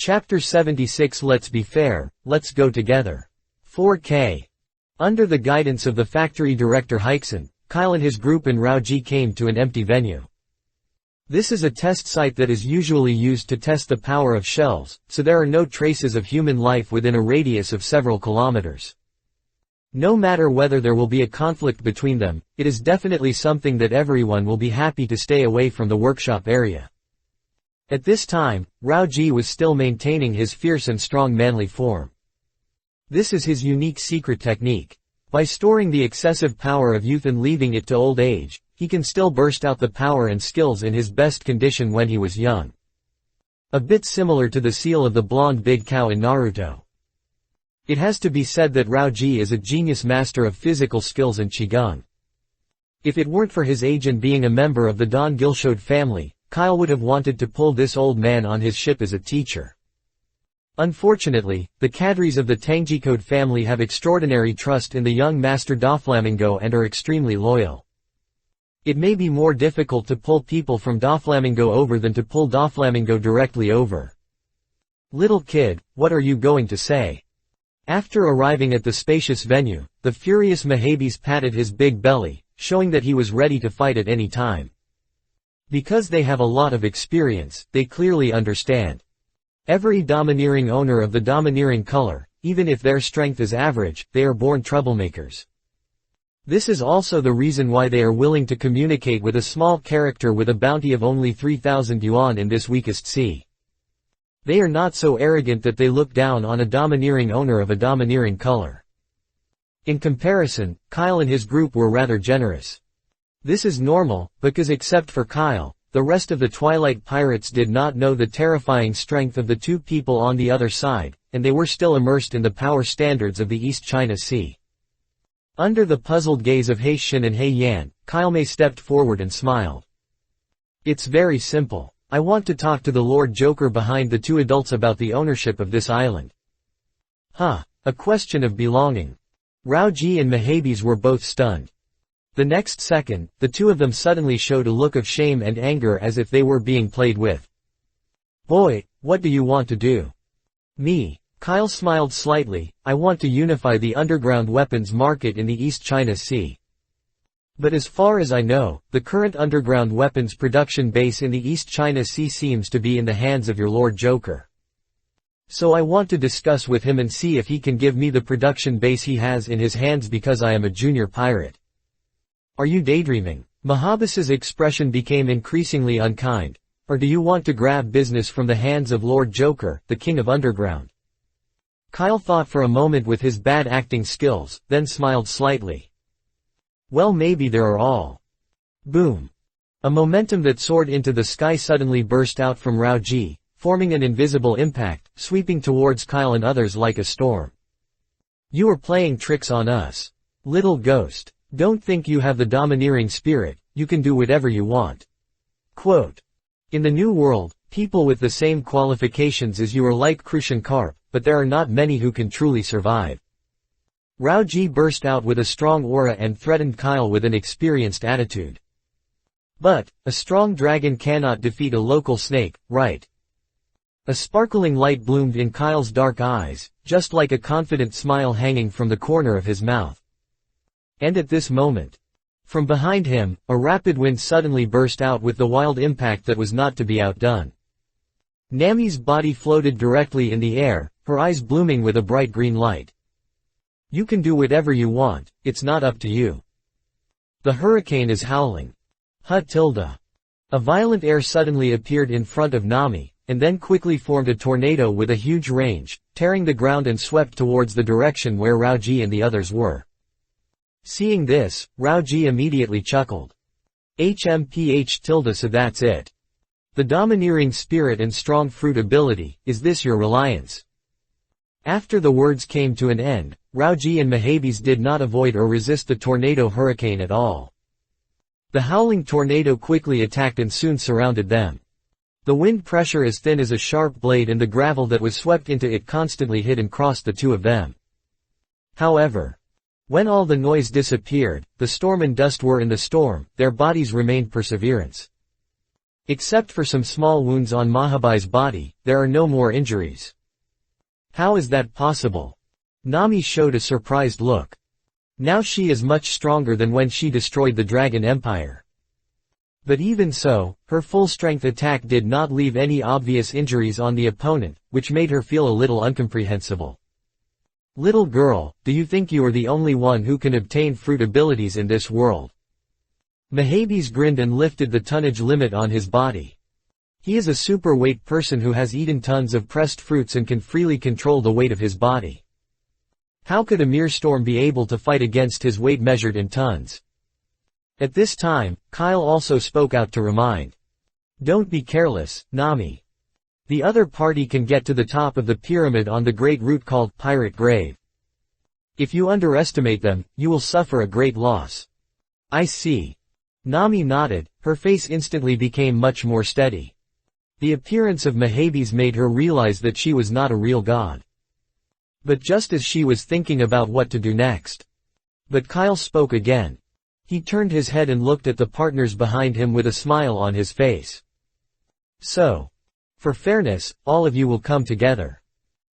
Chapter 76 Let's be fair, let's go together. 4K. Under the guidance of the factory director Hikson, Kyle and his group and Raoji came to an empty venue. This is a test site that is usually used to test the power of shells, so there are no traces of human life within a radius of several kilometers. No matter whether there will be a conflict between them, it is definitely something that everyone will be happy to stay away from the workshop area. At this time, Raoji was still maintaining his fierce and strong manly form. This is his unique secret technique. By storing the excessive power of youth and leaving it to old age, he can still burst out the power and skills in his best condition when he was young. A bit similar to the seal of the blonde big cow in Naruto. It has to be said that Raoji is a genius master of physical skills and Qigong. If it weren't for his age and being a member of the Don Gilshode family, Kyle would have wanted to pull this old man on his ship as a teacher. Unfortunately, the cadres of the Tangjikode family have extraordinary trust in the young Master Doflamingo and are extremely loyal. It may be more difficult to pull people from Doflamingo over than to pull Doflamingo directly over. Little kid, what are you going to say? After arriving at the spacious venue, the furious Mahabes patted his big belly, showing that he was ready to fight at any time. Because they have a lot of experience, they clearly understand. Every domineering owner of the domineering color, even if their strength is average, they are born troublemakers. This is also the reason why they are willing to communicate with a small character with a bounty of only 3,000 yuan in this weakest sea. They are not so arrogant that they look down on a domineering owner of a domineering color. In comparison, Kyle and his group were rather generous. This is normal, because except for Kyle, the rest of the Twilight Pirates did not know the terrifying strength of the two people on the other side, and they were still immersed in the power standards of the East China Sea. Under the puzzled gaze of He Xin and He Yan, Kyle Mei stepped forward and smiled. It's very simple. I want to talk to the Lord Joker behind the two adults about the ownership of this island. A question of belonging. Raoji and Mahabes were both stunned. The next second, the two of them suddenly showed a look of shame and anger as if they were being played with. Boy, what do you want to do? Me. Kyle smiled slightly, I want to unify the underground weapons market in the East China Sea. But as far as I know, the current underground weapons production base in the East China Sea seems to be in the hands of your Lord Joker. So I want to discuss with him and see if he can give me the production base he has in his hands because I am a junior pirate. Are you daydreaming? Mahabes's expression became increasingly unkind. Or do you want to grab business from the hands of Lord Joker, the King of Underground? Kyle thought for a moment with his bad acting skills, then smiled slightly. Well, maybe there are all. Boom. A momentum that soared into the sky suddenly burst out from Raoji, forming an invisible impact, sweeping towards Kyle and others like a storm. You are playing tricks on us. Little ghost. Don't think you have the domineering spirit, you can do whatever you want. Quote. In the New World, people with the same qualifications as you are like Crucian Carp, but there are not many who can truly survive. Raoji burst out with a strong aura and threatened Kyle with an experienced attitude. But, a strong dragon cannot defeat a local snake, right? A sparkling light bloomed in Kyle's dark eyes, just like a confident smile hanging from the corner of his mouth. And at this moment, from behind him, a rapid wind suddenly burst out with the wild impact that was not to be outdone. Nami's body floated directly in the air, her eyes blooming with a bright green light. You can do whatever you want, it's not up to you. The hurricane is howling. A violent air suddenly appeared in front of Nami, and then quickly formed a tornado with a huge range, tearing the ground and swept towards the direction where Raoji and the others were. Seeing this, Raoji immediately chuckled. So that's it. The domineering spirit and strong fruit ability, is this your reliance? After the words came to an end, Raoji and Mahabes did not avoid or resist the tornado hurricane at all. The howling tornado quickly attacked and soon surrounded them. The wind pressure as thin as a sharp blade and the gravel that was swept into it constantly hit and crossed the two of them. However, when all the noise disappeared, the storm and dust were in the storm, their bodies remained perseverance. Except for some small wounds on Mahabai's body, there are no more injuries. How is that possible? Nami showed a surprised look. Now she is much stronger than when she destroyed the Dragon Empire. But even so, her full-strength attack did not leave any obvious injuries on the opponent, which made her feel a little incomprehensible. Little girl, do you think you are the only one who can obtain fruit abilities in this world? Mahabes grinned and lifted the tonnage limit on his body. He is a super-weight person who has eaten tons of pressed fruits and can freely control the weight of his body. How could a mere storm be able to fight against his weight measured in tons? At this time, Kyle also spoke out to remind. Don't be careless, Nami. The other party can get to the top of the pyramid on the great route called Pirate Grave. If you underestimate them, you will suffer a great loss. I see. Nami nodded, her face instantly became much more steady. The appearance of Mahabes made her realize that she was not a real god. But just as she was thinking about what to do next. But Kyle spoke again. He turned his head and looked at the partners behind him with a smile on his face. So. For fairness, all of you will come together.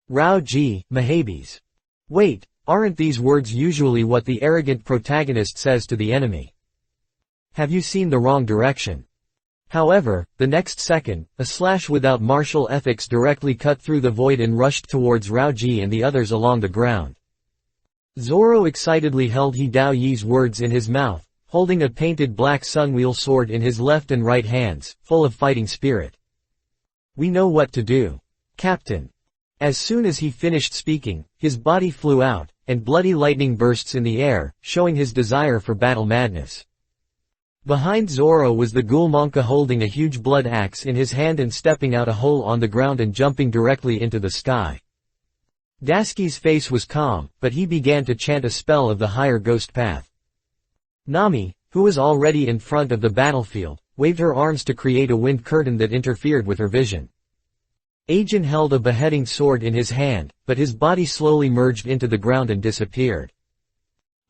Rao Ji, Mahabes. Wait, aren't these words usually what the arrogant protagonist says to the enemy? Have you seen the wrong direction? However, the next second, a slash without martial ethics directly cut through the void and rushed towards Rao Ji and the others along the ground. Zoro excitedly held He Dao Yi's words in his mouth, holding a painted black sunwheel sword in his left and right hands, full of fighting spirit. We know what to do. Captain. As soon as he finished speaking, his body flew out, and bloody lightning bursts in the air, showing his desire for battle madness. Behind Zoro was the ghoul Monka holding a huge blood axe in his hand and stepping out a hole on the ground and jumping directly into the sky. Daisuke's face was calm, but he began to chant a spell of the higher ghost path. Nami, who was already in front of the battlefield, waved her arms to create a wind curtain that interfered with her vision. Ajin held a beheading sword in his hand, but his body slowly merged into the ground and disappeared.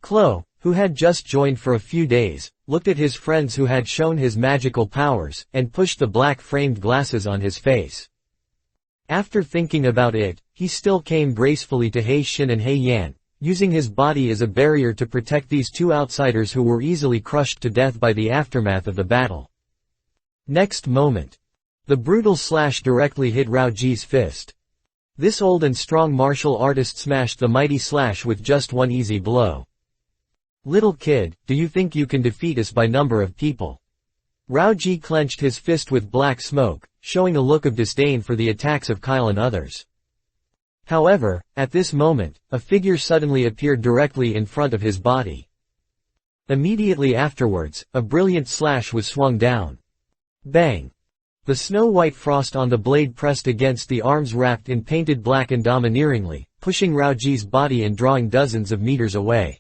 Klo, who had just joined for a few days, looked at his friends who had shown his magical powers, and pushed the black-framed glasses on his face. After thinking about it, he still came gracefully to Hei Shin and Hei Yan, using his body as a barrier to protect these two outsiders who were easily crushed to death by the aftermath of the battle. Next moment. The brutal slash directly hit Rao Ji's fist. This old and strong martial artist smashed the mighty slash with just one easy blow. Little kid, do you think you can defeat us by number of people? Rao Ji clenched his fist with black smoke, showing a look of disdain for the attacks of Kyle and others. However, at this moment, a figure suddenly appeared directly in front of his body. Immediately afterwards, a brilliant slash was swung down. Bang! The snow-white frost on the blade pressed against the arms wrapped in painted black and domineeringly, pushing Rao Ji's body and drawing dozens of meters away.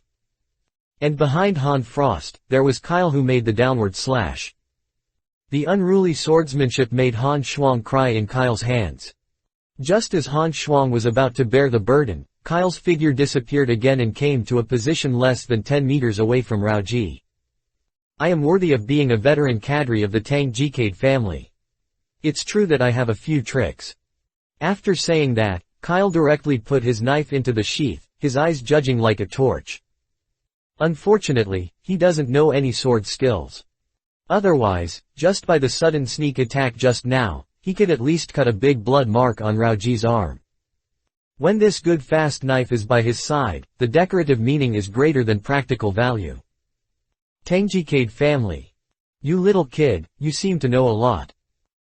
And behind Han Frost, there was Kyle who made the downward slash. The unruly swordsmanship made Han Shuang cry in Kyle's hands. Just as Han Shuang was about to bear the burden, Kyle's figure disappeared again and came to a position less than 10 meters away from Rao Ji. I am worthy of being a veteran cadre of the Tang Jikade family. It's true that I have a few tricks. After saying that, Kyle directly put his knife into the sheath, his eyes judging like a torch. Unfortunately, he doesn't know any sword skills. Otherwise, just by the sudden sneak attack just now, he could at least cut a big blood mark on Rao Ji's arm. When this good fast knife is by his side, the decorative meaning is greater than practical value. Tangjikade family. You little kid, you seem to know a lot.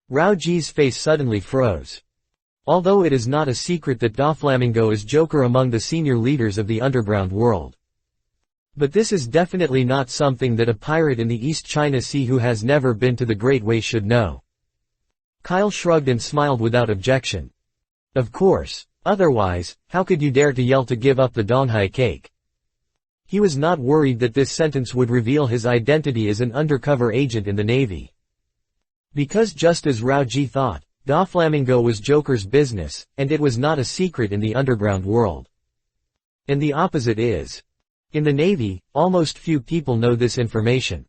Rao Ji's face suddenly froze. Although it is not a secret that Doflamingo is Joker among the senior leaders of the underground world. But this is definitely not something that a pirate in the East China Sea who has never been to the Great Way should know. Kyle shrugged and smiled without objection. Of course, otherwise, how could you dare to yell to give up the Donghai cake? He was not worried that this sentence would reveal his identity as an undercover agent in the Navy. Because just as Rao Ji thought, Doflamingo was Joker's business, and it was not a secret in the underground world. And the opposite is. In the Navy, almost few people know this information.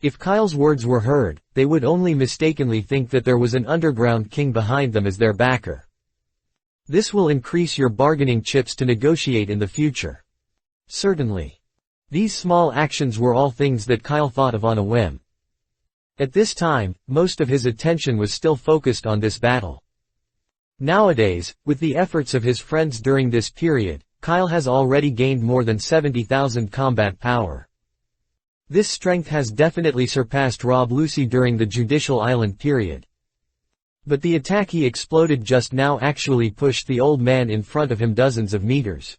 If Kyle's words were heard, they would only mistakenly think that there was an underground king behind them as their backer. This will increase your bargaining chips to negotiate in the future. Certainly. These small actions were all things that Kyle thought of on a whim. At this time, most of his attention was still focused on this battle. Nowadays, with the efforts of his friends during this period, Kyle has already gained more than 70,000 combat power. This strength has definitely surpassed Rob Lucy during the Judicial Island period. But the attack he exploded just now actually pushed the old man in front of him dozens of meters.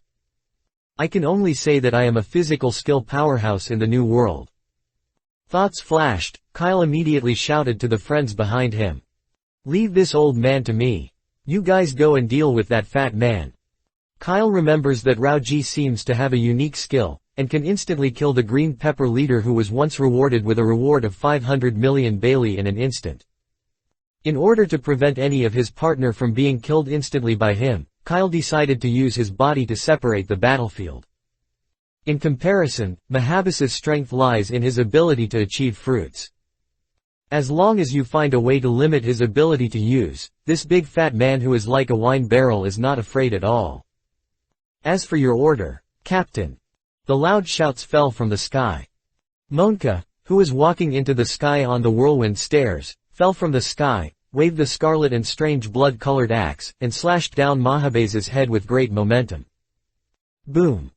I can only say that I am a physical skill powerhouse in the new world. Thoughts flashed, Kyle immediately shouted to the friends behind him. Leave this old man to me. You guys go and deal with that fat man. Kyle remembers that Raoji seems to have a unique skill, and can instantly kill the green pepper leader who was once rewarded with a reward of 500 million Bailey in an instant. In order to prevent any of his partner from being killed instantly by him, Kyle decided to use his body to separate the battlefield. In comparison, Mahabas's strength lies in his ability to achieve fruits. As long as you find a way to limit his ability to use, this big fat man who is like a wine barrel is not afraid at all. As for your order, Captain. The loud shouts fell from the sky. Monka, who was walking into the sky on the whirlwind stairs, fell from the sky, waved the scarlet and strange blood-colored axe, and slashed down Mahabase's head with great momentum. Boom!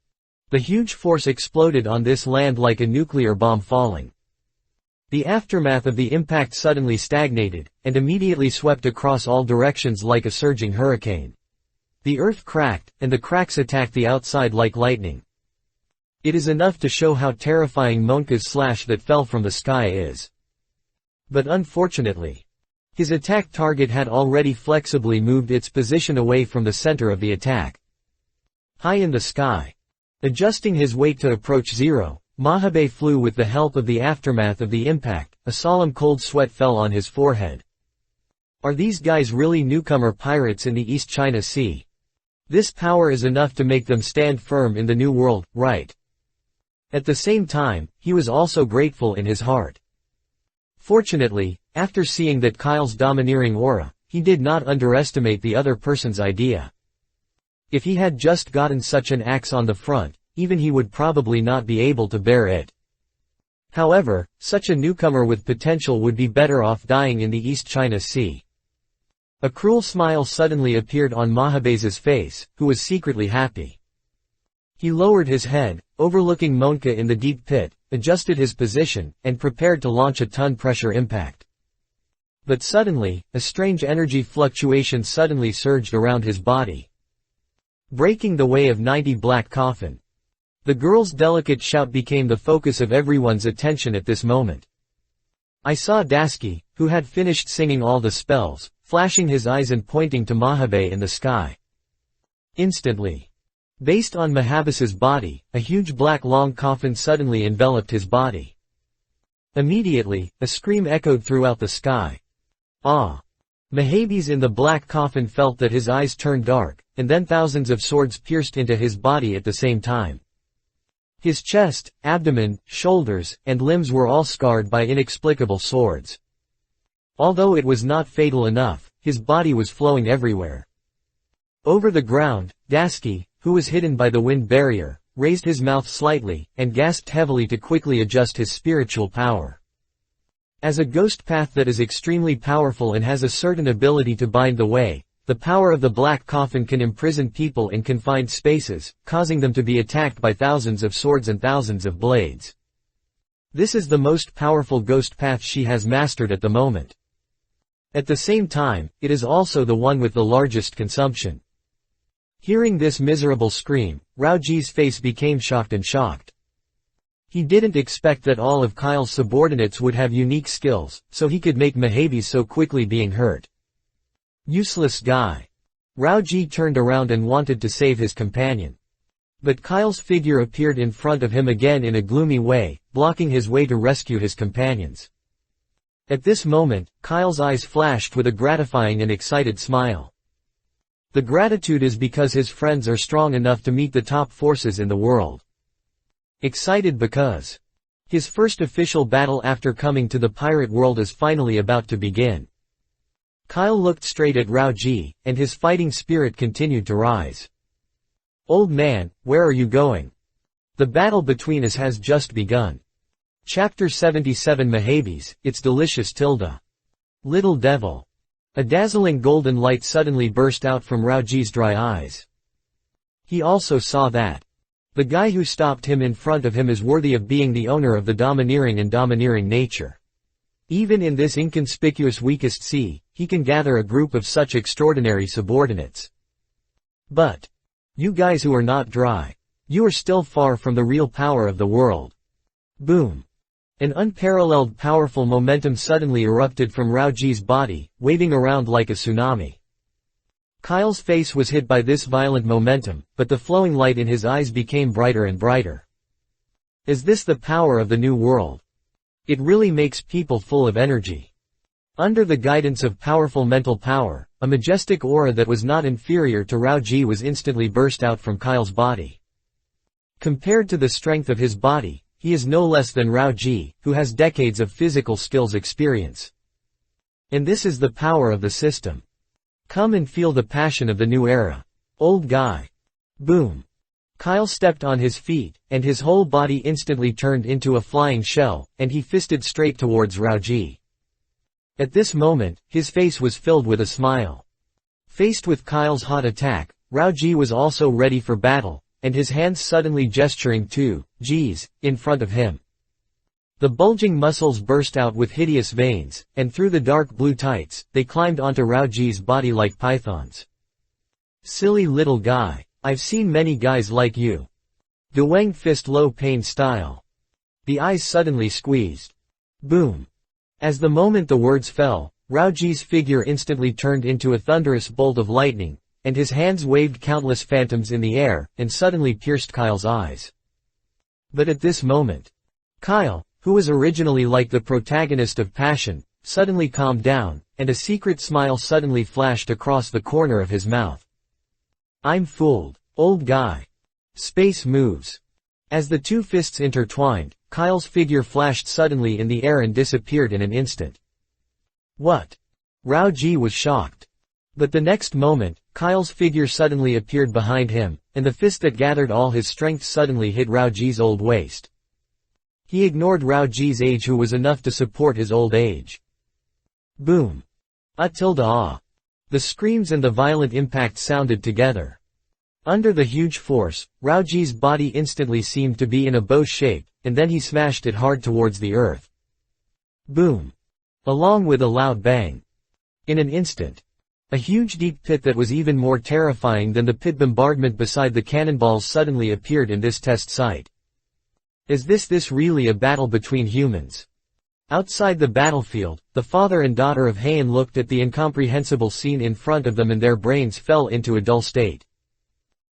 The huge force exploded on this land like a nuclear bomb falling. The aftermath of the impact suddenly stagnated, and immediately swept across all directions like a surging hurricane. The earth cracked, and the cracks attacked the outside like lightning. It is enough to show how terrifying Monka's slash that fell from the sky is. But unfortunately, his attack target had already flexibly moved its position away from the center of the attack. High in the sky. Adjusting his weight to approach zero, Mahabe flew with the help of the aftermath of the impact. A solemn cold sweat fell on his forehead. Are these guys really newcomer pirates in the East China Sea? This power is enough to make them stand firm in the New World, right? At the same time, he was also grateful in his heart. Fortunately, after seeing that Kyle's domineering aura, he did not underestimate the other person's idea. If he had just gotten such an axe on the front, even he would probably not be able to bear it. However, such a newcomer with potential would be better off dying in the East China Sea. A cruel smile suddenly appeared on Mahabase's face, who was secretly happy. He lowered his head, overlooking Monka in the deep pit, adjusted his position, and prepared to launch a ton pressure impact. But suddenly, a strange energy fluctuation suddenly surged around his body, breaking the way of 90 Black Coffin. The girl's delicate shout became the focus of everyone's attention at this moment. I saw Dasky, who had finished singing all the spells, flashing his eyes and pointing to Mahabe in the sky. Instantly. Based on Mahabas's body, a huge black long coffin suddenly enveloped his body. Immediately, a scream echoed throughout the sky. Ah! Mahabes in the black coffin felt that his eyes turned dark, and then thousands of swords pierced into his body at the same time. His chest, abdomen, shoulders, and limbs were all scarred by inexplicable swords. Although it was not fatal enough, his body was flowing everywhere. Over the ground, Dasky, who was hidden by the wind barrier, raised his mouth slightly, and gasped heavily to quickly adjust his spiritual power. As a ghost path that is extremely powerful and has a certain ability to bind the way, the power of the black coffin can imprison people in confined spaces, causing them to be attacked by thousands of swords and thousands of blades. This is the most powerful ghost path she has mastered at the moment. At the same time, it is also the one with the largest consumption. Hearing this miserable scream, Raoji's face became shocked. He didn't expect that all of Kyle's subordinates would have unique skills, so he could make Mahabes so quickly being hurt. Useless guy. Raoji turned around and wanted to save his companion. But Kyle's figure appeared in front of him again in a gloomy way, blocking his way to rescue his companions. At this moment, Kyle's eyes flashed with a gratifying and excited smile. The gratitude is because his friends are strong enough to meet the top forces in the world. Excited because His first official battle after coming to the pirate world is finally about to begin. Kyle looked straight at Rao-ji, and his fighting spirit continued to rise. "Old man, where are you going? The battle between us has just begun." Chapter 77 Mahabes, It's Delicious Tilda. Little devil. A dazzling golden light suddenly burst out from Rao-ji's dry eyes. He also saw that the guy who stopped him in front of him is worthy of being the owner of the domineering and domineering nature. Even in this inconspicuous weakest sea, he can gather a group of such extraordinary subordinates. But you guys who are not dry, you are still far from the real power of the world. Boom. An unparalleled powerful momentum suddenly erupted from Rao-ji's body, waving around like a tsunami. Kyle's face was hit by this violent momentum, but the flowing light in his eyes became brighter and brighter. Is this the power of the new world? It really makes people full of energy. Under the guidance of powerful mental power, a majestic aura that was not inferior to Rao-ji was instantly burst out from Kyle's body. Compared to the strength of his body, he is no less than Rao-ji, who has decades of physical skills experience. And this is the power of the system. Come and feel the passion of the new era. Old guy. Boom. Kyle stepped on his feet, and his whole body instantly turned into a flying shell, and he fisted straight towards Rao-ji. At this moment, his face was filled with a smile. Faced with Kyle's hot attack, Rao-ji was also ready for battle, and his hands suddenly gesturing to G's in front of him. The bulging muscles burst out with hideous veins, and through the dark blue tights, they climbed onto Rao-ji's body like pythons. Silly little guy. I've seen many guys like you. Dwang fist low pain style. The eyes suddenly squeezed. Boom. As the moment the words fell, Rao-ji's figure instantly turned into a thunderous bolt of lightning, and his hands waved countless phantoms in the air, and suddenly pierced Kyle's eyes. But at this moment, Kyle, who was originally like the protagonist of Passion, suddenly calmed down, and a secret smile suddenly flashed across the corner of his mouth. I'm fooled, old guy. Space moves. As the two fists intertwined, Kyle's figure flashed suddenly in the air and disappeared in an instant. What? Rao-ji was shocked. But the next moment, Kyle's figure suddenly appeared behind him, and the fist that gathered all his strength suddenly hit Rao-ji's old waist. He ignored Rao-ji's age, who was enough to support his old age. Boom. Ah. The screams and the violent impact sounded together. Under the huge force, Rao-ji's body instantly seemed to be in a bow shape, and then he smashed it hard towards the earth. Boom. Along with a loud bang. In an instant, a huge deep pit that was even more terrifying than the pit bombardment beside the cannonballs suddenly appeared in this test site. Is this really a battle between humans? Outside the battlefield, the father and daughter of Heian looked at the incomprehensible scene in front of them and their brains fell into a dull state.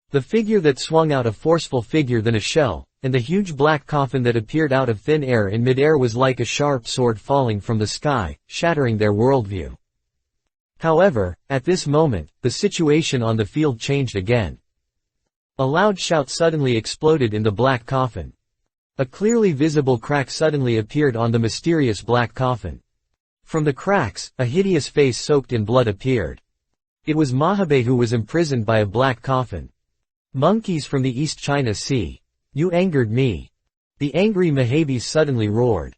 The figure that swung out a forceful figure than a shell, and the huge black coffin that appeared out of thin air in midair was like a sharp sword falling from the sky, shattering their worldview. However, at this moment, the situation on the field changed again. A loud shout suddenly exploded in the black coffin. A clearly visible crack suddenly appeared on the mysterious black coffin. From the cracks, a hideous face soaked in blood appeared. It was Mahabe, who was imprisoned by a black coffin. Monkeys from the East China Sea. You angered me. The angry Mahabes suddenly roared.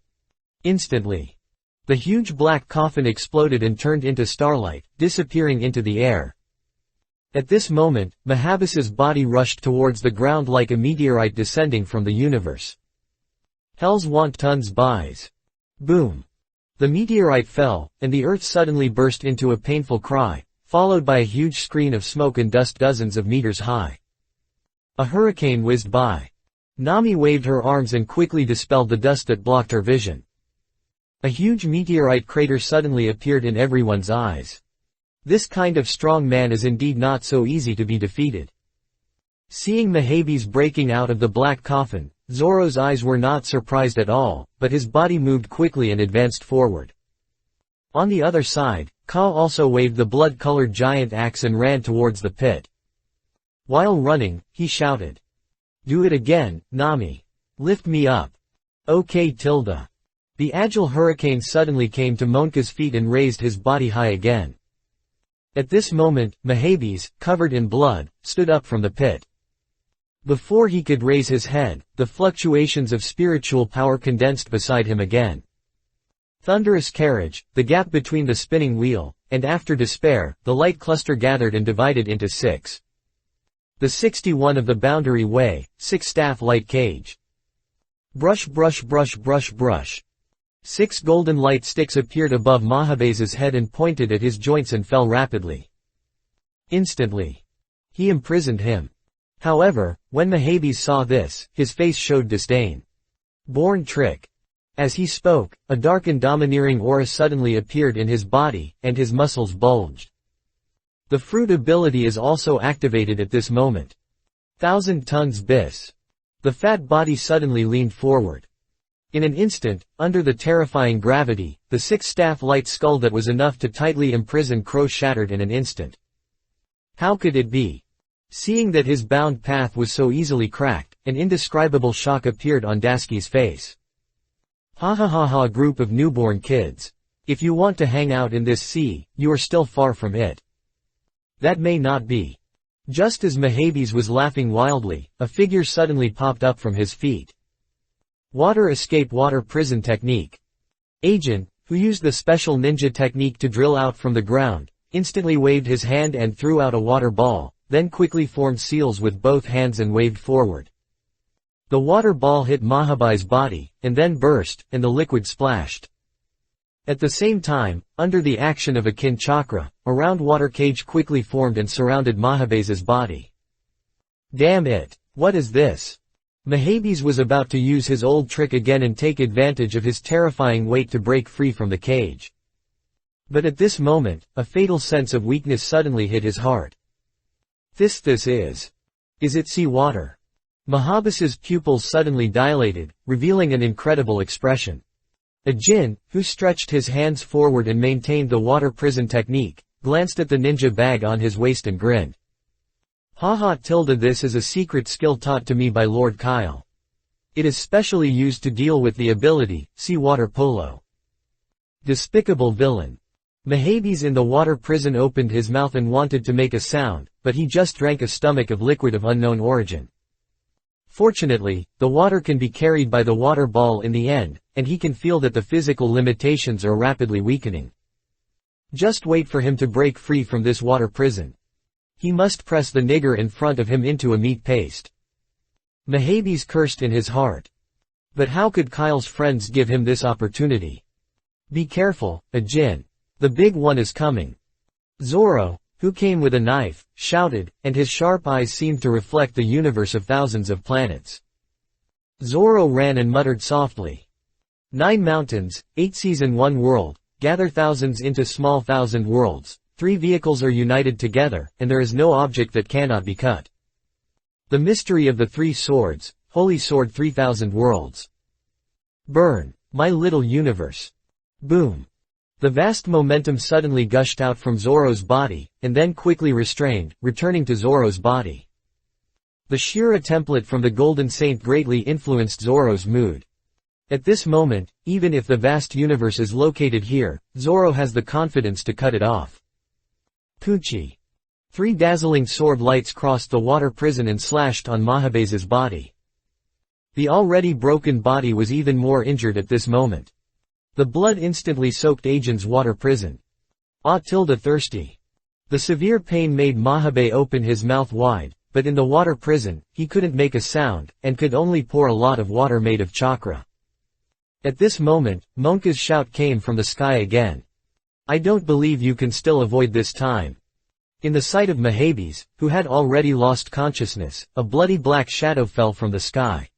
Instantly, the huge black coffin exploded and turned into starlight, disappearing into the air. At this moment, Mahabes's body rushed towards the ground like a meteorite descending from the universe. Hells want tons buys. Boom. The meteorite fell, and the earth suddenly burst into a painful cry, followed by a huge screen of smoke and dust dozens of meters high. A hurricane whizzed by. Nami waved her arms and quickly dispelled the dust that blocked her vision. A huge meteorite crater suddenly appeared in everyone's eyes. This kind of strong man is indeed not so easy to be defeated. Seeing Mahabes breaking out of the black coffin, Zoro's eyes were not surprised at all, but his body moved quickly and advanced forward. On the other side, Ka also waved the blood-colored giant axe and ran towards the pit. While running, he shouted, "Do it again, Nami. Lift me up." Okay tilde. The agile hurricane suddenly came to Monka's feet and raised his body high again. At this moment, Mahabes, covered in blood, stood up from the pit. Before he could raise his head, the fluctuations of spiritual power condensed beside him again. Thunderous carriage, the gap between the spinning wheel, and after despair, the light cluster gathered and divided into 6. The 61 of the boundary way, 6 staff light cage. Brush brush brush brush brush. 6 golden light sticks appeared above Mahabes's head and pointed at his joints and fell rapidly. Instantly. He imprisoned him. However, when Mahabes saw this, his face showed disdain. Born trick. As he spoke, a dark and domineering aura suddenly appeared in his body, and his muscles bulged. The fruit ability is also activated at this moment. 1,000 tons bis. The fat body suddenly leaned forward. In an instant, under the terrifying gravity, the 6-staff light skull that was enough to tightly imprison Crow shattered in an instant. How could it be? Seeing that his bound path was so easily cracked, an indescribable shock appeared on Dasky's face. Ha ha ha ha, group of newborn kids. If you want to hang out in this sea, you are still far from it. That may not be. Just as Mahabes was laughing wildly, a figure suddenly popped up from his feet. Water escape water prison technique. Agent, who used the special ninja technique to drill out from the ground, instantly waved his hand and threw out a water ball, then quickly formed seals with both hands and waved forward. The water ball hit Mahabai's body, and then burst, and the liquid splashed. At the same time, under the action of a kin chakra, a round water cage quickly formed and surrounded Mahabes's body. Damn it! What is this? Mahabes was about to use his old trick again and take advantage of his terrifying weight to break free from the cage. But at this moment, a fatal sense of weakness suddenly hit his heart. This is. Is it sea water? Mahabes's pupils suddenly dilated, revealing an incredible expression. A djinn, who stretched his hands forward and maintained the water prison technique, glanced at the ninja bag on his waist and grinned. Haha tilde, this is a secret skill taught to me by Lord Kyle. It is specially used to deal with the ability, sea water polo. Despicable villain. Mahabes in the water prison opened his mouth and wanted to make a sound, but he just drank a stomach of liquid of unknown origin. Fortunately, the water can be carried by the water ball in the end, and he can feel that the physical limitations are rapidly weakening. Just wait for him to break free from this water prison. He must press the nigger in front of him into a meat paste. Mahabes cursed in his heart. But how could Kyle's friends give him this opportunity? Be careful, a djinn. The big one is coming. Zoro, who came with a knife, shouted, and his sharp eyes seemed to reflect the universe of thousands of planets. Zoro ran and muttered softly. 9 mountains, 8 seas and 1 world, gather thousands into small 1,000 worlds, 3 vehicles are united together, and there is no object that cannot be cut. The mystery of the 3 swords, holy sword 3,000 worlds. Burn, my little universe. Boom. The vast momentum suddenly gushed out from Zoro's body, and then quickly restrained, returning to Zoro's body. The Shira template from the Golden Saint greatly influenced Zoro's mood. At this moment, even if the vast universe is located here, Zoro has the confidence to cut it off. Poochie. 3 dazzling sword lights crossed the water prison and slashed on Mahabes's body. The already broken body was even more injured at this moment. The blood instantly soaked Agent's water prison. Thirsty. The severe pain made Mahabe open his mouth wide, but in the water prison, he couldn't make a sound, and could only pour a lot of water made of chakra. At this moment, Monka's shout came from the sky again. I don't believe you can still avoid this time. In the sight of Mahabes, who had already lost consciousness, a bloody black shadow fell from the sky.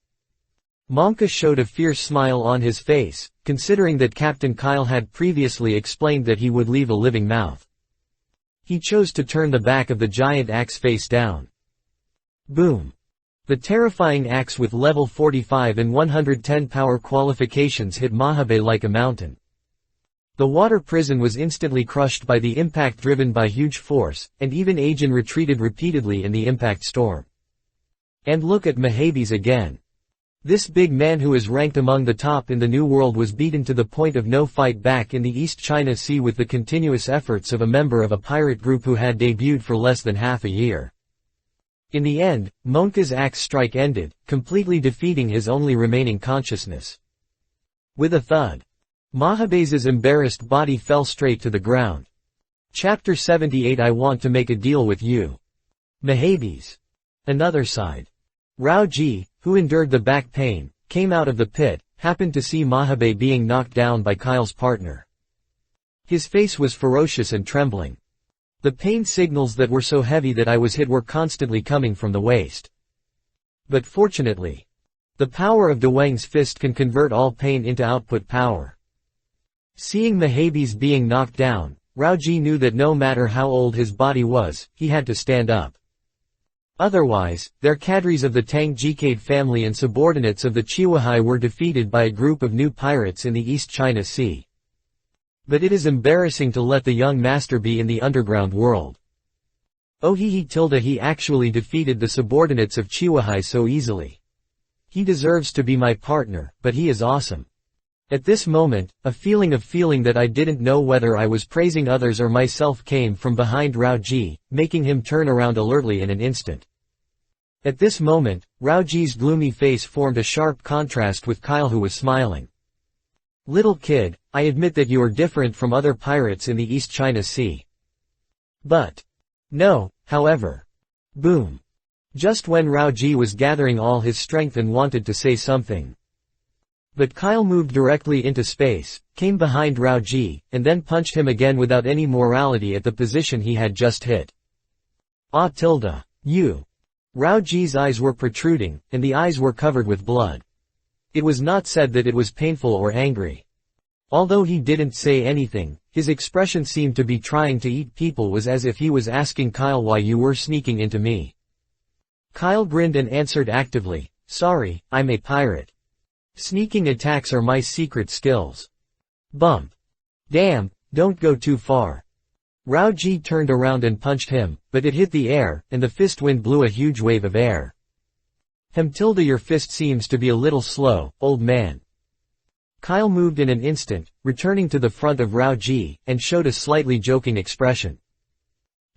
Monka showed a fierce smile on his face, considering that Captain Kyle had previously explained that he would leave a living mouth. He chose to turn the back of the giant axe face down. Boom. The terrifying axe with level 45 and 110 power qualifications hit Mahabe like a mountain. The water prison was instantly crushed by the impact driven by huge force, and even Ajin retreated repeatedly in the impact storm. And look at Mahabes again. This big man who is ranked among the top in the New World was beaten to the point of no fight back in the East China Sea with the continuous efforts of a member of a pirate group who had debuted for less than half a year. In the end, Monka's axe strike ended, completely defeating his only remaining consciousness. With a thud, Mahabe's embarrassed body fell straight to the ground. Chapter 78 I want to make a deal with you. Mahabes. Another side. Rao Ji, who endured the back pain, came out of the pit, happened to see Mahabe being knocked down by Kyle's partner. His face was ferocious and trembling. The pain signals that were so heavy that I was hit were constantly coming from the waist. But fortunately, the power of Dewang's fist can convert all pain into output power. Seeing Mahabes being knocked down, Rao Ji knew that no matter how old his body was, he had to stand up. Otherwise, their cadres of the Tang Jikade family and subordinates of the Chihuahai were defeated by a group of new pirates in the East China Sea. But it is embarrassing to let the young master be in the underground world. Oh he actually defeated the subordinates of Chihuahai so easily. He deserves to be my partner, but he is awesome. At this moment, a feeling that I didn't know whether I was praising others or myself came from behind Rao Ji, making him turn around alertly in an instant. At this moment, Rao Ji's gloomy face formed a sharp contrast with Kyle who was smiling. Little kid, I admit that you are different from other pirates in the East China Sea. But. No, however. Boom. Just when Rao Ji was gathering all his strength and wanted to say something. But Kyle moved directly into space, came behind Rao Ji, and then punched him again without any morality at the position he had just hit. You. Rao Ji's eyes were protruding, and the eyes were covered with blood. It was not said that it was painful or angry. Although he didn't say anything, his expression seemed to be trying to eat people was as if he was asking Kyle why you were sneaking into me. Kyle grinned and answered actively, sorry, I'm a pirate. Sneaking attacks are my secret skills. Bump. Damn, don't go too far. Rao Ji turned around and punched him, but it hit the air, and the fist wind blew a huge wave of air. Your fist seems to be a little slow, old man. Kyle moved in an instant, returning to the front of Rao Ji, and showed a slightly joking expression.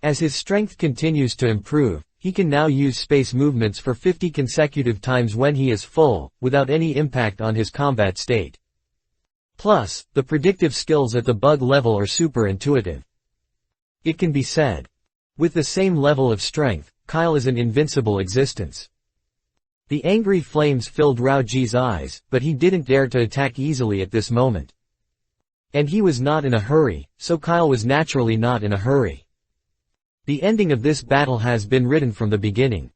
As his strength continues to improve, he can now use space movements for 50 consecutive times when he is full, without any impact on his combat state. Plus, the predictive skills at the bug level are super intuitive. It can be said. With the same level of strength, Kyle is an invincible existence. The angry flames filled Rao Ji's eyes, but he didn't dare to attack easily at this moment. And he was not in a hurry, so Kyle was naturally not in a hurry. The ending of this battle has been written from the beginning.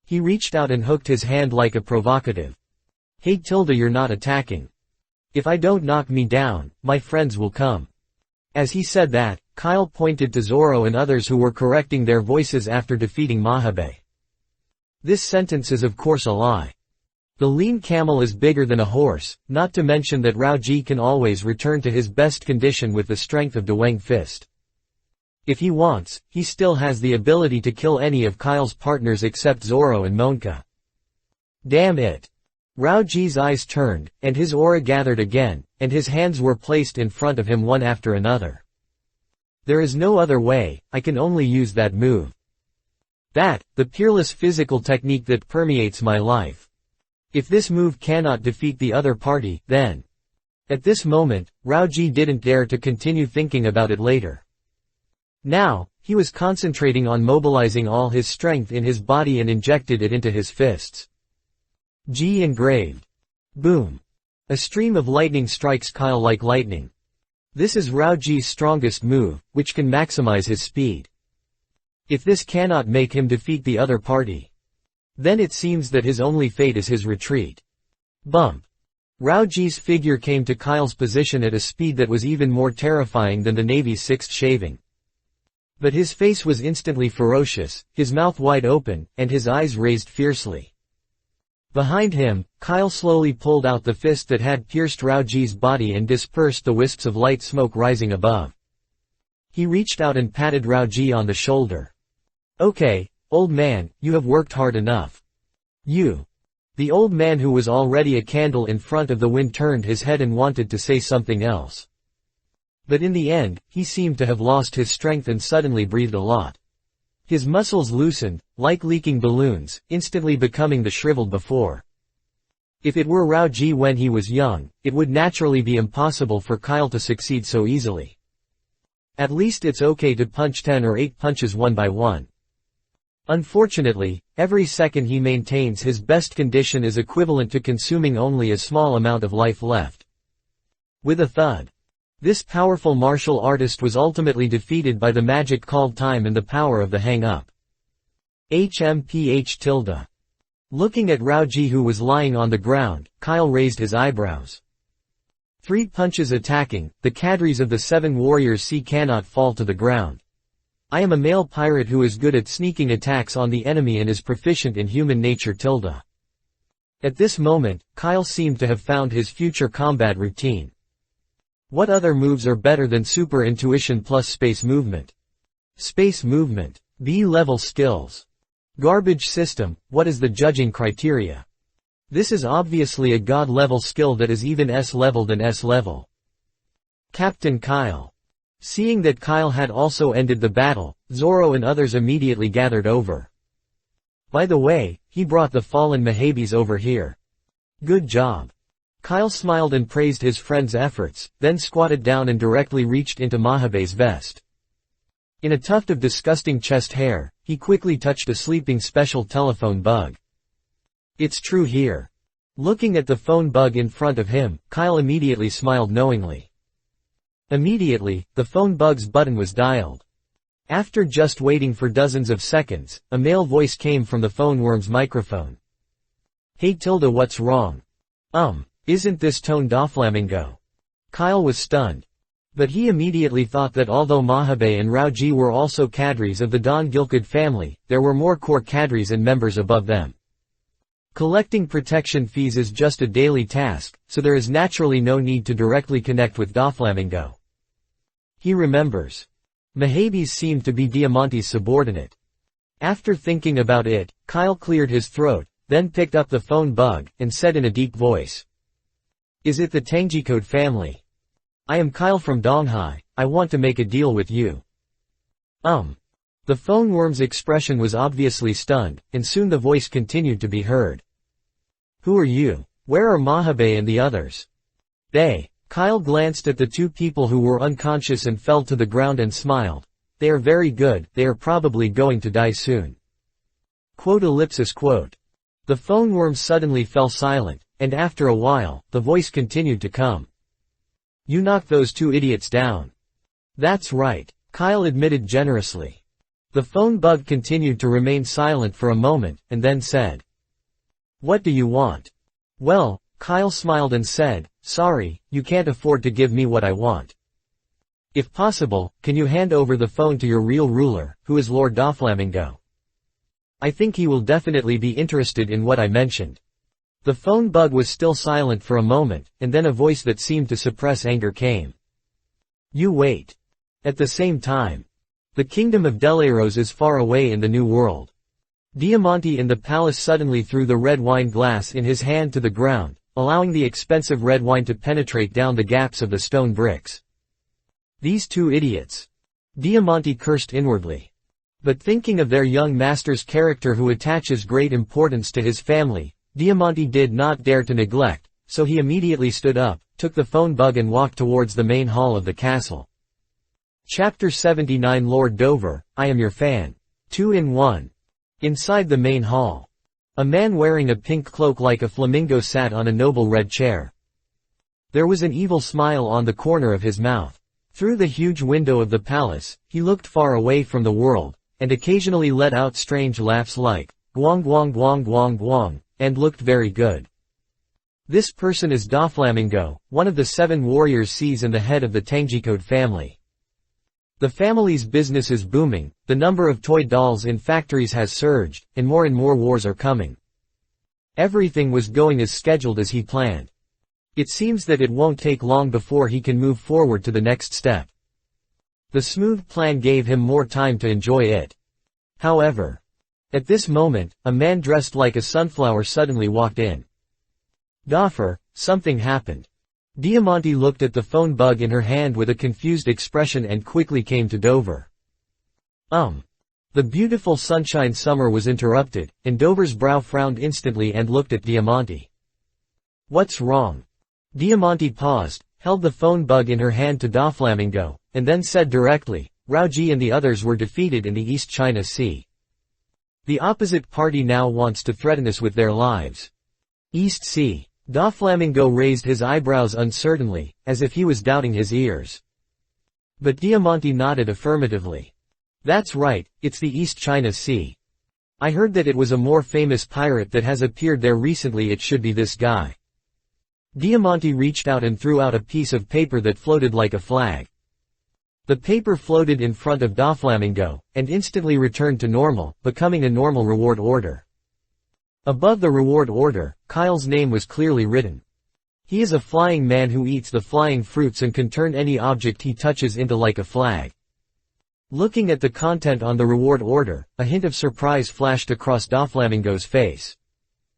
He reached out and hooked his hand like a provocative. Hey you're not attacking. If I don't knock me down, my friends will come. As he said that, Kyle pointed to Zoro and others who were correcting their voices after defeating Mahabe. This sentence is of course a lie. The lean camel is bigger than a horse, not to mention that Rao Ji can always return to his best condition with the strength of Dewang fist. If he wants, he still has the ability to kill any of Kyle's partners except Zoro and Monka. Damn it. Rao Ji's eyes turned, and his aura gathered again, and his hands were placed in front of him one after another. There is no other way, I can only use that move. The peerless physical technique that permeates my life. If this move cannot defeat the other party, then. At this moment, Rao Ji didn't dare to continue thinking about it later. Now, he was concentrating on mobilizing all his strength in his body and injected it into his fists. G engraved. Boom. A stream of lightning strikes Kyle like lightning. This is Rao Ji's strongest move, which can maximize his speed. If this cannot make him defeat the other party, then it seems that his only fate is his retreat. Bump. Rao Ji's figure came to Kyle's position at a speed that was even more terrifying than the Navy's sixth shaving. But his face was instantly ferocious, his mouth wide open, and his eyes raised fiercely. Behind him, Kyle slowly pulled out the fist that had pierced Rao Ji's body and dispersed the wisps of light smoke rising above. He reached out and patted Rao Ji on the shoulder. Okay, old man, you have worked hard enough. You. The old man who was already a candle in front of the wind turned his head and wanted to say something else. But in the end, he seemed to have lost his strength and suddenly breathed a lot. His muscles loosened, like leaking balloons, instantly becoming the shriveled before. If it were Rao-ji when he was young, it would naturally be impossible for Kyle to succeed so easily. At least it's okay to punch 10 or 8 punches one by one. Unfortunately, every second he maintains his best condition is equivalent to consuming only a small amount of life left. With a thud. This powerful martial artist was ultimately defeated by the magic called time and the power of the hang-up. HMPH. Looking at Rao-ji who was lying on the ground, Kyle raised his eyebrows. 3 punches attacking, the cadres of the 7 warriors see cannot fall to the ground. I am a male pirate who is good at sneaking attacks on the enemy and is proficient in human nature. At this moment, Kyle seemed to have found his future combat routine. What other moves are better than super intuition plus space movement? Space movement. B-level skills. Garbage system, what is the judging criteria? This is obviously a god-level skill that is even S-level than S-level. Captain Kyle. Seeing that Kyle had also ended the battle, Zoro and others immediately gathered over. By the way, he brought the fallen Mahabes over here. Good job. Kyle smiled and praised his friend's efforts, then squatted down and directly reached into Mahabe's vest. In a tuft of disgusting chest hair, he quickly touched a sleeping special telephone bug. It's true here. Looking at the phone bug in front of him, Kyle immediately smiled knowingly. Immediately, the phone bug's button was dialed. After just waiting for dozens of seconds, a male voice came from the phone worm's microphone. Hey what's wrong? Isn't this Tone Doflamingo? Kyle was stunned. But he immediately thought that although Mahabe and Rao-ji were also cadres of the Don Gilkid family, there were more core cadres and members above them. Collecting protection fees is just a daily task, so there is naturally no need to directly connect with Doflamingo. He remembers. Mahabes seemed to be Diamante's subordinate. After thinking about it, Kyle cleared his throat, then picked up the phone bug, and said in a deep voice. Is it the Tangjikode family? I am Kyle from Donghai, I want to make a deal with you. The phone worm's expression was obviously stunned, and soon the voice continued to be heard. Who are you? Where are Mahabe and the others? Kyle glanced at the 2 people who were unconscious and fell to the ground and smiled. They are very good, they are probably going to die soon. The phone worm suddenly fell silent, and after a while, the voice continued to come. You knocked those 2 idiots down. That's right, Kyle admitted generously. The phone bug continued to remain silent for a moment, and then said. What do you want? Well, Kyle smiled and said, sorry, you can't afford to give me what I want. If possible, can you hand over the phone to your real ruler, who is Lord Doflamingo? I think he will definitely be interested in what I mentioned. The phone bug was still silent for a moment, and then a voice that seemed to suppress anger came. You wait. At the same time. The kingdom of Deleros is far away in the New World. Diamante in the palace suddenly threw the red wine glass in his hand to the ground, allowing the expensive red wine to penetrate down the gaps of the stone bricks. These 2 idiots. Diamante cursed inwardly. But thinking of their young master's character who attaches great importance to his family, Diamante did not dare to neglect, so he immediately stood up, took the phone bug and walked towards the main hall of the castle. Chapter 79 Lord Dover, I am your fan. 2 in 1. Inside the main hall. A man wearing a pink cloak like a flamingo sat on a noble red chair. There was an evil smile on the corner of his mouth. Through the huge window of the palace, he looked far away from the world, and occasionally let out strange laughs like, guang guang guang guang guang, and looked very good. This person is Doflamingo, one of the 7 warriors seas and the head of the Tangjikode family. The family's business is booming, the number of toy dolls in factories has surged, and more wars are coming. Everything was going as scheduled as he planned. It seems that it won't take long before he can move forward to the next step. The smooth plan gave him more time to enjoy it. However, At this moment, a man dressed like a sunflower suddenly walked in. "Doffer, something happened." Diamante looked at the phone bug in her hand with a confused expression and quickly came to Dover. The beautiful sunshine summer was interrupted, and Dover's brow frowned instantly and looked at Diamante. "What's wrong?" Diamante paused, held the phone bug in her hand to Doflamingo, and then said directly, "Raoji and the others were defeated in the East China Sea. The opposite party now wants to threaten us with their lives." "East Sea." Doflamingo raised his eyebrows uncertainly, as if he was doubting his ears. But Diamante nodded affirmatively. "That's right, it's the East China Sea. I heard that it was a more famous pirate that has appeared there recently. It should be this guy." Diamante reached out and threw out a piece of paper that floated like a flag. The paper floated in front of Doflamingo, and instantly returned to normal, becoming a normal reward order. Above the reward order, Kyle's name was clearly written. He is a flying man who eats the flying fruits and can turn any object he touches into like a flag. Looking at the content on the reward order, a hint of surprise flashed across Doflamingo's face.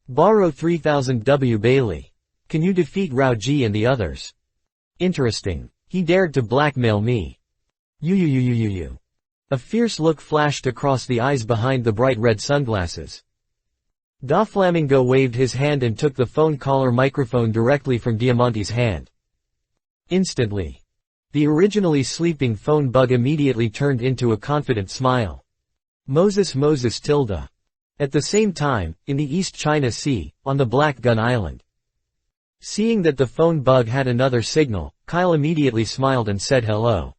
"Borrow 3000 W Bailey. Can you defeat Raoji and the others? Interesting. He dared to blackmail me. You. A fierce look flashed across the eyes behind the bright red sunglasses. Doflamingo waved his hand and took the phone caller microphone directly from Diamante's hand. Instantly, the originally sleeping phone bug immediately turned into a confident smile. Moses tilde. At the same time, in the East China Sea, on the Black Gun Island. Seeing that the phone bug had another signal, Kyle immediately smiled and said hello.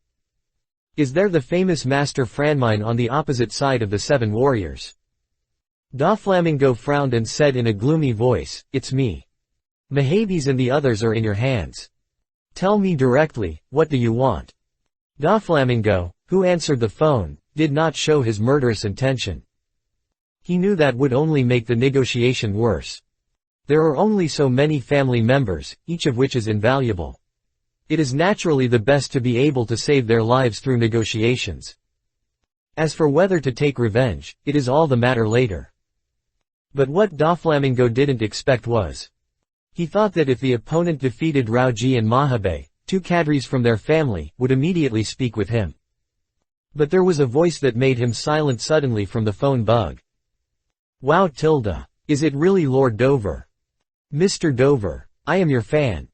"Is there the famous Master Franmine on the opposite side of the Seven Warriors?" Doflamingo frowned and said in a gloomy voice, "It's me. Mahabes and the others are in your hands. Tell me directly, what do you want?" Doflamingo, who answered the phone, did not show his murderous intention. He knew that would only make the negotiation worse. There are only so many family members, each of which is invaluable. It is naturally the best to be able to save their lives through negotiations. As for whether to take revenge, it is all the matter later. But what Doflamingo didn't expect was. He thought that if the opponent defeated Raoji and Mahabe, two cadres from their family would immediately speak with him. But there was a voice that made him silent suddenly from the phone bug. "Wow tilde. Is it really Lord Dover? Mr. Dover, I am your fan."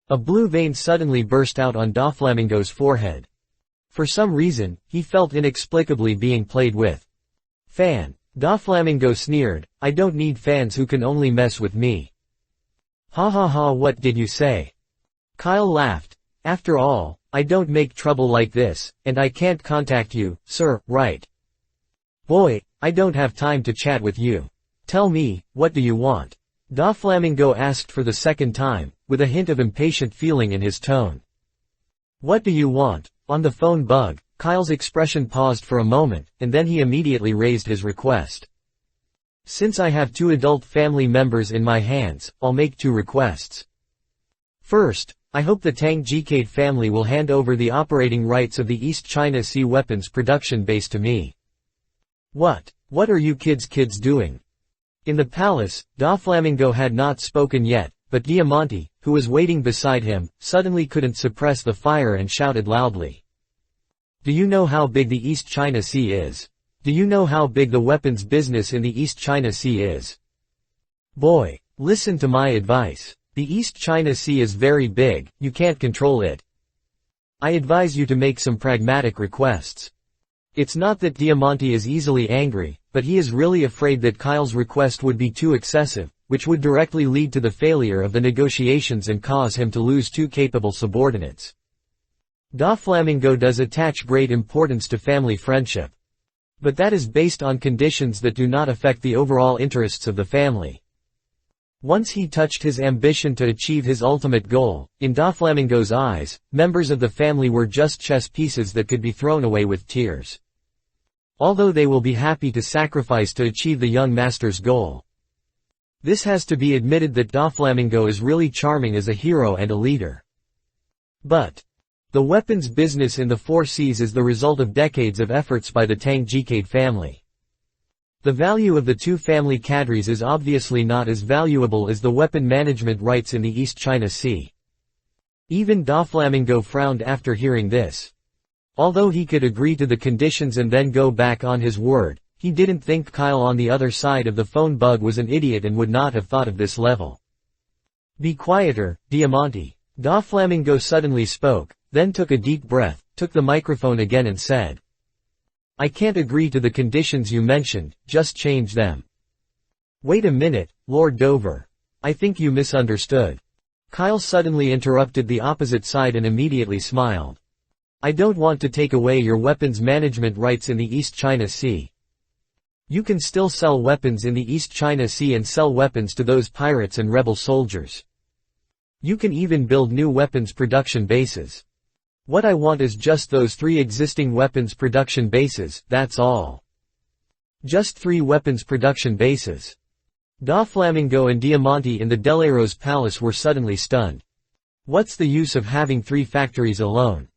A blue vein suddenly burst out on Doflamingo's forehead. For some reason, he felt inexplicably being played with. "Fan." Doflamingo sneered, "I don't need fans who can only mess with me." Ha, what did you say?" Kyle laughed. "After all, I don't make trouble like this, and I can't contact you, sir, right? Boy, I don't have time to chat with you. Tell me, what do you want?" Doflamingo asked for the second time, with a hint of impatient feeling in his tone. "What do you want?" On the phone bug, Kyle's expression paused for a moment, and then he immediately raised his request. "Since I have two adult family members in my hands, I'll make two requests. First, I hope the Tang Jikade family will hand over the operating rights of the East China Sea weapons production base to me." What are you kids doing?" In the palace, Doflamingo had not spoken yet, but Diamante, who was waiting beside him, suddenly couldn't suppress the fire and shouted loudly. "Do you know how big the East China Sea is? Do you know how big the weapons business in the East China Sea is? Boy, listen to my advice. The East China Sea is very big, you can't control it. I advise you to make some pragmatic requests." It's not that Diamante is easily angry, but he is really afraid that Kyle's request would be too excessive, which would directly lead to the failure of the negotiations and cause him to lose two capable subordinates. Doflamingo does attach great importance to family friendship. But that is based on conditions that do not affect the overall interests of the family. Once he touched his ambition to achieve his ultimate goal, in Doflamingo's eyes, members of the family were just chess pieces that could be thrown away with tears. Although they will be happy to sacrifice to achieve the young master's goal. This has to be admitted that Doflamingo is really charming as a hero and a leader. But the weapons business in the Four Seas is the result of decades of efforts by the Tang Jikade family. The value of the two family cadres is obviously not as valuable as the weapon management rights in the East China Sea. Even Doflamingo frowned after hearing this. Although he could agree to the conditions and then go back on his word, he didn't think Kyle on the other side of the phone bug was an idiot and would not have thought of this level. "Be quieter, Diamante." Doflamingo suddenly spoke, then took a deep breath, took the microphone again and said, "I can't agree to the conditions you mentioned, just change them." "Wait a minute, Lord Dover. I think you misunderstood." Kyle suddenly interrupted the opposite side and immediately smiled. "I don't want to take away your weapons management rights in the East China Sea. You can still sell weapons in the East China Sea and sell weapons to those pirates and rebel soldiers. You can even build new weapons production bases. What I want is just those 3 existing weapons production bases, that's all. Just 3 weapons production bases." Doflamingo and Diamante in the Delaro's palace were suddenly stunned. What's the use of having 3 factories alone?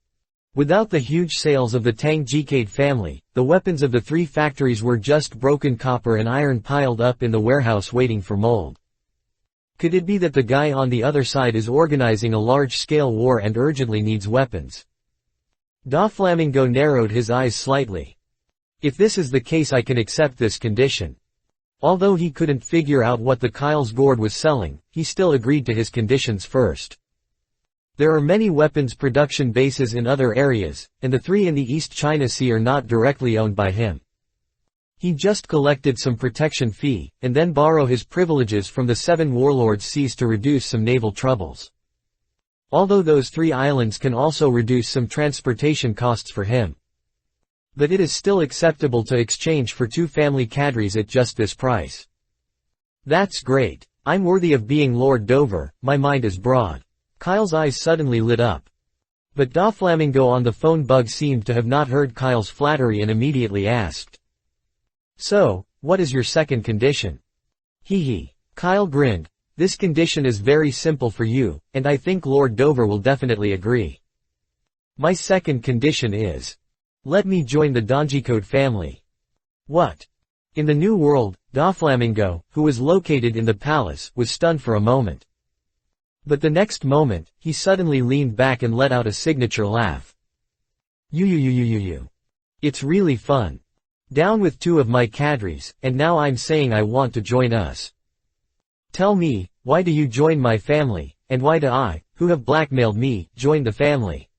Without the huge sales of the Tang Jikade family, the weapons of the 3 factories were just broken copper and iron piled up in the warehouse waiting for mold. Could it be that the guy on the other side is organizing a large-scale war and urgently needs weapons? Doflamingo narrowed his eyes slightly. If this is the case, I can accept this condition. Although he couldn't figure out what the Kyle's gourd was selling, he still agreed to his conditions first. There are many weapons production bases in other areas, and the 3 in the East China Sea are not directly owned by him. He just collected some protection fee, and then borrow his privileges from the 7 warlords' seas to reduce some naval troubles. Although those 3 islands can also reduce some transportation costs for him. But it is still acceptable to exchange for 2 family cadres at just this price. That's great. I'm worthy of being Lord Dover, my mind is broad. Kyle's eyes suddenly lit up. But Doflamingo on the phone bug seemed to have not heard Kyle's flattery and immediately asked, "So, what is your second condition?" Hee. Kyle grinned. "This condition is very simple for you, and I think Lord Dover will definitely agree. My second condition is, let me join the Donjicode family." "What?" In the New World, Doflamingo, who was located in the palace, was stunned for a moment. But the next moment, he suddenly leaned back and let out a signature laugh. You. It's really fun. Down with 2 of my cadres, and now I'm saying I want to join us. Tell me, why do you join my family, and why do I, who have blackmailed me, join the family?"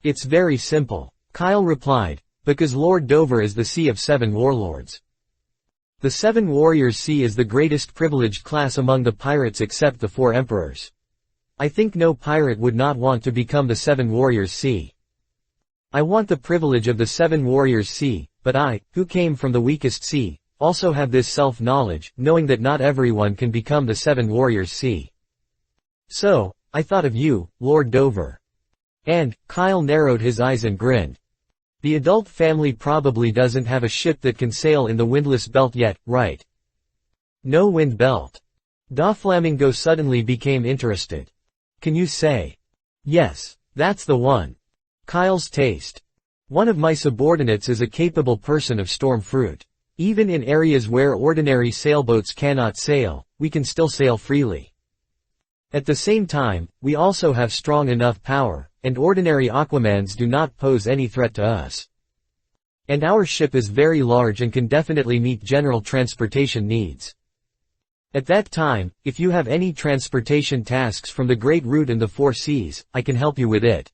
"It's very simple," Kyle replied, "because Lord Dover is the Sea of 7 warlords. The 7 warriors Sea is the greatest privileged class among the pirates except the 4 emperors. I think no pirate would not want to become the 7 warriors Sea. I want the privilege of the 7 warriors Sea, but I, who came from the weakest sea, also have this self-knowledge, knowing that not everyone can become the 7 warriors Sea. So, I thought of you, Lord Dover." And, Kyle narrowed his eyes and grinned. "The adult family probably doesn't have a ship that can sail in the windless belt yet, right?" "No wind belt." Doflamingo suddenly became interested. "Can you say?" "Yes, that's the one. Kyle's taste. One of my subordinates is a capable person of storm fruit. Even in areas where ordinary sailboats cannot sail, we can still sail freely. At the same time, we also have strong enough power, and ordinary Aquamans do not pose any threat to us. And our ship is very large and can definitely meet general transportation needs. At that time, if you have any transportation tasks from the Great Route and the 4 Seas, I can help you with it.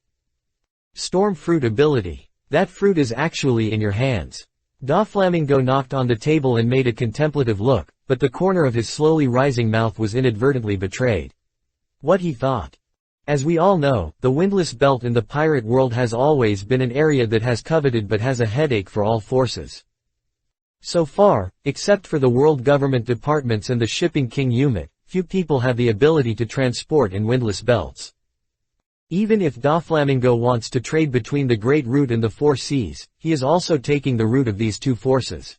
Storm fruit ability. That fruit is actually in your hands." Doflamingo knocked on the table and made a contemplative look, but the corner of his slowly rising mouth was inadvertently betrayed. What he thought. As we all know, the windless belt in the pirate world has always been an area that has coveted but has a headache for all forces. So far, except for the world government departments and the shipping king Umit, few people have the ability to transport in windless belts. Even if Doflamingo wants to trade between the Great Route and the 4 Seas, he is also taking the route of these 2 forces.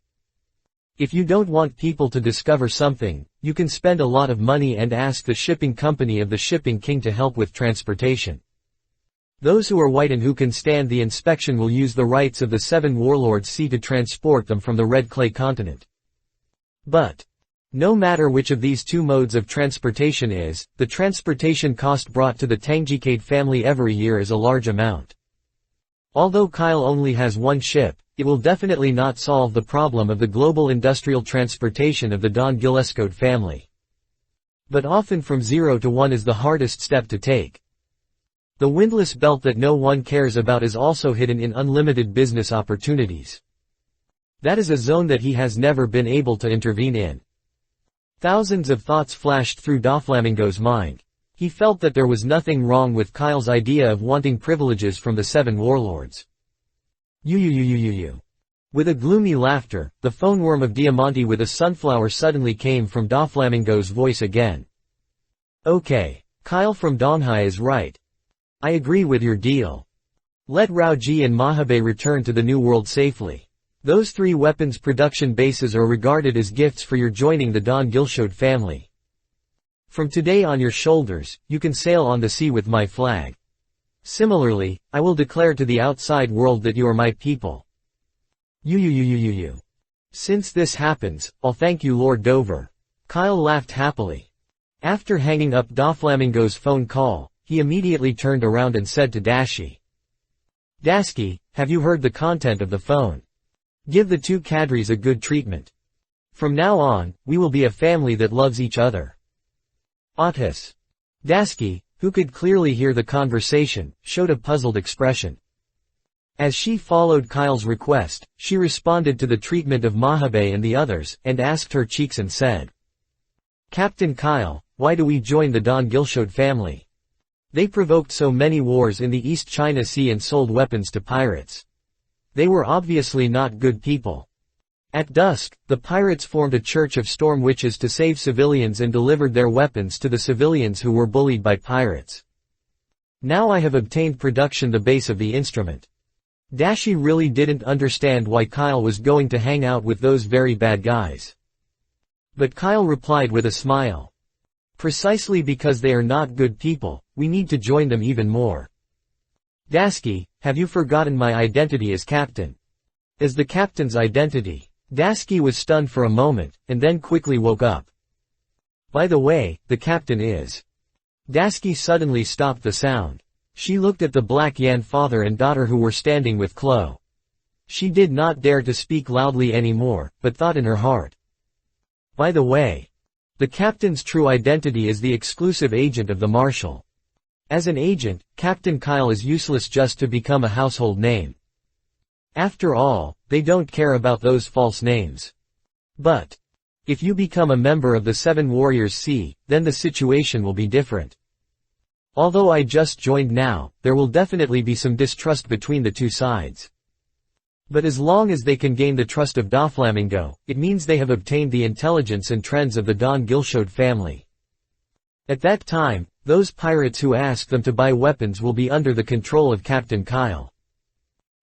If you don't want people to discover something, you can spend a lot of money and ask the shipping company of the shipping king to help with transportation. Those who are white and who can stand the inspection will use the rights of the 7 warlords Sea to transport them from the Red Clay continent. But no matter which of these two modes of transportation is, the transportation cost brought to the Tangjikade family every year is a large amount. Although Kyle only has one ship, it will definitely not solve the problem of the global industrial transportation of the Don Gillespie family. But often from 0 to 1 is the hardest step to take. The windless belt that no one cares about is also hidden in unlimited business opportunities. That is a zone that he has never been able to intervene in. Thousands of thoughts flashed through Doflamingo's mind. He felt that there was nothing wrong with Kyle's idea of wanting privileges from the 7 warlords. You. With a gloomy laughter, the phone worm of Diamante with a sunflower suddenly came from Doflamingo's voice again. Okay. Kyle from Donghai is right. I agree with your deal. Let Raoji and Mahabe return to the New World safely. Those 3 weapons production bases are regarded as gifts for your joining the Don Gillespie family. From today on your shoulders, you can sail on the sea with my flag. Similarly, I will declare to the outside world that you are my people. You. Since this happens, I'll thank you, Lord Dover. Kyle laughed happily. After hanging up Doflamingo's phone call, he immediately turned around and said to Dashi. Dasky, have you heard the content of the phone? Give the 2 cadres a good treatment. From now on, we will be a family that loves each other. Otis. Dasky, who could clearly hear the conversation, showed a puzzled expression. As she followed Kyle's request, she responded to the treatment of Mahabe and the others, and asked her cheeks and said. Captain Kyle, why do we join the Don Gillespie family? They provoked so many wars in the East China Sea and sold weapons to pirates. They were obviously not good people. At dusk, the pirates formed a church of storm witches to save civilians and delivered their weapons to the civilians who were bullied by pirates. Now I have obtained production the base of the instrument. Dashi really didn't understand why Kyle was going to hang out with those very bad guys. But Kyle replied with a smile. Precisely because they are not good people, we need to join them even more. Dasky, have you forgotten my identity as captain? As the captain's identity. Dasky was stunned for a moment, and then quickly woke up. By the way, the captain is. Dasky suddenly stopped the sound. She looked at the Black Yan father and daughter who were standing with Chloe. She did not dare to speak loudly anymore, but thought in her heart. By the way, the captain's true identity is the exclusive agent of the Marshal. As an agent, Captain Kyle is useless just to become a household name. After all, they don't care about those false names. But if you become a member of the 7 Warriors Sea, then the situation will be different. Although I just joined now, there will definitely be some distrust between the 2 sides. But as long as they can gain the trust of Doflamingo, it means they have obtained the intelligence and trends of the Don Gillespie family. At that time, those pirates who ask them to buy weapons will be under the control of Captain Kyle.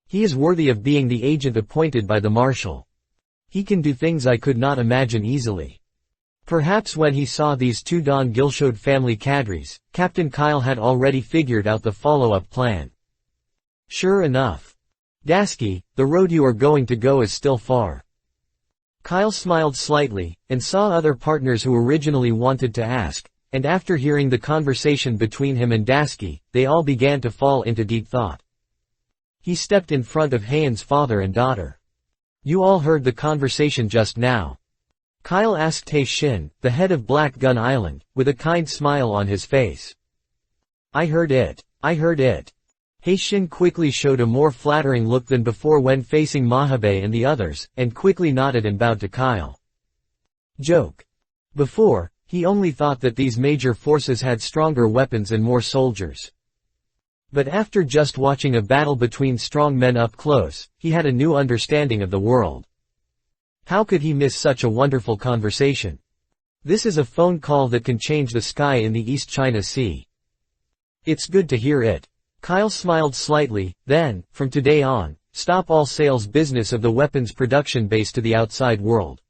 He is worthy of being the agent appointed by the Marshal. He can do things I could not imagine easily. Perhaps when he saw these 2 Don Gillespie family cadres, Captain Kyle had already figured out the follow-up plan. Sure enough. Dasky, the road you are going to go is still far. Kyle smiled slightly, and saw other partners who originally wanted to ask, and after hearing the conversation between him and Dasky, they all began to fall into deep thought. He stepped in front of Heian's father and daughter. You all heard the conversation just now. Kyle asked He-shin, the head of Black Gun Island, with a kind smile on his face. I heard it. He-shin quickly showed a more flattering look than before when facing Mahabe and the others, and quickly nodded and bowed to Kyle. Joke. Before, he only thought that these major forces had stronger weapons and more soldiers. But after just watching a battle between strong men up close, he had a new understanding of the world. How could he miss such a wonderful conversation? This is a phone call that can change the sky in the East China Sea. It's good to hear it. Kyle smiled slightly, then, from today on, stop all sales business of the weapons production base to the outside world.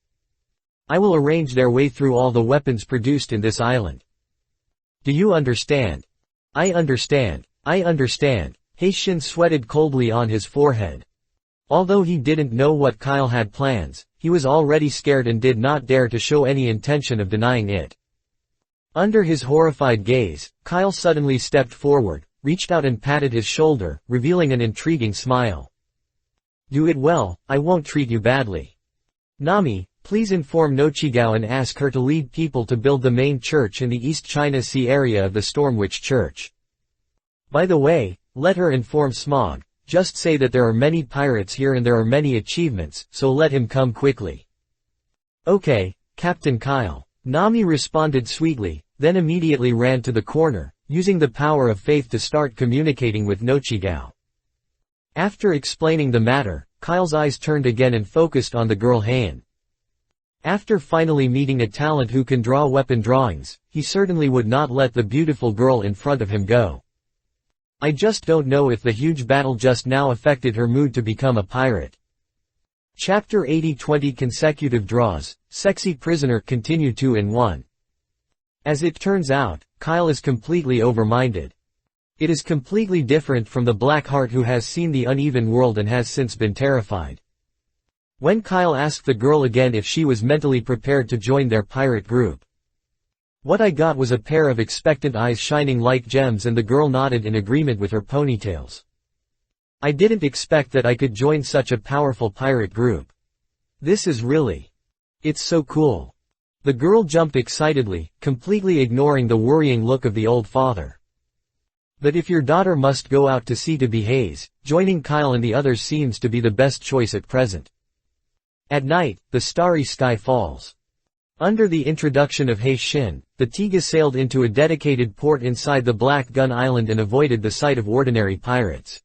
I will arrange their way through all the weapons produced in this island. Do you understand? I understand. He-shin sweated coldly on his forehead. Although he didn't know what Kyle had plans, he was already scared and did not dare to show any intention of denying it. Under his horrified gaze, Kyle suddenly stepped forward, reached out and patted his shoulder, revealing an intriguing smile. "Do it well, I won't treat you badly. Nami, please inform Nochigao and ask her to lead people to build the main church in the East China Sea area of the Stormwitch Church. By the way, let her inform Smog, just say that there are many pirates here and there are many achievements, so let him come quickly." "Okay, Captain Kyle," Nami responded sweetly, then immediately ran to the corner, using the power of faith to start communicating with Nochigao. After explaining the matter, Kyle's eyes turned again and focused on the girl Heian. After finally meeting a talent who can draw weapon drawings, he certainly would not let the beautiful girl in front of him go. I just don't know if the huge battle just now affected her mood to become a pirate. Chapter 80 20 consecutive draws, Sexy Prisoner continue 2 in 1. As it turns out, Kyle is completely over-minded. It is completely different from the Black Heart who has seen the uneven world and has since been terrified. When Kyle asked the girl again if she was mentally prepared to join their pirate group, what I got was a pair of expectant eyes shining like gems and the girl nodded in agreement with her ponytails. I didn't expect that I could join such a powerful pirate group. This is really... it's so cool. The girl jumped excitedly, completely ignoring the worrying look of the old father. But if your daughter must go out to sea to be Hayes, joining Kyle and the others seems to be the best choice at present. At night, the starry sky falls. Under the introduction of Hei Shin, the Tiga sailed into a dedicated port inside the Black Gun Island and avoided the sight of ordinary pirates.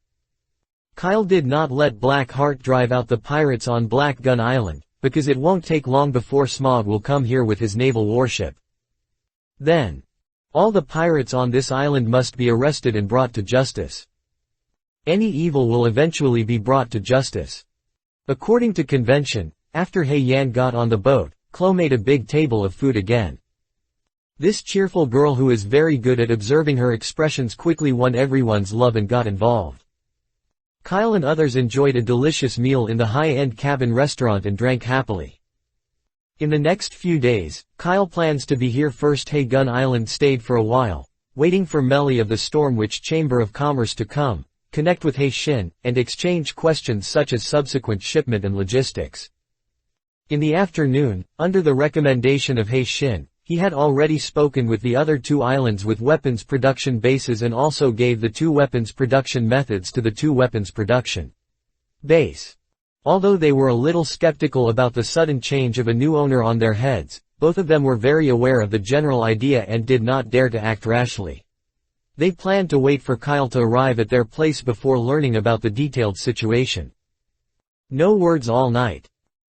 Kyle did not let Black Heart drive out the pirates on Black Gun Island, because it won't take long before Smog will come here with his naval warship. Then, all the pirates on this island must be arrested and brought to justice. Any evil will eventually be brought to justice. According to convention, after Hei Yan got on the boat, Chloe made a big table of food again. This cheerful girl who is very good at observing her expressions quickly won everyone's love and got involved. Kyle and others enjoyed a delicious meal in the high-end cabin restaurant and drank happily. In the next few days, Kyle plans to be here first. Hei Gun Island stayed for a while, waiting for Melly of the Stormwitch Chamber of Commerce to come, connect with Hei Shin, and exchange questions such as subsequent shipment and logistics. In the afternoon, under the recommendation of Hei Shin, he had already spoken with the other 2 islands with weapons production bases and also gave the 2 weapons production methods to the 2 weapons production base. Although they were a little skeptical about the sudden change of a new owner on their heads, both of them were very aware of the general idea and did not dare to act rashly. They planned to wait for Kyle to arrive at their place before learning about the detailed situation. No words all night.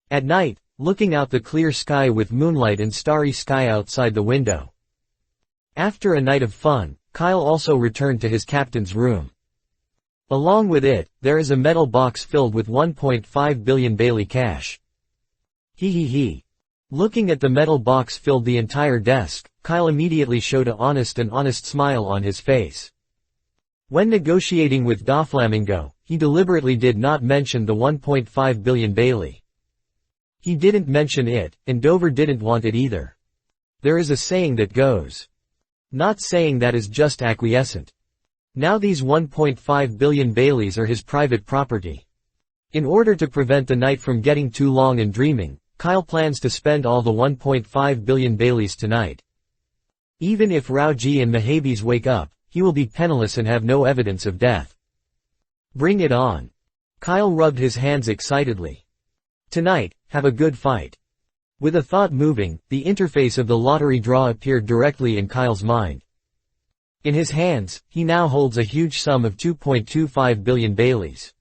At night, looking out the clear sky with moonlight and starry sky outside the window. After a night of fun, Kyle also returned to his captain's room. Along with it, there is a metal box filled with 1.5 billion Bailey cash. He. Looking at the metal box filled the entire desk, Kyle immediately showed an honest smile on his face. When negotiating with Doflamingo, he deliberately did not mention the 1.5 billion Bailey. He didn't mention it, and Dover didn't want it either. There is a saying that goes, not saying that is just acquiescent. Now these 1.5 billion Baileys are his private property. In order to prevent the night from getting too long and dreaming, Kyle plans to spend all the 1.5 billion Baileys tonight. Even if Raoji and Mahabes wake up, he will be penniless and have no evidence of death. Bring it on. Kyle rubbed his hands excitedly. Tonight, have a good fight. With a thought moving, the interface of the lottery draw appeared directly in Kyle's mind. In his hands, he now holds a huge sum of 2.25 billion Baileys.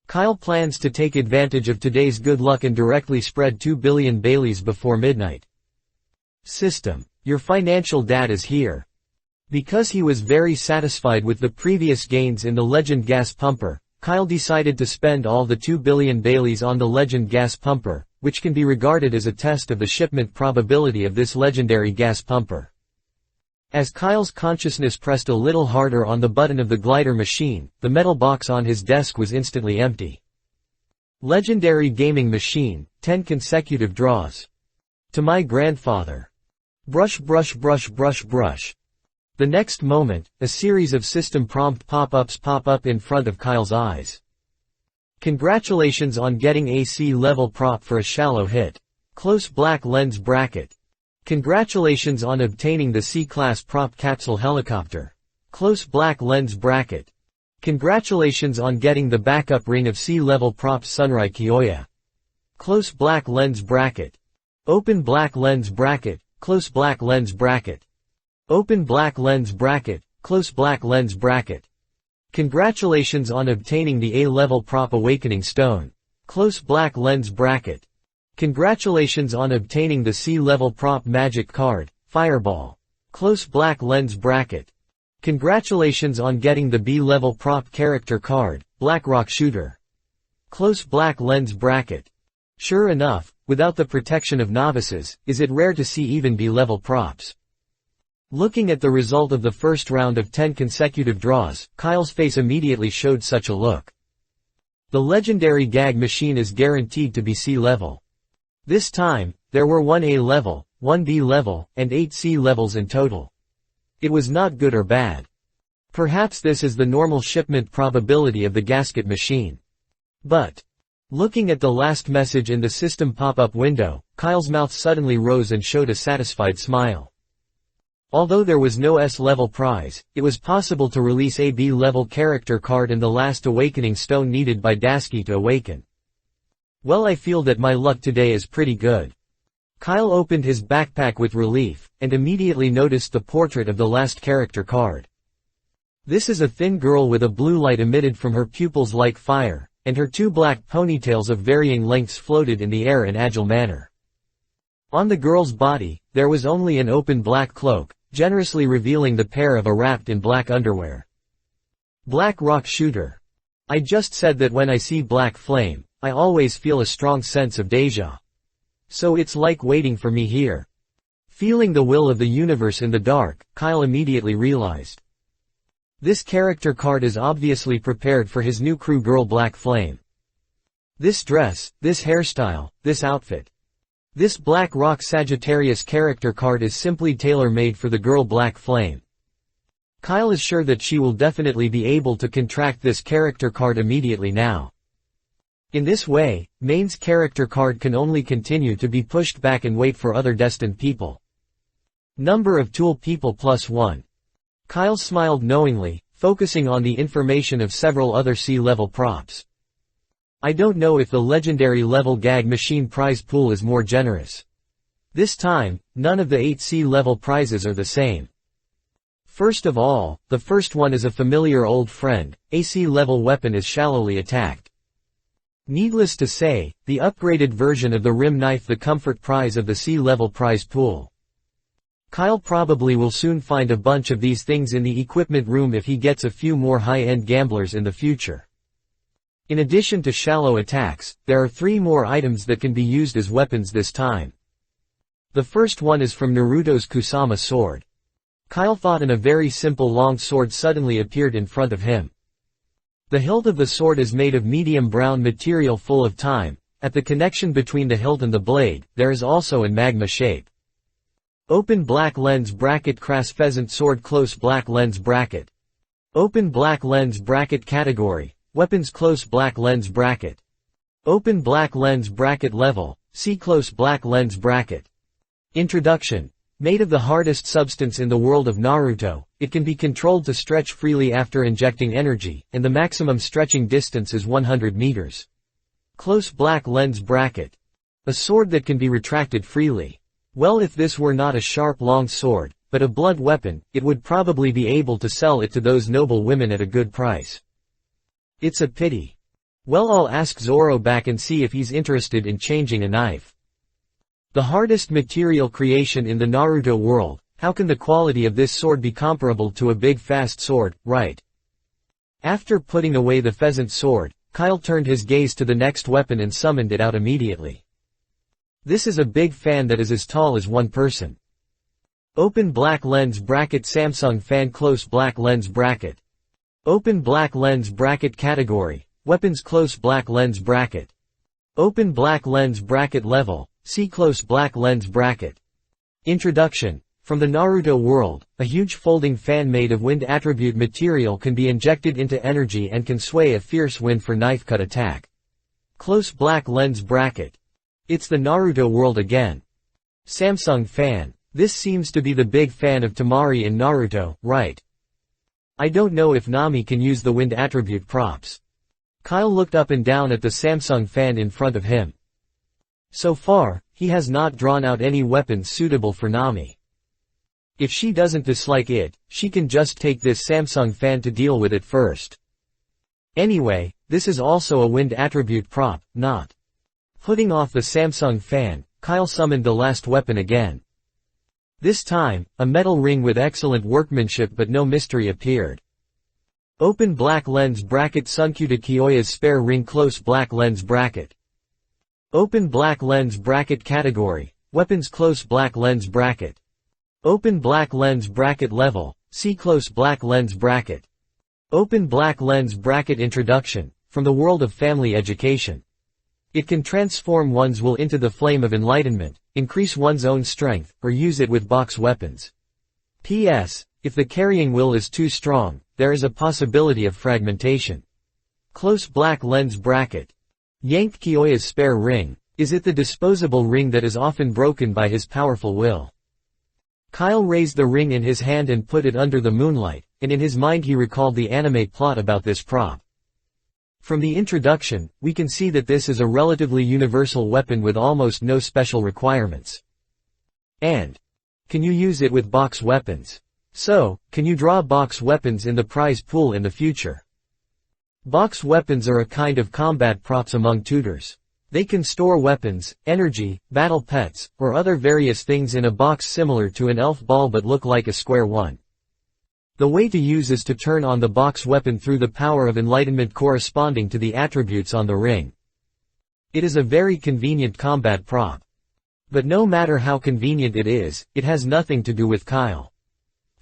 Kyle plans to take advantage of today's good luck and directly spread 2 billion Baileys before midnight. System, your financial data is here. Because he was very satisfied with the previous gains in the Legend Gas Pumper, Kyle decided to spend all the 2 billion Baileys on the Legend Gas Pumper, which can be regarded as a test of the shipment probability of this legendary gas pumper. As Kyle's consciousness pressed a little harder on the button of the glider machine, the metal box on his desk was instantly empty. Legendary gaming machine, 10 consecutive draws. To my grandfather. Brush brush brush brush brush. The next moment, a series of system prompt pop-ups pop up in front of Kyle's eyes. Congratulations on getting a C-level prop for a shallow hit. Close black lens bracket. Congratulations on obtaining the C-class prop capsule helicopter. Close black lens bracket. Congratulations on getting the backup ring of C-level prop Sunrai Kyoya. Close black lens bracket. Open black lens bracket, close black lens bracket. Open black lens bracket, close black lens bracket. Congratulations on obtaining the A-level prop Awakening Stone. Close black lens bracket. Congratulations on obtaining the C-level prop Magic Card, Fireball. Close black lens bracket. Congratulations on getting the B-level prop character card, Blackrock Shooter. Close black lens bracket. Sure enough, without the protection of novices, is it rare to see even B-level props. Looking at the result of the first round of 10 consecutive draws, Kyle's face immediately showed such a look. The legendary gag machine is guaranteed to be C-level. This time, there were 1 A-level, 1 B-level, and 8 C-levels in total. It was not good or bad. Perhaps this is the normal shipment probability of the gasket machine. But, looking at the last message in the system pop-up window, Kyle's mouth suddenly rose and showed a satisfied smile. Although there was no S-level prize, it was possible to release a B-level character card and the last awakening stone needed by Dasky to awaken. Well, I feel that my luck today is pretty good. Kyle opened his backpack with relief, and immediately noticed the portrait of the last character card. This is a thin girl with a blue light emitted from her pupils like fire, and her 2 black ponytails of varying lengths floated in the air in agile manner. On the girl's body, there was only an open black cloak, generously revealing the pair of a wrapped in black underwear. Black Rock Shooter. I just said that when I see black flame, I always feel a strong sense of déjà. So it's like waiting for me here. Feeling the will of the universe in the dark, Kyle immediately realized. This character card is obviously prepared for his new crew girl Black Flame. This dress, this hairstyle, this outfit. This Black Rock Sagittarius character card is simply tailor-made for the girl Black Flame. Kyle is sure that she will definitely be able to contract this character card immediately now. In this way, Main's character card can only continue to be pushed back and wait for other destined people. Number of tool people +1. Kyle smiled knowingly, focusing on the information of several other C-level props. I don't know if the legendary level gag machine prize pool is more generous. This time, none of the 8 C-level prizes are the same. First of all, the first one is a familiar old friend, a C-level weapon is shallowly attacked. Needless to say, the upgraded version of the rim knife the comfort prize of the C-level prize pool. Kyle probably will soon find a bunch of these things in the equipment room if he gets a few more high-end gamblers in the future. In addition to shallow attacks, there are 3 more items that can be used as weapons this time. The first one is from Naruto's Kusama sword. Kyle thought and a very simple long sword suddenly appeared in front of him. The hilt of the sword is made of medium brown material full of time. At the connection between the hilt and the blade, there is also in magma shape. Open black lens bracket Crass Pheasant sword close black lens bracket. Open black lens bracket category, weapons close black lens bracket. Open black lens bracket level, see close black lens bracket. Introduction. Made of the hardest substance in the world of Naruto, it can be controlled to stretch freely after injecting energy, and the maximum stretching distance is 100 meters. Close black lens bracket. A sword that can be retracted freely. Well, if this were not a sharp long sword, but a blood weapon, it would probably be able to sell it to those noble women at a good price. It's a pity. Well, I'll ask Zoro back and see if he's interested in changing a knife. The hardest material creation in the Naruto world, how can the quality of this sword be comparable to a big fast sword, right? After putting away the pheasant sword, Kyle turned his gaze to the next weapon and summoned it out immediately. This is a big fan that is as tall as one person. Open black lens bracket Samsung fan close black lens bracket. Open black lens bracket category, weapons close black lens bracket. Open black lens bracket level, see close black lens bracket. Introduction. From the Naruto world, a huge folding fan made of wind attribute material can be injected into energy and can sway a fierce wind for knife cut attack. Close black lens bracket. It's the Naruto world again. Samsung fan. This seems to be the big fan of Tamari in Naruto, right? I don't know if Nami can use the wind attribute props. Kyle looked up and down at the Samsung fan in front of him. So far, he has not drawn out any weapons suitable for Nami. If she doesn't dislike it, she can just take this Samsung fan to deal with it first. Anyway, this is also a wind attribute prop, not. Putting off the Samsung fan, Kyle summoned the last weapon again. This time, a metal ring with excellent workmanship but no mystery appeared. Open black lens bracket Sunkyuta Kyoya's spare ring close black lens bracket. Open black lens bracket category, weapons close black lens bracket. Open black lens bracket level, see close black lens bracket. Open black lens bracket introduction, from the world of family education. It can transform one's will into the flame of enlightenment, increase one's own strength, or use it with box weapons. P.S. If the carrying will is too strong, there is a possibility of fragmentation. Close black lens bracket. Yanked Kyoya's spare ring. Is it the disposable ring that is often broken by his powerful will? Kyle raised the ring in his hand and put it under the moonlight, and in his mind he recalled the anime plot about this prop. From the introduction, we can see that this is a relatively universal weapon with almost no special requirements. And can you use it with box weapons? So, can you draw box weapons in the prize pool in the future? Box weapons are a kind of combat props among tutors. They can store weapons, energy, battle pets, or other various things in a box similar to an elf ball but look like a square one. The way to use is to turn on the box weapon through the power of enlightenment corresponding to the attributes on the ring. It is a very convenient combat prop. But no matter how convenient it is, it has nothing to do with Kyle,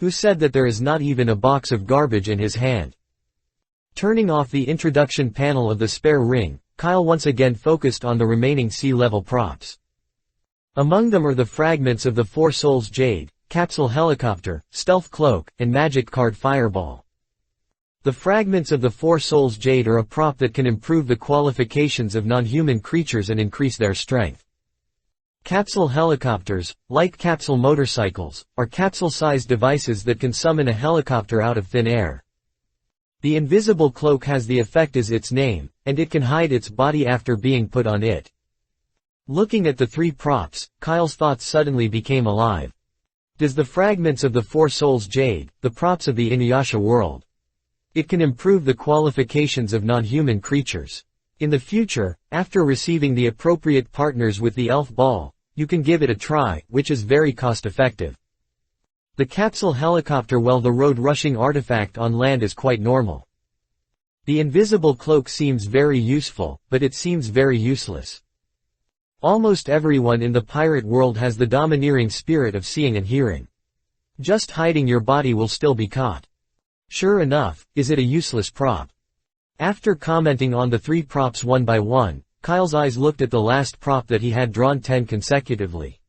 who said that there is not even a box of garbage in his hand. Turning off the introduction panel of the spare ring, Kyle once again focused on the remaining sea-level props. Among them are the fragments of the Four Souls Jade, Capsule Helicopter, Stealth Cloak, and Magic Card Fireball. The fragments of the Four Souls Jade are a prop that can improve the qualifications of non-human creatures and increase their strength. Capsule helicopters, like capsule motorcycles, are capsule-sized devices that can summon a helicopter out of thin air. The invisible cloak has the effect as its name, and it can hide its body after being put on it. Looking at the three props, Kyle's thoughts suddenly became alive. Does the fragments of the Four Souls Jade, the props of the Inuyasha world? It can improve the qualifications of non-human creatures. In the future, after receiving the appropriate partners with the elf ball, you can give it a try, which is very cost-effective. The capsule helicopter while the road-rushing artifact on land is quite normal. The invisible cloak seems very useful, but it seems very useless. Almost everyone in the pirate world has the domineering spirit of seeing and hearing. Just hiding your body will still be caught. Sure enough, is it a useless prop? After commenting on the three props one by one, Kyle's eyes looked at the last prop that he had drawn 10 consecutively.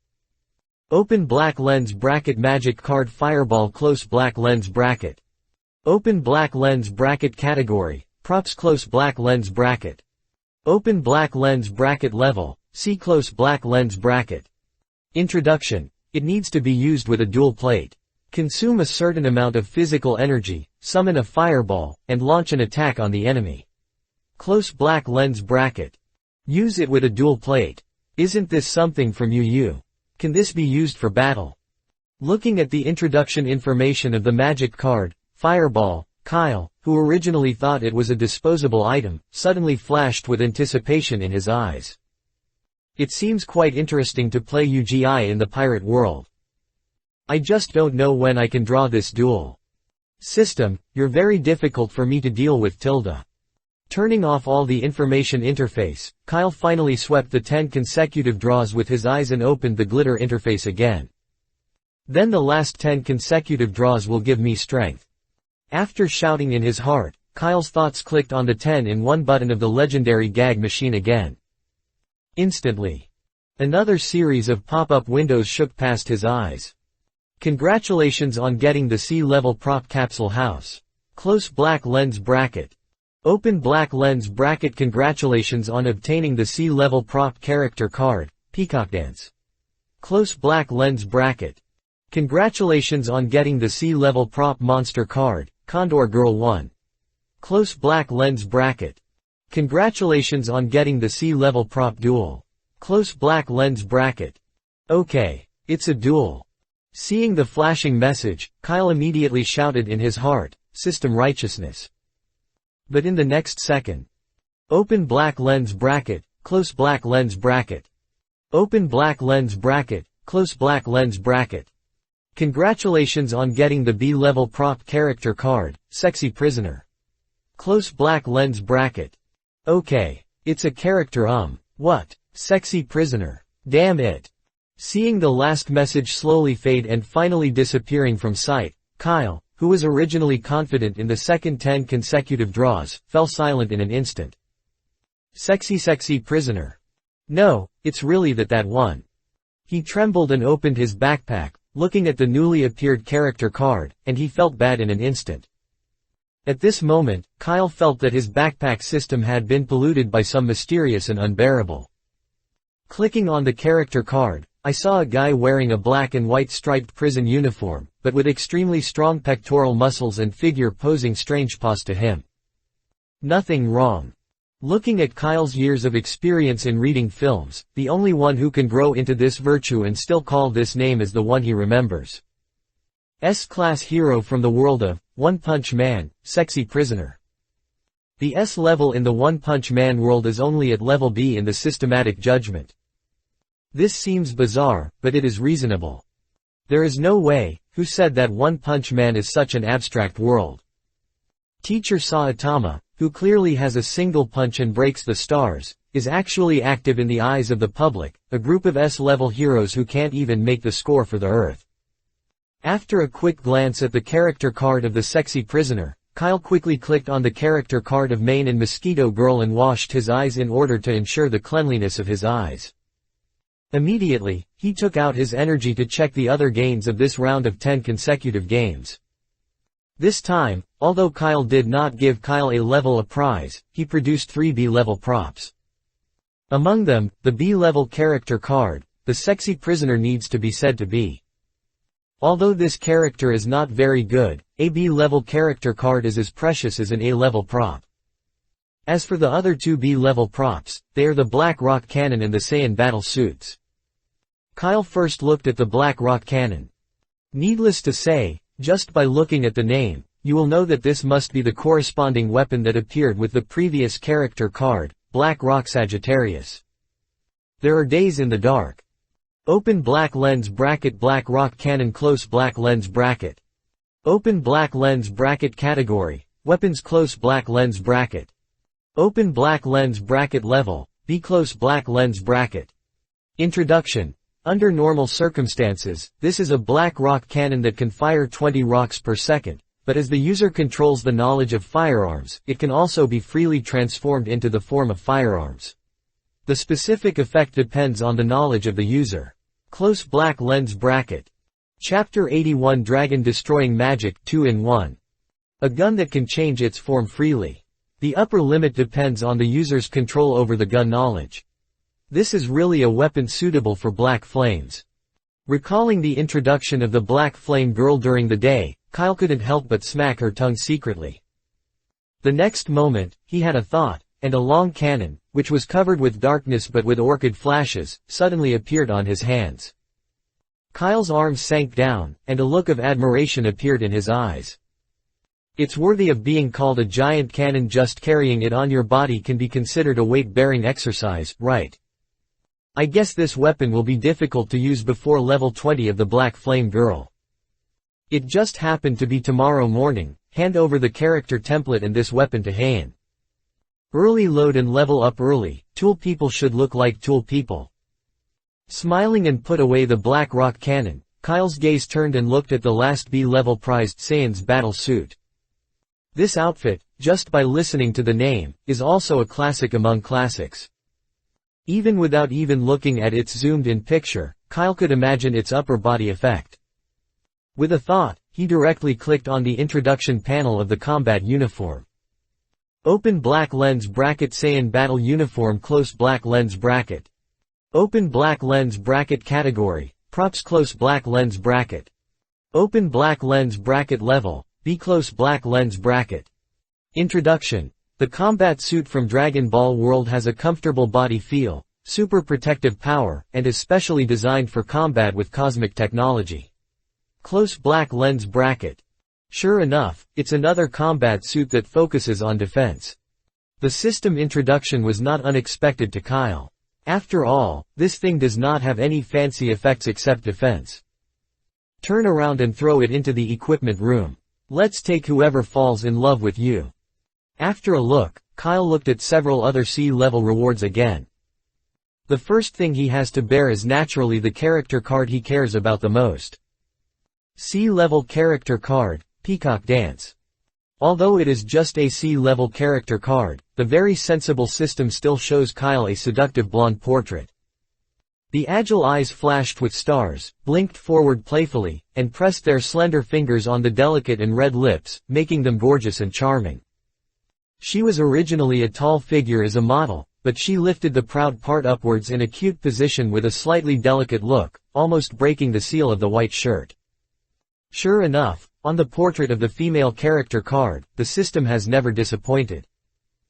Open black lens bracket Magic Card Fireball close black lens bracket. Open black lens bracket category, props close black lens bracket. Open black lens bracket level, see close black lens bracket. Introduction. It needs to be used with a dual plate. Consume a certain amount of physical energy, summon a fireball, and launch an attack on the enemy. Close black lens bracket. Use it with a dual plate. Isn't this something from Yu? Can this be used for battle? Looking at the introduction information of the magic card, Fireball, Kyle, who originally thought it was a disposable item, suddenly flashed with anticipation in his eyes. It seems quite interesting to play UGI in the pirate world. I just don't know when I can draw this duel. System, you're very difficult for me to deal with tilde. Turning off all the information interface, Kyle finally swept the 10 consecutive draws with his eyes and opened the glitter interface again. Then the last 10 consecutive draws will give me strength. After shouting in his heart, Kyle's thoughts clicked on the 10 in 1 button of the legendary gag machine again. Instantly. Another series of pop-up windows shook past his eyes. Congratulations on getting the C-level prop capsule house. Close black lens bracket. Open black lens bracket. Congratulations on obtaining the C-level prop character card, Peacock Dance. Close black lens bracket. Congratulations on getting the C-level prop monster card, Condor Girl 1. Close black lens bracket. Congratulations on getting the C-level prop duel. Close black lens bracket. Okay, it's a duel. Seeing the flashing message, Kyle immediately shouted in his heart, System righteousness. But in the next second. Open black lens bracket, close black lens bracket. Open black lens bracket, close black lens bracket. Congratulations on getting the B-level prop character card, Sexy Prisoner. Close black lens bracket. Okay, it's a character what? Sexy Prisoner. Damn it. Seeing the last message slowly fade and finally disappearing from sight, Kyle, who was originally confident in the second 10 consecutive draws, fell silent in an instant. Sexy Prisoner. No, it's really that one. He trembled and opened his backpack, looking at the newly appeared character card, and he felt bad in an instant. At this moment, Kyle felt that his backpack system had been polluted by some mysterious and unbearable. Clicking on the character card, I saw a guy wearing a black and white striped prison uniform, but with extremely strong pectoral muscles and figure posing strange pose to him. Nothing wrong. Looking at Kyle's years of experience in reading films, the only one who can grow into this virtue and still call this name is the one he remembers. S-class hero from the world of One Punch Man, Sexy Prisoner. The S level in the One Punch Man world is only at level B in the systematic judgment. This seems bizarre, but it is reasonable. There is no way, who said that One Punch Man is such an abstract world? Teacher Saitama, who clearly has a single punch and breaks the stars, is actually active in the eyes of the public, a group of S-level heroes who can't even make the score for the Earth. After a quick glance at the character card of the Sexy Prisoner, Kyle quickly clicked on the character card of Main and Mosquito Girl and washed his eyes in order to ensure the cleanliness of his eyes. Immediately, he took out his energy to check the other gains of this round of 10 consecutive games. This time, although Kyle did not give Kyle a level a prize, he produced 3 B-level props. Among them, the B-level character card, the Sexy Prisoner needs to be said to be. Although this character is not very good, a B-level character card is as precious as an A-level prop. As for the other 2 B-level props, they are the Black Rock Cannon and the Saiyan battle suits. Kyle first looked at the Black Rock Cannon. Needless to say, just by looking at the name, you will know that this must be the corresponding weapon that appeared with the previous character card, Black Rock Sagittarius. There are days in the dark. Open black lens bracket Black Rock Cannon close black lens bracket. Open black lens bracket category, weapons close black lens bracket. Open black lens bracket level, B close black lens bracket. Introduction. Under normal circumstances, this is a Black Rock Cannon that can fire 20 rocks per second, but as the user controls the knowledge of firearms, it can also be freely transformed into the form of firearms. The specific effect depends on the knowledge of the user. Close black lens bracket. Chapter 81 Dragon Destroying Magic 2-in-1. A gun that can change its form freely. The upper limit depends on the user's control over the gun knowledge. This is really a weapon suitable for Black Flames. Recalling the introduction of the Black Flame Girl during the day, Kyle couldn't help but smack her tongue secretly. The next moment, he had a thought, and a long cannon, which was covered with darkness but with orchid flashes, suddenly appeared on his hands. Kyle's arms sank down, and a look of admiration appeared in his eyes. It's worthy of being called a giant cannon. Just carrying it on your body can be considered a weight-bearing exercise, right? I guess this weapon will be difficult to use before level 20 of the Black Flame Girl. It just happened to be tomorrow morning. Hand over the character template and this weapon to Hayan. Early load and level up early. Tool people should look like tool people. Smiling and put away the Black Rock Cannon, Kyle's gaze turned and looked at the last B-level prized Saiyan's battle suit. This outfit, just by listening to the name, is also a classic among classics. Even without even looking at its zoomed-in picture, Kyle could imagine its upper body effect. With a thought, he directly clicked on the introduction panel of the combat uniform. Open black lens bracket Saiyan battle uniform close black lens bracket. Open black lens bracket category, props close black lens bracket. Open black lens bracket level, B close black lens bracket. Introduction. The combat suit from Dragon Ball World has a comfortable body feel, super protective power, and is specially designed for combat with cosmic technology. Close black lens bracket. Sure enough, it's another combat suit that focuses on defense. The system introduction was not unexpected to Kyle. After all, this thing does not have any fancy effects except defense. Turn around and throw it into the equipment room. Let's take whoever falls in love with you. After a look, Kyle looked at several other sea-level rewards again. The first thing he has to bear is naturally the character card he cares about the most. Sea-level character card, Peacock Dance. Although it is just a sea-level character card, the very sensible system still shows Kyle a seductive blonde portrait. The agile eyes flashed with stars, blinked forward playfully, and pressed their slender fingers on the delicate and red lips, making them gorgeous and charming. She was originally a tall figure as a model, but she lifted the proud part upwards in a cute position with a slightly delicate look, almost breaking the seal of the white shirt. Sure enough, on the portrait of the female character card, the system has never disappointed.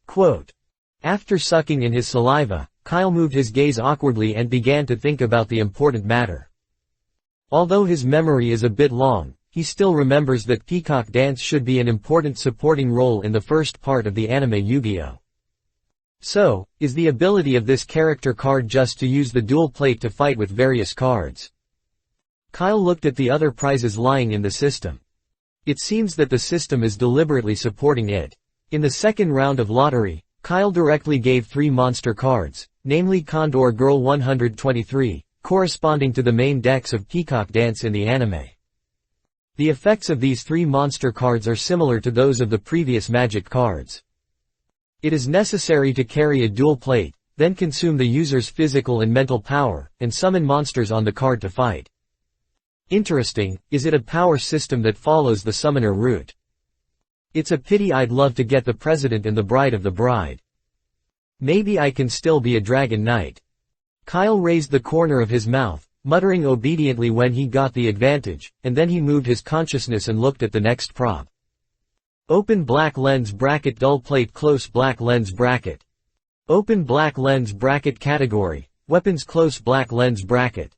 Quote. After sucking in his saliva, Kyle moved his gaze awkwardly and began to think about the important matter. Although his memory is a bit long, he still remembers that Peacock Dance should be an important supporting role in the first part of the anime Yu-Gi-Oh! So, is the ability of this character card just to use the dual plate to fight with various cards? Kyle looked at the other prizes lying in the system. It seems that the system is deliberately supporting it. In the second round of lottery, Kyle directly gave 3 monster cards, namely Condor Girl 123, corresponding to the main decks of Peacock Dance in the anime. The effects of these 3 monster cards are similar to those of the previous magic cards. It is necessary to carry a dual plate, then consume the user's physical and mental power, and summon monsters on the card to fight. Interesting, is it a power system that follows the summoner route? It's a pity. I'd love to get the president and the bride of the bride. Maybe I can still be a dragon knight. Kyle raised the corner of his mouth, muttering obediently when he got the advantage, and then he moved his consciousness and looked at the next prop. Open black lens bracket dull plate close black lens bracket. Open black lens bracket category, weapons close black lens bracket.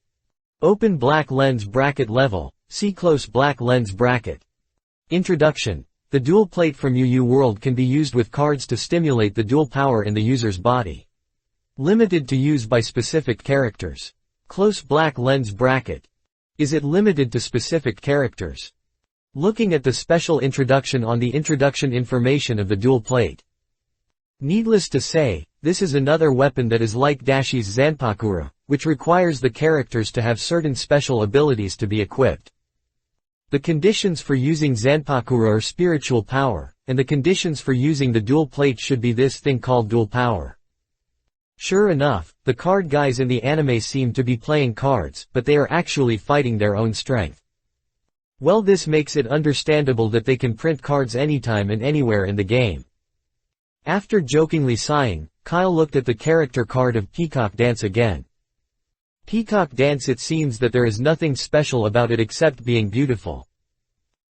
Open black lens bracket level, see close black lens bracket. Introduction. The dual plate from UU World can be used with cards to stimulate the dual power in the user's body. Limited to use by specific characters. Close black lens bracket. Is it limited to specific characters? Looking at the special introduction on the introduction information of the dual plate. Needless to say, this is another weapon that is like Dashi's Zanpakura, which requires the characters to have certain special abilities to be equipped. The conditions for using Zanpakura are spiritual power, and the conditions for using the dual plate should be this thing called dual power. Sure enough, the card guys in the anime seem to be playing cards, but they are actually fighting their own strength. Well, this makes it understandable that they can print cards anytime and anywhere in the game. After jokingly sighing, Kyle looked at the character card of Peacock Dance again. Peacock Dance, it seems that there is nothing special about it except being beautiful.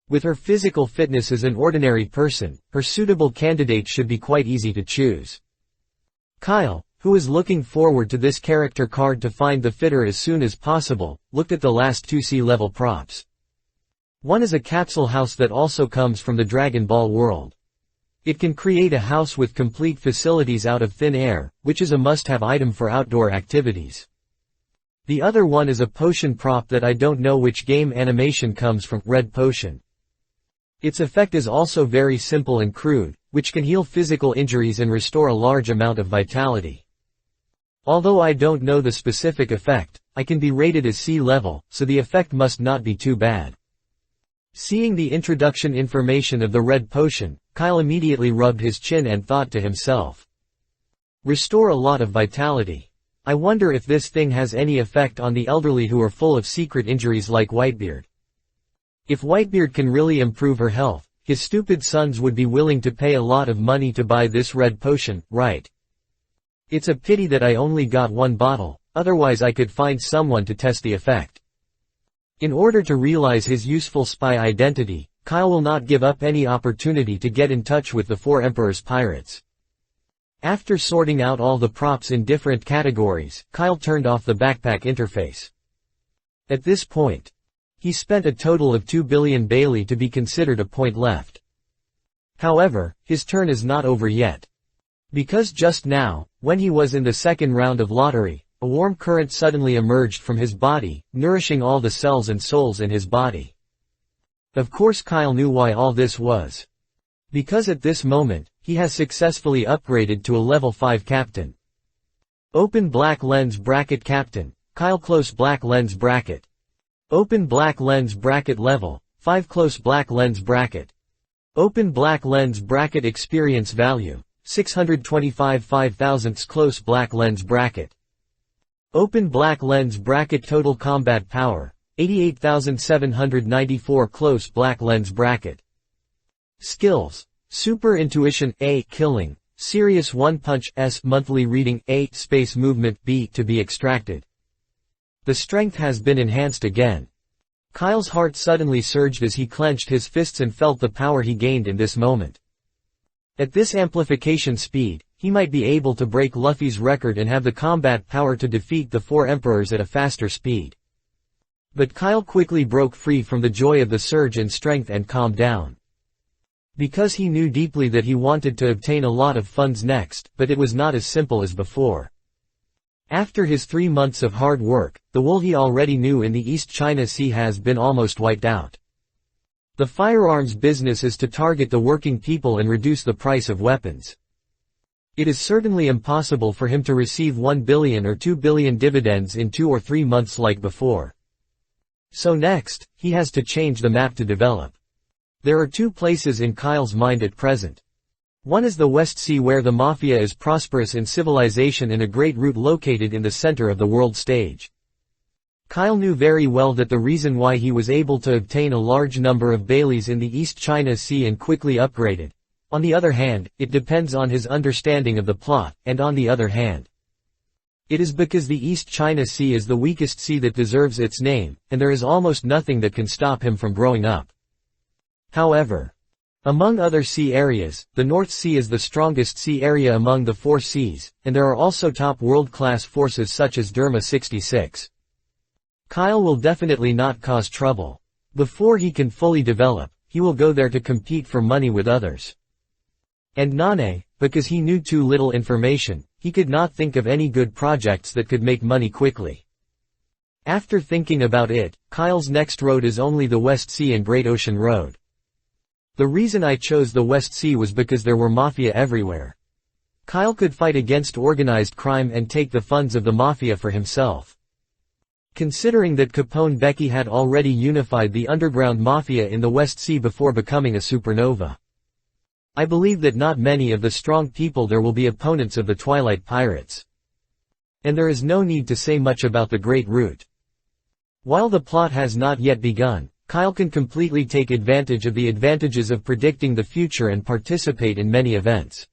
With her physical fitness as an ordinary person, her suitable candidate should be quite easy to choose. Kyle, who is looking forward to this character card to find the fitter as soon as possible, looked at the last 2 sea-level props. One is a capsule house that also comes from the Dragon Ball World. It can create a house with complete facilities out of thin air, which is a must-have item for outdoor activities. The other one is a potion prop that I don't know which game animation comes from, Red Potion. Its effect is also very simple and crude, which can heal physical injuries and restore a large amount of vitality. Although I don't know the specific effect, I can be rated as C level, so the effect must not be too bad. Seeing the introduction information of the Red Potion, Kyle immediately rubbed his chin and thought to himself. Restore a lot of vitality. I wonder if this thing has any effect on the elderly who are full of secret injuries like Whitebeard. If Whitebeard can really improve her health, his stupid sons would be willing to pay a lot of money to buy this red potion, right? It's a pity that I only got one bottle, otherwise I could find someone to test the effect. In order to realize his useful spy identity, Kyle will not give up any opportunity to get in touch with the 4 Emperor's pirates. After sorting out all the props in different categories, Kyle turned off the backpack interface. At this point, he spent a total of 2 billion Bailey to be considered a point left. However, his turn is not over yet. Because just now, when he was in the second round of lottery, a warm current suddenly emerged from his body, nourishing all the cells and souls in his body. Of course Kyle knew why all this was. Because at this moment, he has successfully upgraded to a level 5 captain. Open black lens bracket captain, Kyle close black lens bracket. Open black lens bracket level, 5 close black lens bracket. Open black lens bracket experience value, 625 5/1000ths close black lens bracket. Open black lens bracket total combat power, 88,794 close black lens bracket. Skills. Super Intuition, A. Killing. Serious One Punch, S. Monthly Reading, A. Space Movement, B. To be extracted. The strength has been enhanced again. Kyle's heart suddenly surged as he clenched his fists and felt the power he gained in this moment. At this amplification speed, he might be able to break Luffy's record and have the combat power to defeat the 4 Emperors at a faster speed. But Kyle quickly broke free from the joy of the surge in strength and calmed down. Because he knew deeply that he wanted to obtain a lot of funds next, but it was not as simple as before. After his 3 months of hard work, the wool he already knew in the East China Sea has been almost wiped out. The firearms business is to target the working people and reduce the price of weapons. It is certainly impossible for him to receive 1 billion or 2 billion dividends in 2 or 3 months like before. So next, he has to change the map to develop. There are 2 places in Kyle's mind at present. One is the West Sea where the Mafia is prosperous in civilization and a great route located in the center of the world stage. Kyle knew very well that the reason why he was able to obtain a large number of Baileys in the East China Sea and quickly upgraded. On the other hand, it depends on his understanding of the plot, and on the other hand, it is because the East China Sea is the weakest sea that deserves its name, and there is almost nothing that can stop him from growing up. However, among other sea areas, the North Sea is the strongest sea area among the 4 seas, and there are also top world-class forces such as Derma 66. Kyle will definitely not cause trouble. Before he can fully develop, he will go there to compete for money with others. And Nane, because he knew too little information, he could not think of any good projects that could make money quickly. After thinking about it, Kyle's next road is only the West Sea and Great Ocean Road. The reason I chose the West Sea was because there were mafia everywhere. Kyle could fight against organized crime and take the funds of the mafia for himself. Considering that Capone Becky had already unified the underground mafia in the West Sea before becoming a supernova, I believe that not many of the strong people there will be opponents of the Twilight Pirates. And there is no need to say much about the Great Route. While the plot has not yet begun, Kyle can completely take advantage of the advantages of predicting the future and participate in many events.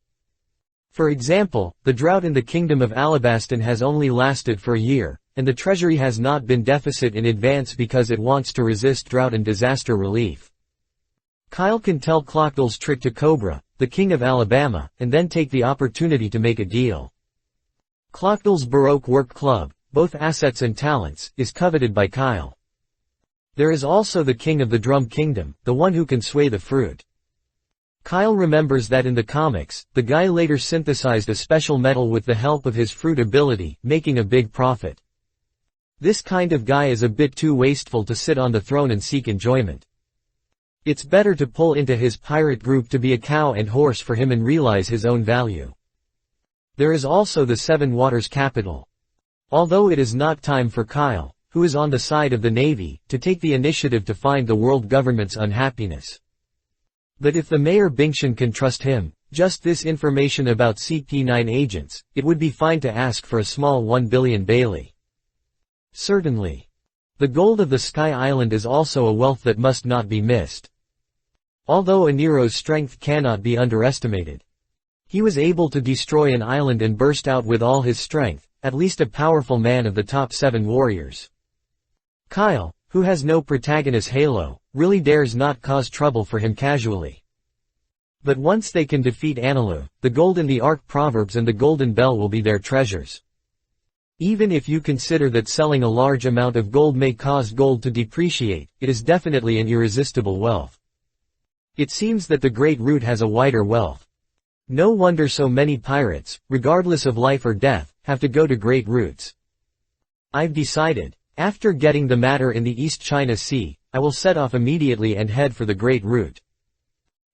For example, the drought in the Kingdom of Alabaston has only lasted for a year, and the treasury has not been deficit in advance because it wants to resist drought and disaster relief. Kyle can tell Clockdale's trick to Cobra, the King of Alabama, and then take the opportunity to make a deal. Clockdale's Baroque Work Club, both assets and talents, is coveted by Kyle. There is also the King of the Drum Kingdom, the one who can sway the fruit. Kyle remembers that in the comics, the guy later synthesized a special metal with the help of his fruit ability, making a big profit. This kind of guy is a bit too wasteful to sit on the throne and seek enjoyment. It's better to pull into his pirate group to be a cow and horse for him and realize his own value. There is also the Seven Waters capital. Although it is not time for Kyle, who is on the side of the Navy, to take the initiative to find the world government's unhappiness. But if the Mayor Bingshan can trust him, Just this information about CP9 agents, it would be fine to ask for a small 1 billion Bailey. Certainly. The gold of the Sky Island is also a wealth that must not be missed. Although Aniro's strength cannot be underestimated. He was able to destroy an island and burst out with all his strength, at least a powerful man of the top 7 warriors. Kyle, who has no protagonist halo, really dares not cause trouble for him casually. But once they can defeat Anilu, the gold in the Ark Proverbs and the Golden Bell will be their treasures. Even if you consider that selling a large amount of gold may cause gold to depreciate, it is definitely an irresistible wealth. It seems that the Great Root has a wider wealth. No wonder so many pirates, regardless of life or death, have to go to Great Roots. I've decided. After getting the matter in the East China Sea, I will set off immediately and head for the Great Root.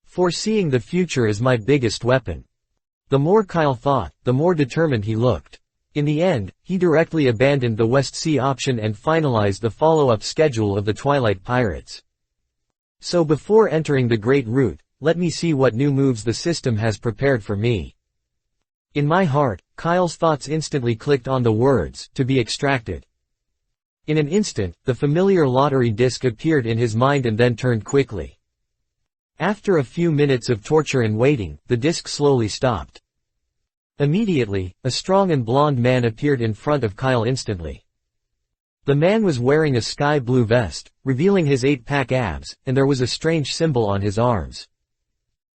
Foreseeing the future is my biggest weapon. The more Kyle thought, the more determined he looked. In the end, he directly abandoned the West Sea option and finalized the follow-up schedule of the Twilight Pirates. So before entering the Great Root, let me see what new moves the system has prepared for me. In my heart, Kyle's thoughts instantly clicked on the words, to be extracted. In an instant, the familiar lottery disc appeared in his mind and then turned quickly. After a few minutes of torture and waiting, the disc slowly stopped. Immediately, a strong and blond man appeared in front of Kyle instantly. The man was wearing a sky blue vest, revealing his 8-pack abs, and there was a strange symbol on his arms.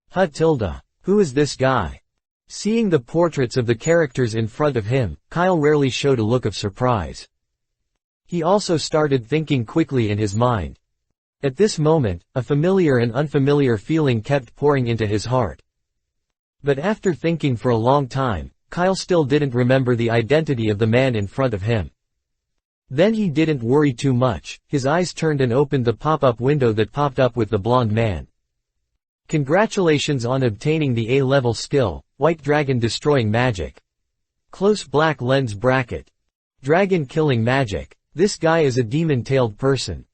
Who is this guy? Seeing the portraits of the characters in front of him, Kyle rarely showed a look of surprise. He also started thinking quickly in his mind. At this moment, a familiar and unfamiliar feeling kept pouring into his heart. But after thinking for a long time, Kyle still didn't remember the identity of the man in front of him. Then he didn't worry too much, his eyes turned and opened the pop-up window that popped up with the blonde man. Congratulations on obtaining the A-level skill, White Dragon Destroying Magic. Close black lens bracket. Dragon Killing Magic. This guy is a demon-tailed person.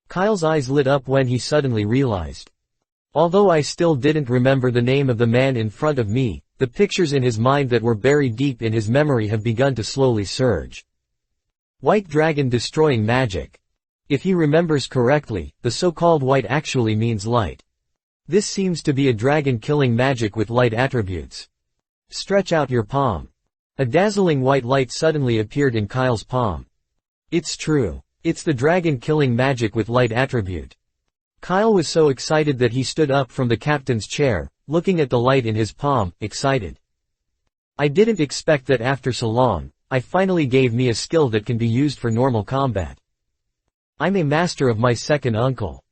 Kyle's eyes lit up when he suddenly realized. Although I still didn't remember the name of the man in front of me, the pictures in his mind that were buried deep in his memory have begun to slowly surge. White Dragon Destroying Magic. If he remembers correctly, the so-called white actually means light. This seems to be a dragon killing magic with light attributes. Stretch out your palm. A dazzling white light suddenly appeared in Kyle's palm. It's true. It's the dragon killing magic with light attribute. Kyle was so excited that he stood up from the captain's chair, looking at the light in his palm, excited. I didn't expect that after so long, I finally gave me a skill that can be used for normal combat. I'm a master of my second uncle.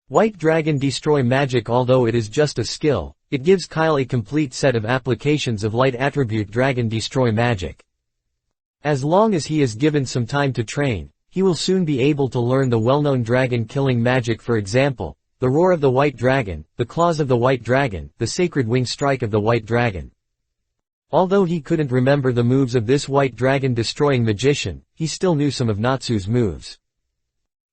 White Dragon Destroy Magic. Although it is just a skill, it gives Kyle a complete set of applications of light attribute Dragon Destroy Magic. As long as he is given some time to train, he will soon be able to learn the well-known dragon killing magic, for example, the roar of the white dragon, the claws of the white dragon, the sacred wing strike of the white dragon. Although he couldn't remember the moves of this white dragon destroying magician, he still knew some of Natsu's moves.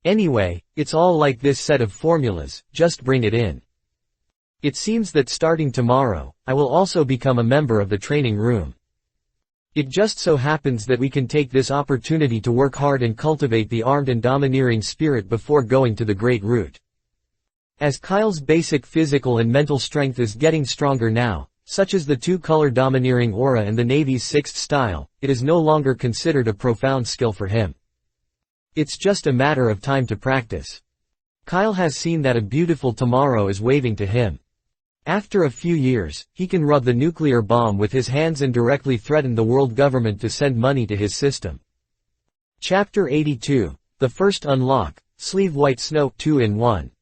Anyway, it's all like this set of formulas, just bring it in. It seems that starting tomorrow, I will also become a member of the training room. It just so happens that we can take this opportunity to work hard and cultivate the armed and domineering spirit before going to the Great Root. As Kyle's basic physical and mental strength is getting stronger now, such as the two-color domineering aura and the Navy's sixth style, it is no longer considered a profound skill for him. It's just a matter of time to practice. Kyle has seen that a beautiful tomorrow is waving to him. After a few years, he can rub the nuclear bomb with his hands and directly threaten the world government to send money to his system. Chapter 82, The First Unlock, Sleeve White Snow 2-in-1.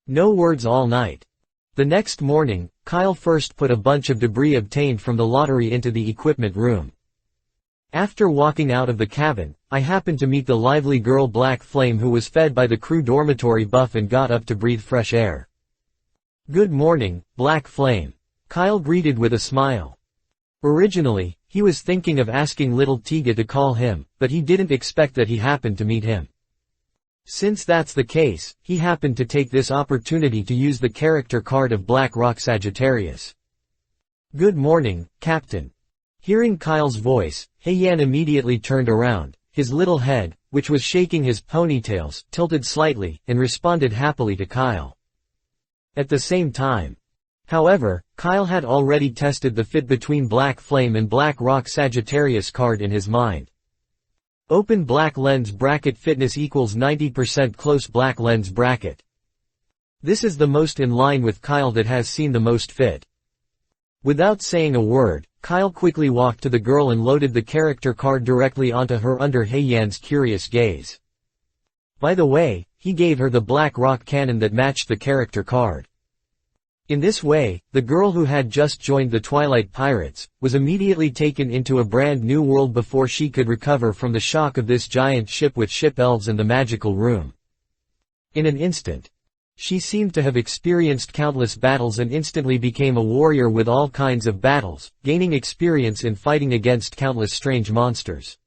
No words all night. The next morning, Kyle first put a bunch of debris obtained from the lottery into the equipment room. After walking out of the cabin, I happened to meet the lively girl Black Flame, who was fed by the crew dormitory buff and got up to breathe fresh air. Good morning, Black Flame. Kyle greeted with a smile. Originally, he was thinking of asking little Tiga to call him, but he didn't expect that he happened to meet him. Since that's the case, he happened to take this opportunity to use the character card of Black Rock Sagittarius. Good morning, Captain. Hearing Kyle's voice, Heian immediately turned around, his little head, which was shaking his ponytails, tilted slightly, and responded happily to Kyle. At the same time, however, Kyle had already tested the fit between Black Flame and Black Rock Sagittarius card in his mind. Open black lens bracket fitness equals 90% close black lens bracket. This is the most in line with Kyle that has seen the most fit. Without saying a word, Kyle quickly walked to the girl and loaded the character card directly onto her under Heian's curious gaze. By the way, he gave her the black rock cannon that matched the character card. In this way, the girl who had just joined the Twilight Pirates, was immediately taken into a brand new world before she could recover from the shock of this giant ship with ship elves and the magical room. In an instant, she seemed to have experienced countless battles and instantly became a warrior with all kinds of battles, gaining experience in fighting against countless strange monsters.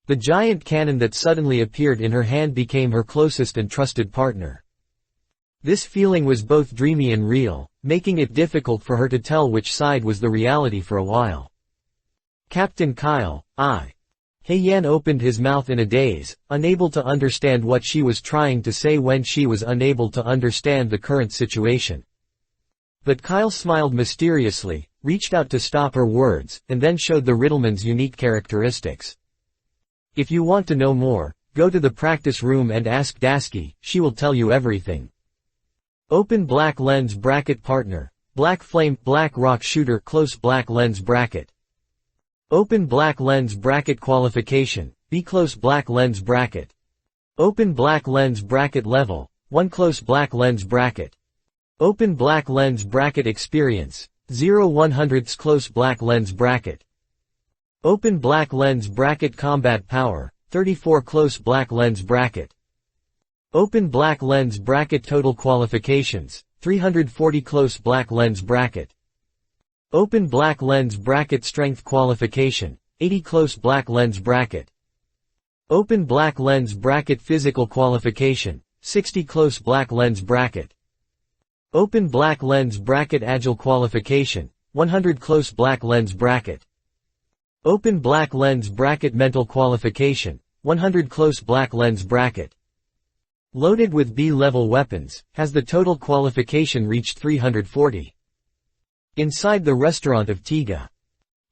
The giant cannon that suddenly appeared in her hand became her closest and trusted partner. This feeling was both dreamy and real, making it difficult for her to tell which side was the reality for a while. Captain Kyle, Heian opened his mouth in a daze, unable to understand what she was trying to say when she was unable to understand the current situation. But Kyle smiled mysteriously, reached out to stop her words, and then showed the Riddleman's unique characteristics. If you want to know more, go to the practice room and ask Dasky, she will tell you everything. Open black lens bracket partner, Black Flame, Black Rock Shooter close black lens bracket. Open black lens bracket qualification, be close black lens bracket. Open black lens bracket level, 1 close black lens bracket. Open black lens bracket experience, 0/100 close black lens bracket. Open black lens bracket combat power, 34 close black lens bracket. Open black lens bracket total qualifications, 340 close black lens bracket. Open black lens bracket strength qualification, 80 close black lens bracket. Open black lens bracket physical qualification, 60 close black lens bracket. Open black lens bracket agile qualification, 100 close black lens bracket. Open black lens bracket mental qualification, 100 close black lens bracket. Loaded with B-level weapons, has the total qualification reached 340. Inside the restaurant of Tiga,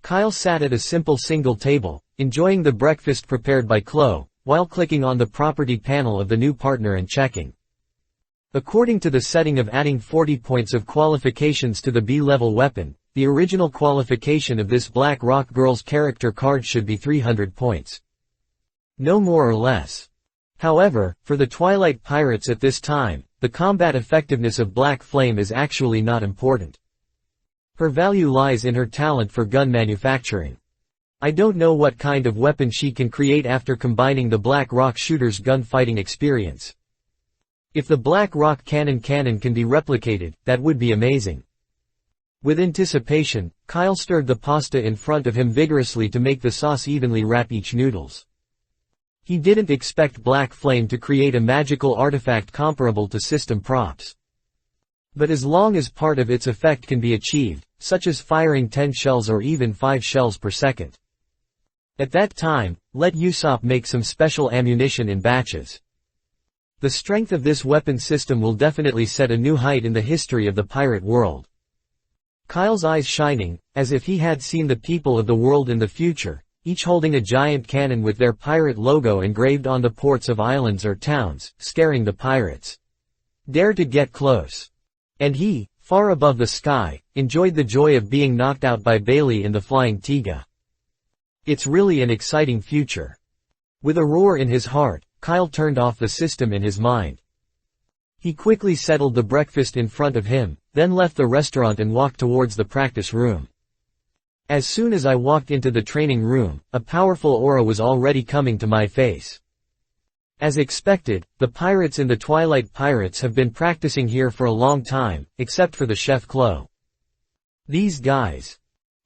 Kyle sat at a simple single table, enjoying the breakfast prepared by Chloe, while clicking on the property panel of the new partner and checking. According to the setting of adding 40 points of qualifications to the B-level weapon, the original qualification of this Black Rock Girl's character card should be 300 points. No more or less. However, for the Twilight Pirates at this time, the combat effectiveness of Black Flame is actually not important. Her value lies in her talent for gun manufacturing. I don't know what kind of weapon she can create after combining the Black Rock Shooter's gunfighting experience. If the Black Rock Cannon can be replicated, that would be amazing. With anticipation, Kyle stirred the pasta in front of him vigorously to make the sauce evenly wrap each noodles. He didn't expect Black Flame to create a magical artifact comparable to system props. But as long as part of its effect can be achieved, such as firing 10 shells or even 5 shells per second. At that time, let Usopp make some special ammunition in batches. The strength of this weapon system will definitely set a new height in the history of the pirate world. Kyle's eyes shining, as if he had seen the people of the world in the future, each holding a giant cannon with their pirate logo engraved on the ports of islands or towns, scaring the pirates. Dare to get close. And he, far above the sky, enjoyed the joy of being knocked out by Bailey in the flying Tiga. It's really an exciting future. With a roar in his heart, Kyle turned off the system in his mind. He quickly settled the breakfast in front of him, then left the restaurant and walked towards the practice room. As soon as I walked into the training room, a powerful aura was already coming to my face. As expected, the pirates in the Twilight Pirates have been practicing here for a long time, except for the chef Chloe. These guys.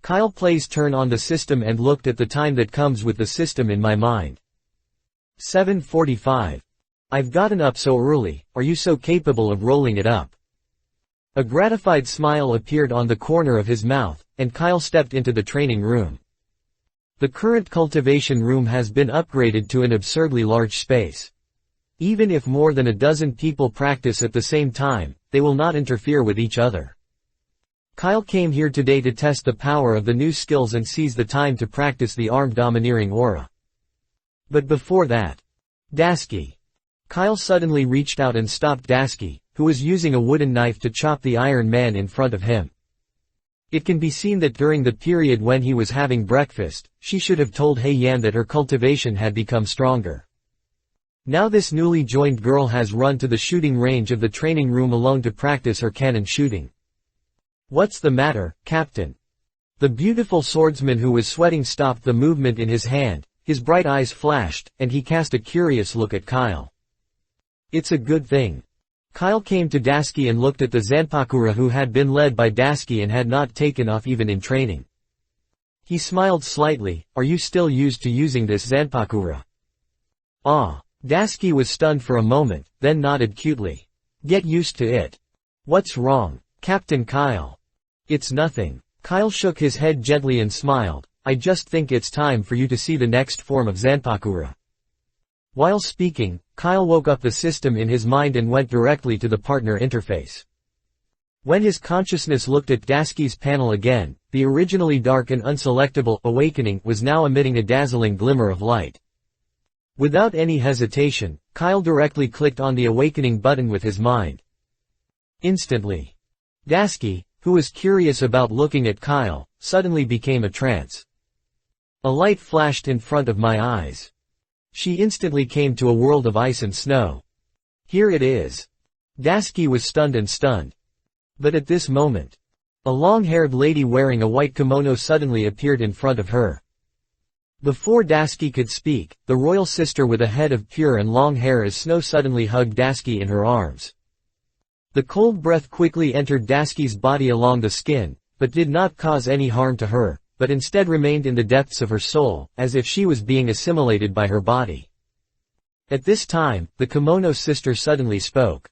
Kyle plays turn on the system and looked at the time that comes with the system in my mind. 7:45. I've gotten up so early, are you so capable of rolling it up? A gratified smile appeared on the corner of his mouth, and Kyle stepped into the training room. The current cultivation room has been upgraded to an absurdly large space. Even if more than a dozen people practice at the same time, they will not interfere with each other. Kyle came here today to test the power of the new skills and seize the time to practice the armed domineering aura. But before that, Dasky. Kyle suddenly reached out and stopped Dasky, who was using a wooden knife to chop the Iron Man in front of him. It can be seen that during the period when he was having breakfast, she should have told Hei Yan that her cultivation had become stronger. Now this newly joined girl has run to the shooting range of the training room alone to practice her cannon shooting. "What's the matter, Captain?" The beautiful swordsman who was sweating stopped the movement in his hand, his bright eyes flashed, and he cast a curious look at Kyle. "It's a good thing." Kyle came to Dasky and looked at the Zanpakura who had been led by Dasky and had not taken off even in training. He smiled slightly. "Are you still used to using this Zanpakura?" "Ah." Dasky was stunned for a moment, then nodded cutely. "Get used to it." "What's wrong, Captain Kyle?" "It's nothing." Kyle shook his head gently and smiled. "I just think it's time for you to see the next form of Zanpakura." While speaking, Kyle woke up the system in his mind and went directly to the partner interface. When his consciousness looked at Dasky's panel again, the originally dark and unselectable awakening was now emitting a dazzling glimmer of light. Without any hesitation, Kyle directly clicked on the awakening button with his mind. Instantly, Dasky, who was curious about looking at Kyle, suddenly became a trance. A light flashed in front of my eyes. She instantly came to a world of ice and snow. Here it is. Dasky was stunned. But at this moment, a long-haired lady wearing a white kimono suddenly appeared in front of her. Before Dasky could speak, the royal sister with a head of pure and long hair as snow suddenly hugged Dasky in her arms. The cold breath quickly entered Dasky's body along the skin, but did not cause any harm to her, but instead remained in the depths of her soul, as if she was being assimilated by her body. At this time, the kimono sister suddenly spoke.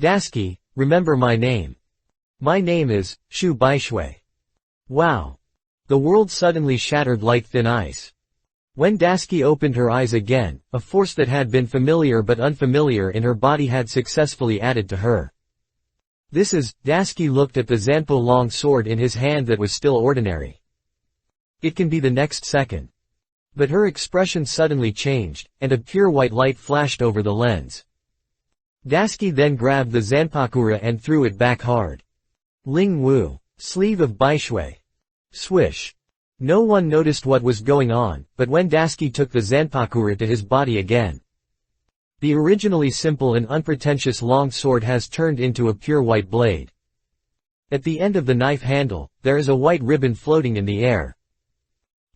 "Dasky, remember my name. My name is, Shu Baishui." Wow! The world suddenly shattered like thin ice. When Dasky opened her eyes again, a force that had been familiar but unfamiliar in her body had successfully added to her. "This is," Dasky looked at the Zanpo long sword in his hand that was still ordinary. "It can be the next second." But her expression suddenly changed, and a pure white light flashed over the lens. Dasky then grabbed the Zanpakura and threw it back hard. Ling Wu. Sleeve of Baishui. Swish. No one noticed what was going on, but when Dasky took the Zanpakura to his body again, the originally simple and unpretentious long sword has turned into a pure white blade. At the end of the knife handle, there is a white ribbon floating in the air.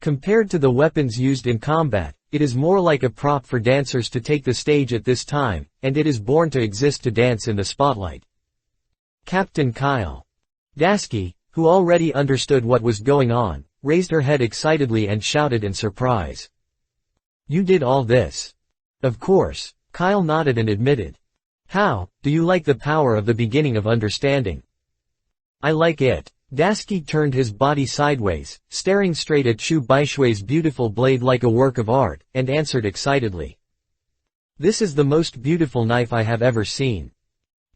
Compared to the weapons used in combat, it is more like a prop for dancers to take the stage at this time, and it is born to exist to dance in the spotlight. Captain Kyle. Dasky, who already understood what was going on, raised her head excitedly and shouted in surprise. "You did all this?" "Of course," Kyle nodded and admitted. "How, do you like the power of the beginning of understanding?" "I like it." Dasky turned his body sideways, staring straight at Shu Baishui's beautiful blade like a work of art, and answered excitedly. "This is the most beautiful knife I have ever seen.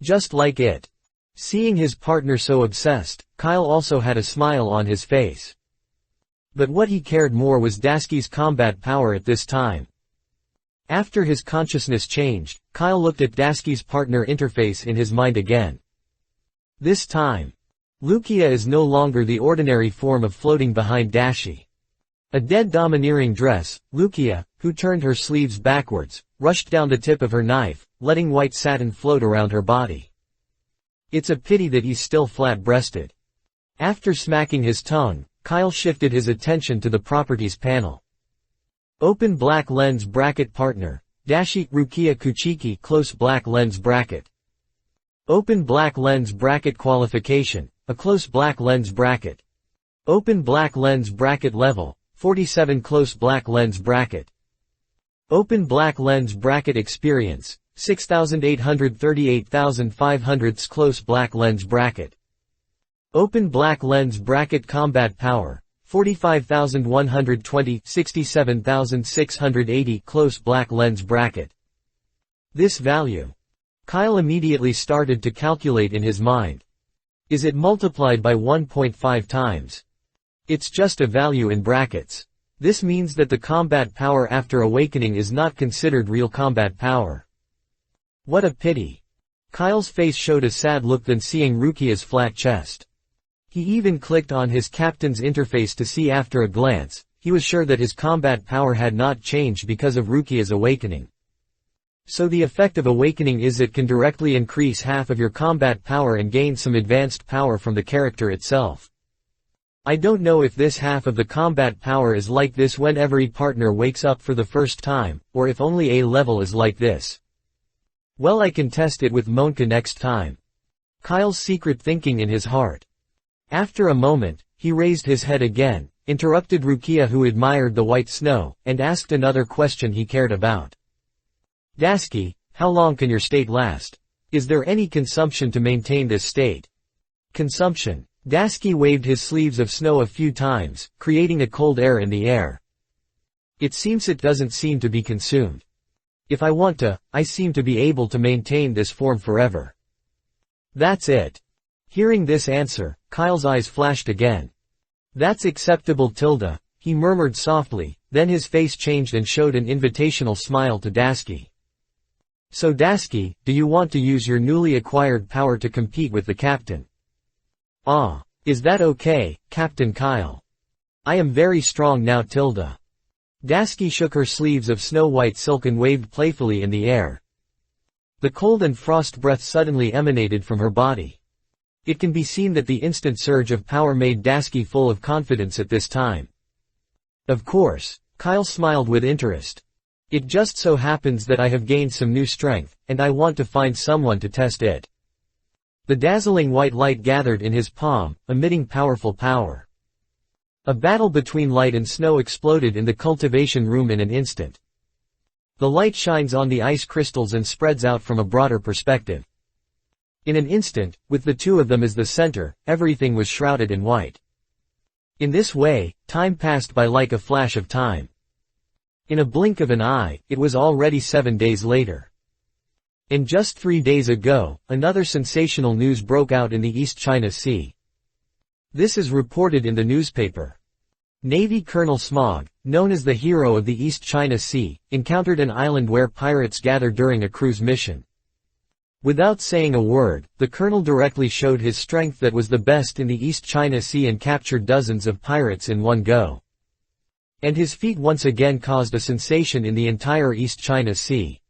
Just like it." Seeing his partner so obsessed, Kyle also had a smile on his face. But what he cared more was Dasky's combat power at this time. After his consciousness changed, Kyle looked at Dasky's partner interface in his mind again. This time, Lukia is no longer the ordinary form of floating behind Dashi. A dead domineering dress, Lukia, who turned her sleeves backwards, rushed down the tip of her knife, letting white satin float around her body. It's a pity that he's still flat-breasted. After smacking his tongue, Kyle shifted his attention to the properties panel. Open black lens bracket partner, Dashi, Rukia Kuchiki close black lens bracket. Open black lens bracket qualification, a close black lens bracket. Open black lens bracket level, 47 close black lens bracket. Open black lens bracket experience, 6838,500 close black lens bracket. Open black lens bracket combat power, 45,120, 67,680 close black lens bracket. This value. Kyle immediately started to calculate in his mind. Is it multiplied by 1.5 times? It's just a value in brackets. This means that the combat power after awakening is not considered real combat power. What a pity. Kyle's face showed a sad look than seeing Rukia's flat chest. He even clicked on his captain's interface to see after a glance, he was sure that his combat power had not changed because of Rukia's awakening. So the effect of awakening is it can directly increase half of your combat power and gain some advanced power from the character itself. I don't know if this half of the combat power is like this when every partner wakes up for the first time, or if only A level is like this. Well, I can test it with Monka next time. Kyle's secret thinking in his heart. After a moment, he raised his head again, interrupted Rukia who admired the white snow, and asked another question he cared about. Dasky, how long can your state last? Is there any consumption to maintain this state? Consumption. Dasky waved his sleeves of snow a few times, creating a cold air in the air. It seems it doesn't seem to be consumed. If I want to, I seem to be able to maintain this form forever. That's it. Hearing this answer, Kyle's eyes flashed again. That's acceptable tilde, he murmured softly, then his face changed and showed an invitational smile to Dasky. So Dasky, do you want to use your newly acquired power to compete with the captain? Ah, is that okay, Captain Kyle? I am very strong now tilde. Dasky shook her sleeves of snow-white silk and waved playfully in the air. The cold and frost breath suddenly emanated from her body. It can be seen that the instant surge of power made Dasky full of confidence at this time. Of course, Kyle smiled with interest. It just so happens that I have gained some new strength, and I want to find someone to test it. The dazzling white light gathered in his palm, emitting powerful power. A battle between light and snow exploded in the cultivation room in an instant. The light shines on the ice crystals and spreads out from a broader perspective. In an instant, with the two of them as the center, everything was shrouded in white. In this way, time passed by like a flash of time. In a blink of an eye, it was already 7 days later. And just 3 days ago, another sensational news broke out in the East China Sea. This is reported in the newspaper. Navy Colonel Smog, known as the hero of the East China Sea, encountered an island where pirates gathered during a cruise mission. Without saying a word, the colonel directly showed his strength that was the best in the East China Sea and captured dozens of pirates in one go. And his feat once again caused a sensation in the entire East China Sea.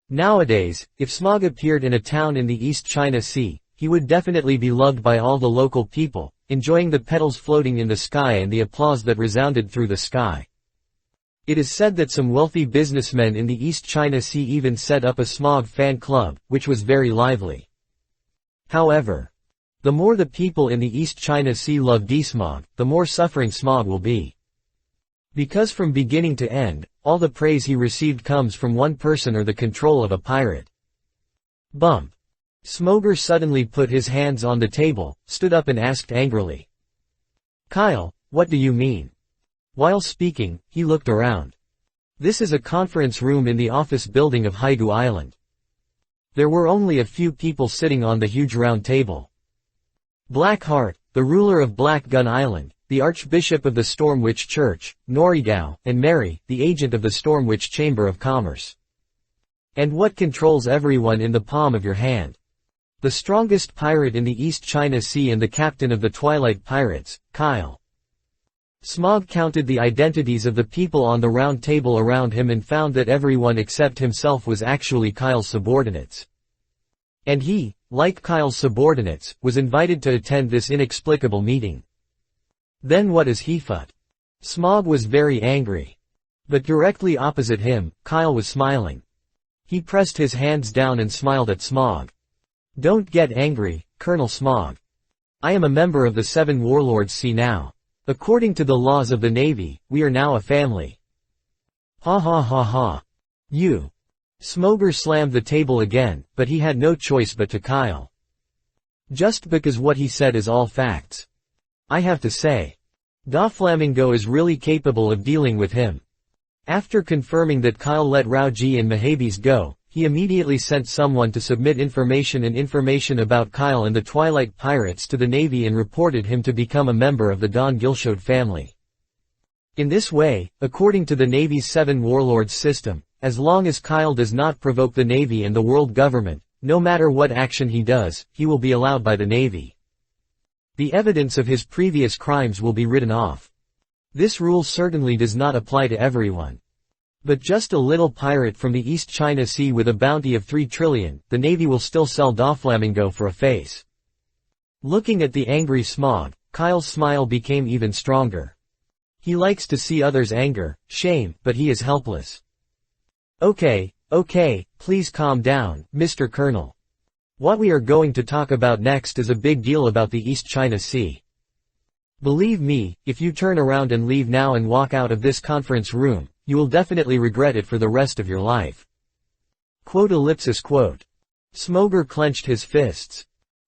Nowadays, if Smog appeared in a town in the East China Sea, he would definitely be loved by all the local people, enjoying the petals floating in the sky and the applause that resounded through the sky. It is said that some wealthy businessmen in the East China Sea even set up a Smog fan club, which was very lively. However, the more the people in the East China Sea love Smog, the more suffering Smog will be. Because from beginning to end, all the praise he received comes from one person or the control of a pirate. Bump. Smoger suddenly put his hands on the table, stood up and asked angrily. Kyle, what do you mean? While speaking, he looked around. This is a conference room in the office building of Haigu Island. There were only a few people sitting on the huge round table. Blackheart, the ruler of Black Gun Island, the Archbishop of the Stormwitch Church, Norigao, and Mary, the agent of the Stormwitch Chamber of Commerce. And what controls everyone in the palm of your hand? The strongest pirate in the East China Sea and the captain of the Twilight Pirates, Kyle. Smog counted the identities of the people on the round table around him and found that everyone except himself was actually Kyle's subordinates. And he, like Kyle's subordinates, was invited to attend this inexplicable meeting. Then what is he thought? Smog was very angry. But directly opposite him, Kyle was smiling. He pressed his hands down and smiled at Smog. Don't get angry, Colonel Smog. I am a member of the 7 Warlords. See now. According to the laws of the Navy, we are now a family. Ha ha ha ha. You. Smoger slammed the table again, but he had no choice but to Kyle. Just because what he said is all facts. I have to say. Doflamingo is really capable of dealing with him. After confirming that Kyle let Raoji and Mahabes go, he immediately sent someone to submit information about Kyle and the Twilight Pirates to the Navy and reported him to become a member of the Don Gilshode family. In this way, according to the Navy's 7 Warlords system, as long as Kyle does not provoke the Navy and the world government, no matter what action he does, he will be allowed by the Navy. The evidence of his previous crimes will be written off. This rule certainly does not apply to everyone. But just a little pirate from the East China Sea with a bounty of 3 trillion, the Navy will still sell Doflamingo for a face. Looking at the angry Smog, Kyle's smile became even stronger. He likes to see others' anger, shame, but he is helpless. Okay, please calm down, Mr. Colonel. What we are going to talk about next is a big deal about the East China Sea. Believe me, if you turn around and leave now and walk out of this conference room, you will definitely regret it for the rest of your life. Smoger clenched his fists.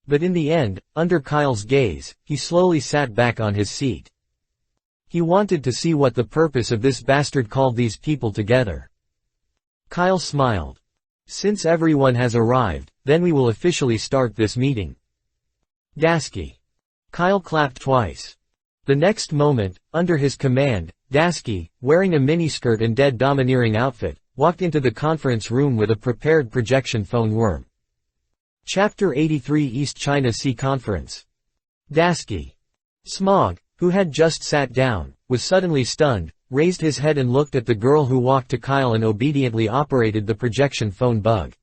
But in the end, under Kyle's gaze, he slowly sat back on his seat. He wanted to see what the purpose of this bastard called these people together. Kyle smiled. Since everyone has arrived, then we will officially start this meeting. Dasky. Kyle clapped twice. The next moment, under his command, Dasky, wearing a miniskirt and dead domineering outfit, walked into the conference room with a prepared projection phone worm. Chapter 83 East China Sea Conference. Dasky. Smog, who had just sat down, was suddenly stunned, raised his head and looked at the girl who walked to Kyle and obediently operated the projection phone bug.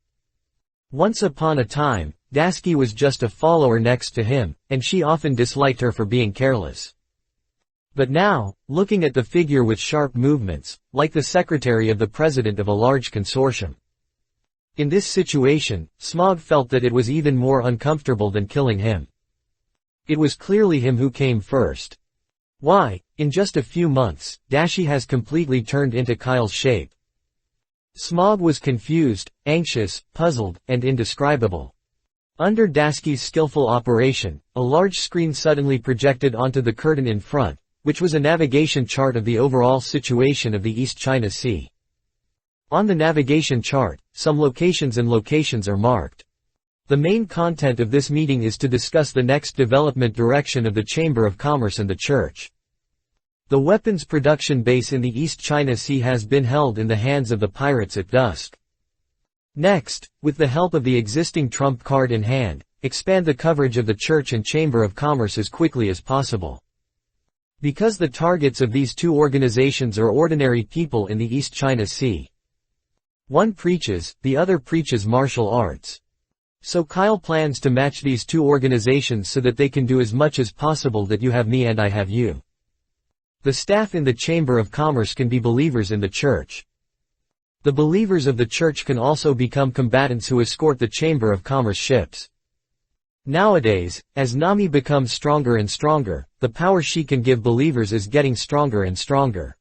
Once upon a time, Dasky was just a follower next to him, and she often disliked her for being careless. But now, looking at the figure with sharp movements, like the secretary of the president of a large consortium. In this situation, Smog felt that it was even more uncomfortable than killing him. It was clearly him who came first. Why, in just a few months, Dasky has completely turned into Kyle's shape. Smog was confused, anxious, puzzled, and indescribable. Under Dasky's skillful operation, a large screen suddenly projected onto the curtain in front, which was a navigation chart of the overall situation of the East China Sea. On the navigation chart, some locations are marked. The main content of this meeting is to discuss the next development direction of the Chamber of Commerce and the Church. The weapons production base in the East China Sea has been held in the hands of the pirates at dusk. Next, with the help of the existing trump card in hand, expand the coverage of the Church and Chamber of Commerce as quickly as possible. Because the targets of these two organizations are ordinary people in the East China Sea. One preaches, the other preaches martial arts. So Kyle plans to match these two organizations so that they can do as much as possible that you have me and I have you. The staff in the Chamber of Commerce can be believers in the Church. The believers of the Church can also become combatants who escort the Chamber of Commerce ships. Nowadays, as Nami becomes stronger and stronger, the power she can give believers is getting stronger and stronger.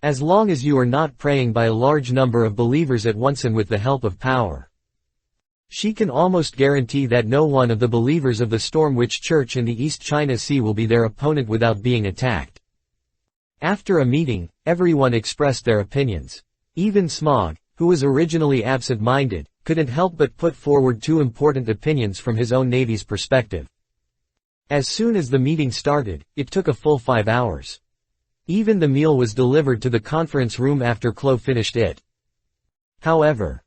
As long as you are not praying by a large number of believers at once and with the help of power, she can almost guarantee that no one of the believers of the Stormwitch Church in the East China Sea will be their opponent without being attacked. After a meeting, everyone expressed their opinions. Even Smog, who was originally absent-minded, couldn't help but put forward two important opinions from his own Navy's perspective. As soon as the meeting started, it took a full 5 hours. Even the meal was delivered to the conference room after Chloe finished it. However,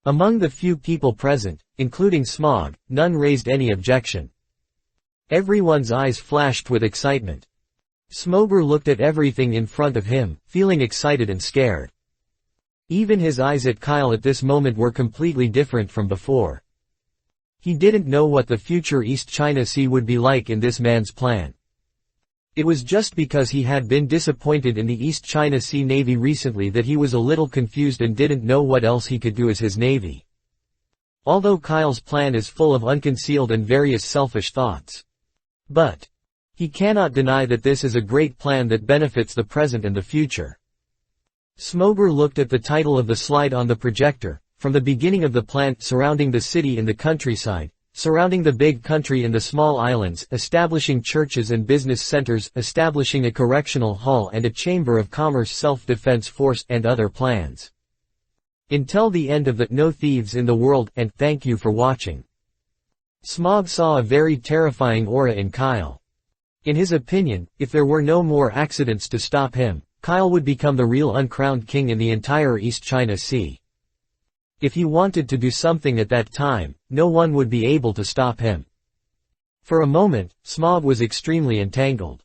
among the few people present, including Smog, none raised any objection. Everyone's eyes flashed with excitement. Smoger looked at everything in front of him, feeling excited and scared. Even his eyes at Kyle at this moment were completely different from before. He didn't know what the future East China Sea would be like in this man's plan. It was just because he had been disappointed in the East China Sea Navy recently that he was a little confused and didn't know what else he could do as his Navy. Although Kyle's plan is full of unconcealed and various selfish thoughts. But he cannot deny that this is a great plan that benefits the present and the future. Smoger looked at the title of the slide on the projector, from the beginning of the plan, surrounding the city in the countryside, surrounding the big country in the small islands, establishing churches and business centers, establishing a correctional hall and a chamber of commerce self-defense force, and other plans. Until the end of the No Thieves in the World, and thank you for watching. Smog saw a very terrifying aura in Kyle. In his opinion, if there were no more accidents to stop him, Kyle would become the real uncrowned king in the entire East China Sea. If he wanted to do something at that time, no one would be able to stop him. For a moment, Smog was extremely entangled.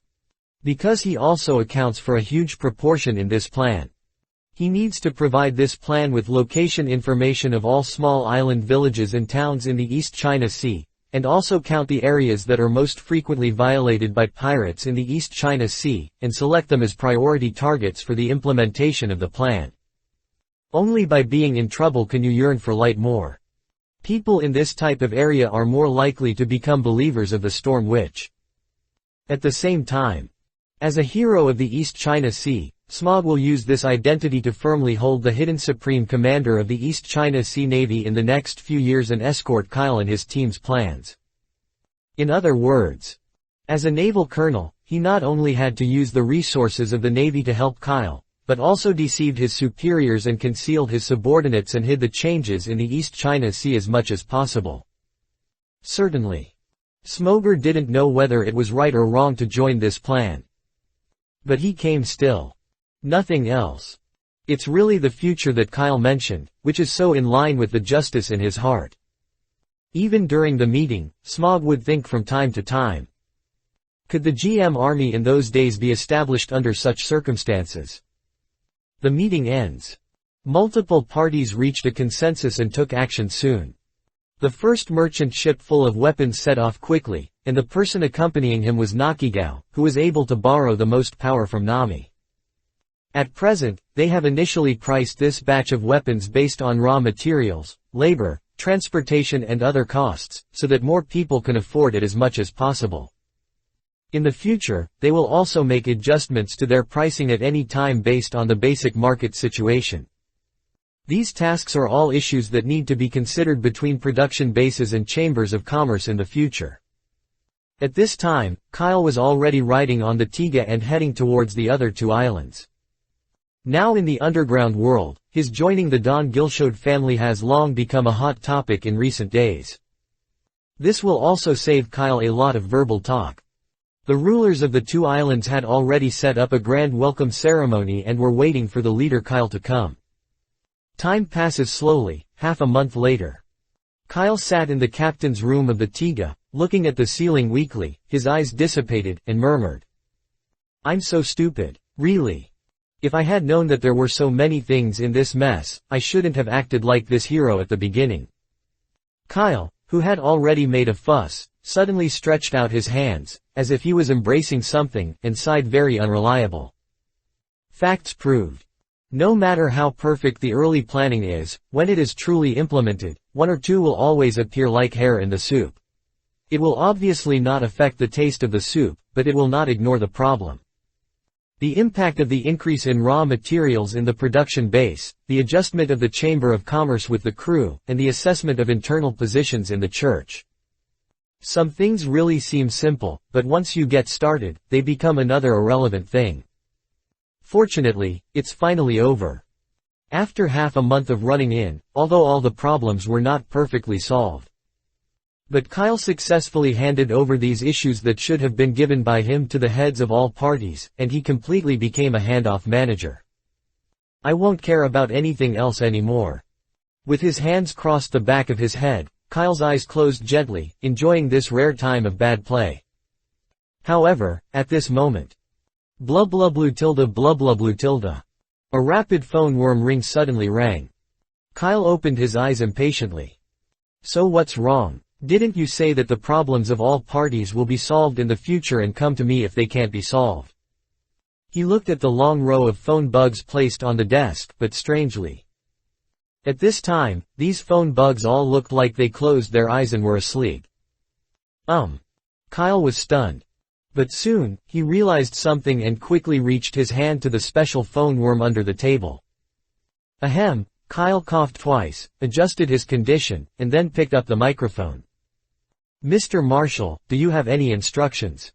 Because he also accounts for a huge proportion in this plan. He needs to provide this plan with location information of all small island villages and towns in the East China Sea, and also count the areas that are most frequently violated by pirates in the East China Sea, and select them as priority targets for the implementation of the plan. Only by being in trouble can you yearn for light more. People in this type of area are more likely to become believers of the Storm Witch. At the same time, as a hero of the East China Sea, Smog will use this identity to firmly hold the hidden Supreme Commander of the East China Sea Navy in the next few years and escort Kyle and his team's plans. In other words, as a naval colonel, he not only had to use the resources of the Navy to help Kyle, but also deceived his superiors and concealed his subordinates and hid the changes in the East China Sea as much as possible. Certainly. Smoger didn't know whether it was right or wrong to join this plan. But he came still. Nothing else. It's really the future that Kyle mentioned, which is so in line with the justice in his heart. Even during the meeting, Smog would think from time to time. Could the GM army in those days be established under such circumstances? The meeting ends. Multiple parties reached a consensus and took action soon. The first merchant ship full of weapons set off quickly, and the person accompanying him was Nakigao, who was able to borrow the most power from Nami. At present, they have initially priced this batch of weapons based on raw materials, labor, transportation and other costs, so that more people can afford it as much as possible. In the future, they will also make adjustments to their pricing at any time based on the basic market situation. These tasks are all issues that need to be considered between production bases and chambers of commerce in the future. At this time, Kyle was already riding on the Tiga and heading towards the other two islands. Now in the underground world, his joining the Don Gilshode family has long become a hot topic in recent days. This will also save Kyle a lot of verbal talk. The rulers of the two islands had already set up a grand welcome ceremony and were waiting for the leader Kyle to come. Time passes slowly, half a month later. Kyle sat in the captain's room of the Tiga, looking at the ceiling weakly, his eyes dissipated, and murmured. I'm so stupid, really. If I had known that there were so many things in this mess, I shouldn't have acted like this hero at the beginning. Kyle, who had already made a fuss, suddenly stretched out his hands, as if he was embracing something, and sighed very unreliable. Facts proved. No matter how perfect the early planning is, when it is truly implemented, one or two will always appear like hair in the soup. It will obviously not affect the taste of the soup, but it will not ignore the problem. The impact of the increase in raw materials in the production base, the adjustment of the Chamber of Commerce with the crew, and the assessment of internal positions in the church. Some things really seem simple, but once you get started, they become another irrelevant thing. Fortunately, it's finally over. After half a month of running in, although all the problems were not perfectly solved. But Kyle successfully handed over these issues that should have been given by him to the heads of all parties, and he completely became a handoff manager. I won't care about anything else anymore. With his hands crossed the back of his head, Kyle's eyes closed gently, enjoying this rare time of bad play. However, at this moment. Blah blah blue tilde blah blah blue tilde. A rapid phone worm ring suddenly rang. Kyle opened his eyes impatiently. So what's wrong? Didn't you say that the problems of all parties will be solved in the future and come to me if they can't be solved? He looked at the long row of phone bugs placed on the desk, but strangely. At this time, these phone bugs all looked like they closed their eyes and were asleep. Kyle was stunned. But soon, he realized something and quickly reached his hand to the special phone worm under the table. Ahem, Kyle coughed twice, adjusted his condition, and then picked up the microphone. Mr. Marshall, do you have any instructions?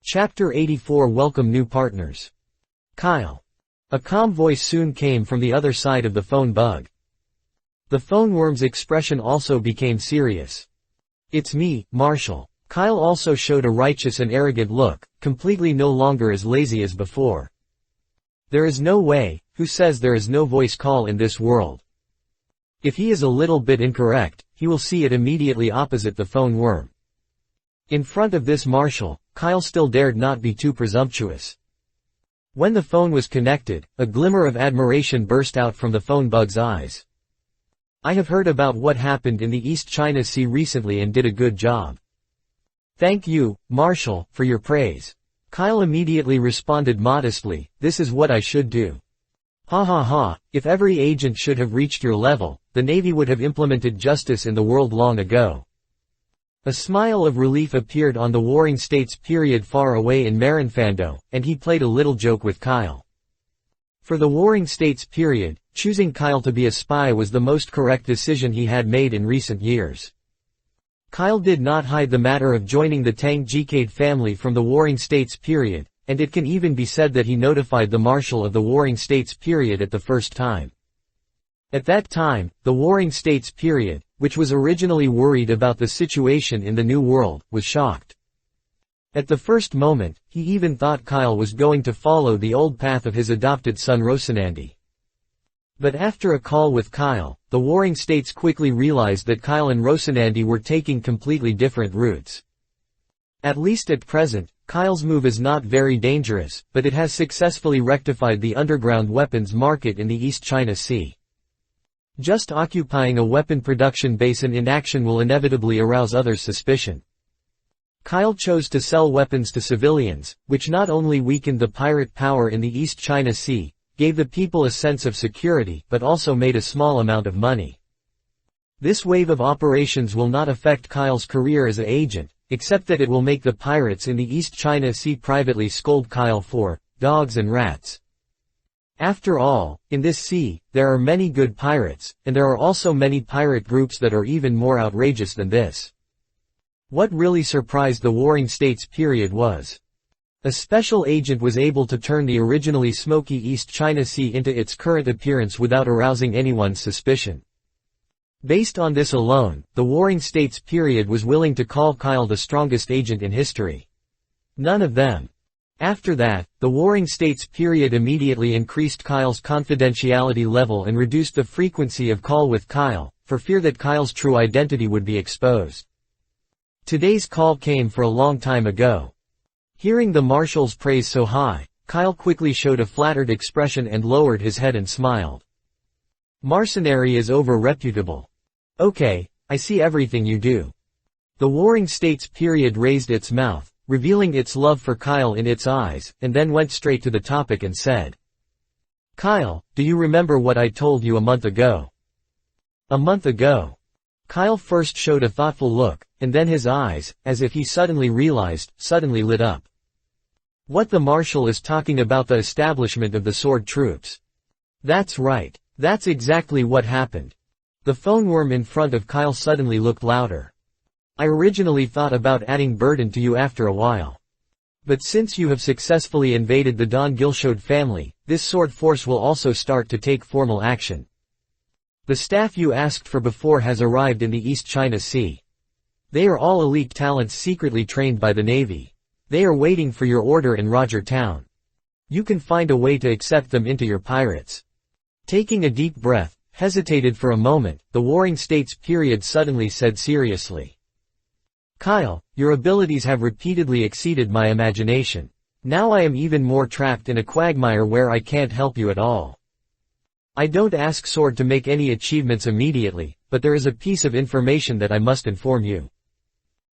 Chapter 84 Welcome new partners. Kyle. A calm voice soon came from the other side of the phone bug. The phone worm's expression also became serious. It's me, Marshall. Kyle also showed a righteous and arrogant look, completely no longer as lazy as before. There is no way, who says there is no voice call in this world? If he is a little bit incorrect, he will see it immediately opposite the phone worm. In front of this Marshall, Kyle still dared not be too presumptuous. When the phone was connected, a glimmer of admiration burst out from the phone bug's eyes. I have heard about what happened in the East China Sea recently and did a good job. Thank you, Marshall, for your praise. Kyle immediately responded modestly, this is what I should do. Ha ha ha, if every agent should have reached your level, the Navy would have implemented justice in the world long ago. A smile of relief appeared on the Warring States period far away in Marinfando, and he played a little joke with Kyle. For the Warring States period, choosing Kyle to be a spy was the most correct decision he had made in recent years. Kyle did not hide the matter of joining the Tang Jikade family from the Warring States period, and it can even be said that he notified the Marshal of the Warring States period at the first time. At that time, the Warring States period, which was originally worried about the situation in the New World, was shocked. At the first moment, he even thought Kyle was going to follow the old path of his adopted son Rocinante. But after a call with Kyle, the Warring States quickly realized that Kyle and Rocinante were taking completely different routes. At least at present, Kyle's move is not very dangerous, but it has successfully rectified the underground weapons market in the East China Sea. Just occupying a weapon production basin in action will inevitably arouse others' suspicion. Kyle chose to sell weapons to civilians, which not only weakened the pirate power in the East China Sea, gave the people a sense of security, but also made a small amount of money. This wave of operations will not affect Kyle's career as an agent, except that it will make the pirates in the East China Sea privately scold Kyle for dogs and rats. After all, in this sea, there are many good pirates, and there are also many pirate groups that are even more outrageous than this. What really surprised the Warring States period was a special agent was able to turn the originally smoky East China Sea into its current appearance without arousing anyone's suspicion. Based on this alone, the Warring States period was willing to call Kyle the strongest agent in history. None of them. After that, the Warring States period immediately increased Kyle's confidentiality level and reduced the frequency of call with Kyle, for fear that Kyle's true identity would be exposed. Today's call came for a long time ago. Hearing the Marshal's praise so high, Kyle quickly showed a flattered expression and lowered his head and smiled. Mercenary is over-reputable. Okay, I see everything you do. The Warring States period raised its mouth, revealing its love for Kyle in its eyes, and then went straight to the topic and said, Kyle, do you remember what I told you a month ago? A month ago? Kyle first showed a thoughtful look, and then his eyes, as if he suddenly realized, suddenly lit up. What the Marshal is talking about the establishment of the sword troops. That's right. That's exactly what happened. The phone worm in front of Kyle suddenly looked louder. I originally thought about adding burden to you after a while. But since you have successfully invaded the Don Gilshode family, this sword force will also start to take formal action. The staff you asked for before has arrived in the East China Sea. They are all elite talents secretly trained by the Navy. They are waiting for your order in Roger Town. You can find a way to accept them into your pirates. Taking a deep breath, hesitated for a moment, the Warring States period suddenly said seriously. Kyle, your abilities have repeatedly exceeded my imagination. Now I am even more trapped in a quagmire where I can't help you at all. I don't ask Sword to make any achievements immediately, but there is a piece of information that I must inform you.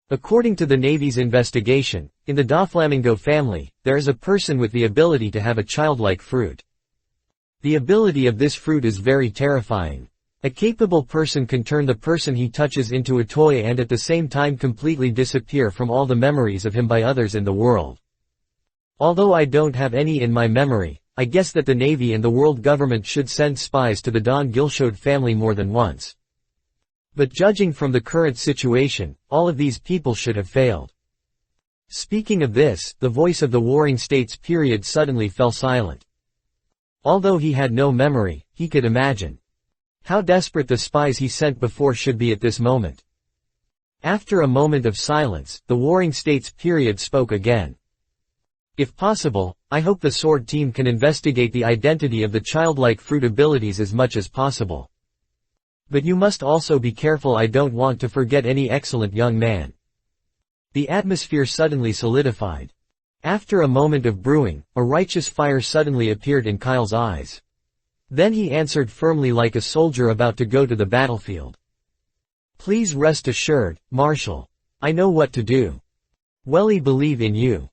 According to the Navy's investigation, in the Doflamingo family, there is a person with the ability to have a childlike fruit. The ability of this fruit is very terrifying. A capable person can turn the person he touches into a toy and at the same time completely disappear from all the memories of him by others in the world. Although I don't have any in my memory, I guess that the Navy and the world government should send spies to the Don Gilshode family more than once. But judging from the current situation, all of these people should have failed. Speaking of this, the voice of the Warring States period suddenly fell silent. Although he had no memory, he could imagine how desperate the spies he sent before should be at this moment. After a moment of silence, the Warring States period spoke again. If possible, I hope the SWORD team can investigate the identity of the childlike fruit abilities as much as possible. But you must also be careful. I don't want to forget any excellent young man. The atmosphere suddenly solidified. After a moment of brewing, a righteous fire suddenly appeared in Kyle's eyes. Then he answered firmly like a soldier about to go to the battlefield. Please rest assured, Marshal. I know what to do. Welly believe in you.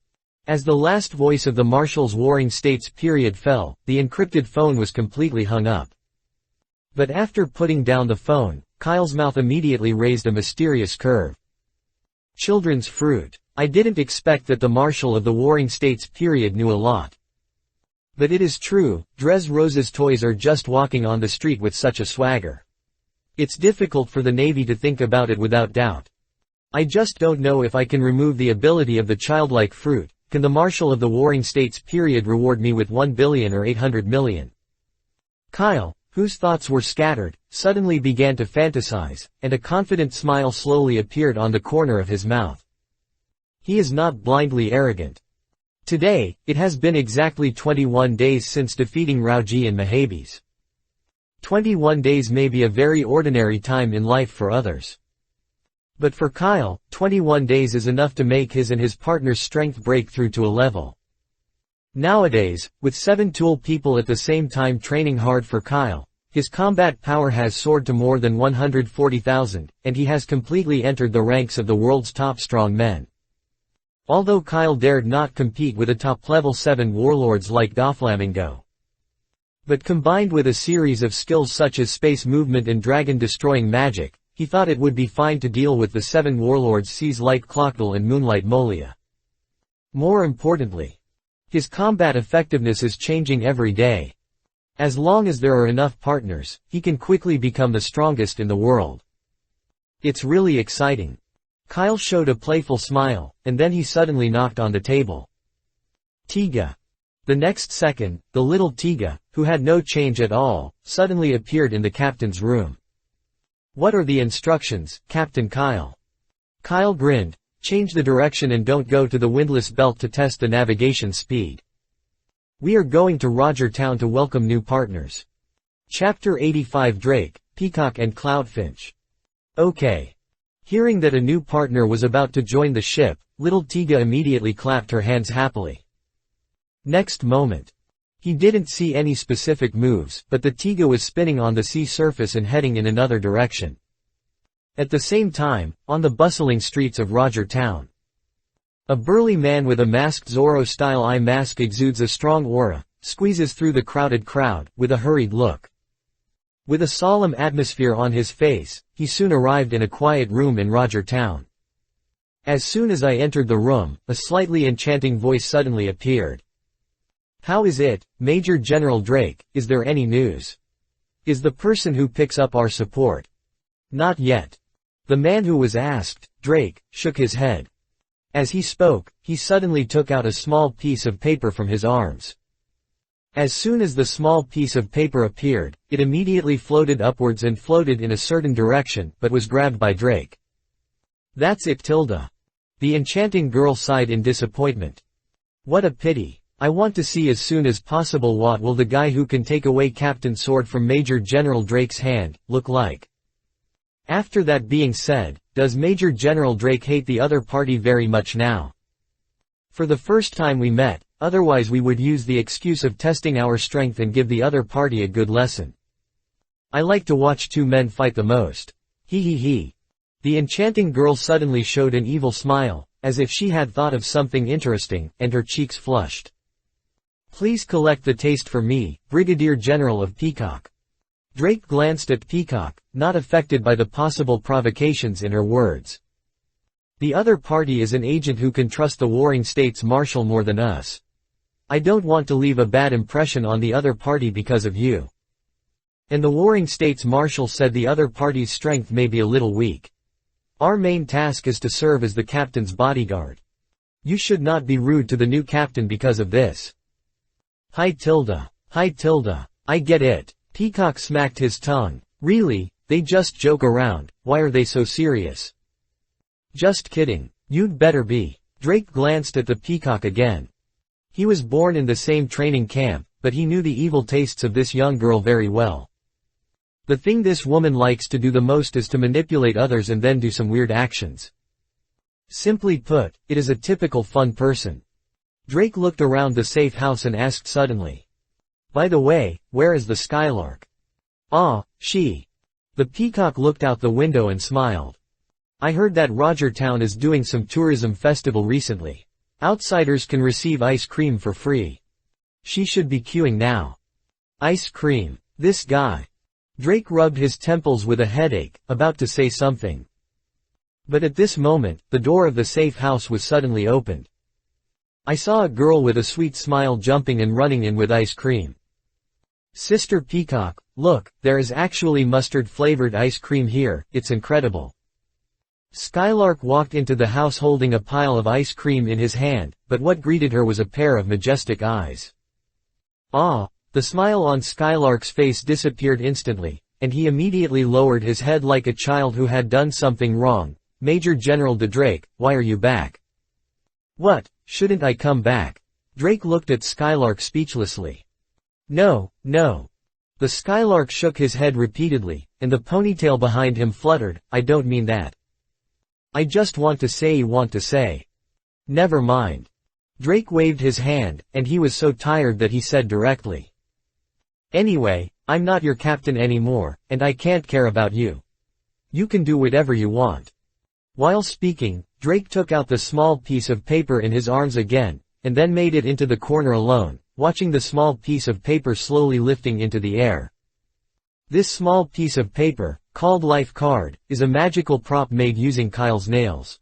As the last voice of the Marshal's Warring States period fell, the encrypted phone was completely hung up. But after putting down the phone, Kyle's mouth immediately raised a mysterious curve. Children's fruit. I didn't expect that the Marshal of the Warring States period knew a lot. But it is true, Drez Rose's toys are just walking on the street with such a swagger. It's difficult for the Navy to think about it without doubt. I just don't know if I can remove the ability of the childlike fruit. Can the Marshal of the Warring States period reward me with 1 billion or 800 million? Kyle, whose thoughts were scattered, suddenly began to fantasize, and a confident smile slowly appeared on the corner of his mouth. He is not blindly arrogant. Today, it has been exactly 21 days since defeating Rauji and Mahabes. 21 days may be a very ordinary time in life for others. But for Kyle, 21 days is enough to make his and his partner's strength break through to a level. Nowadays, with 7 tool people at the same time training hard for Kyle, his combat power has soared to more than 140,000, and he has completely entered the ranks of the world's top strong men. Although Kyle dared not compete with a top-level 7 warlords like Doflamingo. But combined with a series of skills such as space movement and dragon-destroying magic, he thought it would be fine to deal with the 7 warlords Seas Light Clockdal and Moonlight Molia. More importantly, his combat effectiveness is changing every day. As long as there are enough partners, he can quickly become the strongest in the world. It's really exciting. Kyle showed a playful smile, and then he suddenly knocked on the table. Tiga. The next second, the little Tiga, who had no change at all, suddenly appeared in the captain's room. What are the instructions, Captain Kyle? Kyle grinned. Change the direction and don't go to the windlass belt to test the navigation speed. We are going to Roger Town to welcome new partners. Chapter 85 Drake, Peacock and Cloudfinch. Okay. Hearing that a new partner was about to join the ship, little Tiga immediately clapped her hands happily. Next moment. He didn't see any specific moves, but the Tiga was spinning on the sea surface and heading in another direction. At the same time, on the bustling streets of Roger Town, a burly man with a masked Zorro-style eye mask exudes a strong aura, squeezes through the crowded crowd, with a hurried look. With a solemn atmosphere on his face, he soon arrived in a quiet room in Roger Town. As soon as I entered the room, a slightly enchanting voice suddenly appeared. How is it, Major General Drake, is there any news? Is the person who picks up our support? Not yet. The man who was asked, Drake, shook his head. As he spoke, he suddenly took out a small piece of paper from his arms. As soon as the small piece of paper appeared, it immediately floated upwards and floated in a certain direction, but was grabbed by Drake. That's it, Tilda. The enchanting girl sighed in disappointment. What a pity. I want to see as soon as possible what will the guy who can take away Captain Sword from Major General Drake's hand, look like. After that being said, does Major General Drake hate the other party very much now? For the first time we met, otherwise we would use the excuse of testing our strength and give the other party a good lesson. I like to watch 2 men fight the most. Hee hee hee. The enchanting girl suddenly showed an evil smile, as if she had thought of something interesting, and her cheeks flushed. Please collect the taste for me, Brigadier General of Peacock. Drake glanced at Peacock, not affected by the possible provocations in her words. The other party is an agent who can trust the warring states marshal more than us. I don't want to leave a bad impression on the other party because of you. And the warring states marshal said the other party's strength may be a little weak. Our main task is to serve as the captain's bodyguard. You should not be rude to the new captain because of this. Hi Tilda. I get it. Peacock smacked his tongue. Really, they just joke around, why are they so serious? Just kidding. You'd better be. Drake glanced at the Peacock again. He was born in the same training camp, but he knew the evil tastes of this young girl very well. The thing this woman likes to do the most is to manipulate others and then do some weird actions. Simply put, it is a typical fun person. Drake looked around the safe house and asked suddenly. By the way, where is the Skylark? Ah, she. The Peacock looked out the window and smiled. I heard that Roger Town is doing some tourism festival recently. Outsiders can receive ice cream for free. She should be queuing now. Ice cream. This guy. Drake rubbed his temples with a headache, about to say something. But at this moment, the door of the safe house was suddenly opened. I saw a girl with a sweet smile jumping and running in with ice cream. Sister Peacock, look, there is actually mustard-flavored ice cream here, it's incredible. Skylark walked into the house holding a pile of ice cream in his hand, but what greeted her was a pair of majestic eyes. Ah! The smile on Skylark's face disappeared instantly, and he immediately lowered his head like a child who had done something wrong. Major General de Drake, why are you back? What, shouldn't I come back? Drake looked at Skylark speechlessly. No. The Skylark shook his head repeatedly, and the ponytail behind him fluttered. I don't mean that. I just want to say. Never mind. Drake waved his hand, and he was so tired that he said directly. Anyway, I'm not your captain anymore, and I can't care about you. You can do whatever you want. While speaking, Drake took out the small piece of paper in his arms again, and then made it into the corner alone, watching the small piece of paper slowly lifting into the air. This small piece of paper, called Life Card, is a magical prop made using Kyle's nails.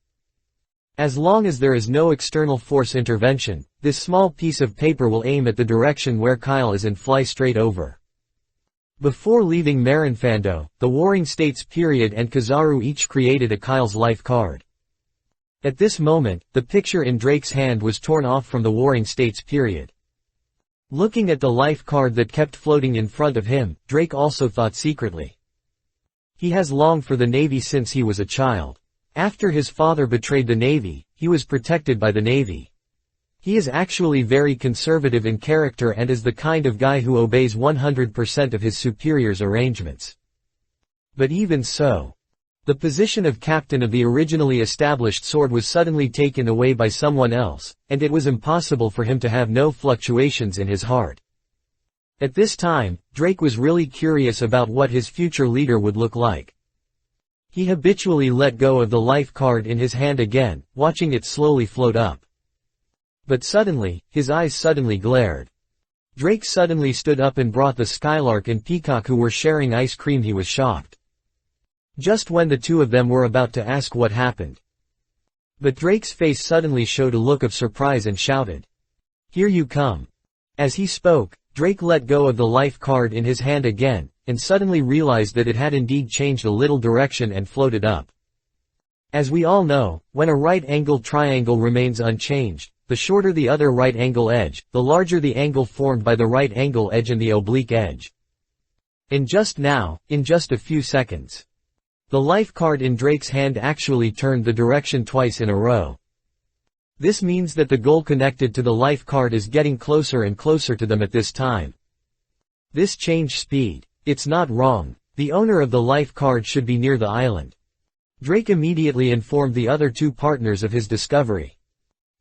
As long as there is no external force intervention, this small piece of paper will aim at the direction where Kyle is and fly straight over. Before leaving Marinfando, the Warring States period and Kizaru each created a Kyle's Life Card. At this moment, the picture in Drake's hand was torn off from the Warring States period. Looking at the life card that kept floating in front of him, Drake also thought secretly. He has longed for the Navy since he was a child. After his father betrayed the Navy, he was protected by the Navy. He is actually very conservative in character and is the kind of guy who obeys 100% of his superiors' arrangements. But even so, the position of captain of the originally established sword was suddenly taken away by someone else, and it was impossible for him to have no fluctuations in his heart. At this time, Drake was really curious about what his future leader would look like. He habitually let go of the life card in his hand again, watching it slowly float up. But suddenly, his eyes suddenly glared. Drake suddenly stood up and brought the Skylark and Peacock who were sharing ice cream. He was shocked. Just when the two of them were about to ask what happened. But Drake's face suddenly showed a look of surprise and shouted, "Here you come." As he spoke, Drake let go of the life card in his hand again, and suddenly realized that it had indeed changed a little direction and floated up. As we all know, when a right-angled triangle remains unchanged, the shorter the other right-angle edge, the larger the angle formed by the right-angle edge and the oblique edge. And just now, in just a few seconds, the life card in Drake's hand actually turned the direction twice in a row. This means that the goal connected to the life card is getting closer and closer to them at this time. This change speed. It's not wrong. The owner of the life card should be near the island. Drake immediately informed the other two partners of his discovery.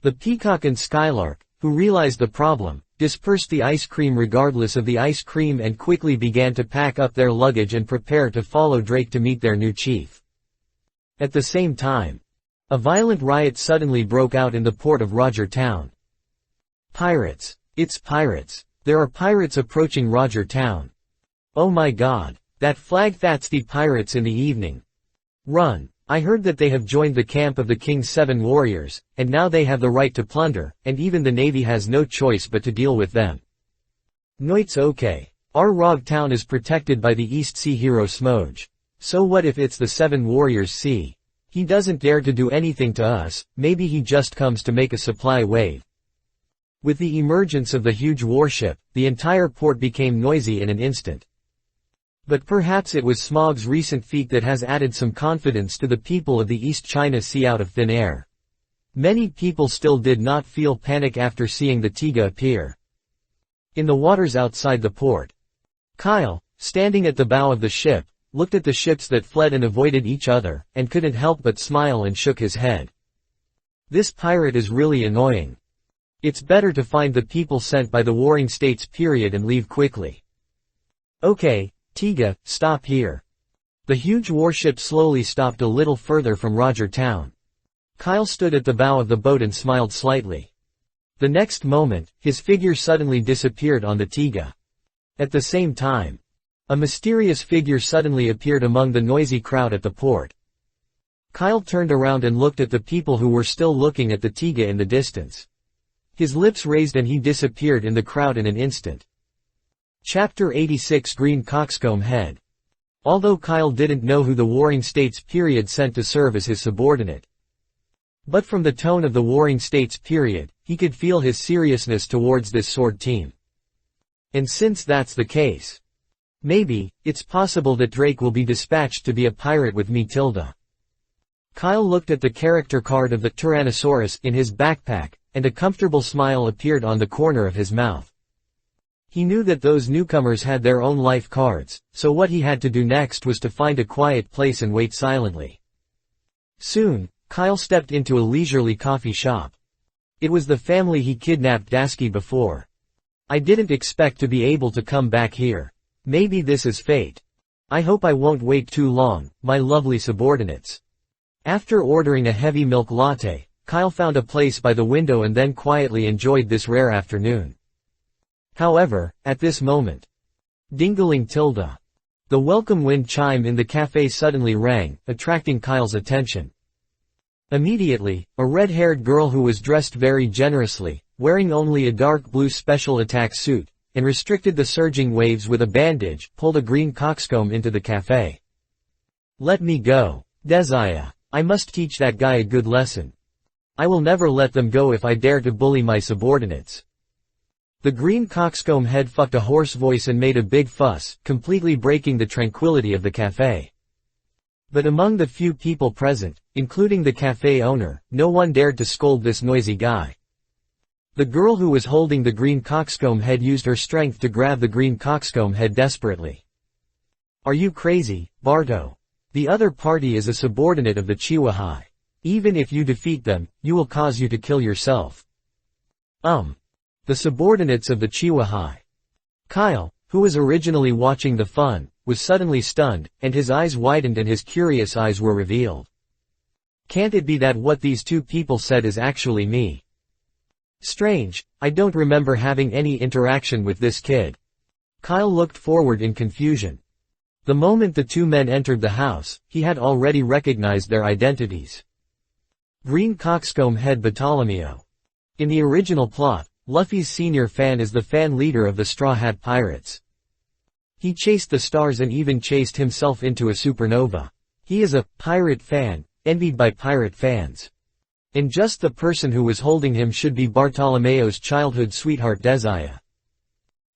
The Peacock and Skylark, who realized the problem, dispersed the ice cream regardless of the ice cream and quickly began to pack up their luggage and prepare to follow Drake to meet their new chief. At the same time, a violent riot suddenly broke out in the port of Roger Town. Pirates. It's pirates. There are pirates approaching Roger Town. Oh my god. That flag, that's the pirates in the evening. Run. I heard that they have joined the camp of the King's 7 warriors, and now they have the right to plunder, and even the navy has no choice but to deal with them. No, it's okay. Our rogue town is protected by the East Sea hero Smoge. So what if it's the 7 warriors sea? He doesn't dare to do anything to us, maybe he just comes to make a supply wave. With the emergence of the huge warship, the entire port became noisy in an instant. But perhaps it was Smog's recent feat that has added some confidence to the people of the East China Sea out of thin air. Many people still did not feel panic after seeing the Tiga appear. In the waters outside the port, Kyle, standing at the bow of the ship, looked at the ships that fled and avoided each other, and couldn't help but smile and shook his head. This pirate is really annoying. It's better to find the people sent by the Warring States period and leave quickly. Okay, Tiga, stop here. The huge warship slowly stopped a little further from Roger Town. Kyle stood at the bow of the boat and smiled slightly. The next moment, his figure suddenly disappeared on the Tiga. At the same time, a mysterious figure suddenly appeared among the noisy crowd at the port. Kyle turned around and looked at the people who were still looking at the Tiga in the distance. His lips raised and he disappeared in the crowd in an instant. Chapter 86 Green Coxcomb Head. Although Kyle didn't know who the Warring States period sent to serve as his subordinate. But from the tone of the Warring States period, he could feel his seriousness towards this sword team. And since that's the case, maybe, it's possible that Drake will be dispatched to be a pirate with me tilde. Kyle looked at the character card of the Tyrannosaurus in his backpack, and a comfortable smile appeared on the corner of his mouth. He knew that those newcomers had their own life cards, so what he had to do next was to find a quiet place and wait silently. Soon, Kyle stepped into a leisurely coffee shop. It was the family he kidnapped Dasky before. I didn't expect to be able to come back here. Maybe this is fate. I hope I won't wait too long, my lovely subordinates. After ordering a heavy milk latte, Kyle found a place by the window and then quietly enjoyed this rare afternoon. However, at this moment, ding-a-ling tilde. The welcome wind chime in the cafe suddenly rang, attracting Kyle's attention. Immediately, a red-haired girl who was dressed very generously, wearing only a dark blue special attack suit, and restricted the surging waves with a bandage, pulled a green coxcomb into the cafe. Let me go. Desire. I must teach that guy a good lesson. I will never let them go if I dare to bully my subordinates. The green coxcomb head fucked a hoarse voice and made a big fuss, completely breaking the tranquility of the cafe. But among the few people present, including the cafe owner, no one dared to scold this noisy guy. The girl who was holding the green coxcomb head used her strength to grab the green coxcomb head desperately. Are you crazy, Barto? The other party is a subordinate of the Chihuahua. Even if you defeat them, you will cause you to kill yourself. The subordinates of the Chihuahua. Kyle, who was originally watching the fun, was suddenly stunned, and his eyes widened and his curious eyes were revealed. Can't it be that what these two people said is actually me? Strange, I don't remember having any interaction with this kid. Kyle looked forward in confusion. The moment the two men entered the house, he had already recognized their identities. Green Coxcomb Head Bartolomeo. In the original plot, Luffy's senior fan is the fan leader of the Straw Hat Pirates. He chased the stars and even chased himself into a supernova. He is a pirate fan, envied by pirate fans. And just the person who was holding him should be Bartolomeo's childhood sweetheart Desire.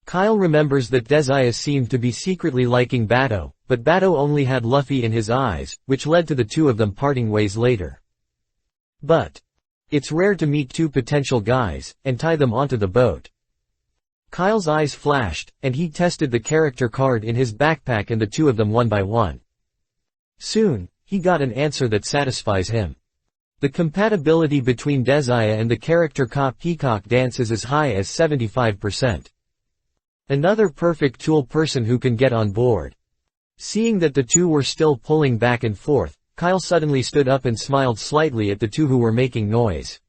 Kyle remembers that Desire seemed to be secretly liking Bato, but Bato only had Luffy in his eyes, which led to the two of them parting ways later. But it's rare to meet two potential guys, and tie them onto the boat. Kyle's eyes flashed, and he tested the character card in his backpack and the two of them one by one. Soon, he got an answer that satisfies him. The compatibility between Desire and the character Ka Peacock Dance is as high as 75%. Another perfect tool person who can get on board. Seeing that the two were still pulling back and forth, Kyle suddenly stood up and smiled slightly at the two who were making noise.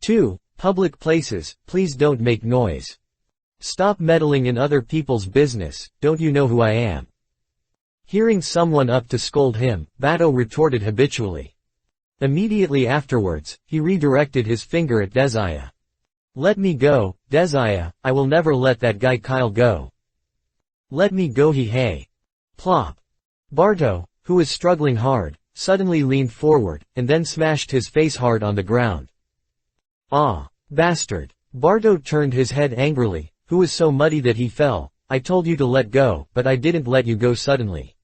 2. Public places, please don't make noise. Stop meddling in other people's business, don't you know who I am? Hearing someone up to scold him, Bato retorted habitually. Immediately afterwards, he redirected his finger at Desaya. Let me go, Desaya, I will never let that guy Kyle go. Let me go hey. Plop. Barto, who was struggling hard, suddenly leaned forward, and then smashed his face hard on the ground. Ah, bastard. Barto turned his head angrily, who was so muddy that he fell. I told you to let go, but I didn't let you go suddenly.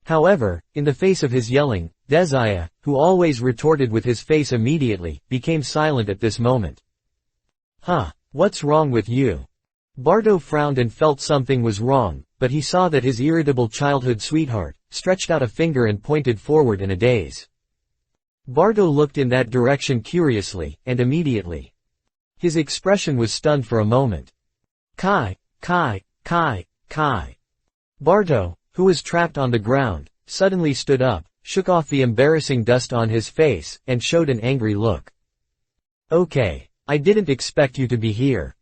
However, in the face of his yelling, Desaya, who always retorted with his face immediately, became silent at this moment. Huh, what's wrong with you? Barto frowned and felt something was wrong, but he saw that his irritable childhood sweetheart stretched out a finger and pointed forward in a daze. Barto looked in that direction curiously, and immediately. His expression was stunned for a moment. Kai. Barto, who was trapped on the ground, suddenly stood up, shook off the embarrassing dust on his face, and showed an angry look. Okay, I didn't expect you to be here.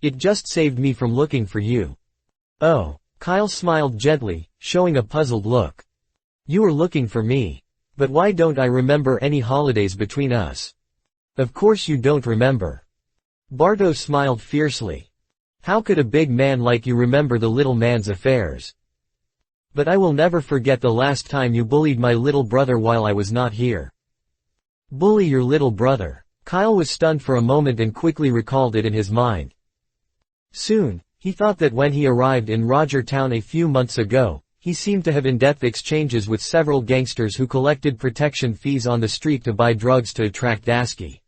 It just saved me from looking for you. Oh, Kyle smiled gently, showing a puzzled look. You were looking for me. But why don't I remember any holidays between us? Of course you don't remember. Barto smiled fiercely. How could a big man like you remember the little man's affairs? But I will never forget the last time you bullied my little brother while I was not here. Bully your little brother. Kyle was stunned for a moment and quickly recalled it in his mind. Soon, he thought that when he arrived in Roger Town a few months ago, he seemed to have in-depth exchanges with several gangsters who collected protection fees on the street to buy drugs to attract Dasky.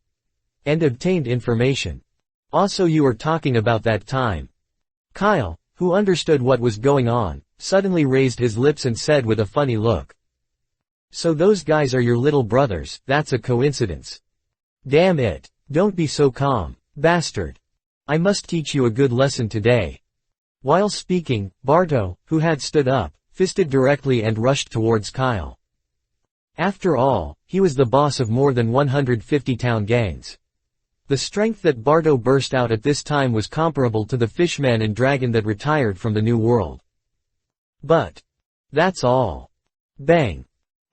And obtained information. Also you were talking about that time. Kyle, who understood what was going on, suddenly raised his lips and said with a funny look. So those guys are your little brothers, that's a coincidence. Damn it, don't be so calm, bastard. I must teach you a good lesson today. While speaking, Barto, who had stood up, fisted directly and rushed towards Kyle. After all, he was the boss of more than 150 town gangs. The strength that Barto burst out at this time was comparable to the fishman and dragon that retired from the New World. But that's all. Bang!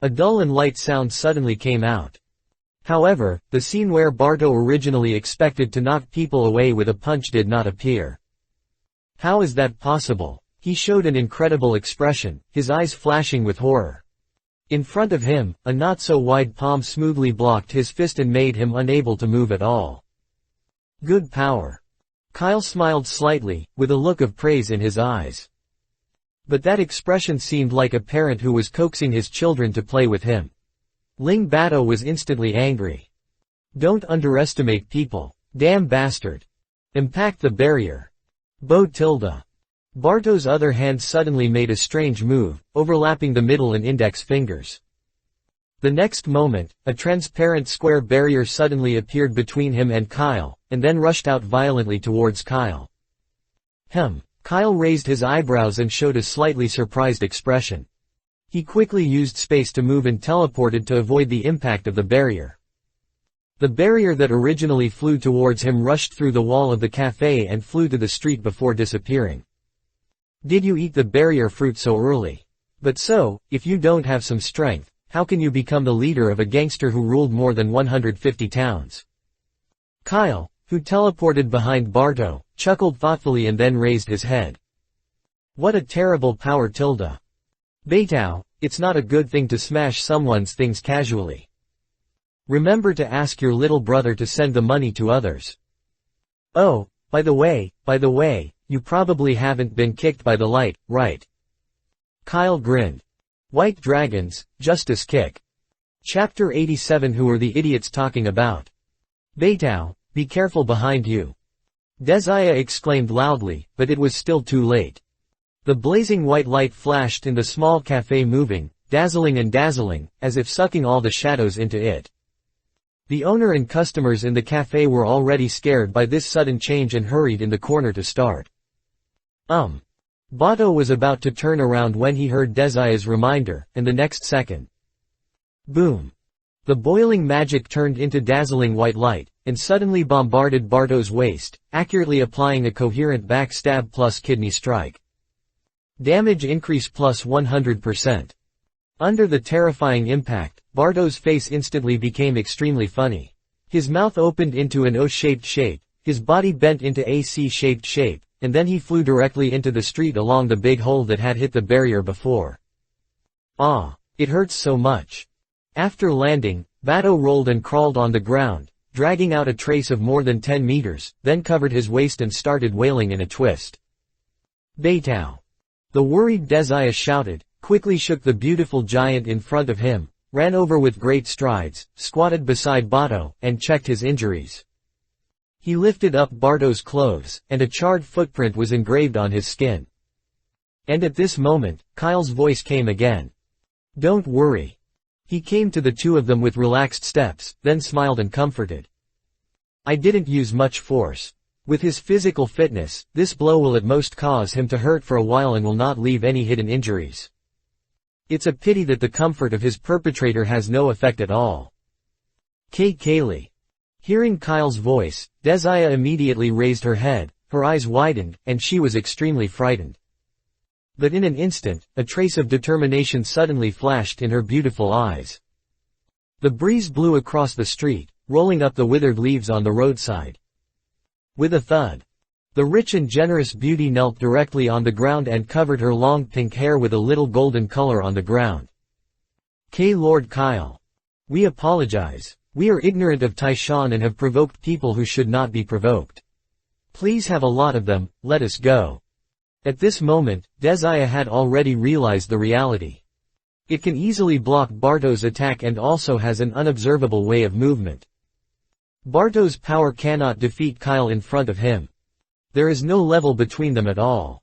A dull and light sound suddenly came out. However, the scene where Barto originally expected to knock people away with a punch did not appear. How is that possible? He showed an incredible expression, his eyes flashing with horror. In front of him, a not-so-wide palm smoothly blocked his fist and made him unable to move at all. Good power. Kyle smiled slightly, with a look of praise in his eyes. But that expression seemed like a parent who was coaxing his children to play with him. Ling Bato was instantly angry. Don't underestimate people. Damn bastard. Impact the barrier. Bo tilde. Barto's other hand suddenly made a strange move, overlapping the middle and index fingers. The next moment, a transparent square barrier suddenly appeared between him and Kyle, and then rushed out violently towards Kyle. Kyle raised his eyebrows and showed a slightly surprised expression. He quickly used space to move and teleported to avoid the impact of the barrier. The barrier that originally flew towards him rushed through the wall of the cafe and flew to the street before disappearing. Did you eat the barrier fruit so early? But so, if you don't have some strength, how can you become the leader of a gangster who ruled more than 150 towns? Kyle, who teleported behind Barto, chuckled thoughtfully and then raised his head. What a terrible power tilde. Beitao, it's not a good thing to smash someone's things casually. Remember to ask your little brother to send the money to others. Oh, by the way, you probably haven't been kicked by the light, right? Kyle grinned. White dragons, justice kick. Chapter 87. Who are the idiots talking about? Beitao, be careful behind you. Desaya exclaimed loudly, but it was still too late. The blazing white light flashed in the small cafe, moving, dazzling and dazzling, as if sucking all the shadows into it. The owner and customers in the cafe were already scared by this sudden change and hurried in the corner to start. Bato was about to turn around when he heard Desaya's reminder, and the next second. Boom! The boiling magic turned into dazzling white light, and suddenly bombarded Barto's waist, accurately applying a coherent backstab plus kidney strike. Damage increase plus 100%. Under the terrifying impact, Barto's face instantly became extremely funny. His mouth opened into an O-shaped shape, his body bent into a C-shaped shape, and then he flew directly into the street along the big hole that had hit the barrier before. Ah! It hurts so much. After landing, Bato rolled and crawled on the ground, dragging out a trace of more than 10 meters, then covered his waist and started wailing in a twist. Beitao! The worried Dezaya shouted, quickly shook the beautiful giant in front of him, ran over with great strides, squatted beside Bato, and checked his injuries. He lifted up Barto's clothes, and a charred footprint was engraved on his skin. And at this moment, Kyle's voice came again. Don't worry. He came to the two of them with relaxed steps, then smiled and comforted. I didn't use much force. With his physical fitness, this blow will at most cause him to hurt for a while and will not leave any hidden injuries. It's a pity that the comfort of his perpetrator has no effect at all. Kaylee. Hearing Kyle's voice, Dezaya immediately raised her head, her eyes widened, and she was extremely frightened. But in an instant, a trace of determination suddenly flashed in her beautiful eyes. The breeze blew across the street, rolling up the withered leaves on the roadside. With a thud, the rich and generous beauty knelt directly on the ground and covered her long pink hair with a little golden color on the ground. Lord Kyle. We apologize. We are ignorant of Taishan and have provoked people who should not be provoked. Please have a lot of them, let us go. At this moment, Dezaya had already realized the reality. It can easily block Barto's attack and also has an unobservable way of movement. Barto's power cannot defeat Kyle in front of him. There is no level between them at all.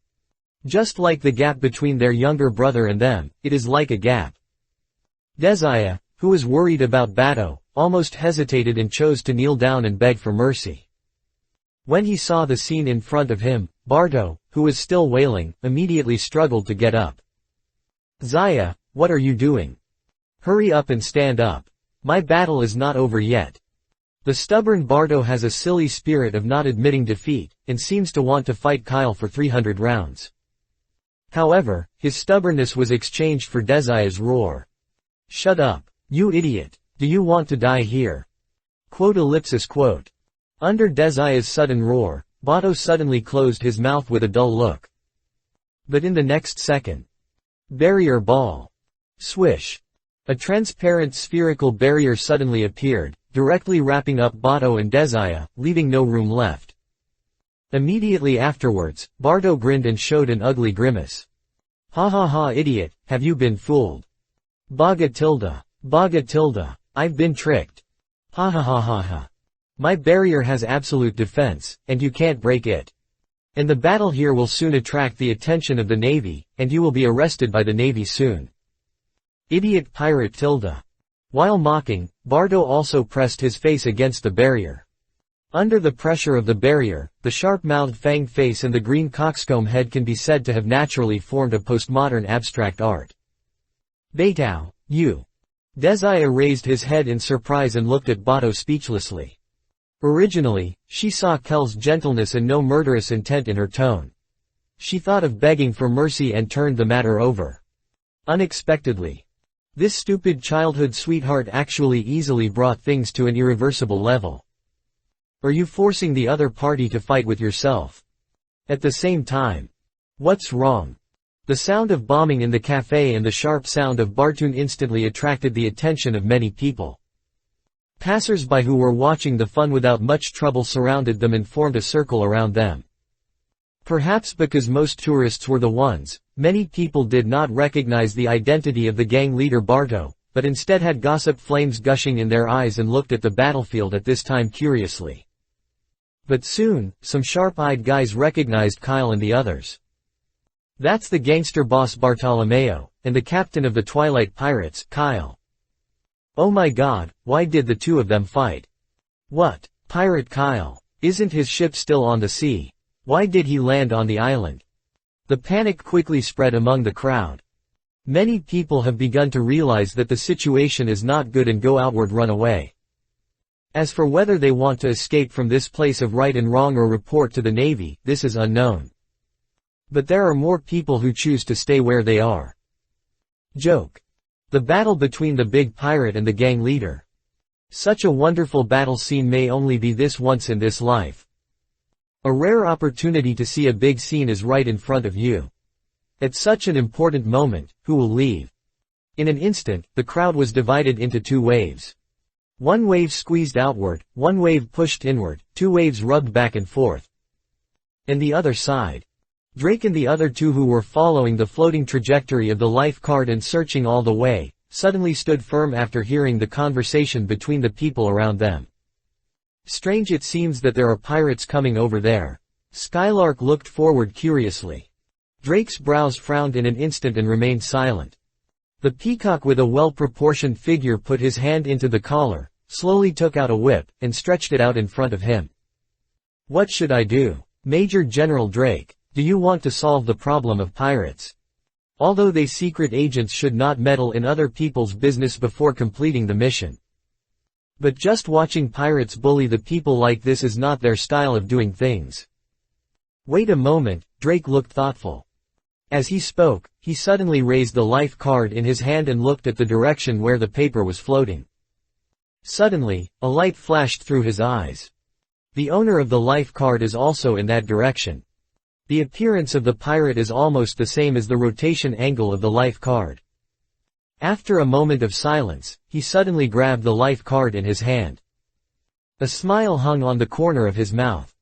Just like the gap between their younger brother and them, it is like a gap. Dezaya, who was worried about Bato, almost hesitated and chose to kneel down and beg for mercy. When he saw the scene in front of him, Barto, who was still wailing, immediately struggled to get up. Zaya, what are you doing? Hurry up and stand up. My battle is not over yet. The stubborn Barto has a silly spirit of not admitting defeat, and seems to want to fight Kyle for 300 rounds. However, his stubbornness was exchanged for Dezaya's roar. Shut up, you idiot, do you want to die here? Quote. Under Dezaya's sudden roar, Bato suddenly closed his mouth with a dull look. But in the next second. Barrier ball. Swish. A transparent spherical barrier suddenly appeared, directly wrapping up Bato and Dezaya, leaving no room left. Immediately afterwards, Barto grinned and showed an ugly grimace. Ha ha ha, idiot, have you been fooled? Baga tilde, I've been tricked. Ha ha ha ha ha. My barrier has absolute defense, and you can't break it. And the battle here will soon attract the attention of the Navy, and you will be arrested by the Navy soon. Idiot pirate tilde. While mocking, Barto also pressed his face against the barrier. Under the pressure of the barrier, the sharp-mouthed fanged face and the green coxcomb head can be said to have naturally formed a postmodern abstract art. Beitao, you. Dezaya raised his head in surprise and looked at Bato speechlessly. Originally, she saw Kel's gentleness and no murderous intent in her tone. She thought of begging for mercy and turned the matter over. Unexpectedly. This stupid childhood sweetheart actually easily brought things to an irreversible level. Are you forcing the other party to fight with yourself? At the same time. What's wrong? The sound of bombing in the cafe and the sharp sound of Bartoon instantly attracted the attention of many people. Passers-by who were watching the fun without much trouble surrounded them and formed a circle around them. Perhaps because most tourists were the ones, many people did not recognize the identity of the gang leader Barto, but instead had gossip flames gushing in their eyes and looked at the battlefield at this time curiously. But soon, some sharp-eyed guys recognized Kyle and the others. That's the gangster boss Bartolomeo, and the captain of the Twilight Pirates, Kyle. Oh my god, why did the two of them fight? What? Pirate Kyle. Isn't his ship still on the sea? Why did he land on the island? The panic quickly spread among the crowd. Many people have begun to realize that the situation is not good and go outward run away. As for whether they want to escape from this place of right and wrong or report to the Navy, this is unknown. But there are more people who choose to stay where they are. Joke. The battle between the big pirate and the gang leader. Such a wonderful battle scene may only be this once in this life. A rare opportunity to see a big scene is right in front of you. At such an important moment, who will leave? In an instant, the crowd was divided into two waves. One wave squeezed outward, one wave pushed inward, two waves rubbed back and forth. And the other side. Drake and the other two who were following the floating trajectory of the life card and searching all the way, suddenly stood firm after hearing the conversation between the people around them. Strange, it seems that there are pirates coming over there. Skylark looked forward curiously. Drake's brows frowned in an instant and remained silent. The peacock with a well-proportioned figure put his hand into the collar, slowly took out a whip, and stretched it out in front of him. What should I do? Major General Drake, do you want to solve the problem of pirates? Although they secret agents should not meddle in other people's business before completing the mission. But just watching pirates bully the people like this is not their style of doing things. Wait a moment, Drake looked thoughtful. As he spoke, he suddenly raised the life card in his hand and looked at the direction where the paper was floating. Suddenly, a light flashed through his eyes. The owner of the life card is also in that direction. The appearance of the pirate is almost the same as the rotation angle of the life card. After a moment of silence, he suddenly grabbed the life card in his hand. A smile hung on the corner of his mouth.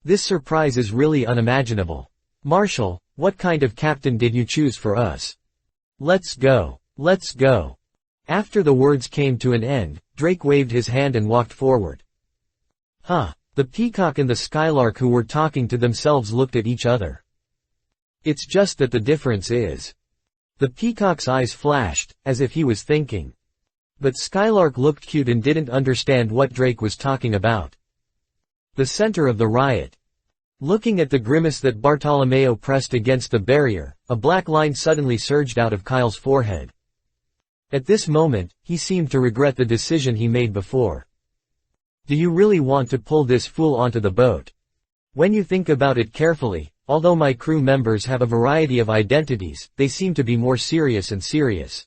This surprise is really unimaginable. Marshal, what kind of captain did you choose for us? Let's go. Let's go. After the words came to an end, Drake waved his hand and walked forward. Huh. The peacock and the skylark who were talking to themselves looked at each other. It's just that the difference is. The peacock's eyes flashed, as if he was thinking. But Skylark looked cute and didn't understand what Drake was talking about. The center of the riot. Looking at the grimace that Bartolomeo pressed against the barrier, a black line suddenly surged out of Kyle's forehead. At this moment, he seemed to regret the decision he made before. Do you really want to pull this fool onto the boat? When you think about it carefully, although my crew members have a variety of identities, they seem to be more serious and serious.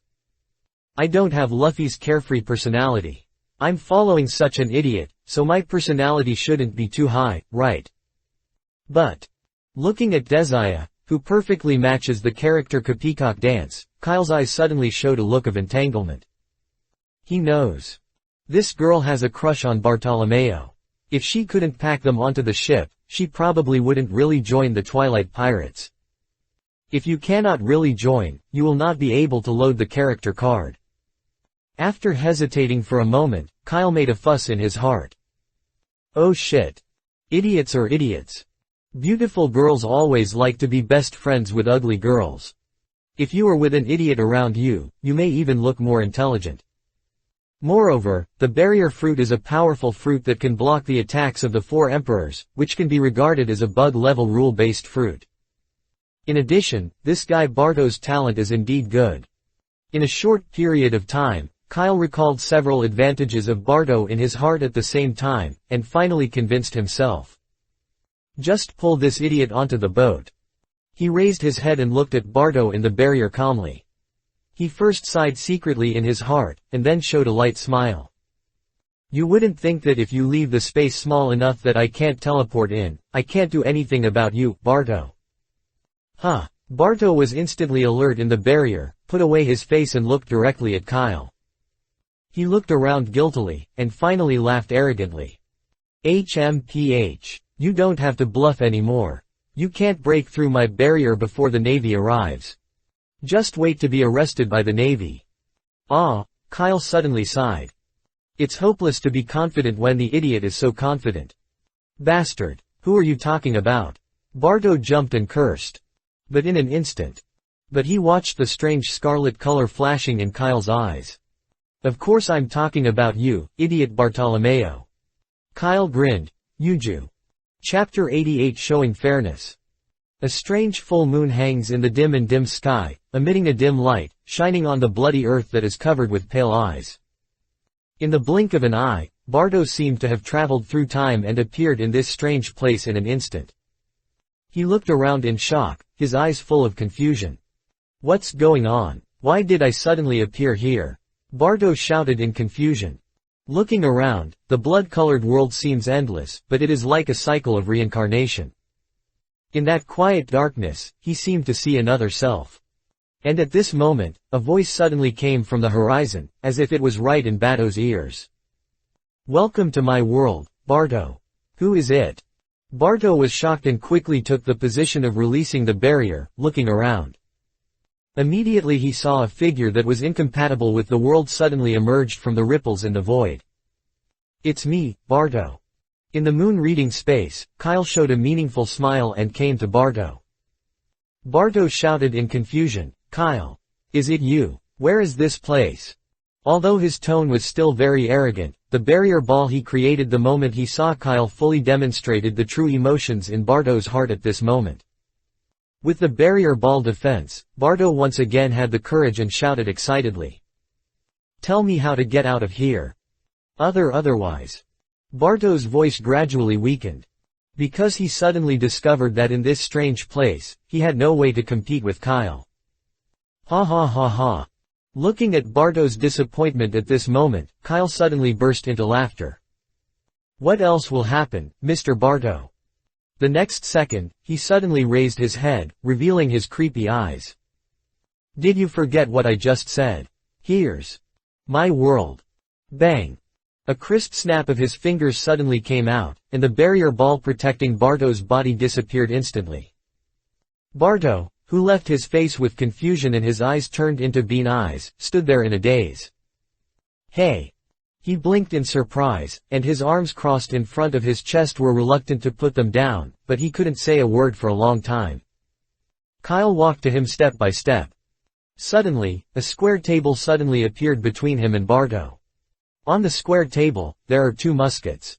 I don't have Luffy's carefree personality. I'm following such an idiot, so my personality shouldn't be too high, right? But, looking at Desire, who perfectly matches the character Peacock dance, Kyle's eyes suddenly showed a look of entanglement. He knows. This girl has a crush on Bartolomeo. If she couldn't pack them onto the ship, she probably wouldn't really join the Twilight Pirates. If you cannot really join, you will not be able to load the character card. After hesitating for a moment, Kyle made a fuss in his heart. Oh shit. Idiots are idiots. Beautiful girls always like to be best friends with ugly girls. If you are with an idiot around you, you may even look more intelligent. Moreover, the barrier fruit is a powerful fruit that can block the attacks of the four emperors, which can be regarded as a bug-level rule-based fruit. In addition, this guy Barto's talent is indeed good. In a short period of time, Kyle recalled several advantages of Barto in his heart at the same time, and finally convinced himself. Just pull this idiot onto the boat. He raised his head and looked at Barto in the barrier calmly. He first sighed secretly in his heart, and then showed a light smile. You wouldn't think that if you leave the space small enough that I can't teleport in, I can't do anything about you, Barto. Huh. Barto was instantly alert in the barrier, put away his face and looked directly at Kyle. He looked around guiltily, and finally laughed arrogantly. HMPH. You don't have to bluff anymore. You can't break through my barrier before the Navy arrives. Just wait to be arrested by the Navy. Ah, Kyle suddenly sighed. It's hopeless to be confident when the idiot is so confident. Bastard, who are you talking about? Barto jumped and cursed. But in an instant. But he watched the strange scarlet color flashing in Kyle's eyes. Of course I'm talking about you, idiot Bartolomeo. Kyle grinned. Yuju. Chapter 88 Showing Fairness. A strange full moon hangs in the dim sky, emitting a dim light, shining on the bloody earth that is covered with pale eyes. In the blink of an eye, Bardo seemed to have traveled through time and appeared in this strange place in an instant. He looked around in shock, his eyes full of confusion. What's going on? Why did I suddenly appear here? Bardo shouted in confusion. Looking around, the blood-colored world seems endless, but it is like a cycle of reincarnation. In that quiet darkness, he seemed to see another self. And at this moment, a voice suddenly came from the horizon, as if it was right in Bardo's ears. Welcome to my world, Bardo. Who is it? Bardo was shocked and quickly took the position of releasing the barrier, looking around. Immediately he saw a figure that was incompatible with the world suddenly emerged from the ripples in the void. It's me, Bardo. In the moon-reading space, Kyle showed a meaningful smile and came to Bardo. Bardo shouted in confusion, Kyle. Is it you? Where is this place? Although his tone was still very arrogant, the barrier ball he created the moment he saw Kyle fully demonstrated the true emotions in Bardo's heart at this moment. With the barrier ball defense, Bardo once again had the courage and shouted excitedly. Tell me how to get out of here. Otherwise. Bardo's voice gradually weakened. Because he suddenly discovered that in this strange place, he had no way to compete with Kyle. Ha ha ha ha. Looking at Bardo's disappointment at this moment, Kyle suddenly burst into laughter. What else will happen, Mr. Bardo? The next second, he suddenly raised his head, revealing his creepy eyes. Did you forget what I just said? Here's my world. Bang. A crisp snap of his fingers suddenly came out, and the barrier ball protecting Bardo's body disappeared instantly. Bardo, who left his face with confusion and his eyes turned into bean eyes, stood there in a daze. Hey! He blinked in surprise, and his arms crossed in front of his chest were reluctant to put them down, but he couldn't say a word for a long time. Kyle walked to him step by step. Suddenly, a square table suddenly appeared between him and Bardo. On the square table, there are 2 muskets.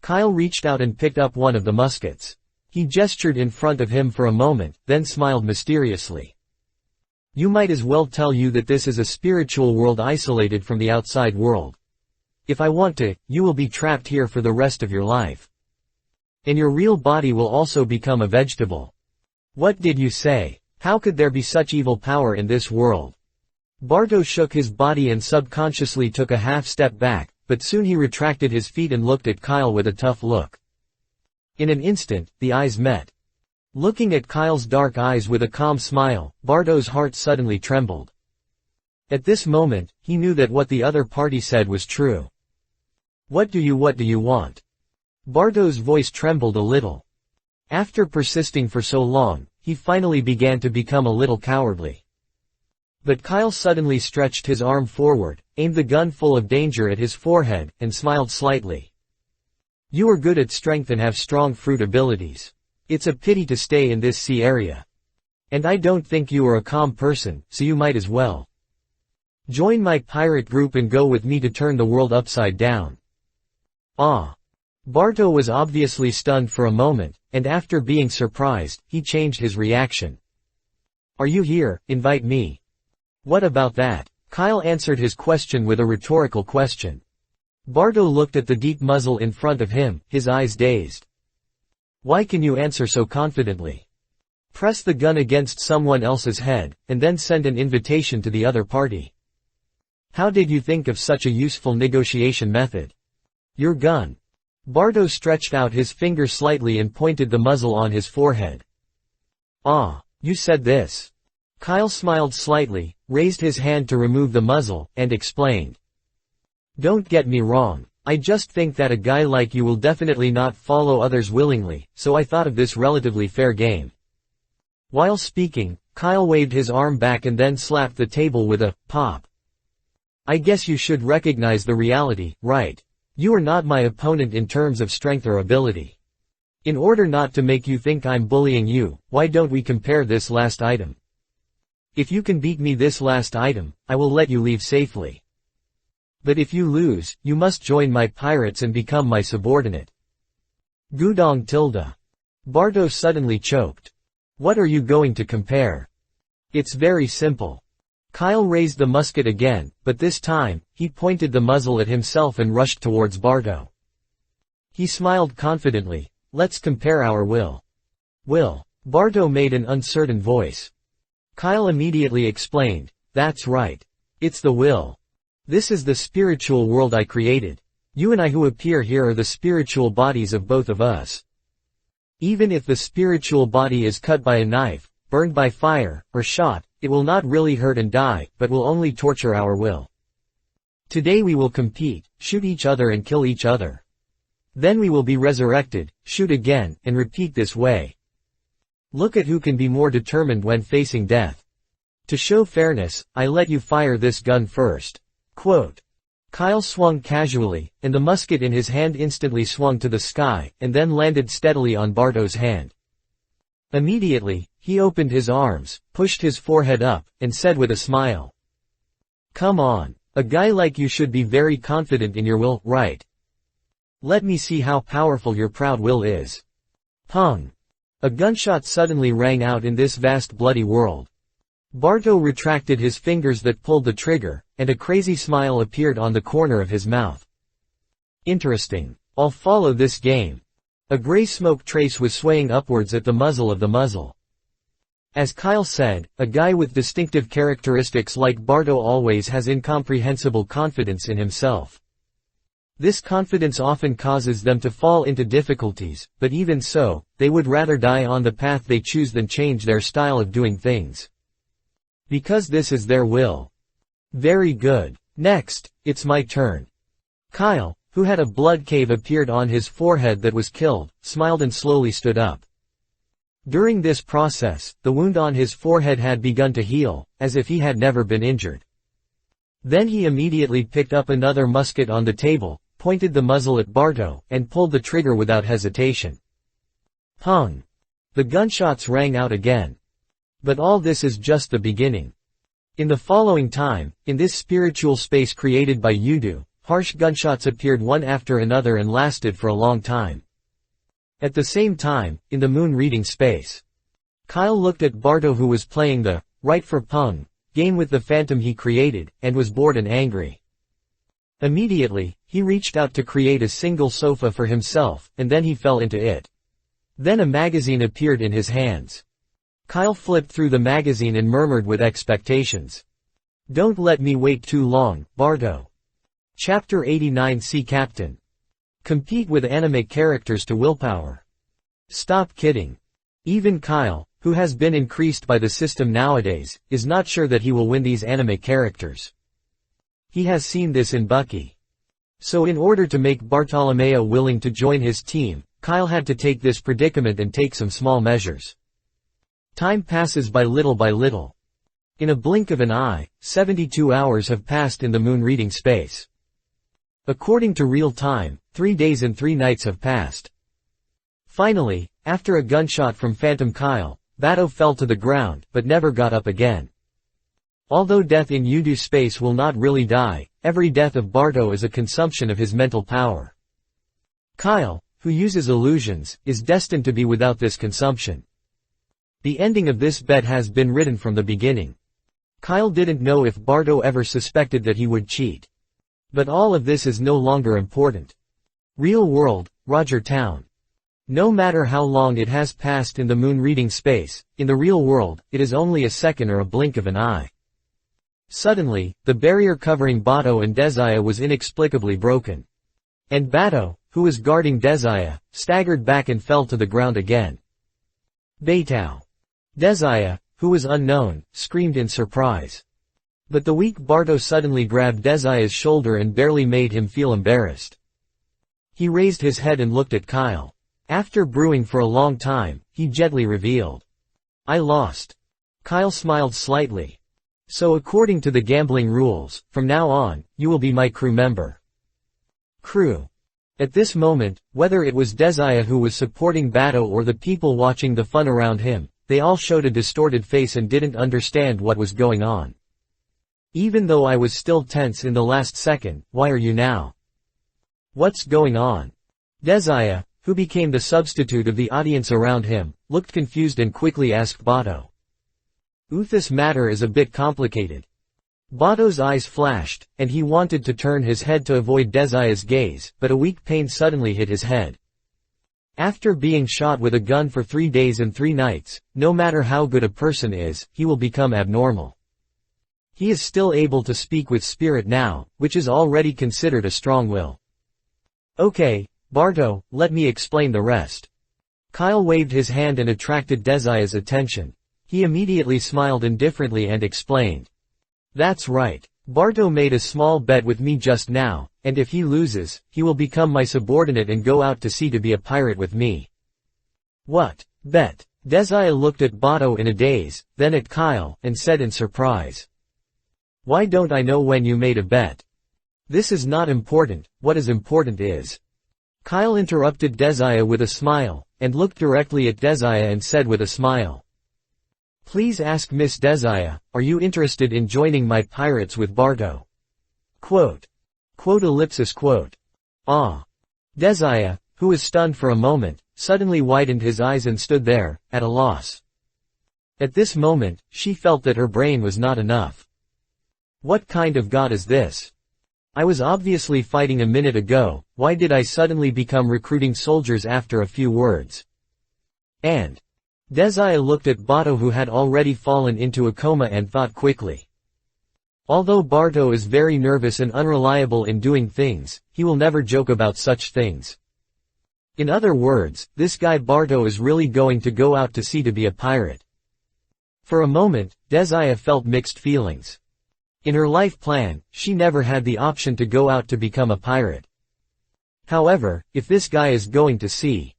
Kyle reached out and picked up one of the muskets. He gestured in front of him for a moment, then smiled mysteriously. You might as well tell you that this is a spiritual world isolated from the outside world. If I want to, you will be trapped here for the rest of your life. And your real body will also become a vegetable. What did you say? How could there be such evil power in this world? Bardo shook his body and subconsciously took a half step back, but soon he retracted his feet and looked at Kyle with a tough look. In an instant, the eyes met. Looking at Kyle's dark eyes with a calm smile, Bardo's heart suddenly trembled. At this moment, he knew that what the other party said was true. What do you want? Bardo's voice trembled a little. After persisting for so long, he finally began to become a little cowardly. But Kyle suddenly stretched his arm forward, aimed the gun full of danger at his forehead, and smiled slightly. You are good at strength and have strong fruit abilities. It's a pity to stay in this sea area. And I don't think you are a calm person, so you might as well join my pirate group and go with me to turn the world upside down. Ah. Bardo was obviously stunned for a moment, and after being surprised, he changed his reaction. Are you here? Invite me. What about that? Kyle answered his question with a rhetorical question. Bardo looked at the deep muzzle in front of him, his eyes dazed. Why can you answer so confidently? Press the gun against someone else's head, and then send an invitation to the other party. How did you think of such a useful negotiation method? Your gun. Bardo stretched out his finger slightly and pointed the muzzle on his forehead. Ah, you said this. Kyle smiled slightly, raised his hand to remove the muzzle, and explained. Don't get me wrong, I just think that a guy like you will definitely not follow others willingly, so I thought of this relatively fair game. While speaking, Kyle waved his arm back and then slapped the table with a pop. I guess you should recognize the reality, right? You are not my opponent in terms of strength or ability. In order not to make you think I'm bullying you, why don't we compare this last item? If you can beat me this last item, I will let you leave safely. But if you lose, you must join my pirates and become my subordinate. Gudong tilde. Bardo suddenly choked. What are you going to compare? It's very simple. Kyle raised the musket again, but this time, he pointed the muzzle at himself and rushed towards Bardo. He smiled confidently. Let's compare our will. Will. Bardo made an uncertain voice. Kyle immediately explained, that's right. It's the will. This is the spiritual world I created. You and I who appear here are the spiritual bodies of both of us. Even if the spiritual body is cut by a knife, burned by fire, or shot, it will not really hurt and die, but will only torture our will. Today we will compete, shoot each other and kill each other. Then we will be resurrected, shoot again, and repeat this way. Look at who can be more determined when facing death. To show fairness, I let you fire this gun first. Quote. Kyle swung casually, and the musket in his hand instantly swung to the sky, and then landed steadily on Bardo's hand. Immediately, he opened his arms, pushed his forehead up, and said with a smile. Come on. A guy like you should be very confident in your will, right? Let me see how powerful your proud will is. Pung. A gunshot suddenly rang out in this vast bloody world. Bardo retracted his fingers that pulled the trigger, and a crazy smile appeared on the corner of his mouth. Interesting. I'll follow this game. A gray smoke trace was swaying upwards at the muzzle of the muzzle. As Kyle said, a guy with distinctive characteristics like Bardo always has incomprehensible confidence in himself. This confidence often causes them to fall into difficulties, but even so, they would rather die on the path they choose than change their style of doing things. Because this is their will. Very good. Next, it's my turn. Kyle, who had a blood cave appeared on his forehead that was killed, smiled and slowly stood up. During this process, the wound on his forehead had begun to heal, as if he had never been injured. Then he immediately picked up another musket on the table, pointed the muzzle at Bardo, and pulled the trigger without hesitation. Pung. The gunshots rang out again. But all this is just the beginning. In the following time, in this spiritual space created by Yudu, harsh gunshots appeared one after another and lasted for a long time. At the same time, in the moon reading space, Kyle looked at Bardo who was playing the right for Pung game with the phantom he created, and was bored and angry. Immediately, he reached out to create a single sofa for himself, and then he fell into it. Then a magazine appeared in his hands. Kyle flipped through the magazine and murmured with expectations. Don't let me wait too long, Bardo. Chapter 89 See Captain. Compete with anime characters to willpower. Stop kidding. Even Kyle, who has been increased by the system nowadays, is not sure that he will win these anime characters. He has seen this in Bucky. So in order to make Bartolomeo willing to join his team, Kyle had to take this predicament and take some small measures. Time passes by little by little. In a blink of an eye, 72 hours have passed in the moon reading space. According to real time, 3 days and 3 nights have passed. Finally, after a gunshot from Phantom Kyle, Bardo fell to the ground, but never got up again. Although death in Yudu space will not really die, every death of Bardo is a consumption of his mental power. Kyle, who uses illusions, is destined to be without this consumption. The ending of this bet has been written from the beginning. Kyle didn't know if Bardo ever suspected that he would cheat. But all of this is no longer important. Real world, Roger Town. No matter how long it has passed in the moon reading space, in the real world, it is only a second or a blink of an eye. Suddenly, the barrier covering Bardo and Desire was inexplicably broken. And Bardo, who was guarding Desire, staggered back and fell to the ground again. Beitao. Desire, who was unknown, screamed in surprise. But the weak Bardo suddenly grabbed Desire's shoulder and barely made him feel embarrassed. He raised his head and looked at Kyle. After brewing for a long time, he gently revealed. I lost. Kyle smiled slightly. So according to the gambling rules, from now on, you will be my crew member. Crew. At this moment, whether it was Desire who was supporting Bardo or the people watching the fun around him, they all showed a distorted face and didn't understand what was going on. Even though I was still tense in the last second, why are you now? What's going on? Desire, who became the substitute of the audience around him, looked confused and quickly asked Bardo. This matter is a bit complicated. Bato's eyes flashed, and he wanted to turn his head to avoid Desaya's gaze, but a weak pain suddenly hit his head. After being shot with a gun for 3 days and 3 nights, no matter how good a person is, he will become abnormal. He is still able to speak with spirit now, which is already considered a strong will. Okay, Barto, let me explain the rest. Kyle waved his hand and attracted Desaya's attention. He immediately smiled indifferently and explained. That's right. Barto made a small bet with me just now, and if he loses, he will become my subordinate and go out to sea to be a pirate with me. What? Bet? Desaya looked at Bato in a daze, then at Kyle, and said in surprise. Why don't I know when you made a bet? This is not important, what is important is. Kyle interrupted Desaya with a smile, and looked directly at Desaya and said with a smile. Please ask Miss Desaya, are you interested in joining my pirates with Barto? Quote. Quote ellipsis quote. Ah. Desaya, who was stunned for a moment, suddenly widened his eyes and stood there, at a loss. At this moment, she felt that her brain was not enough. What kind of god is this? I was obviously fighting a minute ago, why did I suddenly become recruiting soldiers after a few words? And Desaya looked at Bato who had already fallen into a coma and thought quickly. Although Barto is very nervous and unreliable in doing things, he will never joke about such things. In other words, this guy Barto is really going to go out to sea to be a pirate. For a moment, Desaya felt mixed feelings. In her life plan, she never had the option to go out to become a pirate. However, if this guy is going to sea,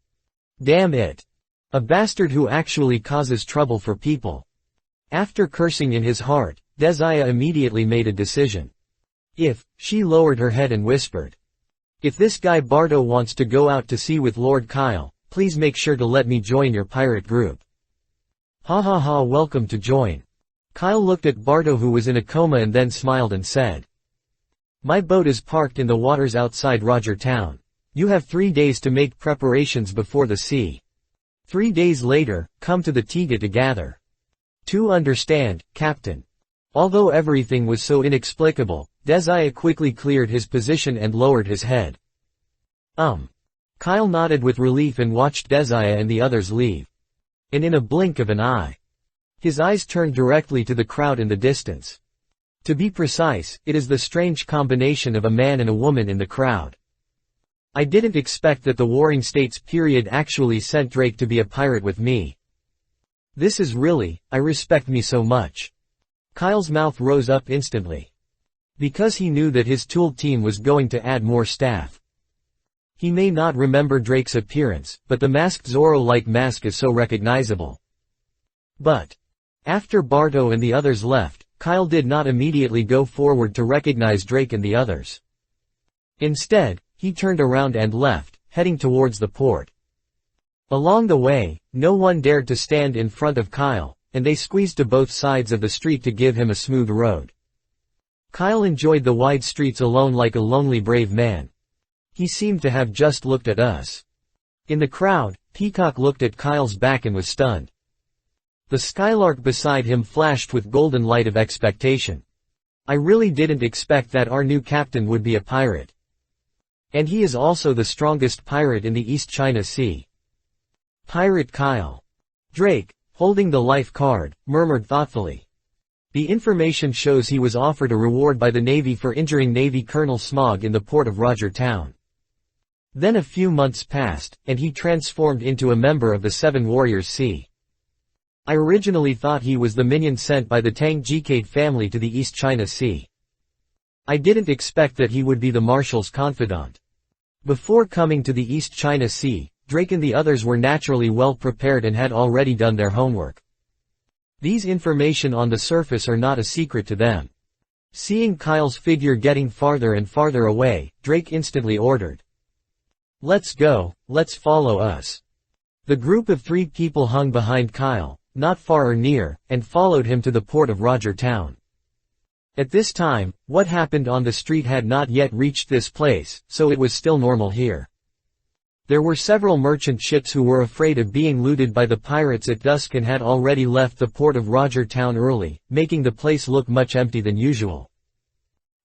damn it. A bastard who actually causes trouble for people. After cursing in his heart, Desaya immediately made a decision. She lowered her head and whispered. If this guy Barto wants to go out to sea with Lord Kyle, please make sure to let me join your pirate group. Ha ha ha, welcome to join. Kyle looked at Barto who was in a coma and then smiled and said. My boat is parked in the waters outside Roger Town. You have 3 days to make preparations before the sea. 3 days later, come to the Tiga to gather. To understand, Captain. Although everything was so inexplicable, Desaya quickly cleared his position and lowered his head. Kyle nodded with relief and watched Desaya and the others leave. And in a blink of an eye, his eyes turned directly to the crowd in the distance. To be precise, it is the strange combination of a man and a woman in the crowd. I didn't expect that the Warring States period actually sent Drake to be a pirate with me. This is really, I respect me so much. Kyle's mouth rose up instantly. Because he knew that his tool team was going to add more staff. He may not remember Drake's appearance, but the masked Zorro-like mask is so recognizable. But after Barto and the others left, Kyle did not immediately go forward to recognize Drake and the others. Instead, he turned around and left, heading towards the port. Along the way, no one dared to stand in front of Kyle, and they squeezed to both sides of the street to give him a smooth road. Kyle enjoyed the wide streets alone like a lonely brave man. He seemed to have just looked at us. In the crowd, Peacock looked at Kyle's back and was stunned. The skylark beside him flashed with golden light of expectation. I really didn't expect that our new captain would be a pirate. And he is also the strongest pirate in the East China Sea. Pirate Kyle. Drake, holding the life card, murmured thoughtfully. The information shows he was offered a reward by the Navy for injuring Navy Colonel Smog in the port of Roger Town. Then a few months passed, and he transformed into a member of the Seven Warriors Sea. I originally thought he was the minion sent by the Tang Jikade family to the East China Sea. I didn't expect that he would be the Marshal's confidant. Before coming to the East China Sea, Drake and the others were naturally well prepared and had already done their homework. These information on the surface are not a secret to them. Seeing Kyle's figure getting farther and farther away, Drake instantly ordered. Let's go, let's follow us. The group of 3 people hung behind Kyle, not far or near, and followed him to the port of Roger Town. At this time, what happened on the street had not yet reached this place, so it was still normal here. There were several merchant ships who were afraid of being looted by the pirates at dusk and had already left the port of Roger Town early, making the place look much empty than usual.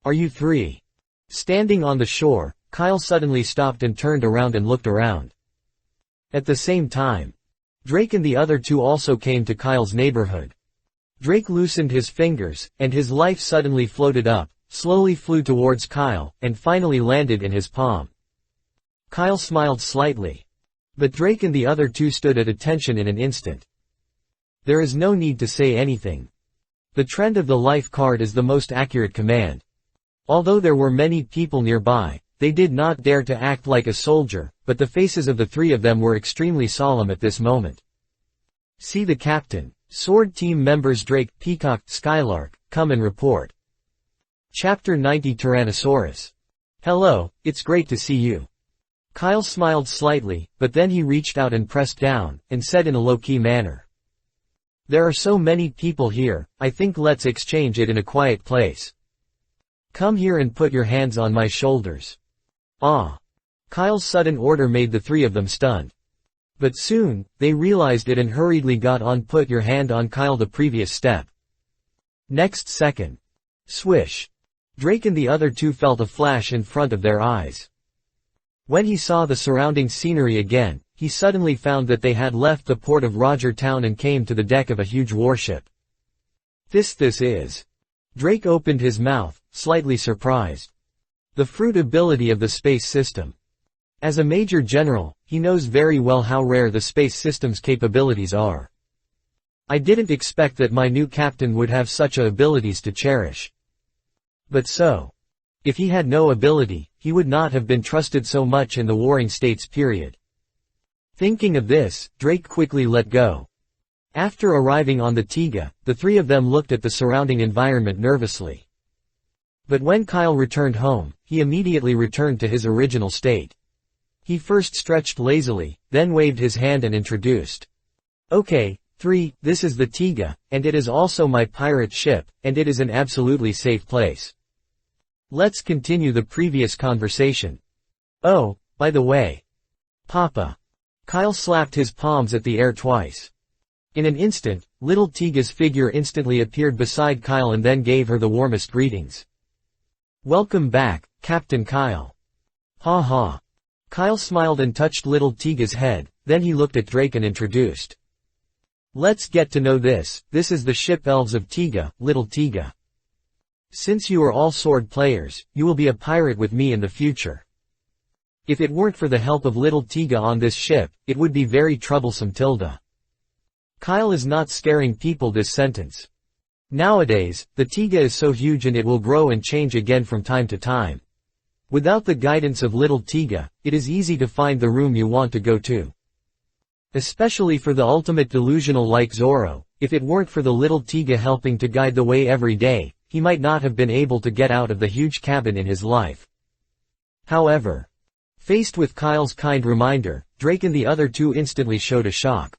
"Are you three?" Standing on the shore, Kyle suddenly stopped and turned around and looked around. At the same time, Drake and the other two also came to Kyle's neighborhood. Drake loosened his fingers, and his life suddenly floated up, slowly flew towards Kyle, and finally landed in his palm. Kyle smiled slightly. But Drake and the other two stood at attention in an instant. There is no need to say anything. The trend of the life card is the most accurate command. Although there were many people nearby, they did not dare to act like a soldier, but the faces of the three of them were extremely solemn at this moment. "See the captain. Sword team members Drake, Peacock, Skylark, come and report." Chapter 90 Tyrannosaurus. "Hello, it's great to see you." Kyle smiled slightly, but then he reached out and pressed down, and said in a low-key manner. "There are so many people here, I think let's exchange it in a quiet place. Come here and put your hands on my shoulders." "Ah." Kyle's sudden order made the three of them stunned. But soon, they realized it and hurriedly got on put your hand on Kyle the previous step. Next second. Swish. Drake and the other two felt a flash in front of their eyes. When he saw the surrounding scenery again, he suddenly found that they had left the port of Roger Town and came to the deck of a huge warship. This is. Drake opened his mouth, slightly surprised. The fruit ability of the space system. As a major general, he knows very well how rare the space system's capabilities are. "I didn't expect that my new captain would have such abilities to cherish. But so. If he had no ability, he would not have been trusted so much in the Warring States period." Thinking of this, Drake quickly let go. After arriving on the Tiga, the three of them looked at the surrounding environment nervously. But when Kyle returned home, he immediately returned to his original state. He first stretched lazily, then waved his hand and introduced. "Okay, this is the Tiga, and it is also my pirate ship, and it is an absolutely safe place. Let's continue the previous conversation. Oh, by the way. Papa." Kyle slapped his palms at the air twice. In an instant, little Tiga's figure instantly appeared beside Kyle and then gave her the warmest greetings. "Welcome back, Captain Kyle." "Ha ha." Kyle smiled and touched little Tiga's head, then he looked at Drake and introduced. "Let's get to know this is the ship Elves of Tiga, little Tiga. Since you are all sword players, you will be a pirate with me in the future. If it weren't for the help of little Tiga on this ship, it would be very troublesome tilde." Kyle is not scaring people this sentence. Nowadays, the Tiga is so huge and it will grow and change again from time to time. Without the guidance of little Tiga, it is easy to find the room you want to go to. Especially for the ultimate delusional like Zoro, if it weren't for the little Tiga helping to guide the way every day, he might not have been able to get out of the huge cabin in his life. However, faced with Kyle's kind reminder, Drake and the other two instantly showed a shock.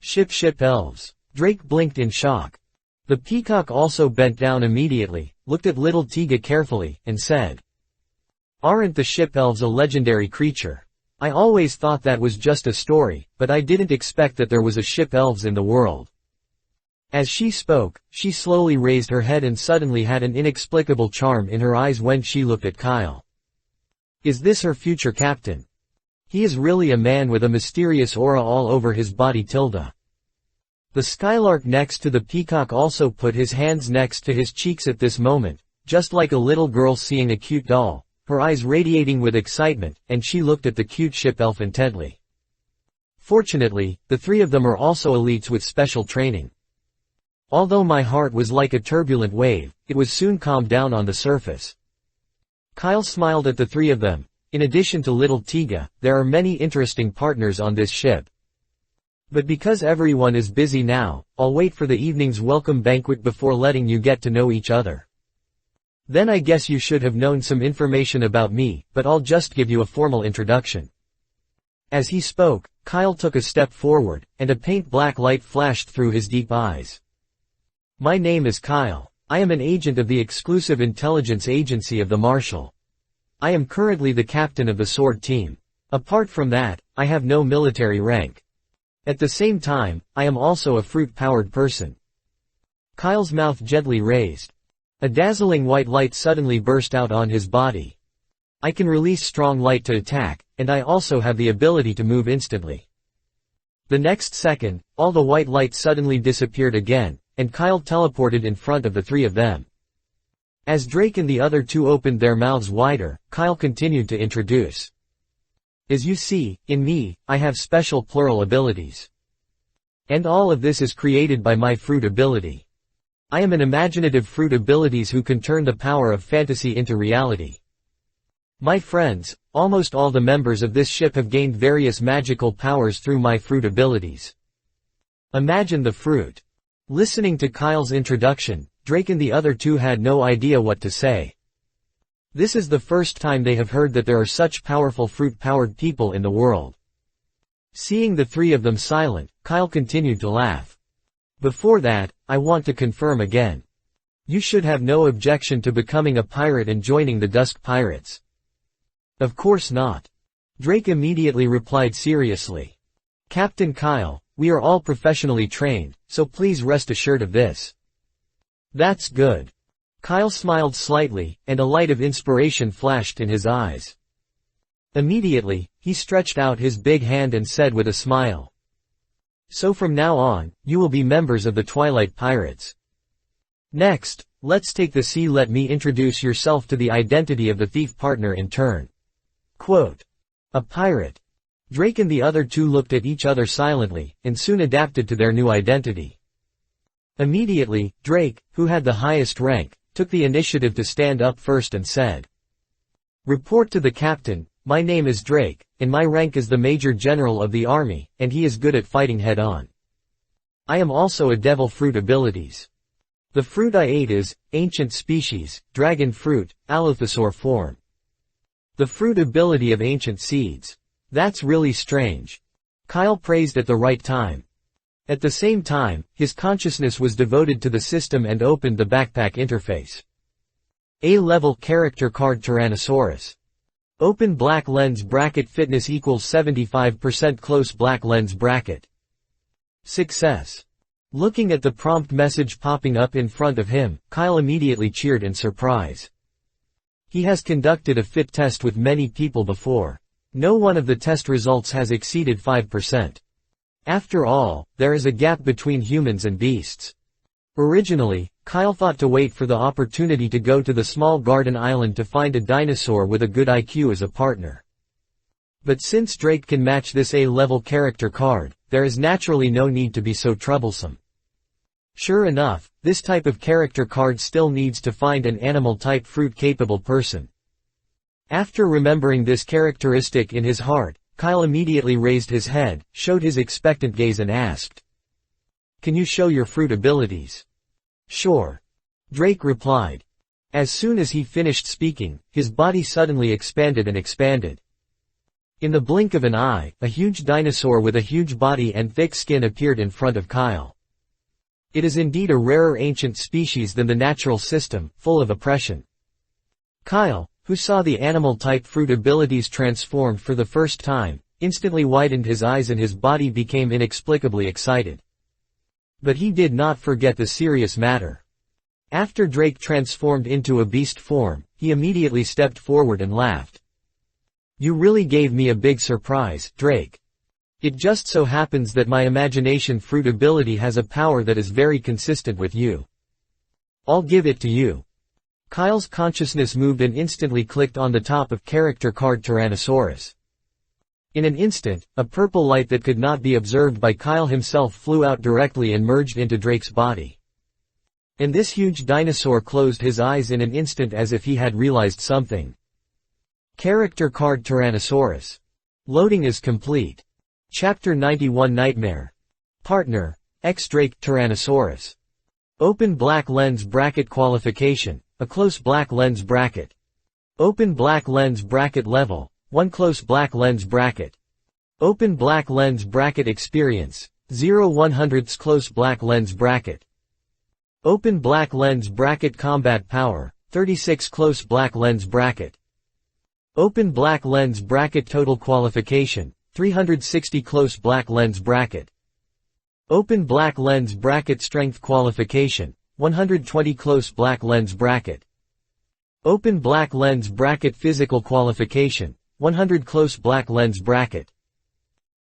Ship elves. Drake blinked in shock. The peacock also bent down immediately, looked at little Tiga carefully, and said, "Aren't the ship elves a legendary creature? I always thought that was just a story, but I didn't expect that there was a ship elves in the world." As she spoke, she slowly raised her head and suddenly had an inexplicable charm in her eyes when she looked at Kyle. Is this her future captain? He is really a man with a mysterious aura all over his body tilde. The skylark next to the peacock also put his hands next to his cheeks at this moment, just like a little girl seeing a cute doll, her eyes radiating with excitement, and she looked at the cute ship elf intently. Fortunately, the three of them are also elites with special training. Although my heart was like a turbulent wave, it was soon calmed down on the surface. Kyle smiled at the three of them. In addition to little Tiga, there are many interesting partners on this ship. But because everyone is busy now, I'll wait for the evening's welcome banquet before letting you get to know each other. Then I guess you should have known some information about me, but I'll just give you a formal introduction." As he spoke, Kyle took a step forward, and a paint black light flashed through his deep eyes. "My name is Kyle. I am an agent of the exclusive intelligence agency of the Marshal. I am currently the captain of the sword team. Apart from that, I have no military rank. At the same time, I am also a fruit-powered person. Kyle's mouth gently raised. A dazzling white light suddenly burst out on his body. I can release strong light to attack, and I also have the ability to move instantly. The next second, all the white light suddenly disappeared again, and Kyle teleported in front of the three of them. As Drake and the other two opened their mouths wider, Kyle continued to introduce. As you see, in me, I have special plural abilities. And all of this is created by my fruit ability. I am an imaginative fruit abilities who can turn the power of fantasy into reality. My friends, almost all the members of this ship have gained various magical powers through my fruit abilities. Imagine the fruit. Listening to Kyle's introduction, Drake and the other two had no idea what to say. This is the first time they have heard that there are such powerful fruit-powered people in the world. Seeing the three of them silent, Kyle continued to laugh. Before that, I want to confirm again. You should have no objection to becoming a pirate and joining the Dusk Pirates. Of course not. Drake immediately replied seriously. Captain Kyle, we are all professionally trained, so please rest assured of this. That's good. Kyle smiled slightly, and a light of inspiration flashed in his eyes. Immediately, he stretched out his big hand and said with a smile. So from now on, you will be members of the Twilight Pirates. Next, let's take the sea. Let me introduce yourself to the identity of the thief partner in turn. Quote. A pirate. Drake and the other two looked at each other silently, and soon adapted to their new identity. Immediately, Drake, who had the highest rank, took the initiative to stand up first and said. Report to the captain, my name is Drake, and my rank is the Major General of the Army, and he is good at fighting head-on. I am also a devil fruit abilities. The fruit I ate is, ancient species, dragon fruit, allothosore form. The fruit ability of ancient seeds. That's really strange. Kyle praised at the right time. At the same time, his consciousness was devoted to the system and opened the backpack interface. A-level character card Tyrannosaurus. Open black lens bracket fitness equals 75% close black lens bracket. Success. Looking at the prompt message popping up in front of him, Kyle immediately cheered in surprise. He has conducted a fit test with many people before. No one of the test results has exceeded 5%. After all, there is a gap between humans and beasts. Originally, Kyle thought to wait for the opportunity to go to the small garden island to find a dinosaur with a good IQ as a partner. But since Drake can match this A-level character card, there is naturally no need to be so troublesome. Sure enough, this type of character card still needs to find an animal-type fruit-capable person. After remembering this characteristic in his heart, Kyle immediately raised his head, showed his expectant gaze and asked. Can you show your fruit abilities? Sure. Drake replied. As soon as he finished speaking, his body suddenly expanded and expanded. In the blink of an eye, a huge dinosaur with a huge body and thick skin appeared in front of Kyle. It is indeed a rarer ancient species than the natural system, full of oppression. Kyle, who saw the animal-type fruit abilities transformed for the first time, instantly widened his eyes and his body became inexplicably excited. But he did not forget the serious matter. After Drake transformed into a beast form, he immediately stepped forward and laughed. You really gave me a big surprise, Drake. It just so happens that my imagination fruit ability has a power that is very consistent with you. I'll give it to you. Kyle's consciousness moved and instantly clicked on the top of character card Tyrannosaurus. In an instant, a purple light that could not be observed by Kyle himself flew out directly and merged into Drake's body. And this huge dinosaur closed his eyes in an instant as if he had realized something. Character card Tyrannosaurus. Loading is complete. Chapter 91 Nightmare. Partner, X-Drake Tyrannosaurus. Open black lens bracket qualification, a close black lens bracket. Open black lens bracket level, 1 close black lens bracket. Open black lens bracket experience, 0-100 close black lens bracket. Open black lens bracket combat power, 36 close black lens bracket. Open black lens bracket. Total qualification, 360 close black lens bracket. Open black lens bracket. Strength qualification, 120 close black lens bracket. Open black lens bracket. Physical qualification, 100 close black lens bracket.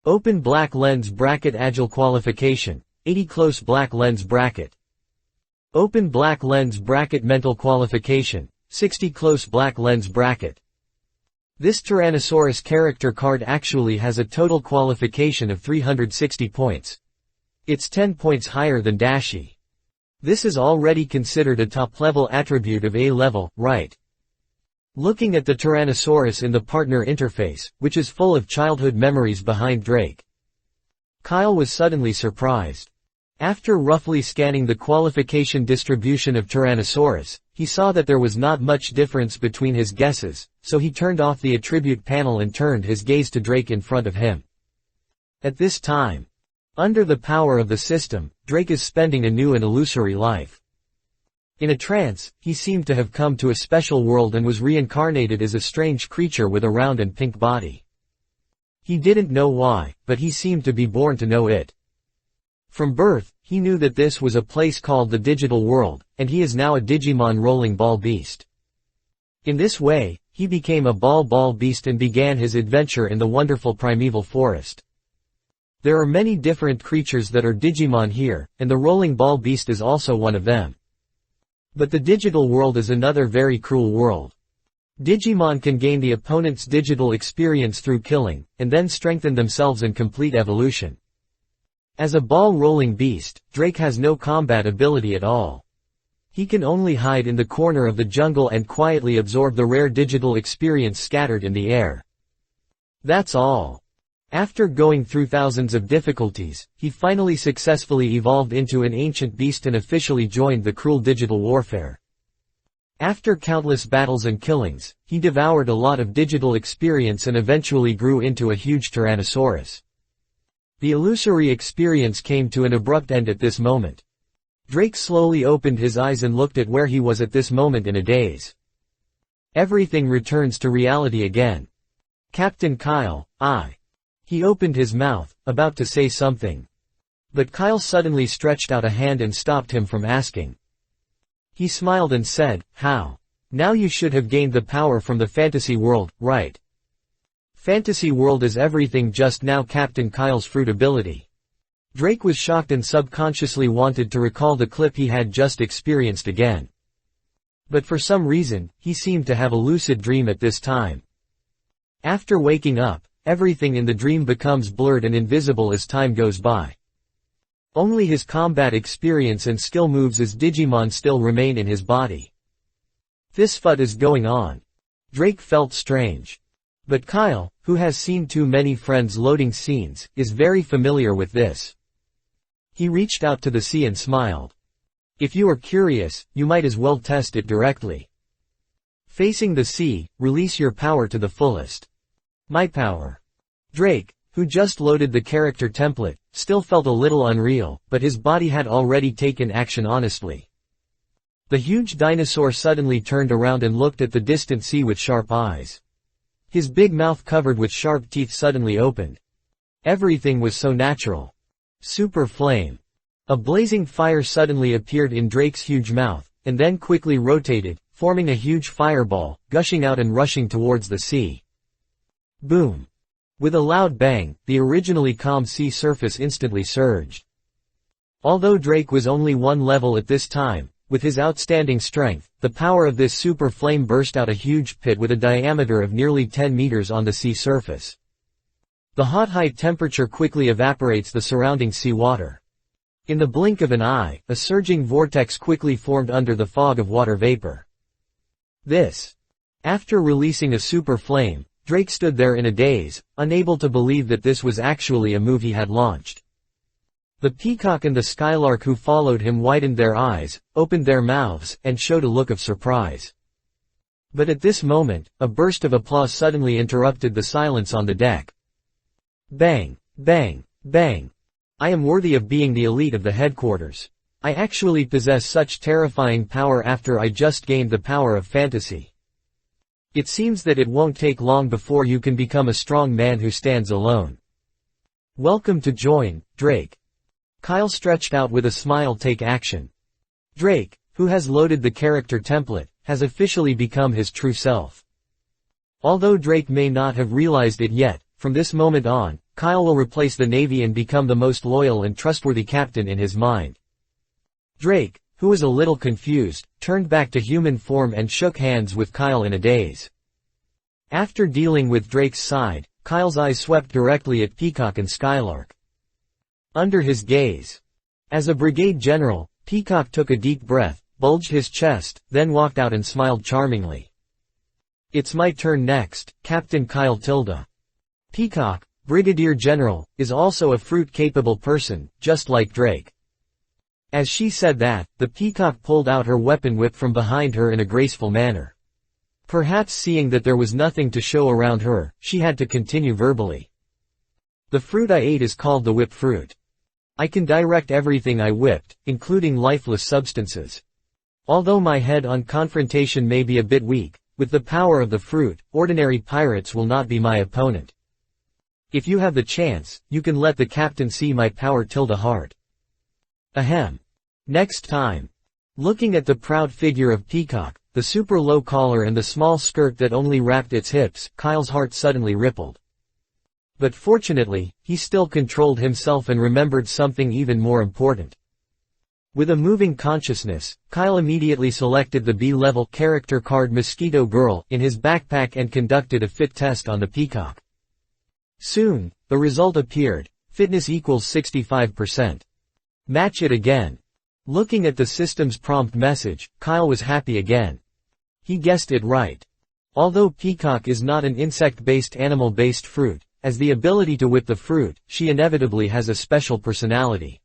Open black lens bracket. Agile qualification, 80 close black lens bracket. Open black lens bracket. Mental qualification, 60 close black lens bracket. This Tyrannosaurus character card actually has a total qualification of 360 points. It's 10 points higher than Dashi. This is already considered a top-level attribute of A level, right? Looking at the Tyrannosaurus in the partner interface, which is full of childhood memories behind Drake, Kyle was suddenly surprised. After roughly scanning the qualification distribution of Tyrannosaurus, he saw that there was not much difference between his guesses, so he turned off the attribute panel and turned his gaze to Drake in front of him. At this time, under the power of the system, Drake is spending a new and illusory life. In a trance, he seemed to have come to a special world and was reincarnated as a strange creature with a round and pink body. He didn't know why, but he seemed to be born to know it. From birth, he knew that this was a place called the digital world, and he is now a Digimon rolling ball beast. In this way, he became a ball beast and began his adventure in the wonderful primeval forest. There are many different creatures that are Digimon here, and the rolling ball beast is also one of them. But the digital world is another very cruel world. Digimon can gain the opponent's digital experience through killing, and then strengthen themselves in complete evolution. As a ball-rolling beast, Drake has no combat ability at all. He can only hide in the corner of the jungle and quietly absorb the rare digital experience scattered in the air. That's all. After going through thousands of difficulties, he finally successfully evolved into an ancient beast and officially joined the cruel digital warfare. After countless battles and killings, he devoured a lot of digital experience and eventually grew into a huge Tyrannosaurus. The illusory experience came to an abrupt end at this moment. Drake slowly opened his eyes and looked at where he was at this moment in a daze. Everything returns to reality again. Captain Kyle, He opened his mouth, about to say something. But Kyle suddenly stretched out a hand and stopped him from asking. He smiled and said, "How? Now you should have gained the power from the fantasy world, right?" Fantasy world is everything just now. Captain Kyle's fruit ability. Drake was shocked and subconsciously wanted to recall the clip he had just experienced again. But for some reason, he seemed to have a lucid dream at this time. After waking up, everything in the dream becomes blurred and invisible as time goes by. Only his combat experience and skill moves as Digimon still remain in his body. This FUD is going on. Drake felt strange. But Kyle, who has seen too many friends loading scenes, is very familiar with this. He reached out to the sea and smiled. If you are curious, you might as well test it directly. Facing the sea, release your power to the fullest. My power. Drake, who just loaded the character template, still felt a little unreal, but his body had already taken action honestly. The huge dinosaur suddenly turned around and looked at the distant sea with sharp eyes. His big mouth covered with sharp teeth suddenly opened. Everything was so natural. Super flame. A blazing fire suddenly appeared in Drake's huge mouth, and then quickly rotated, forming a huge fireball, gushing out and rushing towards the sea. Boom. With a loud bang, the originally calm sea surface instantly surged. Although Drake was only one level at this time, with his outstanding strength, the power of this super flame burst out a huge pit with a diameter of nearly 10 meters on the sea surface. The hot high temperature quickly evaporates the surrounding sea water. In the blink of an eye, a surging vortex quickly formed under the fog of water vapor. After releasing a super flame, Drake stood there in a daze, unable to believe that this was actually a move he had launched. The peacock and the skylark who followed him widened their eyes, opened their mouths, and showed a look of surprise. But at this moment, a burst of applause suddenly interrupted the silence on the deck. Bang, bang, bang. I am worthy of being the elite of the headquarters. I actually possess such terrifying power after I just gained the power of fantasy. It seems that it won't take long before you can become a strong man who stands alone. Welcome to join, Drake. Kyle stretched out with a smile. Take action. Drake, who has loaded the character template, has officially become his true self. Although Drake may not have realized it yet, from this moment on, Kyle will replace the Navy and become the most loyal and trustworthy captain in his mind. Drake, who was a little confused, turned back to human form and shook hands with Kyle in a daze. After dealing with Drake's side, Kyle's eyes swept directly at Peacock and Skylark. Under his gaze. As a brigade general, Peacock took a deep breath, bulged his chest, then walked out and smiled charmingly. It's my turn next, Captain Kyle Tilda. Peacock, Brigadier General, is also a fruit-capable person, just like Drake. As she said that, the Peacock pulled out her weapon whip from behind her in a graceful manner. Perhaps seeing that there was nothing to show around her, she had to continue verbally. The fruit I ate is called the whip fruit. I can direct everything I whipped, including lifeless substances. Although my head-on confrontation may be a bit weak, with the power of the fruit, ordinary pirates will not be my opponent. If you have the chance, you can let the captain see my power. Tilda heart. Ahem. Next time. Looking at the proud figure of Peacock, the super low collar and the small skirt that only wrapped its hips, Kyle's heart suddenly rippled. But fortunately, he still controlled himself and remembered something even more important. With a moving consciousness, Kyle immediately selected the B-level character card Mosquito Girl in his backpack and conducted a fit test on the Peacock. Soon, the result appeared. Fitness equals 65%. Match it again. Looking at the system's prompt message, Kyle was happy again. He guessed it right. Although Peacock is not an insect-based animal-based fruit, as the ability to whip the fruit, she inevitably has a special personality.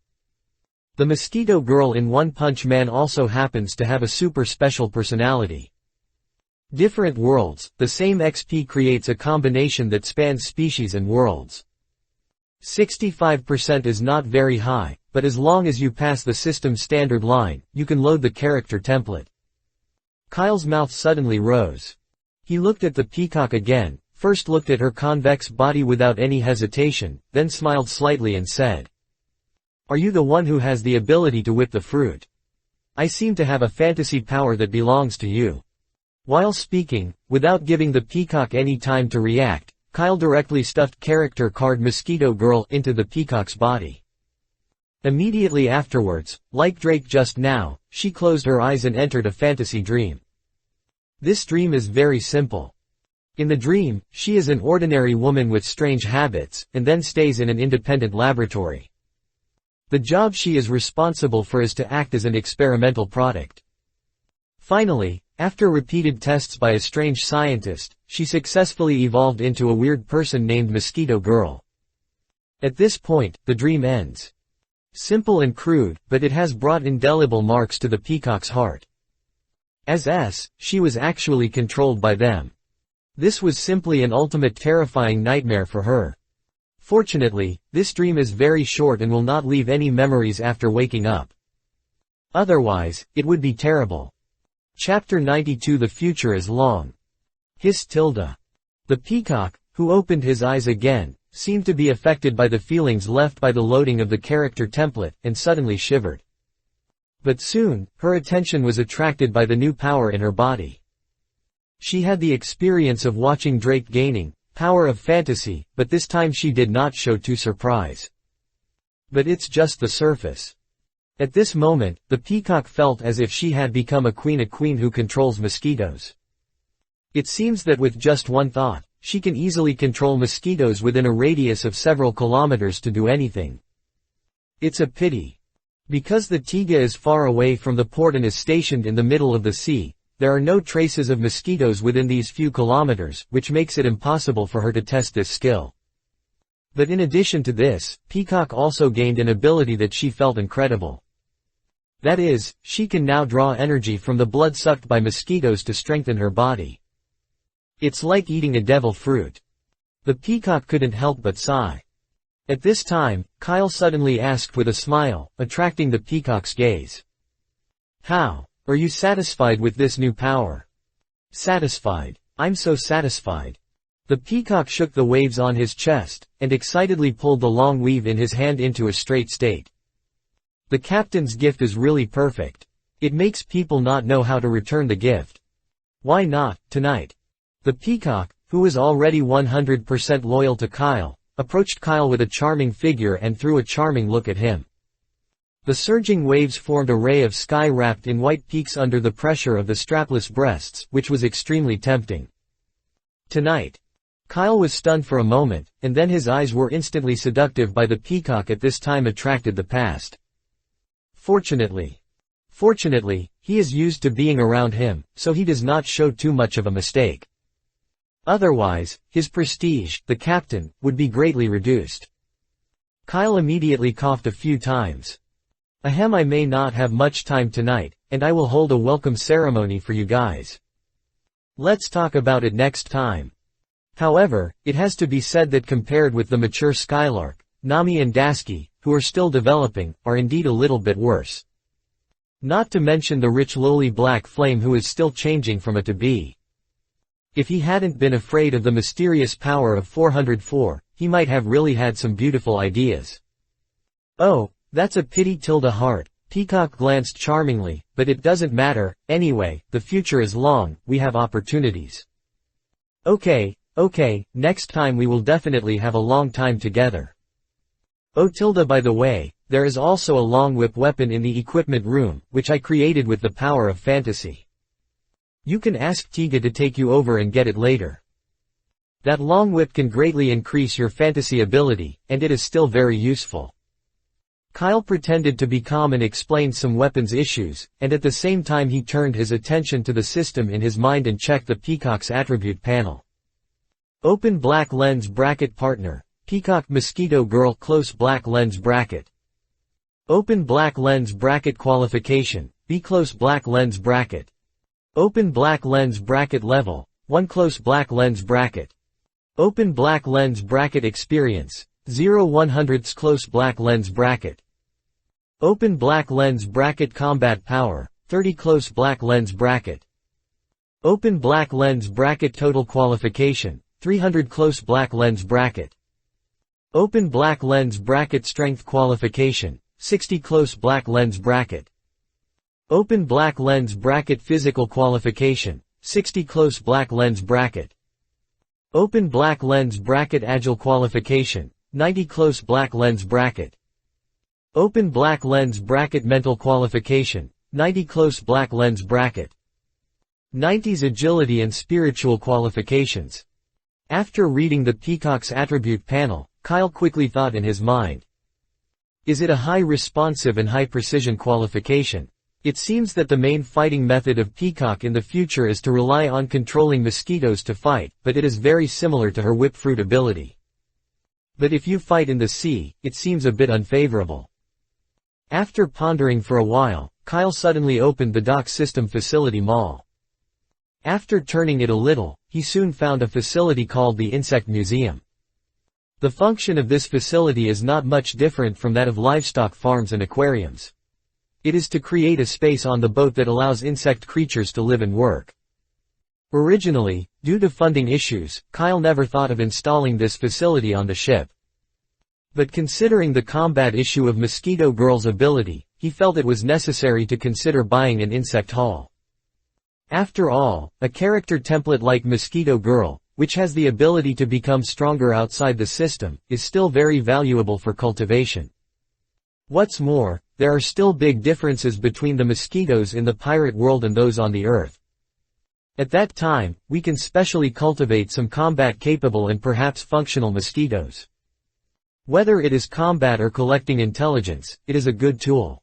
The Mosquito Girl in One Punch Man also happens to have a super special personality. Different worlds, the same XP creates a combination that spans species and worlds. 65% is not very high, but as long as you pass the system's standard line, you can load the character template. Kyle's mouth suddenly rose. He looked at the Peacock again, first looked at her convex body without any hesitation, then smiled slightly and said, "Are you the one who has the ability to whip the fruit? I seem to have a fantasy power that belongs to you." While speaking, without giving the Peacock any time to react, Kyle directly stuffed character card Mosquito Girl into the Peacock's body. Immediately afterwards, like Drake just now, she closed her eyes and entered a fantasy dream. This dream is very simple. In the dream, she is an ordinary woman with strange habits, and then stays in an independent laboratory. The job she is responsible for is to act as an experimental product. Finally, after repeated tests by a strange scientist, she successfully evolved into a weird person named Mosquito Girl. At this point, the dream ends. Simple and crude, but it has brought indelible marks to the Peacock's heart. She was actually controlled by them. This was simply an ultimate terrifying nightmare for her. Fortunately, this dream is very short and will not leave any memories after waking up. Otherwise, it would be terrible. Chapter 92 The future is long. Hissed Tilda. The Peacock, who opened his eyes again, seemed to be affected by the feelings left by the loading of the character template, and suddenly shivered. But soon, her attention was attracted by the new power in her body. She had the experience of watching Drake gaining power of fantasy, but this time she did not show too surprise. But it's just the surface. At this moment, the Peacock felt as if she had become a queen who controls mosquitoes. It seems that with just one thought, she can easily control mosquitoes within a radius of several kilometers to do anything. It's a pity. Because the Tiga is far away from the port and is stationed in the middle of the sea, there are no traces of mosquitoes within these few kilometers, which makes it impossible for her to test this skill. But in addition to this, Peacock also gained an ability that she felt incredible. That is, she can now draw energy from the blood sucked by mosquitoes to strengthen her body. It's like eating a devil fruit. The Peacock couldn't help but sigh. At this time, Kyle suddenly asked with a smile, attracting the Peacock's gaze. "How? Are you satisfied with this new power?" "Satisfied. I'm so satisfied." The peacock shook the waves on his chest, and excitedly pulled the long weave in his hand into a straight state. "The captain's gift is really perfect. It makes people not know how to return the gift. Why not, tonight?" The peacock, who was already 100% loyal to Kyle, approached Kyle with a charming figure and threw a charming look at him. The surging waves formed a ray of sky wrapped in white peaks under the pressure of the strapless breasts, which was extremely tempting. "Tonight." Kyle was stunned for a moment, and then his eyes were instantly seductive by the peacock at this time attracted the past. Fortunately, he is used to being around him, so he does not show too much of a mistake. Otherwise, his prestige, the captain, would be greatly reduced. Kyle immediately coughed a few times. "Ahem, I may not have much time tonight, and I will hold a welcome ceremony for you guys. Let's talk about it next time." However, it has to be said that compared with the mature Skylark, Nami and Dasky, who are still developing, are indeed a little bit worse. Not to mention the rich lowly black flame who is still changing from a to B. If he hadn't been afraid of the mysterious power of 404, he might have really had some beautiful ideas. "Oh, that's a pity heart." Peacock glanced charmingly, "but it doesn't matter, anyway, the future is long, we have opportunities. Okay, next time we will definitely have a long time together. Oh by the way, there is also a long whip weapon in the equipment room, which I created with the power of fantasy. You can ask Tiga to take you over and get it later. That long whip can greatly increase your fantasy ability, and it is still very useful." Kyle pretended to be calm and explained some weapons issues, and at the same time he turned his attention to the system in his mind and checked the peacock's attribute panel. Open black lens bracket partner, peacock mosquito girl close black lens bracket. Open black lens bracket qualification, B close black lens bracket. Open black lens bracket level, 1 close black lens bracket. Open black lens bracket experience, 0-100 close black lens bracket. Open black lens bracket combat power, 30 close black lens bracket. Open black lens bracket total qualification, 300 close black lens bracket. Open black lens bracket strength qualification, 60 close black lens bracket. Open black lens bracket physical qualification, 60 close black lens bracket. Open black lens bracket agile qualification, 90 close black lens bracket. Open black lens bracket mental qualification, 90 close black lens bracket. 90's agility and spiritual qualifications. After reading the peacock's attribute panel, Kyle quickly thought in his mind. Is it a high responsive and high precision qualification? It seems that the main fighting method of peacock in the future is to rely on controlling mosquitoes to fight, but it is very similar to her whip fruit ability. But if you fight in the sea, it seems a bit unfavorable. After pondering for a while, Kyle suddenly opened the dock system facility mall. After turning it a little, he soon found a facility called the Insect Museum. The function of this facility is not much different from that of livestock farms and aquariums. It is to create a space on the boat that allows insect creatures to live and work. Originally, due to funding issues, Kyle never thought of installing this facility on the ship. But considering the combat issue of Mosquito Girl's ability, he felt it was necessary to consider buying an insect hall. After all, a character template like Mosquito Girl, which has the ability to become stronger outside the system, is still very valuable for cultivation. What's more, there are still big differences between the mosquitoes in the pirate world and those on the Earth. At that time, we can specially cultivate some combat-capable and perhaps functional mosquitoes. Whether it is combat or collecting intelligence, it is a good tool.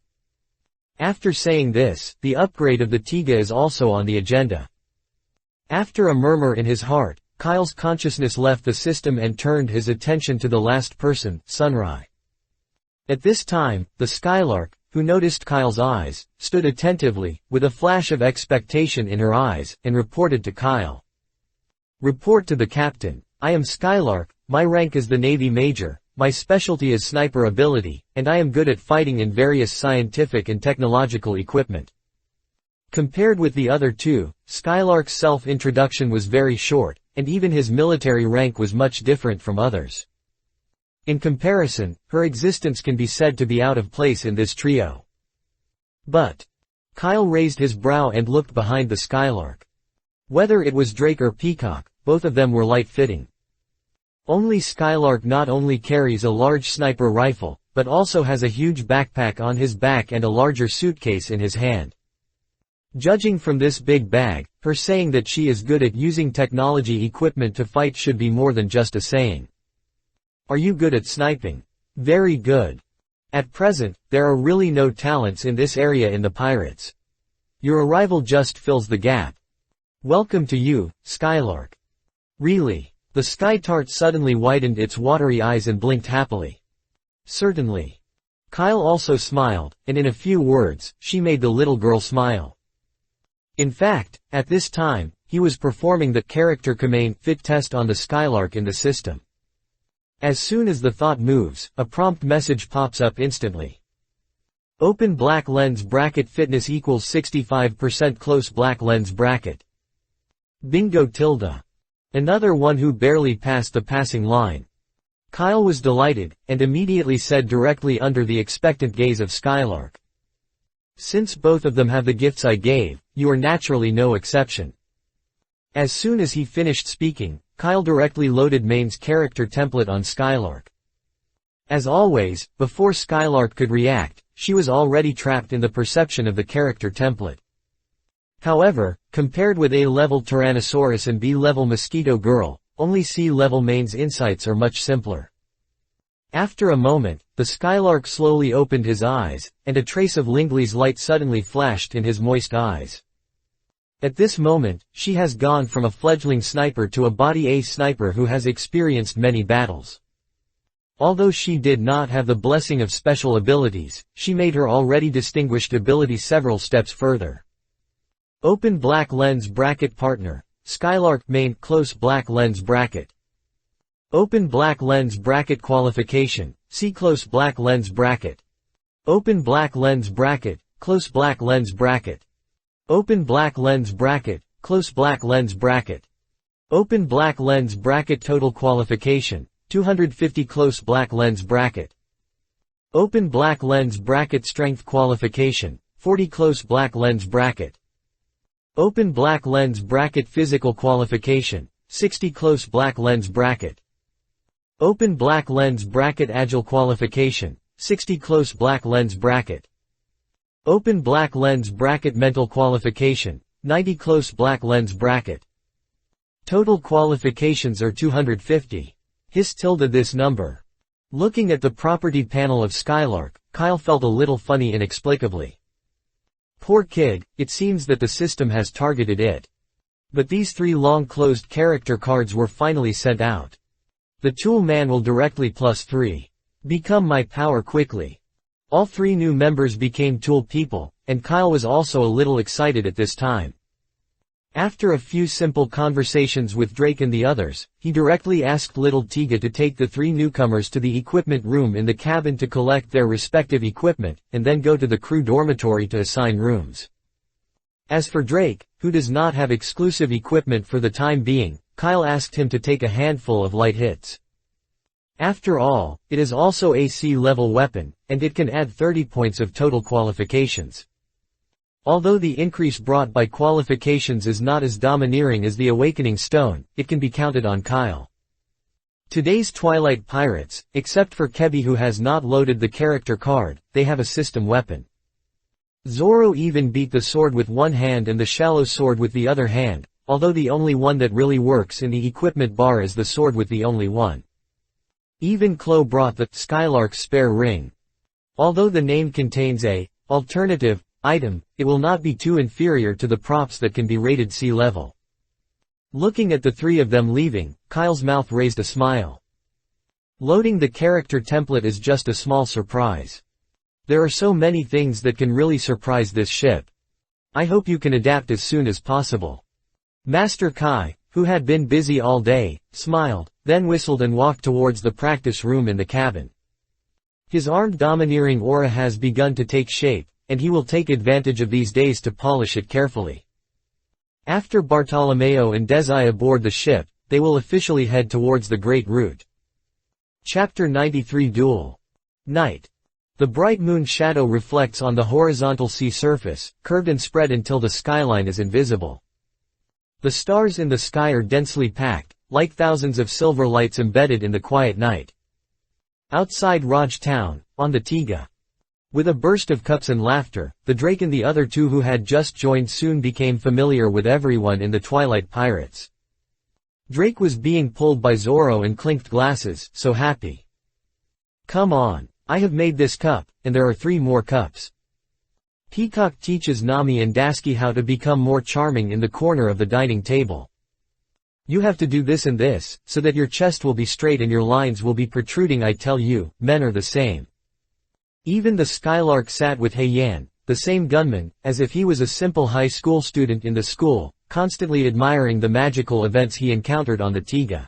After saying this, the upgrade of the Tiga is also on the agenda. After a murmur in his heart, Kyle's consciousness left the system and turned his attention to the last person, Sunrai. At this time, the Skylark, who noticed Kyle's eyes, stood attentively, with a flash of expectation in her eyes, and reported to Kyle. Report to the captain. I am Skylark, my rank is the Navy Major, my specialty is sniper ability, and I am good at fighting in various scientific and technological equipment. Compared with the other two, Skylark's self-introduction was very short, and even his military rank was much different from others. In comparison, her existence can be said to be out of place in this trio. But Kyle raised his brow and looked behind the Skylark. Whether it was Drake or Peacock, both of them were light-fitting. Only Skylark not only carries a large sniper rifle, but also has a huge backpack on his back and a larger suitcase in his hand. Judging from this big bag, her saying that she is good at using technology equipment to fight should be more than just a saying. Are you good at sniping? Very good. At present, there are really no talents in this area in the pirates. Your arrival just fills the gap. Welcome to you, Skylark. Really? The Sky Tart suddenly widened its watery eyes and blinked happily. Certainly. Kyle also smiled, and in a few words, she made the little girl smile. In fact, at this time, he was performing the character command fit test on the Skylark in the system. As soon as the thought moves, a prompt message pops up instantly. Open black lens bracket fitness equals 65% close black lens bracket. Bingo tilde. Another one who barely passed the passing line. Kyle was delighted, and immediately said directly under the expectant gaze of Skylark. Since both of them have the gifts I gave, you are naturally no exception. As soon as he finished speaking, Kyle directly loaded Main's character template on Skylark. As always, before Skylark could react, she was already trapped in the perception of the character template. However, compared with A-level Tyrannosaurus and B-level Mosquito Girl, only C-level Main's insights are much simpler. After a moment, the Skylark slowly opened his eyes, and a trace of Lingley's light suddenly flashed in his moist eyes. At this moment, she has gone from a fledgling sniper to a body A sniper who has experienced many battles. Although she did not have the blessing of special abilities, she made her already distinguished ability several steps further. Open black lens bracket partner, Skylark main close black lens bracket. Open black lens bracket qualification, see close black lens bracket. Open black lens bracket, close black lens bracket. Open black lens bracket, close black lens bracket. Open black lens bracket total qualification, 250 close black lens bracket. Open black lens bracket strength qualification, 40 close black lens bracket. Open black lens bracket physical qualification, 60 close black lens bracket. Open black lens bracket agile qualification, 60 close black lens bracket. Open black lens bracket mental qualification, 90 close black lens bracket. Total qualifications are 250. His tilde this number. Looking at the property panel of Skylark, Kyle felt a little funny inexplicably. Poor kid, it seems that the system has targeted it. But these 3 long-closed character cards were finally sent out. The tool man will directly +3. Become my power quickly. All 3 new members became tool people, and Kyle was also a little excited at this time. After a few simple conversations with Drake and the others, he directly asked Little Tiga to take the 3 newcomers to the equipment room in the cabin to collect their respective equipment, and then go to the crew dormitory to assign rooms. As for Drake, who does not have exclusive equipment for the time being, Kyle asked him to take a handful of light hits. After all, it is also a C-level weapon, and it can add 30 points of total qualifications. Although the increase brought by qualifications is not as domineering as the Awakening Stone, it can be counted on Kyle. Today's Twilight Pirates, except for Kebi who has not loaded the character card, they have a system weapon. Zoro even beat the sword with one hand and the shallow sword with the other hand, although the only one that really works in the equipment bar is the sword with the only one. Even Chloe brought the Skylark spare ring. Although the name contains a alternative item, it will not be too inferior to the props that can be rated C-level. Looking at the 3 of them leaving, Kyle's mouth raised a smile. Loading the character template is just a small surprise. There are so many things that can really surprise this ship. I hope you can adapt as soon as possible. Master Kai, who had been busy all day, smiled, then whistled and walked towards the practice room in the cabin. His armed domineering aura has begun to take shape, and he will take advantage of these days to polish it carefully. After Bartolomeo and Desire board the ship, they will officially head towards the Great Route. Chapter 93 Duel. Night. The bright moon shadow reflects on the horizontal sea surface, curved and spread until the skyline is invisible. The stars in the sky are densely packed, like thousands of silver lights embedded in the quiet night. Outside Raj town, on the Tiga. With a burst of cups and laughter, the Drake and the other two who had just joined soon became familiar with everyone in the Twilight Pirates. Drake was being pulled by Zoro and clinked glasses, so happy. Come on, I have made this cup, and there are 3 more cups. Peacock teaches Nami and Dasky how to become more charming in the corner of the dining table. You have to do this and this, so that your chest will be straight and your lines will be protruding. I tell you, men are the same. Even the Skylark sat with Heian, the same gunman, as if he was a simple high school student in the school, constantly admiring the magical events he encountered on the Tiga.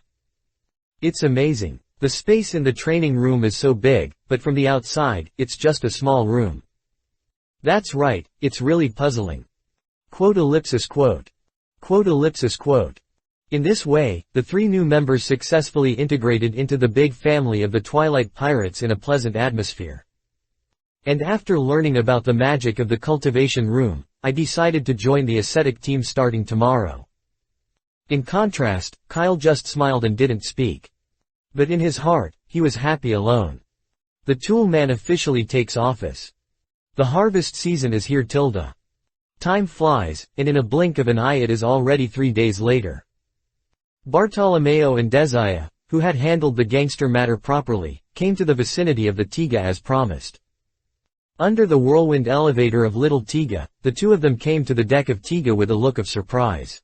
It's amazing. The space in the training room is so big, but from the outside, it's just a small room. That's right, it's really puzzling. Quote ellipsis quote. Quote ellipsis quote. In this way, the 3 new members successfully integrated into the big family of the Twilight Pirates in a pleasant atmosphere. And after learning about the magic of the cultivation room, I decided to join the ascetic team starting tomorrow. In contrast, Kyle just smiled and didn't speak. But in his heart, he was happy alone. The tool man officially takes office. The harvest season is here. Time flies, and in a blink of an eye it is already 3 days later. Bartolomeo and Desire, who had handled the gangster matter properly, came to the vicinity of the Tiga as promised. Under the whirlwind elevator of Little Tiga, the 2 of them came to the deck of Tiga with a look of surprise.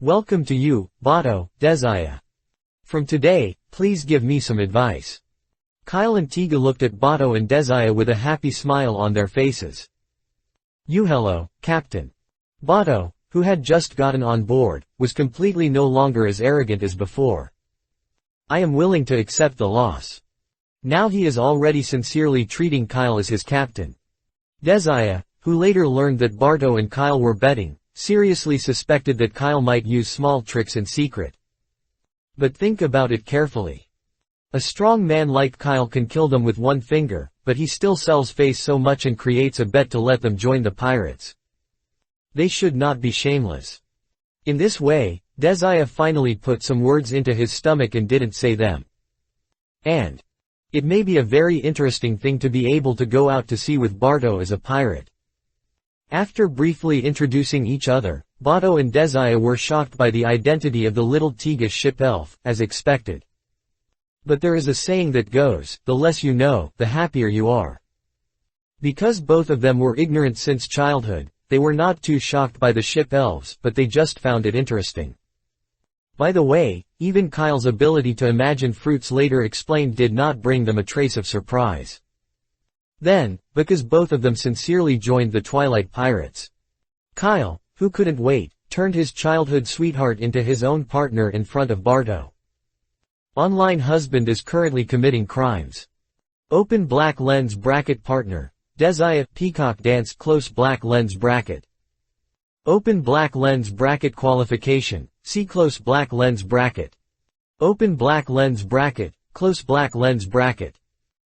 Welcome to you, Bato, Desire. From today, please give me some advice. Kyle and Tiga looked at Bato and Desire with a happy smile on their faces. You hello, Captain. Bato, who had just gotten on board, was completely no longer as arrogant as before. I am willing to accept the loss. Now he is already sincerely treating Kyle as his captain. Desire, who later learned that Barto and Kyle were betting, seriously suspected that Kyle might use small tricks in secret. But think about it carefully. A strong man like Kyle can kill them with 1 finger, but he still sells face so much and creates a bet to let them join the pirates. They should not be shameless. In this way, Desire finally put some words into his stomach and didn't say them. And it may be a very interesting thing to be able to go out to sea with Barto as a pirate. After briefly introducing each other, Bato and Desire were shocked by the identity of the Little Tiga ship elf, as expected. But there is a saying that goes, the less you know, the happier you are. Because both of them were ignorant since childhood, they were not too shocked by the ship elves, but they just found it interesting. By the way, even Kyle's ability to imagine fruits later explained did not bring them a trace of surprise. Then, because both of them sincerely joined the Twilight Pirates, Kyle, who couldn't wait, turned his childhood sweetheart into his own partner in front of Barto. Online husband is currently committing crimes. Open black lens bracket partner. Desire, Peacock dance close black lens bracket. Open black lens bracket qualification, see close black lens bracket. Open black lens bracket, close black lens bracket.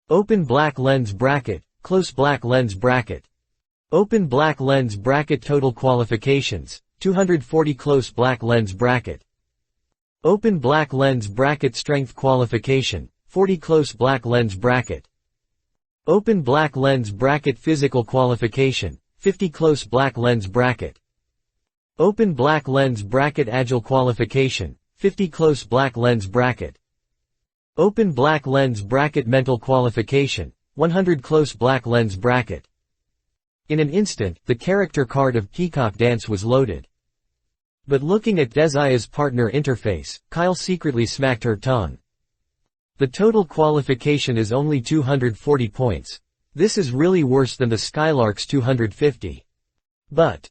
Open black lens bracket, close black lens bracket. Open black lens bracket total qualifications, 240 close black lens bracket. Open black lens bracket strength qualification, 40 close black lens bracket. Open black lens bracket physical qualification, 50 close black lens bracket. Open black lens bracket agile qualification, 50 close black lens bracket. Open black lens bracket mental qualification, 100 close black lens bracket. In an instant, the character card of Peacock Dance was loaded. But looking at Desire's partner interface, Kyle secretly smacked her tongue. The total qualification is only 240 points. This is really worse than the Skylark's 250. But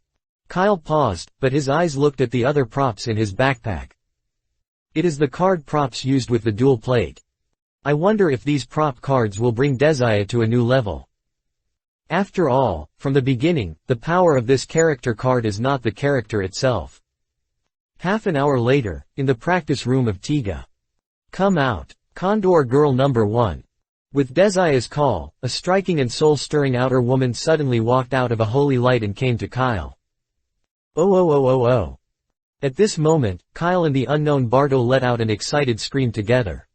Kyle paused, but his eyes looked at the other props in his backpack. It is the card props used with the dual plate. I wonder if these prop cards will bring Desire to a new level. After all, from the beginning, the power of this character card is not the character itself. Half an hour later, in the practice room of Tiga. Come out, Condor Girl number 1. With Desia's call, a striking and soul-stirring outer woman suddenly walked out of a holy light and came to Kyle. Oh oh oh oh oh. At this moment, Kyle and the unknown Bardo let out an excited scream together.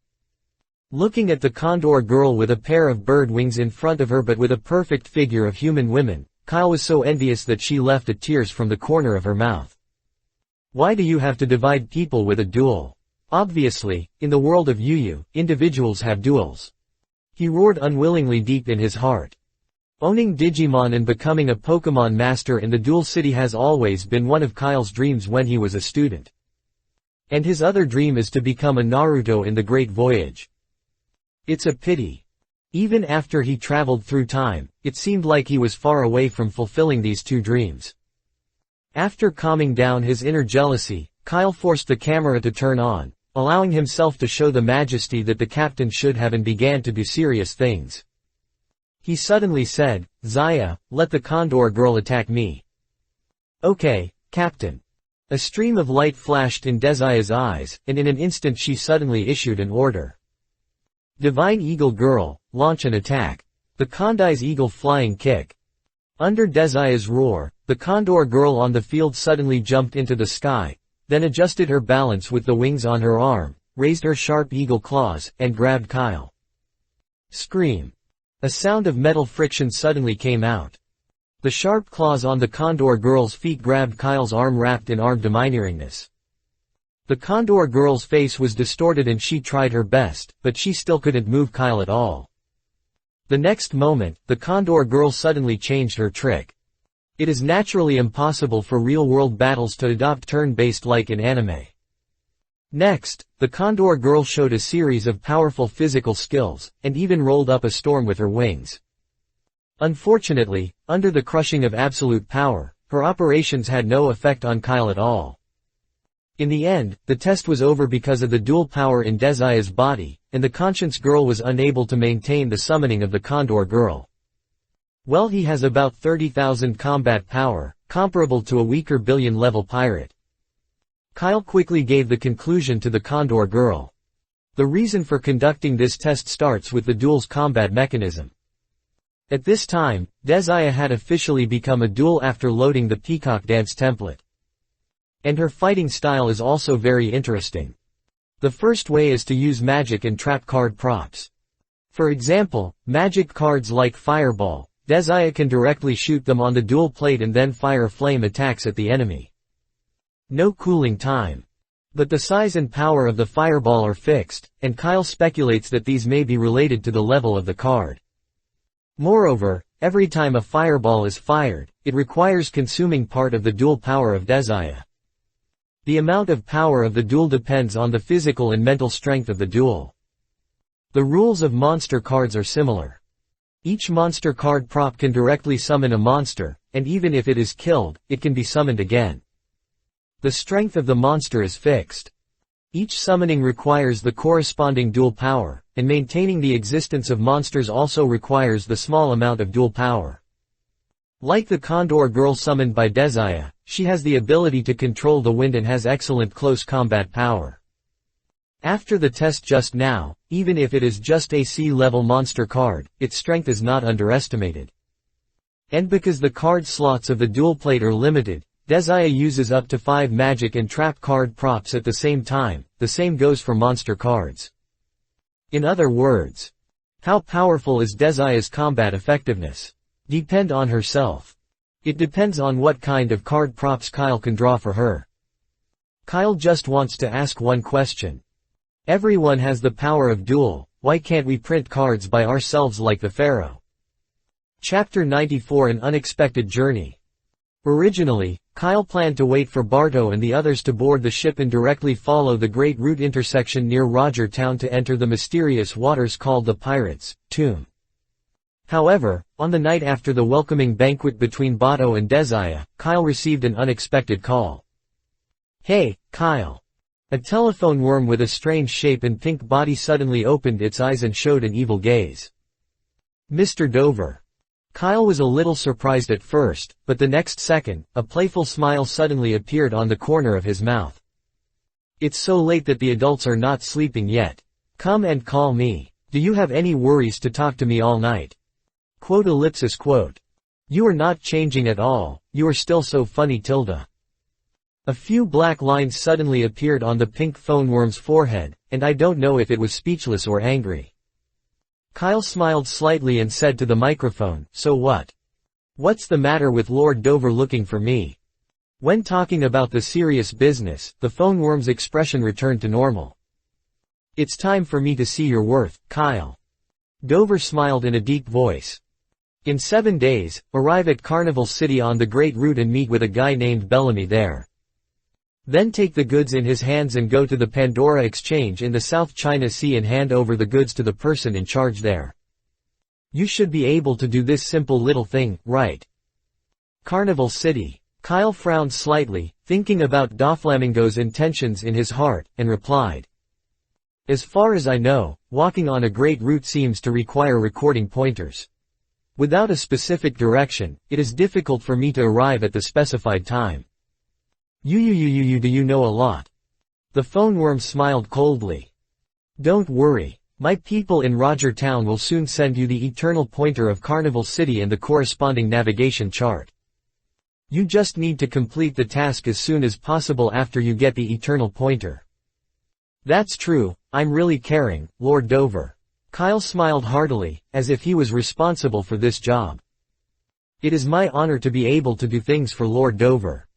Looking at the Condor Girl with a pair of bird wings in front of her but with a perfect figure of human women, Kyle was so envious that she left the tears from the corner of her mouth. Why do you have to divide people with a duel? Obviously, in the world of Yu, individuals have duels. He roared unwillingly deep in his heart. Owning Digimon and becoming a Pokémon master in the Duel City has always been one of Kyle's dreams when he was a student. And his other dream is to become a Naruto in the Great Voyage. It's a pity. Even after he traveled through time, it seemed like he was far away from fulfilling these two dreams. After calming down his inner jealousy, Kyle forced the camera to turn on, allowing himself to show the majesty that the captain should have, and began to do serious things. He suddenly said, "Zaya, let the Condor Girl attack me." "Okay, Captain." A stream of light flashed in Desia's eyes, and in an instant she suddenly issued an order. "Divine Eagle Girl, launch an attack." The Kondai's Eagle Flying Kick. Under Desia's roar, the Condor Girl on the field suddenly jumped into the sky, then adjusted her balance with the wings on her arm, raised her sharp eagle claws, and grabbed Kyle. Scream. A sound of metal friction suddenly came out. The sharp claws on the Condor Girl's feet grabbed Kyle's arm, wrapped in arm demineeringness. The Condor Girl's face was distorted and she tried her best, but she still couldn't move Kyle at all. The next moment, the Condor Girl suddenly changed her trick. It is naturally impossible for real-world battles to adopt turn-based like in anime. Next, the Condor Girl showed a series of powerful physical skills, and even rolled up a storm with her wings. Unfortunately, under the crushing of absolute power, her operations had no effect on Kyle at all. In the end, the test was over because of the dual power in Desia's body, and the Conscience Girl was unable to maintain the summoning of the Condor Girl. Well, he has about 30,000 combat power, comparable to a weaker billion-level pirate. Kyle quickly gave the conclusion to the Condor Girl. The reason for conducting this test starts with the duel's combat mechanism. At this time, Desia had officially become a duel after loading the Peacock Dance template. And her fighting style is also very interesting. The first way is to use magic and trap card props. For example, magic cards like Fireball, Desia can directly shoot them on the duel plate and then fire flame attacks at the enemy. No cooling time. But the size and power of the fireball are fixed, and Kyle speculates that these may be related to the level of the card. Moreover, every time a fireball is fired, it requires consuming part of the dual power of Desia. The amount of power of the duel depends on the physical and mental strength of the duel. The rules of monster cards are similar. Each monster card prop can directly summon a monster, and even if it is killed, it can be summoned again. The strength of the monster is fixed. Each summoning requires the corresponding dual power, and maintaining the existence of monsters also requires the small amount of dual power. Like the Condor Girl summoned by Desia, she has the ability to control the wind and has excellent close combat power. After the test just now, even if it is just a C-level monster card, its strength is not underestimated. And because the card slots of the dual plate are limited, Desia uses up to 5 magic and trap card props at the same time. The same goes for monster cards. In other words, how powerful is Desia's combat effectiveness? Depend on herself. It depends on what kind of card props Kyle can draw for her. Kyle just wants to ask one question. Everyone has the power of duel, why can't we print cards by ourselves like the Pharaoh? Chapter 94 An Unexpected Journey. Originally, Kyle planned to wait for Barto and the others to board the ship and directly follow the Great Route intersection near Roger Town to enter the mysterious waters called the Pirates' Tomb. However, on the night after the welcoming banquet between Barto and Desia, Kyle received an unexpected call. "Hey, Kyle." A telephone worm with a strange shape and pink body suddenly opened its eyes and showed an evil gaze. "Mr. Dover." Kyle was a little surprised at first, but the next second, a playful smile suddenly appeared on the corner of his mouth. It's so late that the adults are not sleeping yet. Come and call me. Do you have any worries to talk to me all night? Quote. You are not changing at all, you are still so funny tilde. A few black lines suddenly appeared on the pink phoneworm's forehead, and I don't know if it was speechless or angry. Kyle smiled slightly and said to the microphone, so what? What's the matter with Lord Dover looking for me? When talking about the serious business, the phoneworm's expression returned to normal. It's time for me to see your worth, Kyle. Dover smiled in a deep voice. In 7 days, arrive at Carnival City on the Great Route and meet with a guy named Bellamy there. Then take the goods in his hands and go to the Pandora Exchange in the South China Sea and hand over the goods to the person in charge there. You should be able to do this simple little thing, right? Carnival City. Kyle frowned slightly, thinking about Doflamingo's intentions in his heart, and replied. As far as I know, walking on a great route seems to require recording pointers. Without a specific direction, it is difficult for me to arrive at the specified time. Do you know a lot? The phoneworm smiled coldly. Don't worry. My people in Roger Town will soon send you the eternal pointer of Carnival City and the corresponding navigation chart. You just need to complete the task as soon as possible after you get the eternal pointer. That's true, I'm really caring, Lord Dover. Kyle smiled heartily, as if he was responsible for this job. It is my honor to be able to do things for Lord Dover.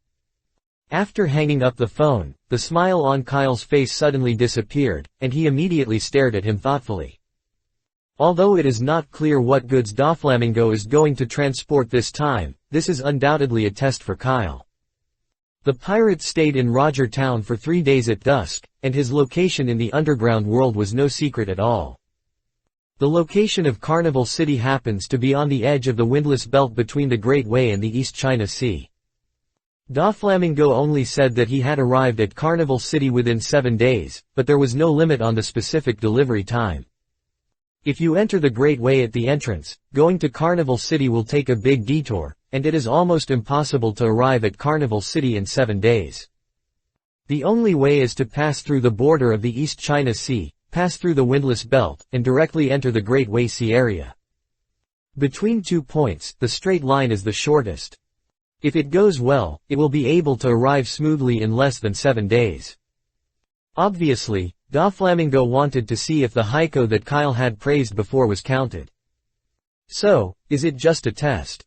After hanging up the phone, the smile on Kyle's face suddenly disappeared, and he immediately stared at him thoughtfully. Although it is not clear what goods Doflamingo is going to transport this time, this is undoubtedly a test for Kyle. The pirates stayed in Roger Town for 3 days at dusk, and his location in the underground world was no secret at all. The location of Carnival City happens to be on the edge of the windless belt between the Great Way and the East China Sea. Doflamingo only said that he had arrived at Carnival City within 7 days, but there was no limit on the specific delivery time. If you enter the Great Way at the entrance, going to Carnival City will take a big detour, and it is almost impossible to arrive at Carnival City in 7 days. The only way is to pass through the border of the East China Sea, pass through the windless belt, and directly enter the Great Way Sea area. Between 2 points, the straight line is the shortest. If it goes well, it will be able to arrive smoothly in less than 7 days. Obviously, Doflamingo wanted to see if the haiku that Kyle had praised before was counted. So, is it just a test?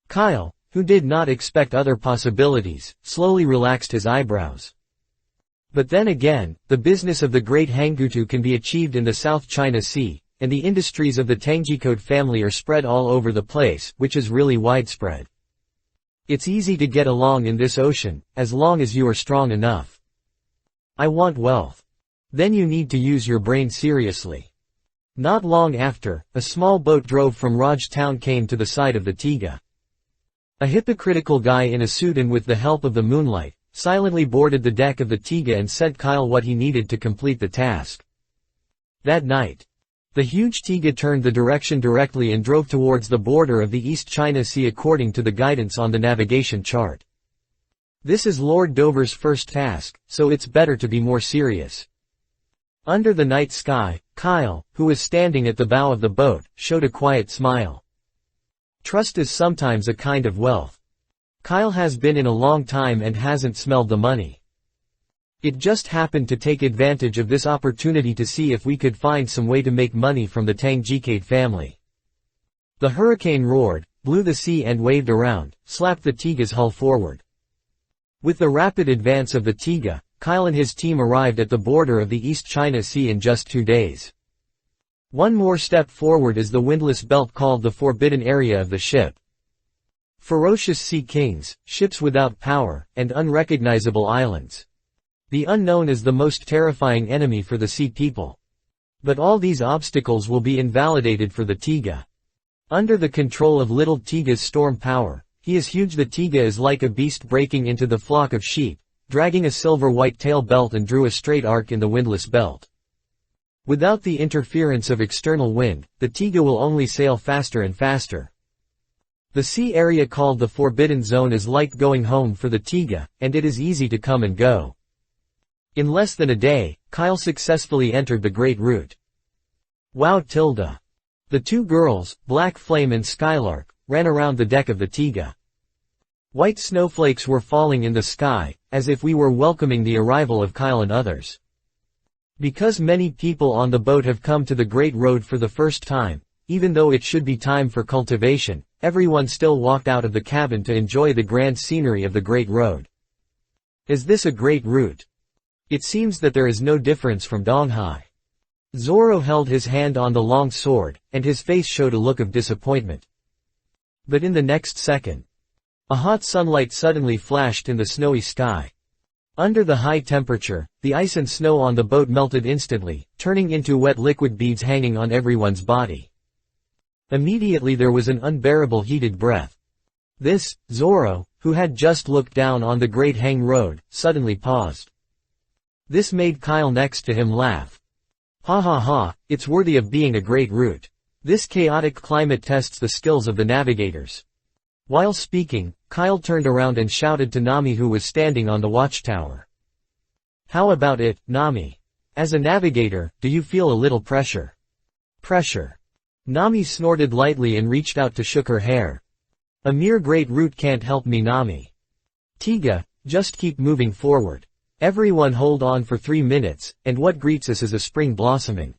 Kyle, who did not expect other possibilities, slowly relaxed his eyebrows. But then again, the business of the Great Hangutu can be achieved in the South China Sea, and the industries of the Tangjikode family are spread all over the place, which is really widespread. It's easy to get along in this ocean, as long as you are strong enough. I want wealth. Then you need to use your brain seriously. Not long after, a small boat drove from Raj Town came to the side of the Tiga. A hypocritical guy in a suit and with the help of the moonlight, silently boarded the deck of the Tiga and said Kyle what he needed to complete the task. That night, the huge Tiga turned the direction directly and drove towards the border of the East China Sea according to the guidance on the navigation chart. This is Lord Dover's first task, so it's better to be more serious. Under the night sky, Kyle, who was standing at the bow of the boat, showed a quiet smile. Trust is sometimes a kind of wealth. Kyle has been in a long time and hasn't smelled the money. It just happened to take advantage of this opportunity to see if we could find some way to make money from the Tangjikode family. The hurricane roared, blew the sea and waved around, slapped the Tiga's hull forward. With the rapid advance of the Tiga, Kyle and his team arrived at the border of the East China Sea in just 2 days. One more step forward is the windless belt called the forbidden area of the ship. Ferocious sea kings, ships without power, and unrecognizable islands. The unknown is the most terrifying enemy for the sea people. But all these obstacles will be invalidated for the Tiga. Under the control of little Tiga's storm power, he is huge. The Tiga is like a beast breaking into the flock of sheep, dragging a silver-white tail belt and drew a straight arc in the windless belt. Without the interference of external wind, the Tiga will only sail faster and faster. The sea area called the Forbidden Zone is like going home for the Tiga, and it is easy to come and go. In less than a day, Kyle successfully entered the Great Route. Wow tilde. The two girls, Black Flame and Skylark, ran around the deck of the Tiga. White snowflakes were falling in the sky, as if we were welcoming the arrival of Kyle and others. Because many people on the boat have come to the Great Road for the first time, even though it should be time for cultivation, everyone still walked out of the cabin to enjoy the grand scenery of the Great Road. Is this a great route? It seems that there is no difference from Donghai. Zoro held his hand on the long sword, and his face showed a look of disappointment. But in the next second, a hot sunlight suddenly flashed in the snowy sky. Under the high temperature, the ice and snow on the boat melted instantly, turning into wet liquid beads hanging on everyone's body. Immediately there was an unbearable heated breath. This, Zoro, who had just looked down on the Great Hang Road, suddenly paused. This made Kyle next to him laugh. Ha ha ha, it's worthy of being a great route. This chaotic climate tests the skills of the navigators. While speaking, Kyle turned around and shouted to Nami, who was standing on the watchtower. How about it, Nami? As a navigator, do you feel a little pressure? Pressure. Nami snorted lightly and reached out to shook her hair. A mere great route can't help me, Nami. Tiga, just keep moving forward. Everyone hold on for 3 minutes, and what greets us is a spring blossoming.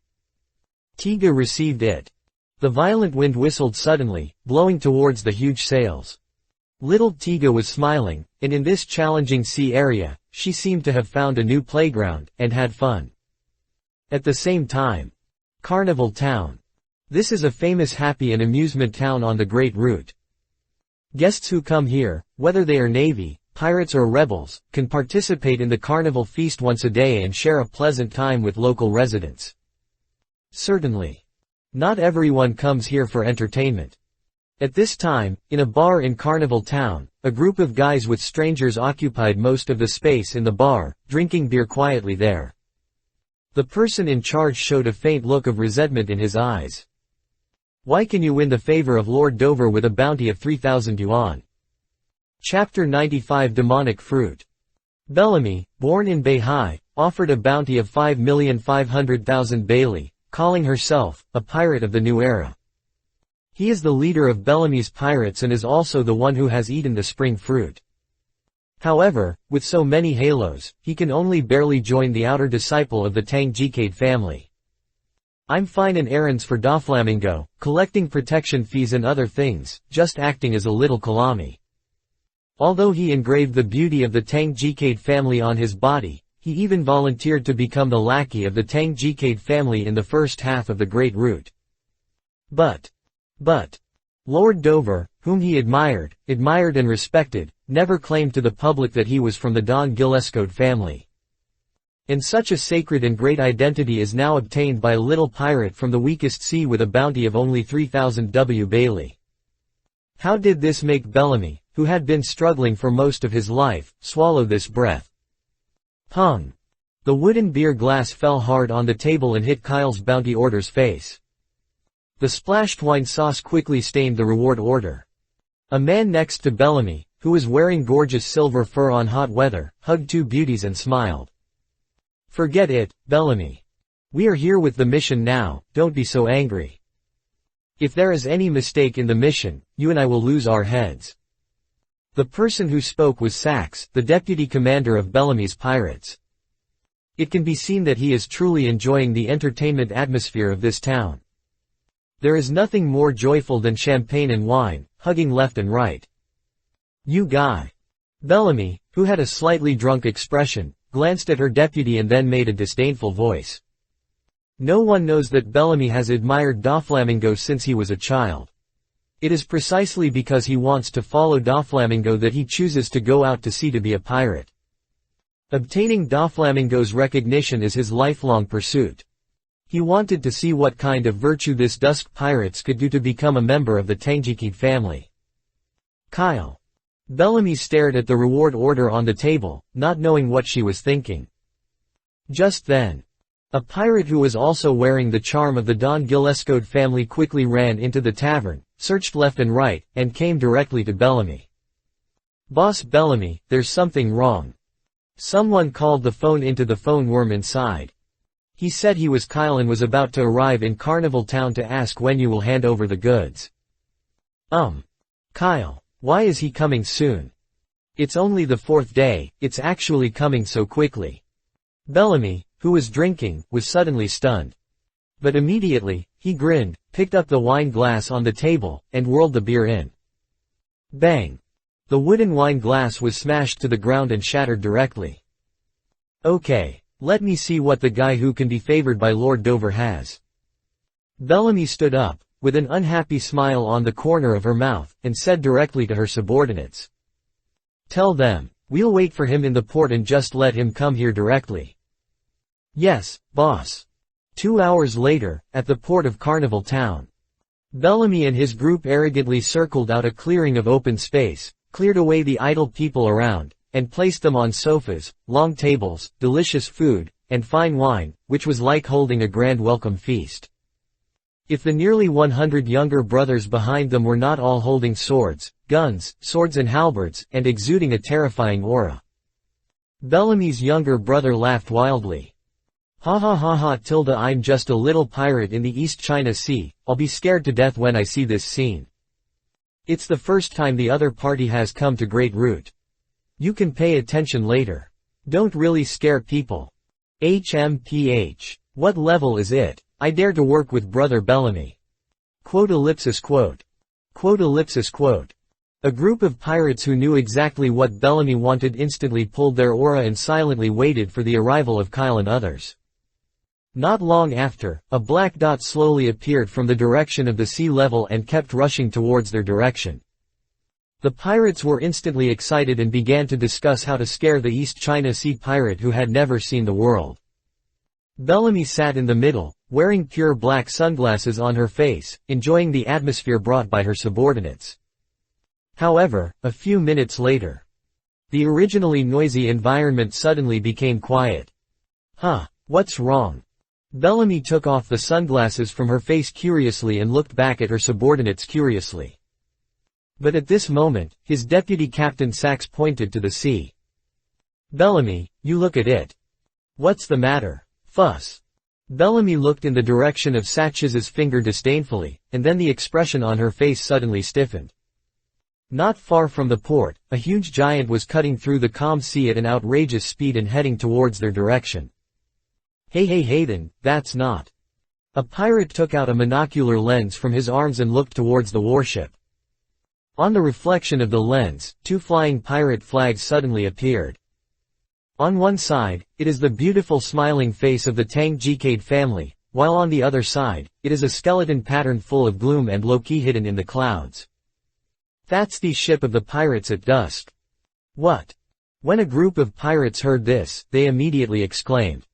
Tiga received it. The violent wind whistled suddenly, blowing towards the huge sails. Little Tiga was smiling, and in this challenging sea area, she seemed to have found a new playground, and had fun. At the same time, Carnival Town. This is a famous happy and amusement town on the Great Route. Guests who come here, whether they are Navy, pirates or rebels, can participate in the carnival feast once a day and share a pleasant time with local residents. Certainly. Not everyone comes here for entertainment. At this time, in a bar in Carnival Town, a group of guys with strangers occupied most of the space in the bar, drinking beer quietly there. The person in charge showed a faint look of resentment in his eyes. Why can you win the favor of Lord Dover with a bounty of 3,000 yuan? Chapter 95 Demonic Fruit. Bellamy, born in Beihai, offered a bounty of 5,500,000 Bailey, calling herself a pirate of the new era. He is the leader of Bellamy's pirates and is also the one who has eaten the spring fruit. However, with so many halos, he can only barely join the outer disciple of the Tang Jikade family. I'm fine in errands for Doflamingo, collecting protection fees and other things, just acting as a little Kalami. Although he engraved the beauty of the Tang Jikade family on his body, he even volunteered to become the lackey of the Tang Jikade family in the first half of the Great Route. But, Lord Dover, whom he admired and respected, never claimed to the public that he was from the Don Gillespie family. And such a sacred and great identity is now obtained by a little pirate from the weakest sea with a bounty of only 3,000 W Bailey. How did this make Bellamy, who had been struggling for most of his life, swallow this breath? Pung! The wooden beer glass fell hard on the table and hit Kyle's bounty order's face. The splashed wine sauce quickly stained the reward order. A man next to Bellamy, who was wearing gorgeous silver fur on hot weather, hugged two beauties and smiled. Forget it, Bellamy. We are here with the mission now, don't be so angry. If there is any mistake in the mission, you and I will lose our heads. The person who spoke was Sax, the deputy commander of Bellamy's pirates. It can be seen that he is truly enjoying the entertainment atmosphere of this town. There is nothing more joyful than champagne and wine, hugging left and right. You guy. Bellamy, who had a slightly drunk expression, glanced at her deputy and then made a disdainful voice. No one knows that Bellamy has admired Doflamingo since he was a child. It is precisely because he wants to follow Doflamingo that he chooses to go out to sea to be a pirate. Obtaining Doflamingo's recognition is his lifelong pursuit. He wanted to see what kind of virtue this Dusk Pirates could do to become a member of the Tangjikide family. Kyle. Bellamy stared at the reward order on the table, not knowing what she was thinking. Just then, a pirate who was also wearing the charm of the Don Gillespie family quickly ran into the tavern, searched left and right, and came directly to Bellamy. "Boss Bellamy, there's something wrong. Someone called the phone into the phone worm inside. He said he was Kyle and was about to arrive in Carnival Town to ask when you will hand over the goods." Kyle. Why is he coming soon? It's only the 4th day, it's actually coming so quickly. Bellamy, who was drinking, was suddenly stunned. But immediately, he grinned, picked up the wine glass on the table, and whirled the beer in. Bang! The wooden wine glass was smashed to the ground and shattered directly. "Okay, let me see what the guy who can be favored by Lord Dover has." Bellamy stood up, with an unhappy smile on the corner of her mouth, and said directly to her subordinates. "Tell them, we'll wait for him in the port and just let him come here directly." "Yes, boss." 2 hours later, at the port of Carnival Town. Bellamy and his group arrogantly circled out a clearing of open space, cleared away the idle people around, and placed them on sofas, long tables, delicious food, and fine wine, which was like holding a grand welcome feast. If the nearly 100 younger brothers behind them were not all holding swords, guns, swords and halberds, and exuding a terrifying aura. Bellamy's younger brother laughed wildly. "Ha ha ha ha tilde, I'm just a little pirate in the East China Sea, I'll be scared to death when I see this scene. It's the first time the other party has come to Great Root. You can pay attention later. Don't really scare people. HMPH. What level is it? I dare to work with Brother Bellamy." Quote. A group of pirates who knew exactly what Bellamy wanted instantly pulled their aura and silently waited for the arrival of Kyle and others. Not long after, a black dot slowly appeared from the direction of the sea level and kept rushing towards their direction. The pirates were instantly excited and began to discuss how to scare the East China Sea pirate who had never seen the world. Bellamy sat in the middle, wearing pure black sunglasses on her face, enjoying the atmosphere brought by her subordinates. However, a few minutes later, the originally noisy environment suddenly became quiet. What's wrong? Bellamy took off the sunglasses from her face curiously and looked back at her subordinates curiously. But at this moment, his deputy Captain Sachs pointed to the sea. "Bellamy, you look at it. What's the matter? Fuss." Bellamy looked in the direction of Sachs's finger disdainfully, and then the expression on her face suddenly stiffened. Not far from the port, a huge giant was cutting through the calm sea at an outrageous speed and heading towards their direction. Hey then, that's not." A pirate took out a monocular lens from his arms and looked towards the warship. On the reflection of the lens, 2 flying pirate flags suddenly appeared. On one side, it is the beautiful smiling face of the Tang Jikade family, while on the other side, it is a skeleton pattern full of gloom and low-key hidden in the clouds. "That's the ship of the pirates at dusk." "What?" When a group of pirates heard this, they immediately exclaimed.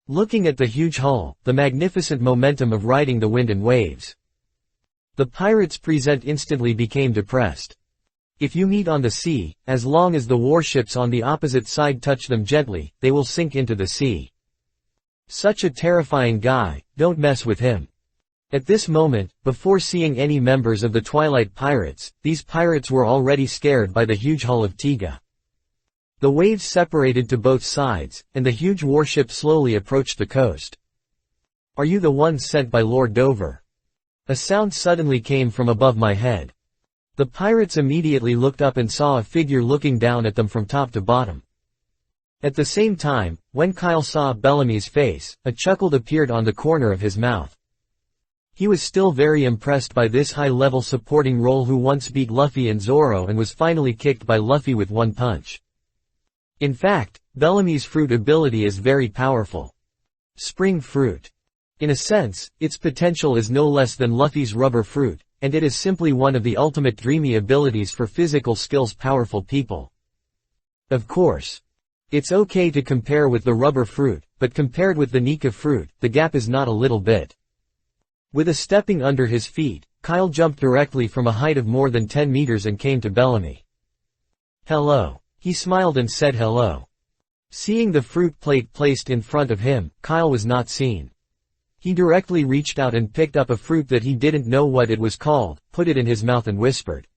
Looking at the huge hull, the magnificent momentum of riding the wind and waves. The pirates present instantly became depressed. If you meet on the sea, as long as the warships on the opposite side touch them gently, they will sink into the sea. Such a terrifying guy, don't mess with him. At this moment, before seeing any members of the Twilight Pirates, these pirates were already scared by the huge hull of Tiga. The waves separated to both sides, and the huge warship slowly approached the coast. "Are you the ones sent by Lord Dover?" A sound suddenly came from above my head. The pirates immediately looked up and saw a figure looking down at them from top to bottom. At the same time, when Kyle saw Bellamy's face, a chuckle appeared on the corner of his mouth. He was still very impressed by this high-level supporting role who once beat Luffy and Zoro and was finally kicked by Luffy with one punch. In fact, Bellamy's fruit ability is very powerful. Spring fruit. In a sense, its potential is no less than Luffy's rubber fruit, and it is simply one of the ultimate dreamy abilities for physical skills powerful people. Of course. It's okay to compare with the rubber fruit, but compared with the Nika fruit, the gap is not a little bit. With a stepping under his feet, Kyle jumped directly from a height of more than 10 meters and came to Bellamy. "Hello." He smiled and said hello. Seeing the fruit plate placed in front of him, Kyle was not seen. He directly reached out and picked up a fruit that he didn't know what it was called, put it in his mouth and whispered.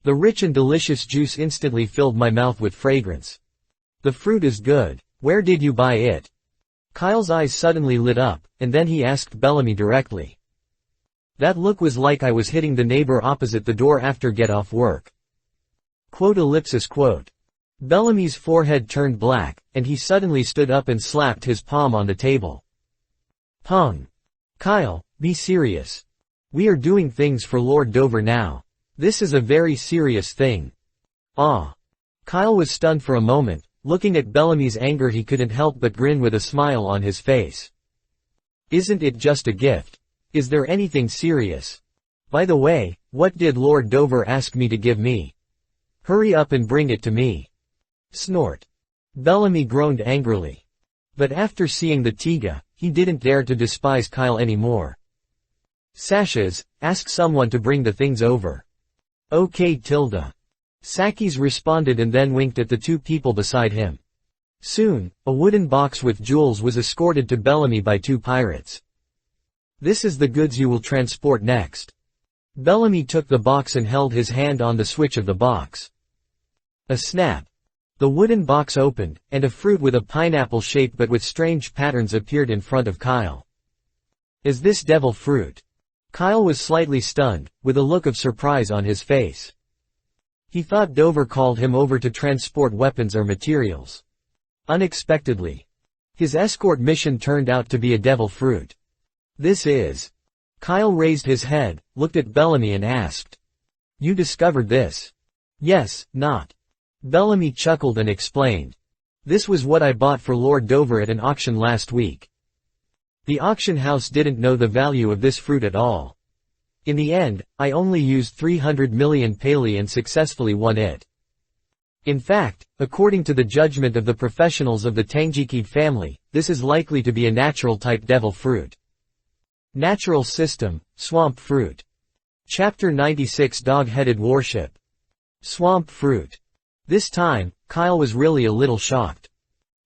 The rich and delicious juice instantly filled my mouth with fragrance. The fruit is good. Where did you buy it? Kyle's eyes suddenly lit up, and then he asked Bellamy directly. That look was like I was hitting the neighbor opposite the door after get off work. Quote. Bellamy's forehead turned black, and he suddenly stood up and slapped his palm on the table. Pung. Kyle, be serious. We are doing things for Lord Dover now. This is a very serious thing. Ah. Kyle was stunned for a moment. Looking at Bellamy's anger, he couldn't help but grin with a smile on his face. Isn't it just a gift? Is there anything serious? By the way, what did Lord Dover ask me to give me? Hurry up and bring it to me. Snort. Bellamy groaned angrily. But after seeing the Tiga, he didn't dare to despise Kyle anymore. Sashes, ask someone to bring the things over. Okay Tilda. Sakis responded and then winked at the two people beside him. Soon, a wooden box with jewels was escorted to Bellamy by two pirates. This is the goods you will transport next. Bellamy took the box and held his hand on the switch of the box. A snap. The wooden box opened, and a fruit with a pineapple shape but with strange patterns appeared in front of Kyle. Is this devil fruit? Kyle was slightly stunned, with a look of surprise on his face. He thought Dover called him over to transport weapons or materials. Unexpectedly, his escort mission turned out to be a devil fruit. This is. Kyle raised his head, looked at Bellamy and asked. You discovered this? Yes, not. Bellamy chuckled and explained. This was what I bought for Lord Dover at an auction last week. The auction house didn't know the value of this fruit at all. In the end, I only used 300 million paley and successfully won it. In fact, according to the judgment of the professionals of the Tangjikid family, this is likely to be a natural-type devil fruit. Natural system, swamp fruit. Chapter 96 Dog-headed warship. Swamp fruit. This time, Kyle was really a little shocked.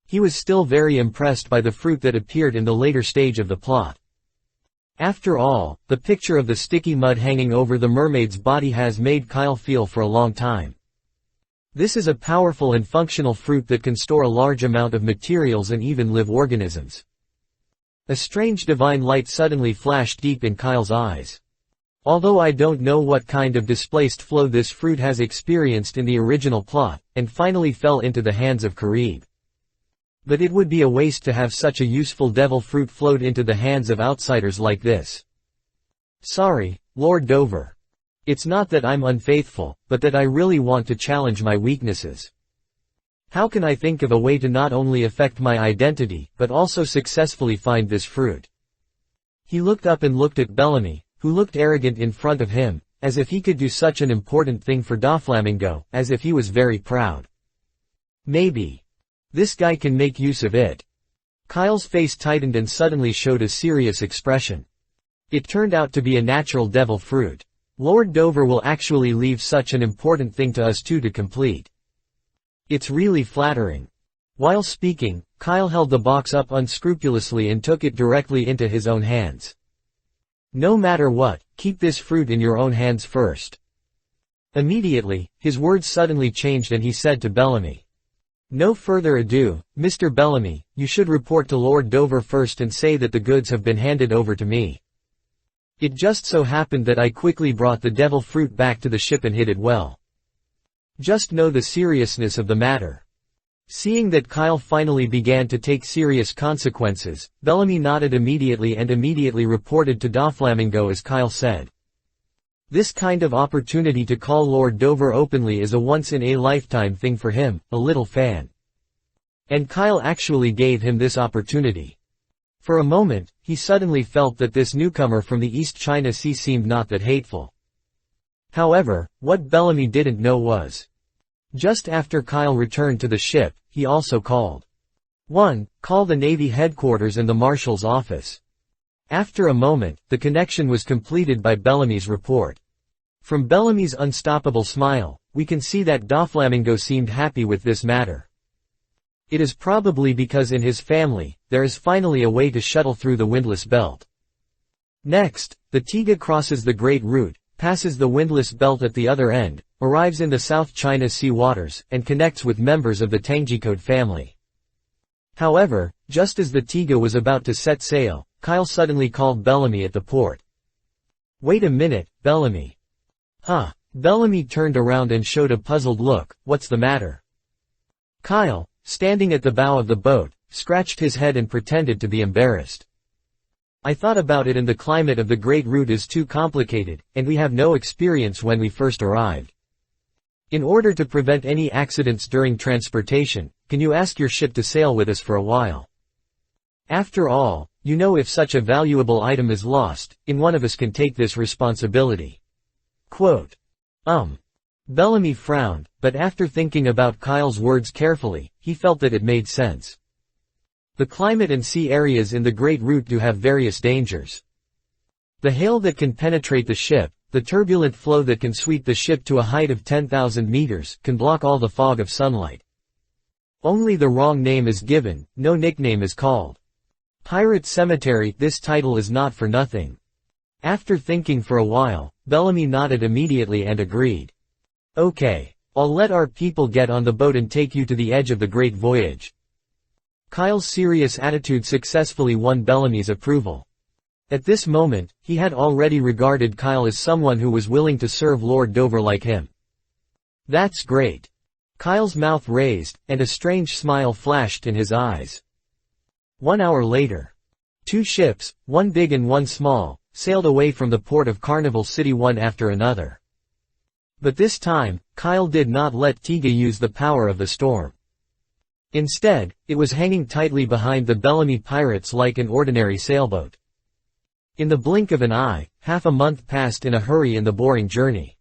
He was still very impressed by the fruit that appeared in the later stage of the plot. After all, the picture of the sticky mud hanging over the mermaid's body has made Kyle feel for a long time. This is a powerful and functional fruit that can store a large amount of materials and even live organisms. A strange divine light suddenly flashed deep in Kyle's eyes. Although I don't know what kind of displaced flow this fruit has experienced in the original plot, and finally fell into the hands of Karib. But it would be a waste to have such a useful devil fruit float into the hands of outsiders like this. Sorry, Lord Dover. It's not that I'm unfaithful, but that I really want to challenge my weaknesses. How can I think of a way to not only affect my identity, but also successfully find this fruit? He looked up and looked at Bellamy, who looked arrogant in front of him, as if he could do such an important thing for Doflamingo, as if he was very proud. Maybe. This guy can make use of it. Kyle's face tightened and suddenly showed a serious expression. It turned out to be a natural devil fruit. Lord Dover will actually leave such an important thing to us two to complete. It's really flattering. While speaking, Kyle held the box up unscrupulously and took it directly into his own hands. No matter what, keep this fruit in your own hands first. Immediately, his words suddenly changed and he said to Bellamy. No further ado, Mr. Bellamy, you should report to Lord Dover first and say that the goods have been handed over to me. It just so happened that I quickly brought the devil fruit back to the ship and hid it well. Just know the seriousness of the matter. Seeing that Kyle finally began to take serious consequences, Bellamy nodded immediately and immediately reported to Doflamingo as Kyle said. This kind of opportunity to call Lord Dover openly is a once-in-a-lifetime thing for him, a little fan. And Kyle actually gave him this opportunity. For a moment, he suddenly felt that this newcomer from the East China Sea seemed not that hateful. However, what Bellamy didn't know was. Just after Kyle returned to the ship, he also called. 1. Call the Navy headquarters and the Marshal's office. After a moment, the connection was completed by Bellamy's report. From Bellamy's unstoppable smile, we can see that Doflamingo seemed happy with this matter. It is probably because in his family, there is finally a way to shuttle through the windless belt. Next, the Tiga crosses the Great Route, passes the windless belt at the other end, arrives in the South China Sea waters, and connects with members of the Tangjikode family. However, just as the Tiga was about to set sail, Kyle suddenly called Bellamy at the port. "Wait a minute, Bellamy." "Huh?" Bellamy turned around and showed a puzzled look. "What's the matter?" Kyle, standing at the bow of the boat, scratched his head and pretended to be embarrassed. "I thought about it, and the climate of the Great Route is too complicated, and we have no experience when we first arrived. In order to prevent any accidents during transportation, can you ask your ship to sail with us for a while? After all, you know, if such a valuable item is lost, one of us can take this responsibility." Quote. Bellamy frowned, but after thinking about Kyle's words carefully, he felt that it made sense. The climate and sea areas in the Great Route do have various dangers. The hail that can penetrate the ship, the turbulent flow that can sweep the ship to a height of 10,000 meters, can block all the fog of sunlight. Only the wrong name is given, no nickname is called. Pirate Cemetery, this title is not for nothing. After thinking for a while, Bellamy nodded immediately and agreed. "Okay. I'll let our people get on the boat and take you to the edge of the great voyage." Kyle's serious attitude successfully won Bellamy's approval. At this moment, he had already regarded Kyle as someone who was willing to serve Lord Dover like him. "That's great." Kyle's mouth raised, and a strange smile flashed in his eyes. 1 hour later. 2 ships, one big and one small, sailed away from the port of Carnival City one after another. But this time, Kyle did not let Tiga use the power of the storm. Instead, it was hanging tightly behind the Bellamy pirates like an ordinary sailboat. In the blink of an eye, half a month passed in a hurry in the boring journey.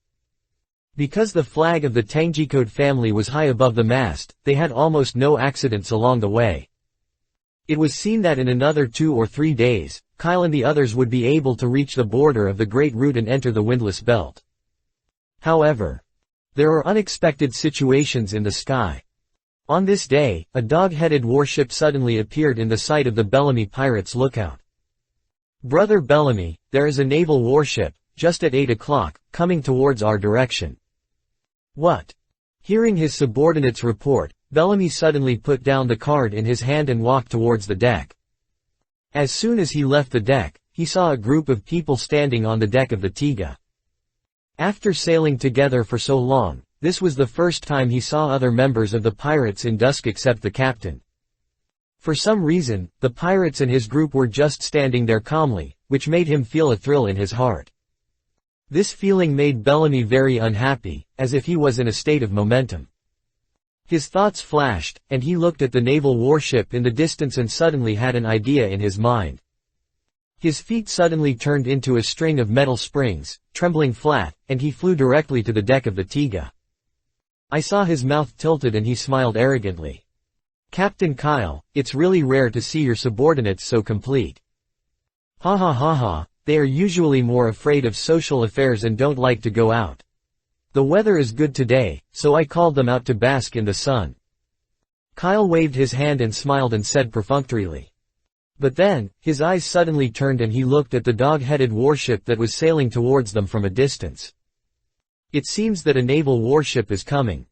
Because the flag of the Tangjikode family was high above the mast, they had almost no accidents along the way. It was seen that in another 2 or 3 days, Kyle and the others would be able to reach the border of the Great Route and enter the windless belt. However, there are unexpected situations in the sky. On this day, a dog-headed warship suddenly appeared in the sight of the Bellamy pirates' lookout. "Brother Bellamy, there is a naval warship, just at 8 o'clock, coming towards our direction." "What?" Hearing his subordinate's report, Bellamy suddenly put down the card in his hand and walked towards the deck. As soon as he left the deck, he saw a group of people standing on the deck of the Tiga. After sailing together for so long, this was the first time he saw other members of the pirates in dusk except the captain. For some reason, the pirates and his group were just standing there calmly, which made him feel a thrill in his heart. This feeling made Bellamy very unhappy, as if he was in a state of momentum. His thoughts flashed, and he looked at the naval warship in the distance and suddenly had an idea in his mind. His feet suddenly turned into a string of metal springs, trembling flat, and he flew directly to the deck of the Tiga. I saw his mouth tilted and he smiled arrogantly. "Captain Kyle, it's really rare to see your subordinates so complete." "Ha ha ha ha, they are usually more afraid of social affairs and don't like to go out. The weather is good today, so I called them out to bask in the sun." Kyle waved his hand and smiled and said perfunctorily. But then, his eyes suddenly turned and he looked at the dog-headed warship that was sailing towards them from a distance. "It seems that a naval warship is coming.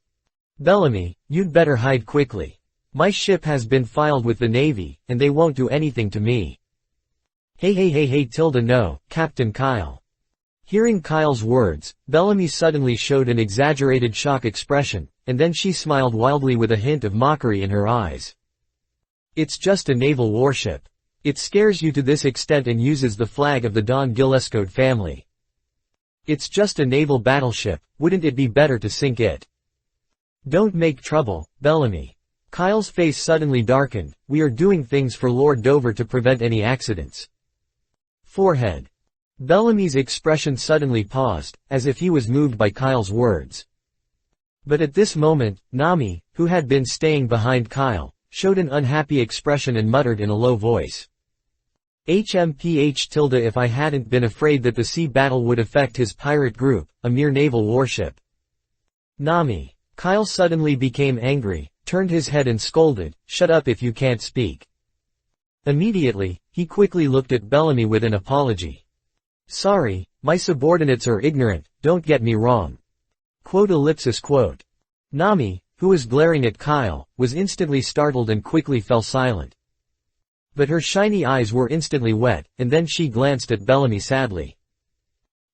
Bellamy, you'd better hide quickly. My ship has been filed with the Navy, and they won't do anything to me." Hey tilde no, Captain Kyle." Hearing Kyle's words, Bellamy suddenly showed an exaggerated shock expression, and then she smiled wildly with a hint of mockery in her eyes. "It's just a naval warship. It scares you to this extent and uses the flag of the Don Gillespie family. It's just a naval battleship, wouldn't it be better to sink it? Don't make trouble, Bellamy." Kyle's face suddenly darkened. "We are doing things for Lord Dover to prevent any accidents." Forehead. Bellamy's expression suddenly paused, as if he was moved by Kyle's words. But at this moment, Nami, who had been staying behind Kyle, showed an unhappy expression and muttered in a low voice. HMPH tilde if I hadn't been afraid that the sea battle would affect his pirate group, a mere naval warship. Nami. Kyle suddenly became angry, turned his head and scolded, "Shut up if you can't speak." Immediately, he quickly looked at Bellamy with an apology. "Sorry, my subordinates are ignorant, don't get me wrong." Quote. Nami, who was glaring at Kyle, was instantly startled and quickly fell silent. But her shiny eyes were instantly wet, and then she glanced at Bellamy sadly.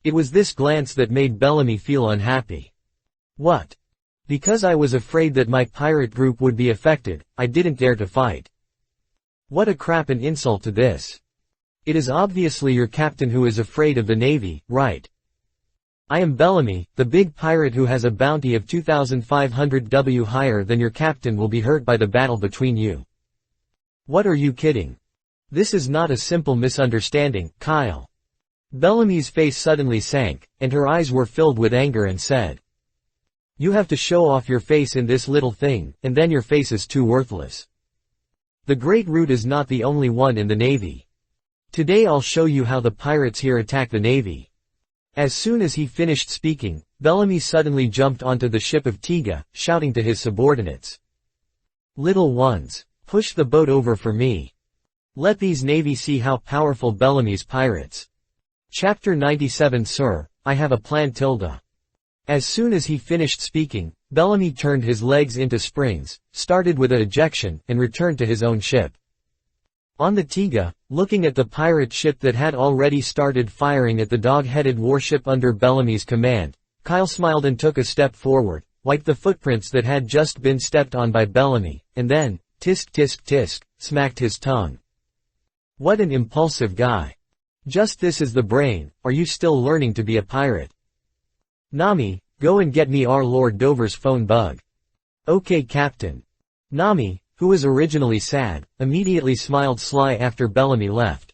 It was this glance that made Bellamy feel unhappy. "What? Because I was afraid that my pirate group would be affected, I didn't dare to fight. What a crap and insult to this. It is obviously your captain who is afraid of the Navy, right? I am Bellamy, the big pirate who has a bounty of 2,500 W higher than your captain will be hurt by the battle between you. What are you kidding? This is not a simple misunderstanding, Kyle." Bellamy's face suddenly sank, and her eyes were filled with anger and said, "You have to show off your face in this little thing, and then your face is too worthless. The Great Root is not the only one in the Navy. Today I'll show you how the pirates here attack the Navy." As soon as he finished speaking, Bellamy suddenly jumped onto the ship of Tiga, shouting to his subordinates, "Little ones, push the boat over for me. Let these Navy see how powerful Bellamy's pirates." Chapter 97 Sir, I have a plan tilde. As soon as he finished speaking, Bellamy turned his legs into springs, started with an ejection, and returned to his own ship. On the Tiga, looking at the pirate ship that had already started firing at the dog-headed warship under Bellamy's command, Kyle smiled and took a step forward, wiped the footprints that had just been stepped on by Bellamy, and then, tisk tisk tisk, smacked his tongue. What an impulsive guy. Just this is the brain. Are you still learning to be a pirate? Nami, go and get me our Lord Dover's phone bug. Okay, Captain. Nami, who was originally sad, immediately smiled sly after Bellamy left.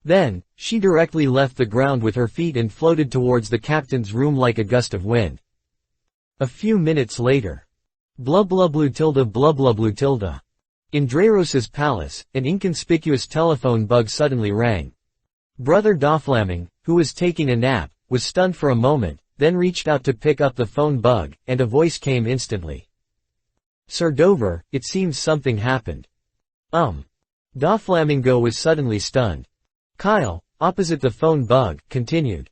Then, she directly left the ground with her feet and floated towards the captain's room like a gust of wind. A few minutes later. Blah blah blue tilde blah blah blue tilde. In Dreyrosa's palace, an inconspicuous telephone bug suddenly rang. Brother Doflamming, who was taking a nap, was stunned for a moment, then reached out to pick up the phone bug, and a voice came instantly. Sir Dover, it seems something happened. Doflamingo was suddenly stunned. Kyle, opposite the phone bug, continued.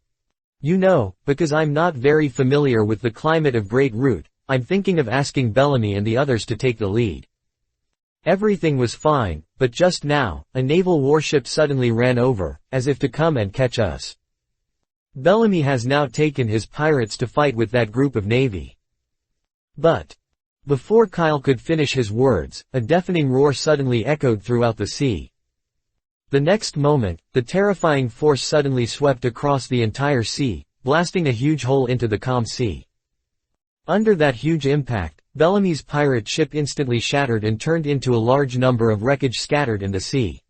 You know, because I'm not very familiar with the climate of Great Root, I'm thinking of asking Bellamy and the others to take the lead. Everything was fine, but just now, a naval warship suddenly ran over, as if to come and catch us. Bellamy has now taken his pirates to fight with that group of Navy. But, before Kyle could finish his words, a deafening roar suddenly echoed throughout the sea. The next moment, the terrifying force suddenly swept across the entire sea, blasting a huge hole into the calm sea. Under that huge impact, Bellamy's pirate ship instantly shattered and turned into a large number of wreckage scattered in the sea.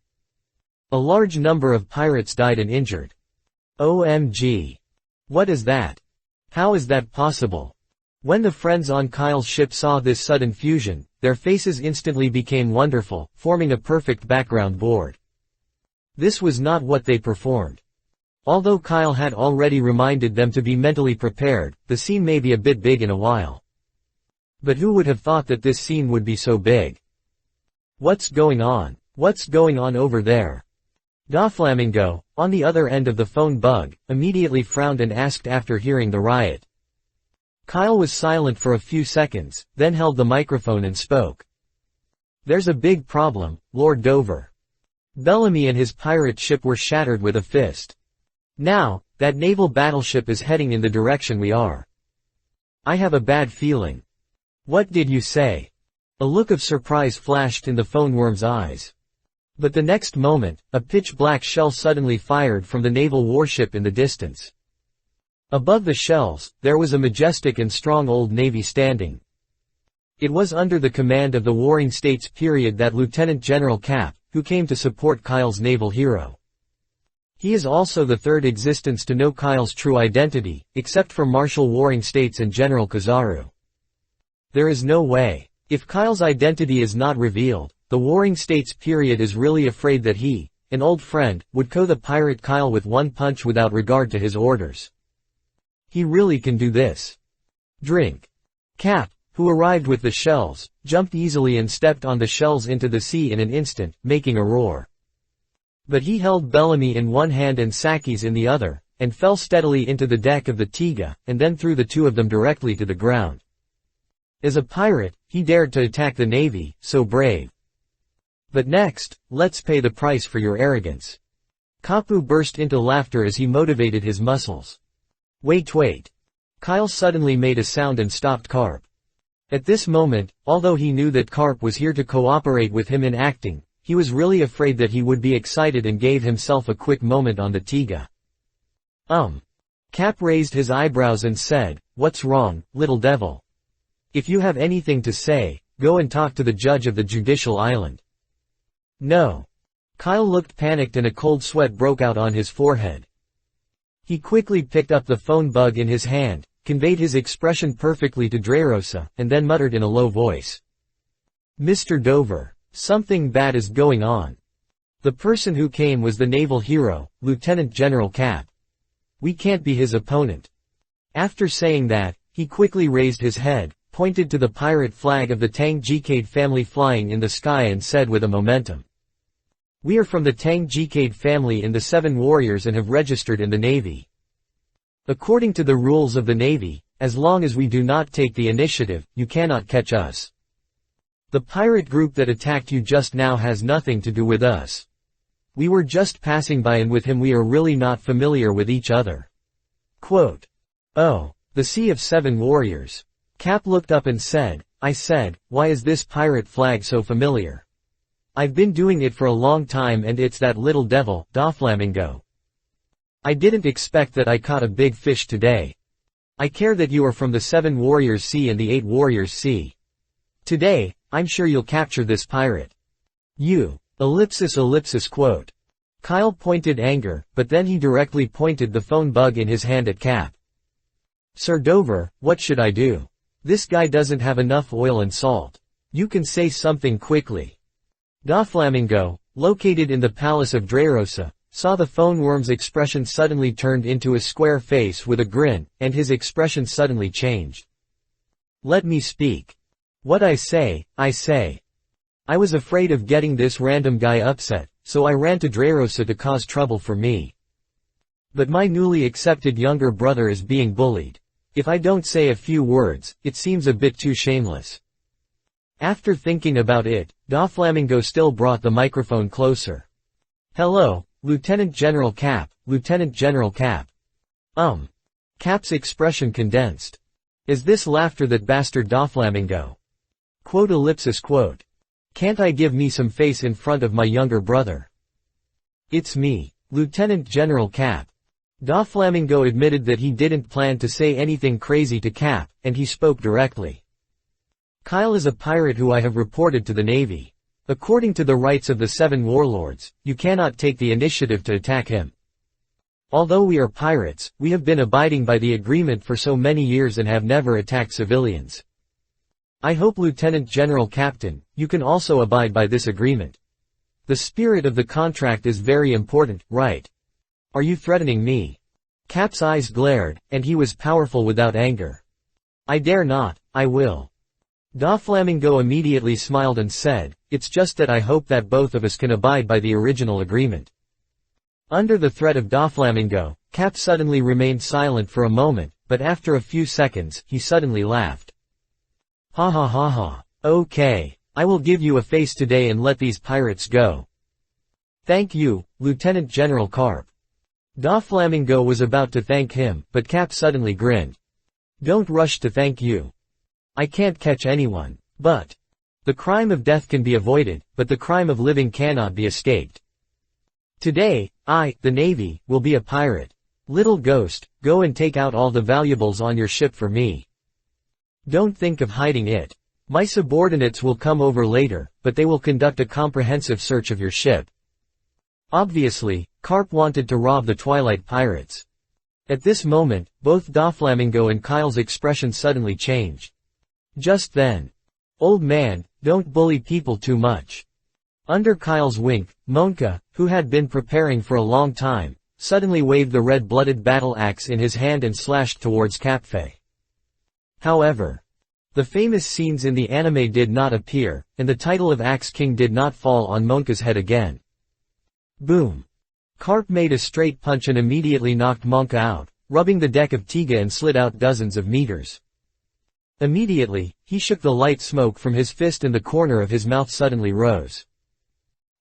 A large number of pirates died and injured. OMG. What is that? How is that possible? When the friends on Kyle's ship saw this sudden fusion, their faces instantly became wonderful, forming a perfect background board. This was not what they performed. Although Kyle had already reminded them to be mentally prepared, the scene may be a bit big in a while. But who would have thought that this scene would be so big? What's going on? What's going on over there? Doflamingo, on the other end of the phone bug, immediately frowned and asked after hearing the riot. Kyle was silent for a few seconds, then held the microphone and spoke. There's a big problem, Lord Dover. Bellamy and his pirate ship were shattered with a fist. Now, that naval battleship is heading in the direction we are. I have a bad feeling. What did you say? A look of surprise flashed in the phone worm's eyes. But the next moment, a pitch-black shell suddenly fired from the naval warship in the distance. Above the shells, there was a majestic and strong old navy standing. It was under the command of the Warring States period that Lieutenant General Cap, who came to support Kyle's naval hero. He is also the third existence to know Kyle's true identity, except for Marshal Warring States and General Kizaru. There is no way. If Kyle's identity is not revealed, the Warring States period is really afraid that he, an old friend, would kill the pirate Kyle with one punch without regard to his orders. He really can do this. Drink. Cap, who arrived with the shells, jumped easily and stepped on the shells into the sea in an instant, making a roar. But he held Bellamy in one hand and Sakis in the other, and fell steadily into the deck of the Tiga, and then threw the two of them directly to the ground. As a pirate, he dared to attack the navy, so brave. But next, let's pay the price for your arrogance. Kapu burst into laughter as he motivated his muscles. Wait. Kyle suddenly made a sound and stopped Carp. At this moment, although he knew that Carp was here to cooperate with him in acting, he was really afraid that he would be excited and gave himself a quick moment on the Tiga. Cap raised his eyebrows and said, "What's wrong, little devil? If you have anything to say, go and talk to the judge of the judicial island." "No." Kyle looked panicked and a cold sweat broke out on his forehead. He quickly picked up the phone bug in his hand, conveyed his expression perfectly to Dreyrosa, and then muttered in a low voice. "Mr. Dover, something bad is going on." The person who came was the naval hero, Lieutenant General Cap. "We can't be his opponent." After saying that, he quickly raised his head, pointed to the pirate flag of the Tang Jikade family flying in the sky and said with a momentum, "We are from the Tang Jikade family in the Seven Warriors and have registered in the Navy. According to the rules of the Navy, as long as we do not take the initiative, you cannot catch us. The pirate group that attacked you just now has nothing to do with us. We were just passing by and with him we are really not familiar with each other." Quote. "Oh, the Sea of Seven Warriors." Cap looked up and said, "I said, why is this pirate flag so familiar? I've been doing it for a long time and it's that little devil, Doflamingo. I didn't expect that I caught a big fish today. I care that you are from the Seven Warriors Sea and the Eight Warriors Sea. Today, I'm sure you'll capture this pirate. You, ellipsis quote." Kyle pointed anger, but then he directly pointed the phone bug in his hand at Cap. "Sir Dover, what should I do? This guy doesn't have enough oil and salt. You can say something quickly." Doflamingo, located in the palace of Dreyrosa, saw the phone worm's expression suddenly turned into a square face with a grin, and his expression suddenly changed. "Let me speak. What I say, I say. I was afraid of getting this random guy upset, so I ran to Dreyrosa to cause trouble for me. But my newly accepted younger brother is being bullied. If I don't say a few words, it seems a bit too shameless." After thinking about it, Doflamingo still brought the microphone closer. "Hello, Lieutenant General Cap, Lieutenant General Cap." Cap's expression condensed. "Is this laughter that bastard Doflamingo? Quote ellipsis quote. Can't I give me some face in front of my younger brother? It's me, Lieutenant General Cap." Doflamingo admitted that he didn't plan to say anything crazy to Cap, and he spoke directly. "Kyle is a pirate who I have reported to the Navy. According to the rights of the Seven Warlords, you cannot take the initiative to attack him. Although we are pirates, we have been abiding by the agreement for so many years and have never attacked civilians. I hope Lieutenant General Captain, you can also abide by this agreement. The spirit of the contract is very important, right? Are you threatening me?" Cap's eyes glared, and he was powerful without anger. "I dare not, I will." Doflamingo immediately smiled and said, "It's just that I hope that both of us can abide by the original agreement." Under the threat of Doflamingo, Cap suddenly remained silent for a moment, but after a few seconds, he suddenly laughed. "Ha ha ha ha. Okay. I will give you a face today and let these pirates go." "Thank you, Lieutenant General Carp." Doflamingo was about to thank him, but Cap suddenly grinned. "Don't rush to thank you. I can't catch anyone. But the crime of death can be avoided, but the crime of living cannot be escaped. Today, I, the Navy, will be a pirate. Little ghost, go and take out all the valuables on your ship for me. Don't think of hiding it. My subordinates will come over later, but they will conduct a comprehensive search of your ship." Obviously, Carp wanted to rob the Twilight Pirates. At this moment, both Doflamingo and Kyle's expression suddenly changed. Just then, "Old man, don't bully people too much." Under Kyle's wink, Monka, who had been preparing for a long time, suddenly waved the red-blooded battle axe in his hand and slashed towards Capfe. However, The famous scenes in the anime did not appear, and the title of Axe King did not fall on Monka's head again. Boom! Carp made a straight punch and immediately knocked Monka out, rubbing the deck of Tiga and slid out dozens of meters. Immediately, he shook the light smoke from his fist and the corner of his mouth suddenly rose.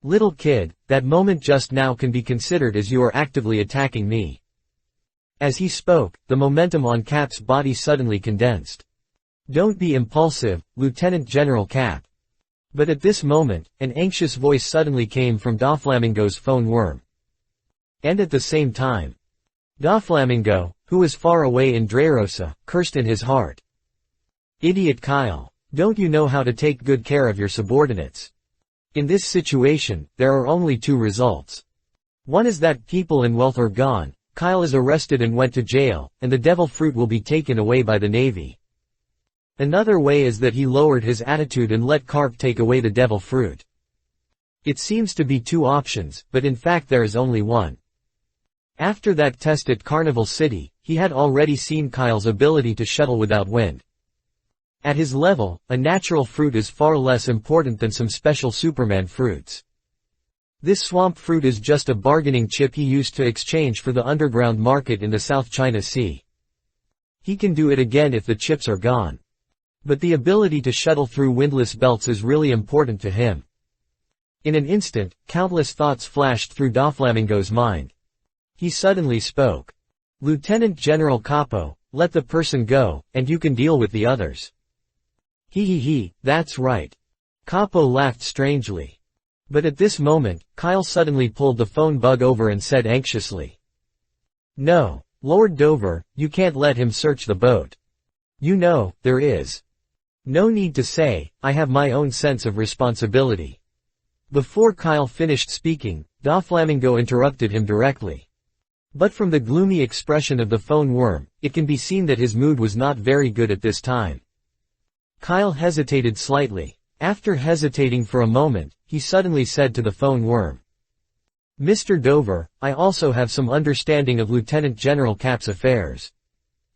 Little kid, that moment just now can be considered as you are actively attacking me. As he spoke, the momentum on Cap's body suddenly condensed. Don't be impulsive, Lieutenant General Cap. But at this moment, an anxious voice suddenly came from Doflamingo's phone worm. And at the same time, Doflamingo, who was far away in Dreyrosa, cursed in his heart. Idiot Kyle. Don't you know how to take good care of your subordinates? In this situation, there are only two results. One is that people and wealth are gone, Kyle is arrested and went to jail, and the devil fruit will be taken away by the Navy. Another way is that he lowered his attitude and let Carp take away the devil fruit. It seems to be two options, but in fact there is only one. After that test at Carnival City, he had already seen Kyle's ability to shuttle without wind. At his level, a natural fruit is far less important than some special Superman fruits. This swamp fruit is just a bargaining chip he used to exchange for the underground market in the South China Sea. He can do it again if the chips are gone. But the ability to shuttle through windless belts is really important to him. In an instant, countless thoughts flashed through Doflamingo's mind. He suddenly spoke. Lieutenant General Capo, let the person go, and you can deal with the others. He, that's right. Capo laughed strangely. But at this moment, Kyle suddenly pulled the phone bug over and said anxiously. No, Lord Dover, you can't let him search the boat. You know, there is no need to say, I have my own sense of responsibility. Before Kyle finished speaking, Doflamingo interrupted him directly. But from the gloomy expression of the phone worm, it can be seen that his mood was not very good at this time. Kyle hesitated slightly. After hesitating for a moment, he suddenly said to the phone worm. Mr. Dover, I also have some understanding of Lieutenant General Cap's affairs.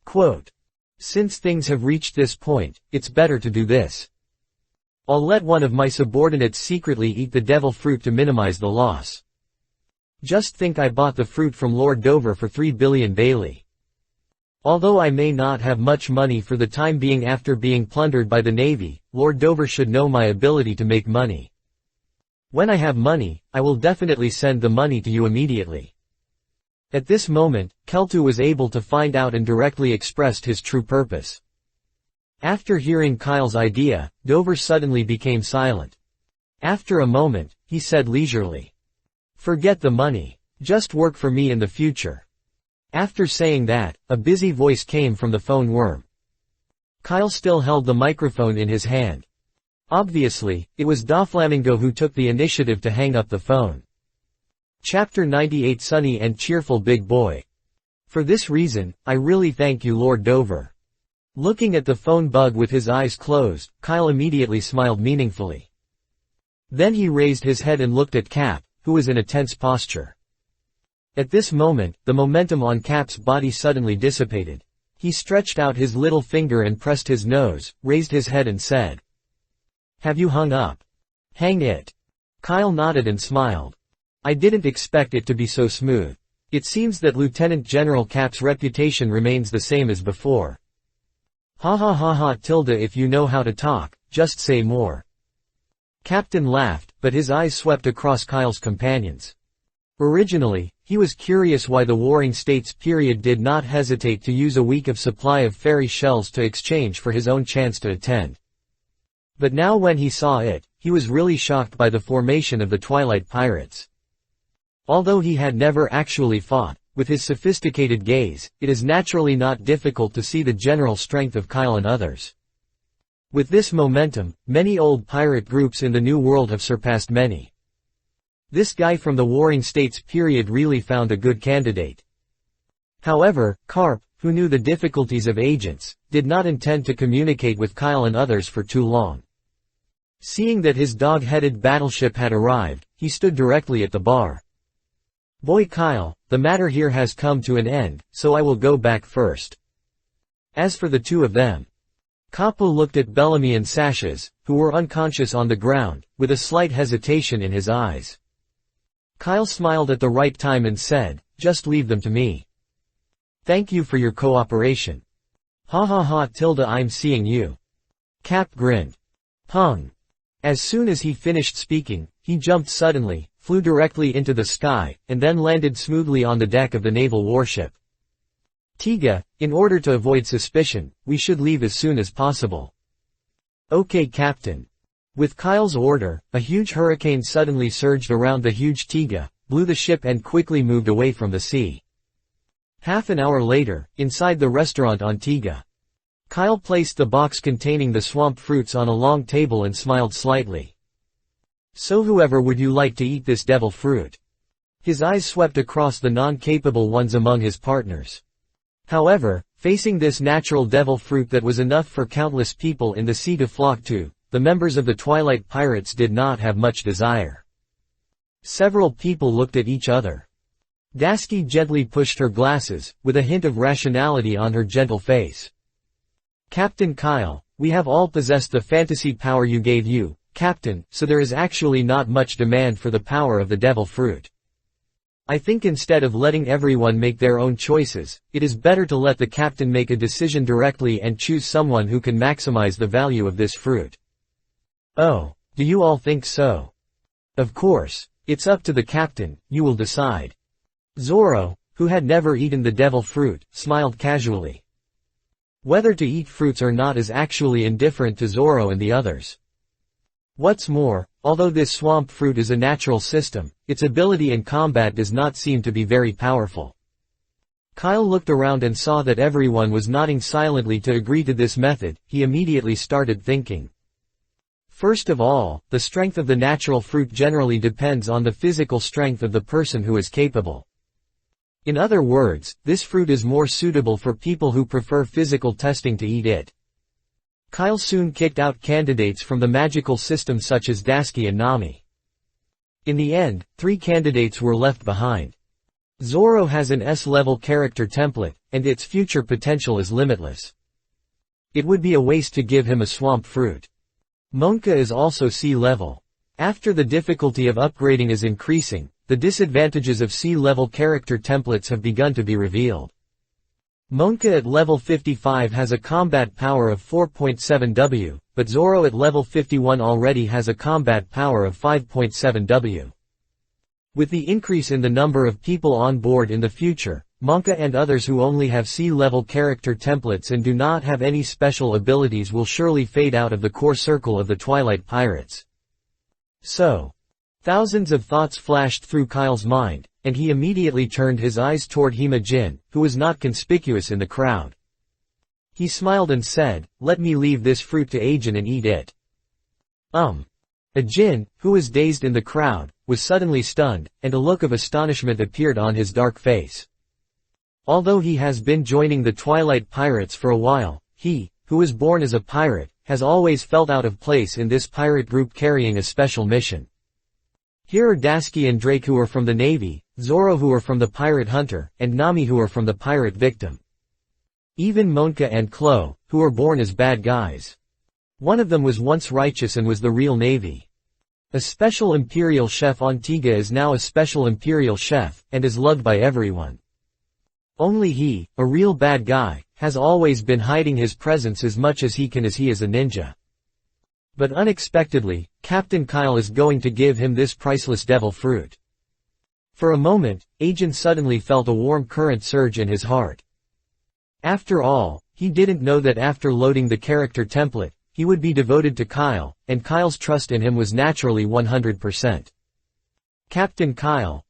Quote. Since things have reached this point, it's better to do this. I'll let one of my subordinates secretly eat the devil fruit to minimize the loss. Just think I bought the fruit from Lord Dover for 3 billion Bailey. Although I may not have much money for the time being after being plundered by the Navy, Lord Dover should know my ability to make money. When I have money, I will definitely send the money to you immediately. At this moment, Keltu was able to find out and directly expressed his true purpose. After hearing Kyle's idea, Dover suddenly became silent. After a moment, he said leisurely. Forget the money. Just work for me in the future. After saying that, a busy voice came from the phone worm. Kyle still held the microphone in his hand. Obviously, it was Doflamingo who took the initiative to hang up the phone. Chapter 98 Sunny and Cheerful Big Boy. For this reason, I really thank you Lord Dover. Looking at the phone bug with his eyes closed, Kyle immediately smiled meaningfully. Then he raised his head and looked at Cap, who was in a tense posture. At this moment, the momentum on Cap's body suddenly dissipated. He stretched out his little finger and pressed his nose, raised his head and said. Have you hung up? Hang it. Kyle nodded and smiled. I didn't expect it to be so smooth. It seems that Lieutenant General Cap's reputation remains the same as before. Ha ha ha ha tilde if you know how to talk, just say more. Captain laughed, but his eyes swept across Kyle's companions. Originally, he was curious why the Warring States period did not hesitate to use a week of supply of fairy shells to exchange for his own chance to attend. But now when he saw it, he was really shocked by the formation of the Twilight Pirates. Although he had never actually fought, with his sophisticated gaze, it is naturally not difficult to see the general strength of Kyle and others. With this momentum, many old pirate groups in the New World have surpassed many. This guy from the Warring States period really found a good candidate. However, Carp, who knew the difficulties of agents, did not intend to communicate with Kyle and others for too long. Seeing that his dog-headed battleship had arrived, he stood directly at the bar. Boy Kyle, the matter here has come to an end, so I will go back first. As for the two of them. Kappa looked at Bellamy and Sashes, who were unconscious on the ground, with a slight hesitation in his eyes. Kyle smiled at the right time and said, "Just leave them to me. Thank you for your cooperation." "Ha ha ha tilde I'm seeing you." Cap grinned. "Hung." As soon as he finished speaking, he jumped suddenly, flew directly into the sky, and then landed smoothly on the deck of the naval warship. "Tiga, in order to avoid suspicion, we should leave as soon as possible." "Okay, Captain." With Kyle's order, a huge hurricane suddenly surged around the huge Tiga, blew the ship and quickly moved away from the sea. Half an hour later, inside the restaurant on Tiga, Kyle placed the box containing the swamp fruits on a long table and smiled slightly. "So whoever would you like to eat this devil fruit?" His eyes swept across the non-capable ones among his partners. However, facing this natural devil fruit that was enough for countless people in the sea to flock to, the members of the Twilight Pirates did not have much desire. Several people looked at each other. Dasky gently pushed her glasses, with a hint of rationality on her gentle face. "Captain Kyle, we have all possessed the fantasy power you gave you, Captain, so there is actually not much demand for the power of the devil fruit. I think instead of letting everyone make their own choices, it is better to let the Captain make a decision directly and choose someone who can maximize the value of this fruit." "Oh, do you all think so?" "Of course. It's up to the Captain, you will decide." Zoro, who had never eaten the devil fruit, smiled casually. Whether to eat fruits or not is actually indifferent to Zoro and the others. What's more, although this swamp fruit is a natural system, its ability in combat does not seem to be very powerful. Kyle looked around and saw that everyone was nodding silently to agree to this method. He immediately started thinking. First of all, the strength of the natural fruit generally depends on the physical strength of the person who is capable. In other words, this fruit is more suitable for people who prefer physical testing to eat it. Kyle soon kicked out candidates from the magical system such as Dasky and Nami. In the end, 3 candidates were left behind. Zoro has an S-level character template, and its future potential is limitless. It would be a waste to give him a swamp fruit. Monka is also C-level. After the difficulty of upgrading is increasing, the disadvantages of C-level character templates have begun to be revealed. Monka at level 55 has a combat power of 4.7 W, but Zoro at level 51 already has a combat power of 5.7 W. With the increase in the number of people on board in the future, Monka and others who only have C-level character templates and do not have any special abilities will surely fade out of the core circle of the Twilight Pirates. So, thousands of thoughts flashed through Kyle's mind, and he immediately turned his eyes toward Hima-jin, who was not conspicuous in the crowd. He smiled and said, "Let me leave this fruit to Ajin and eat it." Ajin, who was dazed in the crowd, was suddenly stunned, and a look of astonishment appeared on his dark face. Although he has been joining the Twilight Pirates for a while, he, who was born as a pirate, has always felt out of place in this pirate group carrying a special mission. Here are Dasky and Drake who are from the Navy, Zoro who are from the Pirate Hunter, and Nami who are from the Pirate Victim. Even Monka and Klo, who are born as bad guys. One of them was once righteous and was the real Navy. A special Imperial Chef on Tiga is now a special Imperial Chef, and is loved by everyone. Only he, a real bad guy, has always been hiding his presence as much as he can as he is a ninja. But unexpectedly, Captain Kyle is going to give him this priceless devil fruit. For a moment, Ajin suddenly felt a warm current surge in his heart. After all, he didn't know that after loading the character template, he would be devoted to Kyle, and Kyle's trust in him was naturally 100%. "Captain Kyle,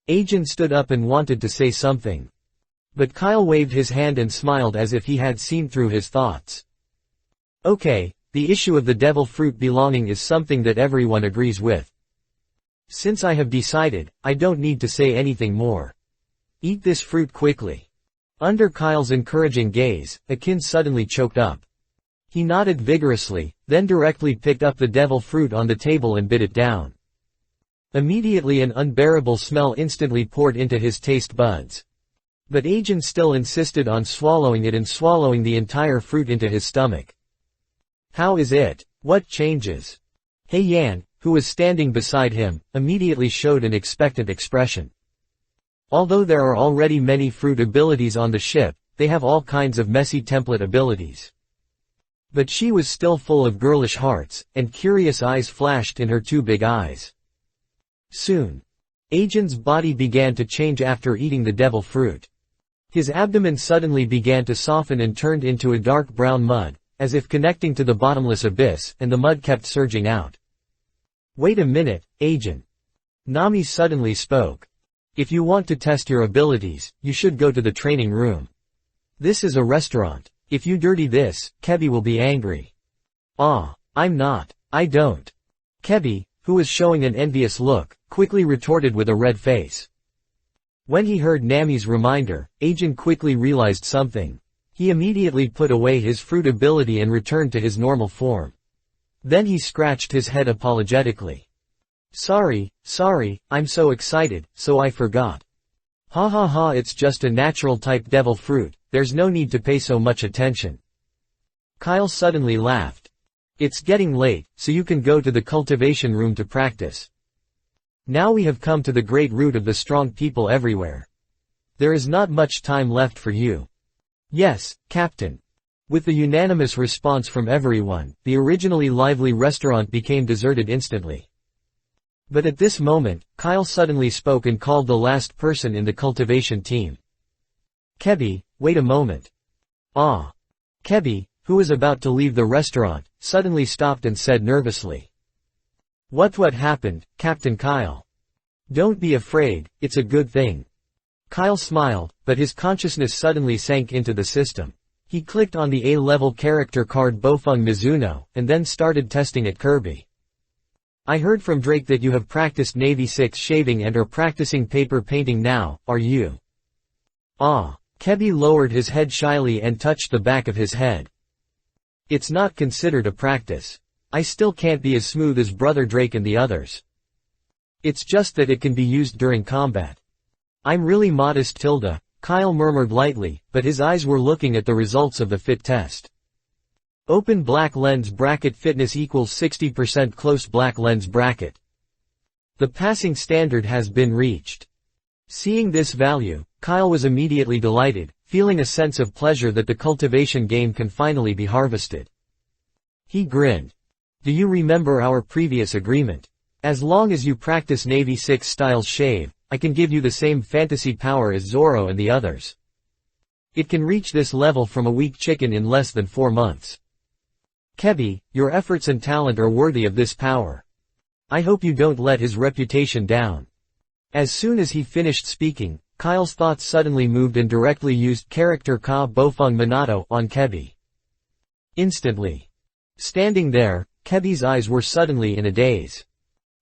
Ajin stood up and wanted to say something. But Kyle waved his hand and smiled as if he had seen through his thoughts. "Okay, the issue of the devil fruit belonging is something that everyone agrees with. Since I have decided, I don't need to say anything more. Eat this fruit quickly." Under Kyle's encouraging gaze, Akin suddenly choked up. He nodded vigorously, then directly picked up the devil fruit on the table and bit it down. Immediately an unbearable smell instantly poured into his taste buds. But Ajin still insisted on swallowing it and swallowing the entire fruit into his stomach. How is it? What changes? Hei Yan, who was standing beside him, immediately showed an expectant expression. Although there are already many fruit abilities on the ship, they have all kinds of messy template abilities. But she was still full of girlish hearts, and curious eyes flashed in her two big eyes. Soon, Ajin's body began to change after eating the devil fruit. His abdomen suddenly began to soften and turned into a dark brown mud, as if connecting to the bottomless abyss, and the mud kept surging out. Wait a minute, Ajin. Nami suddenly spoke. If you want to test your abilities, you should go to the training room. This is a restaurant. If you dirty this, Kebi will be angry. Ah, I'm not. I don't. Kebi, who was showing an envious look, quickly retorted with a red face. When he heard Nami's reminder, Ajin quickly realized something. He immediately put away his fruit ability and returned to his normal form. Then he scratched his head apologetically. Sorry, I'm so excited, so I forgot. Ha ha ha, it's just a natural type devil fruit, there's no need to pay so much attention. Kyle suddenly laughed. It's getting late, so you can go to the cultivation room to practice. Now we have come to the great root of the strong people everywhere. There is not much time left for you. Yes, Captain. With the unanimous response from everyone, the originally lively restaurant became deserted instantly. But at this moment, Kyle suddenly spoke and called the last person in the cultivation team. Kebi, wait a moment. Ah. Kebi, who was about to leave the restaurant, suddenly stopped and said nervously. What happened, Captain Kyle? Don't be afraid, it's a good thing. Kyle smiled, but his consciousness suddenly sank into the system. He clicked on the A-level character card Bofeng Mizuno, and then started testing at Kirby. I heard from Drake that you have practiced Navy 6 shaving and are practicing paper painting now, are you? Ah. Kebi lowered his head shyly and touched the back of his head. It's not considered a practice. I still can't be as smooth as Brother Drake and the others. It's just that it can be used during combat. I'm really modest, Tilda, Kyle murmured lightly, but his eyes were looking at the results of the fit test. Open black lens bracket fitness equals 60% close black lens bracket. The passing standard has been reached. Seeing this value, Kyle was immediately delighted, feeling a sense of pleasure that the cultivation game can finally be harvested. He grinned. Do you remember our previous agreement? As long as you practice Navy 6 style shave, I can give you the same fantasy power as Zoro and the others. It can reach this level from a weak chicken in less than 4 months. Kebi, your efforts and talent are worthy of this power. I hope you don't let his reputation down. As soon as he finished speaking, Kyle's thoughts suddenly moved and directly used character Ka Bofeng Minato on Kebi. Instantly. Standing there, Kebi's eyes were suddenly in a daze.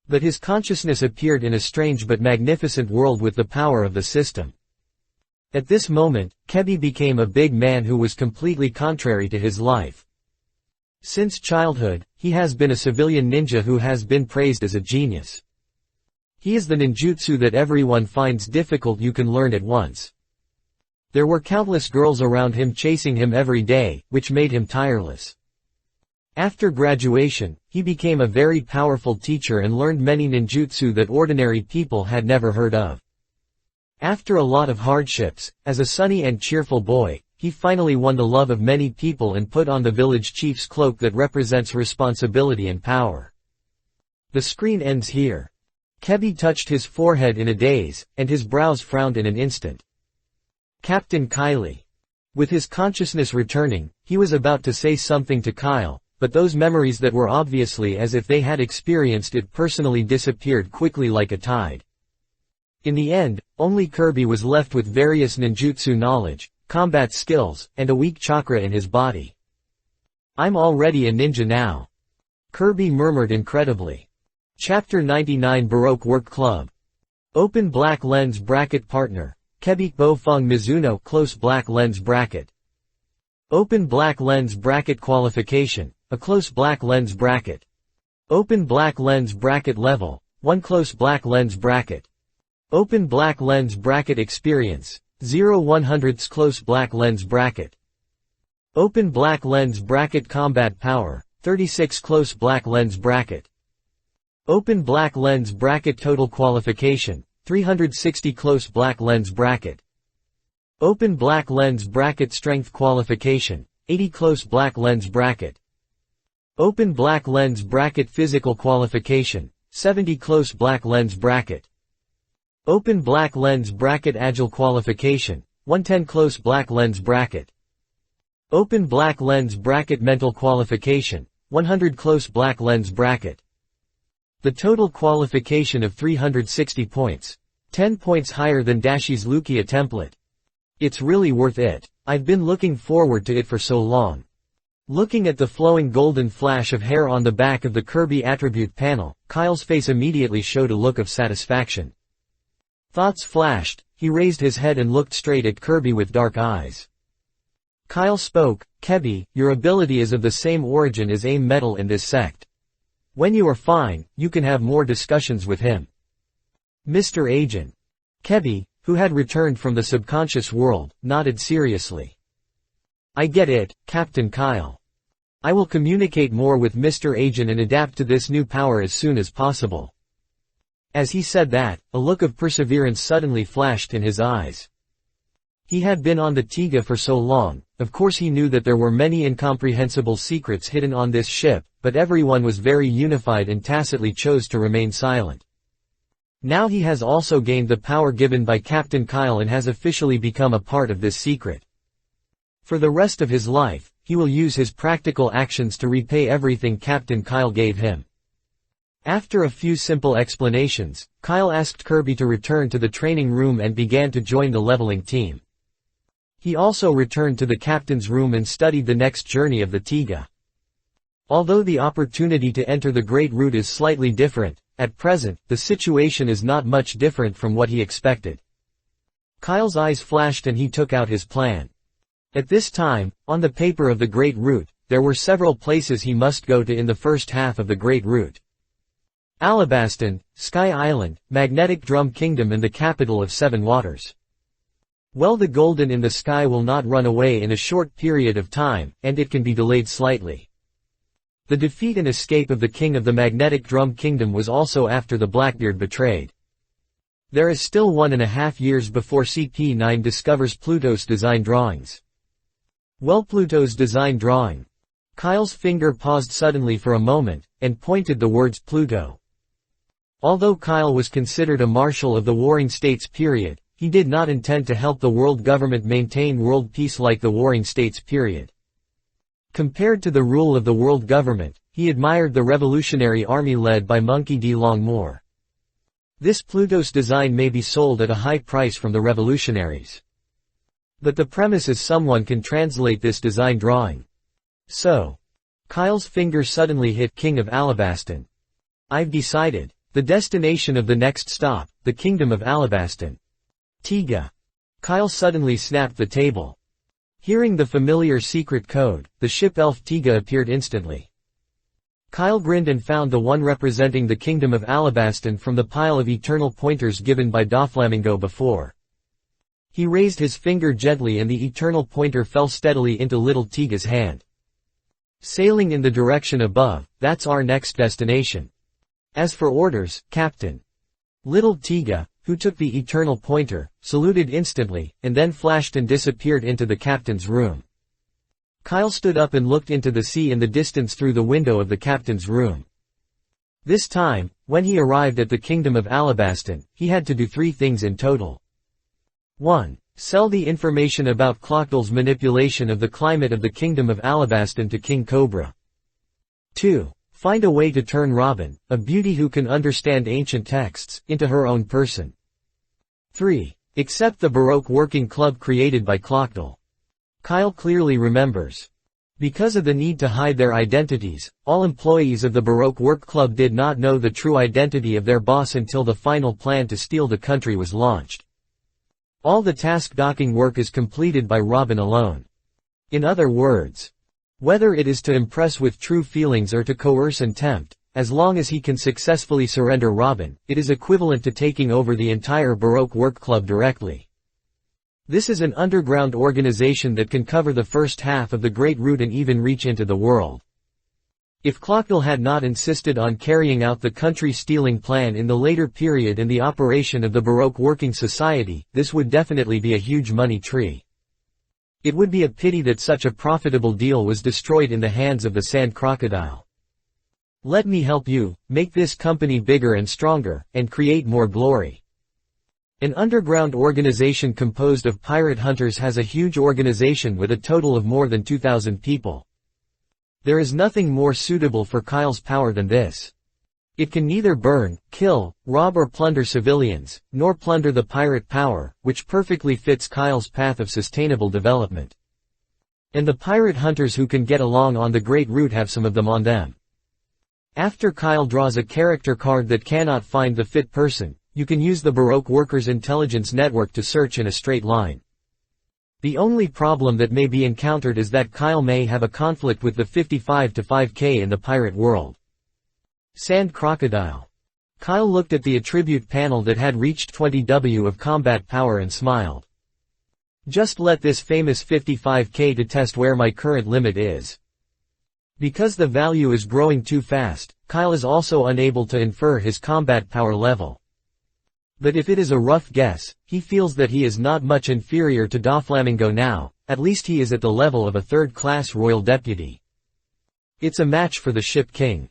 But his consciousness appeared in a strange but magnificent world with the power of the system. At this moment, Kebi became a big man who was completely contrary to his life. Since childhood, he has been a civilian ninja who has been praised as a genius. He is the ninjutsu that everyone finds difficult you can learn at once. There were countless girls around him chasing him every day, which made him tireless. After graduation, he became a very powerful teacher and learned many ninjutsu that ordinary people had never heard of. After a lot of hardships, as a sunny and cheerful boy, he finally won the love of many people and put on the village chief's cloak that represents responsibility and power. The screen ends here. Kebi touched his forehead in a daze, and his brows frowned in an instant. Captain Kylie. With his consciousness returning, he was about to say something to Kyle, but those memories that were obviously as if they had experienced it personally disappeared quickly like a tide. In the end, only Kirby was left with various ninjutsu knowledge, combat skills, and a weak chakra in his body. I'm already a ninja now. Kirby murmured incredibly. Chapter 99 Baroque Work Club. Open black lens bracket partner, Kebi Bofeng Mizuno close black lens bracket. Open black lens bracket qualification, a close black lens bracket. Open black lens bracket level, 1 close black lens bracket. Open black lens bracket experience, 0 close black lens bracket. Open black lens bracket combat power, 36 close black lens bracket. Open black lens bracket total qualification, 360 close black lens bracket. Open black lens bracket strength qualification, 80 close black lens bracket. Open black lens bracket physical qualification, 70 close black lens bracket. Open black lens bracket agile qualification, 110 close black lens bracket. Open black lens bracket mental qualification, 100 close black lens bracket. The total qualification of 360 points. 10 points higher than Dashi's Lukia template. It's really worth it. I've been looking forward to it for so long. Looking at the flowing golden flash of hair on the back of the Kirby attribute panel, Kyle's face immediately showed a look of satisfaction. Thoughts flashed, he raised his head and looked straight at Kirby with dark eyes. Kyle spoke, "Kebi, your ability is of the same origin as AIM Metal in this sect. When you are fine, you can have more discussions with him." Mr. Agent. Kebi, who had returned from the subconscious world, nodded seriously. "I get it, Captain Kyle. I will communicate more with Mr. Agent and adapt to this new power as soon as possible." As he said that, a look of perseverance suddenly flashed in his eyes. He had been on the Tiga for so long, of course he knew that there were many incomprehensible secrets hidden on this ship, but everyone was very unified and tacitly chose to remain silent. Now he has also gained the power given by Captain Kyle and has officially become a part of this secret. For the rest of his life, he will use his practical actions to repay everything Captain Kyle gave him. After a few simple explanations, Kyle asked Kirby to return to the training room and began to join the leveling team. He also returned to the captain's room and studied the next journey of the Tiga. Although the opportunity to enter the Great Route is slightly different, at present, the situation is not much different from what he expected. Kyle's eyes flashed and he took out his plan. At this time, on the paper of the Great Route, there were several places he must go to in the first half of the Great Route. Alabaston, Sky Island, Magnetic Drum Kingdom and the capital of Seven Waters. Well, the golden in the sky will not run away in a short period of time, and it can be delayed slightly. The defeat and escape of the king of the Magnetic Drum Kingdom was also after the Blackbeard betrayed. There is still 1.5 years before CP9 discovers Pluto's design drawings. Well, Pluto's design drawing. Kyle's finger paused suddenly for a moment, and pointed the words Pluto. Although Kyle was considered a marshal of the Warring States period, he did not intend to help the world government maintain world peace like the Warring States period. Compared to the rule of the world government, he admired the revolutionary army led by Monkey D. Longmore. This Pluto's design may be sold at a high price from the revolutionaries. But the premise is someone can translate this design drawing. So. Kyle's finger suddenly hit King of Alabaston. I've decided. The destination of the next stop, the Kingdom of Alabaston. Tiga. Kyle suddenly snapped the table. Hearing the familiar secret code, the ship elf Tiga appeared instantly. Kyle grinned and found the one representing the Kingdom of Alabaston from the pile of eternal pointers given by Doflamingo before. He raised his finger gently and the eternal pointer fell steadily into little Tiga's hand. Sailing in the direction above, that's our next destination. As for orders, Captain. Little Tiga, who took the eternal pointer, saluted instantly, and then flashed and disappeared into the captain's room. Kyle stood up and looked into the sea in the distance through the window of the captain's room. This time, when he arrived at the Kingdom of Alabaston, he had to do 3 things in total. 1. Sell the information about Clockdale's manipulation of the climate of the Kingdom of Alabaston to King Cobra. 2. Find a way to turn Robin, a beauty who can understand ancient texts, into her own person. 3. Accept the Baroque working club created by Clockdale. Kyle clearly remembers. Because of the need to hide their identities, all employees of the Baroque Work Club did not know the true identity of their boss until the final plan to steal the country was launched. All the task docking work is completed by Robin alone. In other words, whether it is to impress with true feelings or to coerce and tempt, as long as he can successfully surrender Robin, it is equivalent to taking over the entire Baroque Work Club directly. This is an underground organization that can cover the first half of the Great Route and even reach into the world. If Clockdale had not insisted on carrying out the country-stealing plan in the later period and the operation of the Baroque Working Society, this would definitely be a huge money tree. It would be a pity that such a profitable deal was destroyed in the hands of the sand crocodile. Let me help you, make this company bigger and stronger, and create more glory. An underground organization composed of pirate hunters has a huge organization with a total of more than 2,000 people. There is nothing more suitable for Kyle's power than this. It can neither burn, kill, rob or plunder civilians, nor plunder the pirate power, which perfectly fits Kyle's path of sustainable development. And the pirate hunters who can get along on the Great Route have some of them on them. After Kyle draws a character card that cannot find the fit person, you can use the Baroque Workers Intelligence Network to search in a straight line. The only problem that may be encountered is that Kyle may have a conflict with the 55 to 5K in the pirate world. Sand Crocodile. Kyle looked at the attribute panel that had reached 20W of combat power and smiled. Just let this famous 55K to test where my current limit is. Because the value is growing too fast, Kyle is also unable to infer his combat power level. But if it is a rough guess, he feels that he is not much inferior to Doflamingo now, at least he is at the level of a third-class royal deputy. It's a match for the ship king.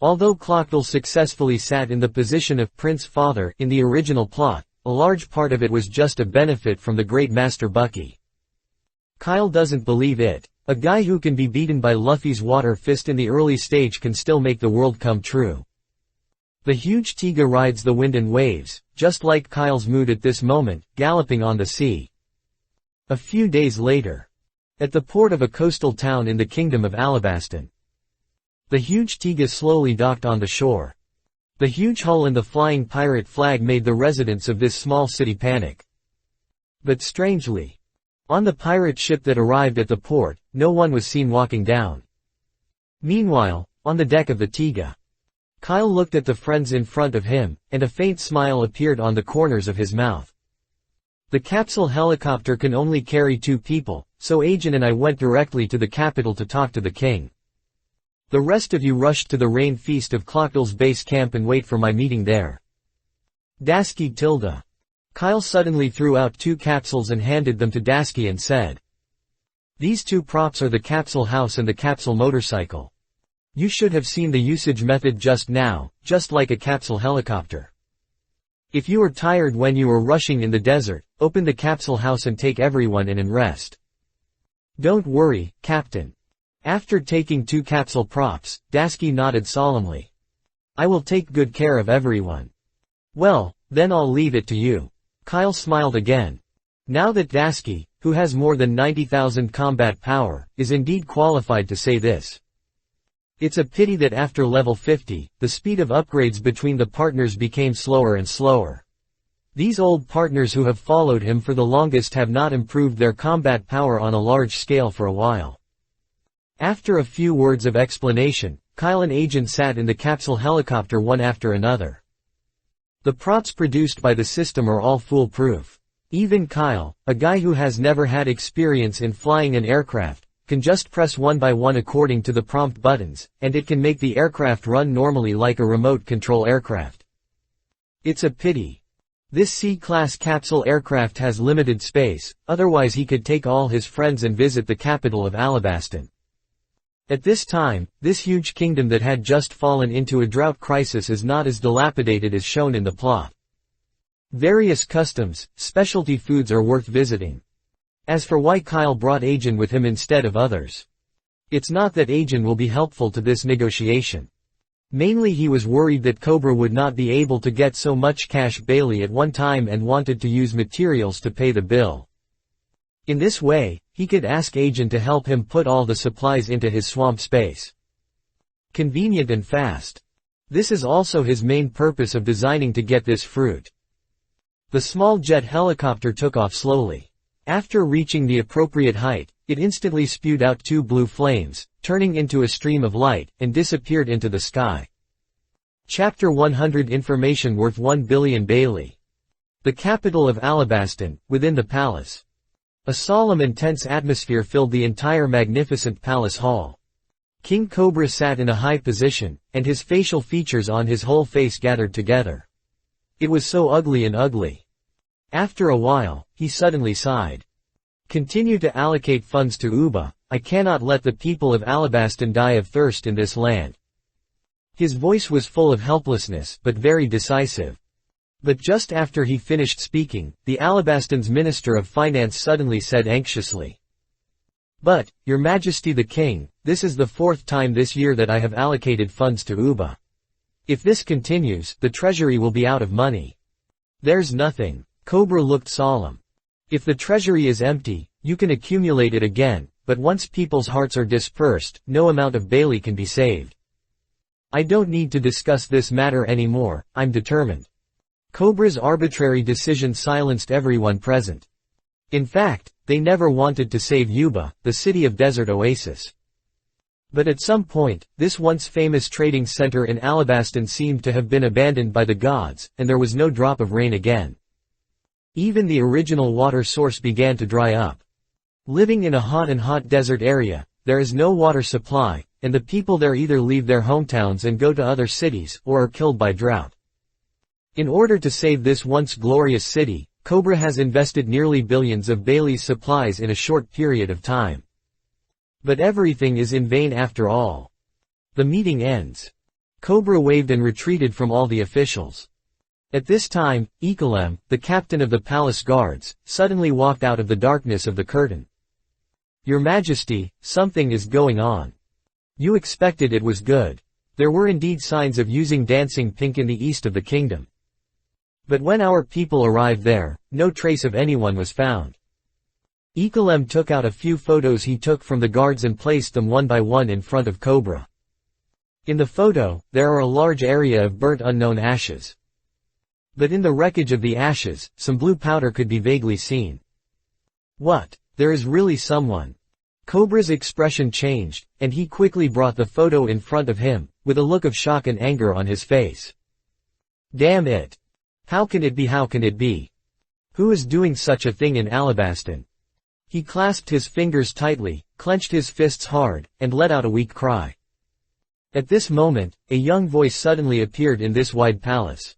Although Clockdale successfully sat in the position of Prince Father in the original plot, a large part of it was just a benefit from the great Master Bucky. Kyle doesn't believe it. A guy who can be beaten by Luffy's water fist in the early stage can still make the world come true. The huge Tiga rides the wind and waves, just like Kyle's mood at this moment, galloping on the sea. A few days later. At the port of a coastal town in the kingdom of Alabaston. The huge Tiga slowly docked on the shore. The huge hull and the flying pirate flag made the residents of this small city panic. But strangely, on the pirate ship that arrived at the port, no one was seen walking down. Meanwhile, on the deck of the Tiga, Kyle looked at the friends in front of him, and a faint smile appeared on the corners of his mouth. The capsule helicopter can only carry 2 people, so Agent and I went directly to the capital to talk to the king. The rest of you rushed to the rain feast of Clockdale's base camp and wait for my meeting there. Dasky Tilda. Kyle suddenly threw out 2 capsules and handed them to Dasky and said, "These 2 props are the capsule house and the capsule motorcycle. You should have seen the usage method just now, just like a capsule helicopter. If you were tired when you were rushing in the desert, open the capsule house and take everyone in and rest. Don't worry, Captain." After taking 2 capsule props, Dasky nodded solemnly. "I will take good care of everyone." "Well, then I'll leave it to you." Kyle smiled again. Now that Dasky, who has more than 90,000 combat power, is indeed qualified to say this. It's a pity that after level 50, the speed of upgrades between the partners became slower and slower. These old partners who have followed him for the longest have not improved their combat power on a large scale for a while. After a few words of explanation, Kyle and Agent sat in the capsule helicopter one after another. The props produced by the system are all foolproof. Even Kyle, a guy who has never had experience in flying an aircraft, can just press one by one according to the prompt buttons, and it can make the aircraft run normally like a remote control aircraft. It's a pity. This C-class capsule aircraft has limited space, otherwise he could take all his friends and visit the capital of Alabaston. At this time, this huge kingdom that had just fallen into a drought crisis is not as dilapidated as shown in the plot. Various customs, specialty foods are worth visiting. As for why Kyle brought Agent with him instead of others, it's not that Agent will be helpful to this negotiation. Mainly he was worried that Cobra would not be able to get so much cash Bailey at one time and wanted to use materials to pay the bill. In this way, he could ask Agent to help him put all the supplies into his swamp space. Convenient and fast. This is also his main purpose of designing to get this fruit. The small jet helicopter took off slowly. After reaching the appropriate height, it instantly spewed out 2 blue flames, turning into a stream of light, and disappeared into the sky. Chapter 100 Information worth 1 billion Bailey. The capital of Alabaston, within the palace. A solemn and tense atmosphere filled the entire magnificent palace hall. King Cobra sat in a high position, and his facial features on his whole face gathered together. It was so ugly and ugly. After a while, he suddenly sighed. Continue to allocate funds to Uba, I cannot let the people of Alabaston die of thirst in this land. His voice was full of helplessness but very decisive. But just after he finished speaking, the Alabaston's Minister of Finance suddenly said anxiously, "But, Your Majesty the King, this is the 4th time this year that I have allocated funds to Uba. If this continues, the treasury will be out of money." "There's nothing." Cobra looked solemn. "If the treasury is empty, you can accumulate it again, but once people's hearts are dispersed, no amount of Bailey can be saved. I don't need to discuss this matter anymore, I'm determined." Cobra's arbitrary decision silenced everyone present. In fact, they never wanted to save Yuba, the city of desert oasis. But at some point, this once famous trading center in Alabaston seemed to have been abandoned by the gods, and there was no drop of rain again. Even the original water source began to dry up. Living in a hot desert area, there is no water supply, and the people there either leave their hometowns and go to other cities, or are killed by drought. In order to save this once glorious city, Cobra has invested nearly billions of Bailey's supplies in a short period of time. But everything is in vain after all. The meeting ends. Cobra waved and retreated from all the officials. At this time, Ikalem, the captain of the palace guards, suddenly walked out of the darkness of the curtain. "Your Majesty, something is going on. You expected it was good. There were indeed signs of using dancing pink in the east of the kingdom. But when our people arrived there, no trace of anyone was found." Ikalem took out a few photos he took from the guards and placed them one by one in front of Cobra. In the photo, there are a large area of burnt unknown ashes. But in the wreckage of the ashes, some blue powder could be vaguely seen. "What? There is really someone." Cobra's expression changed, and he quickly brought the photo in front of him, with a look of shock and anger on his face. "Damn it! How can it be? How can it be? Who is doing such a thing in Alabaston?" He clasped his fingers tightly, clenched his fists hard, and let out a weak cry. At this moment, a young voice suddenly appeared in this wide palace.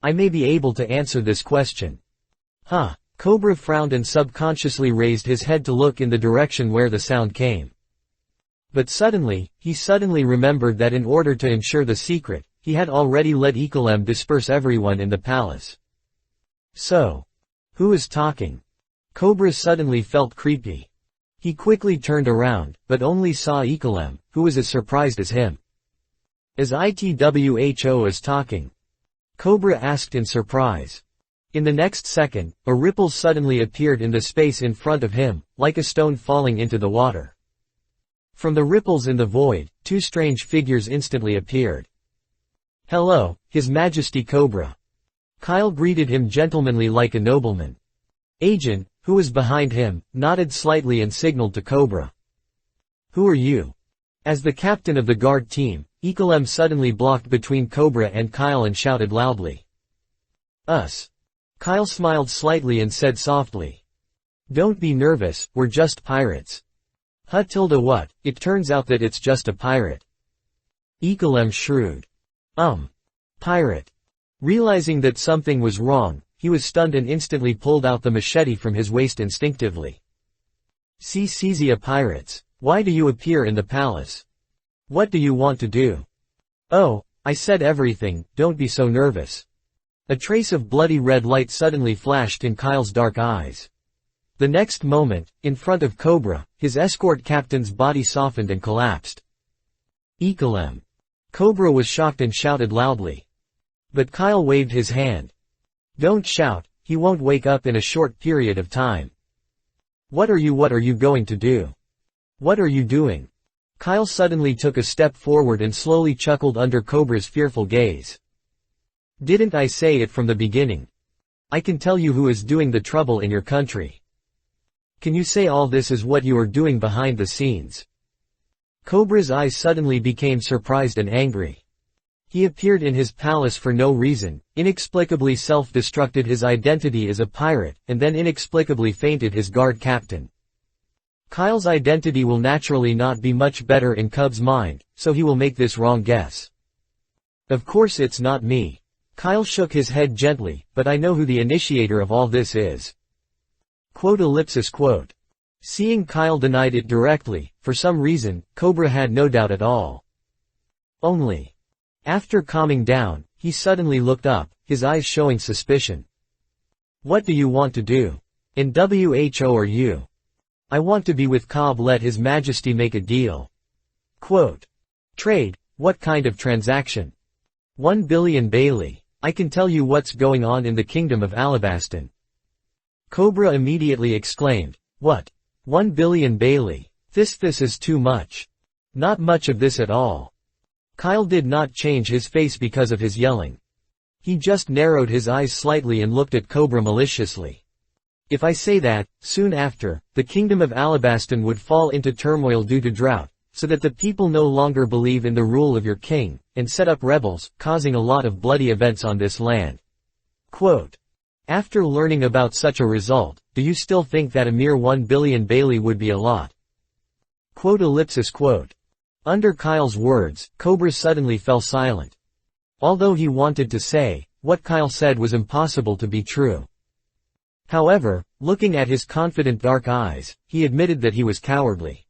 "I may be able to answer this question." "Huh." Cobra frowned and subconsciously raised his head to look in the direction where the sound came. But suddenly, he remembered that in order to ensure the secret, he had already let Ikalem disperse everyone in the palace. So, who is talking? Cobra suddenly felt creepy. He quickly turned around, but only saw Ikalem, who was as surprised as him. "Is ITWHO is talking?" Cobra asked in surprise. In the next second, a ripple suddenly appeared in the space in front of him, like a stone falling into the water. From the ripples in the void, two strange figures instantly appeared. "Hello, His Majesty Cobra." Kyle greeted him gentlemanly like a nobleman. Agent, who was behind him, nodded slightly and signaled to Cobra. "Who are you?" As the captain of the guard team, Ikalem suddenly blocked between Cobra and Kyle and shouted loudly. "Us." Kyle smiled slightly and said softly. "Don't be nervous, we're just pirates." What? It turns out that it's just a pirate." Ikalem shrewd. Pirate." Realizing that something was wrong, he was stunned and instantly pulled out the machete from his waist instinctively. "Sizia pirates. Why do you appear in the palace? What do you want to do?" "Oh, I said everything, don't be so nervous." A trace of bloody red light suddenly flashed in Kyle's dark eyes. The next moment, in front of Cobra, his escort captain's body softened and collapsed. "Ikalem." Cobra was shocked and shouted loudly. But Kyle waved his hand. "Don't shout, he won't wake up in a short period of time." What are you going to do? What are you doing?" Kyle suddenly took a step forward and slowly chuckled under Cobra's fearful gaze. "Didn't I say it from the beginning? I can tell you who is doing the trouble in your country. Can you say all this is what you are doing behind the scenes?" Cobra's eyes suddenly became surprised and angry. He appeared in his palace for no reason, inexplicably self-destructed his identity as a pirate, and then inexplicably fainted his guard captain. Kyle's identity will naturally not be much better in Cub's mind, so he will make this wrong guess. Of course it's not me. Kyle shook his head gently, but I know who the initiator of all this is. Quote. Seeing Kyle denied it directly, for some reason, Cobra had no doubt at all. Only. After calming down, he suddenly looked up, his eyes showing suspicion. What do you want to do? In WHO or you? I want to be with Cobb. Let His Majesty make a deal. Quote. Trade, what kind of transaction? 1 billion Bailey. I can tell you what's going on in the Kingdom of Alabaston. Cobra immediately exclaimed, What? 1 billion Bailey. This is too much. Not much of this at all. Kyle did not change his face because of his yelling. He just narrowed his eyes slightly and looked at Cobra maliciously. If I say that, soon after, the Kingdom of Alabaston would fall into turmoil due to drought, so that the people no longer believe in the rule of your king, and set up rebels, causing a lot of bloody events on this land. Quote. After learning about such a result, do you still think that a mere 1 billion Bailey would be a lot? Quote. Under Kyle's words, Cobra suddenly fell silent. Although he wanted to say, what Kyle said was impossible to be true. However, looking at his confident dark eyes, he admitted that he was cowardly.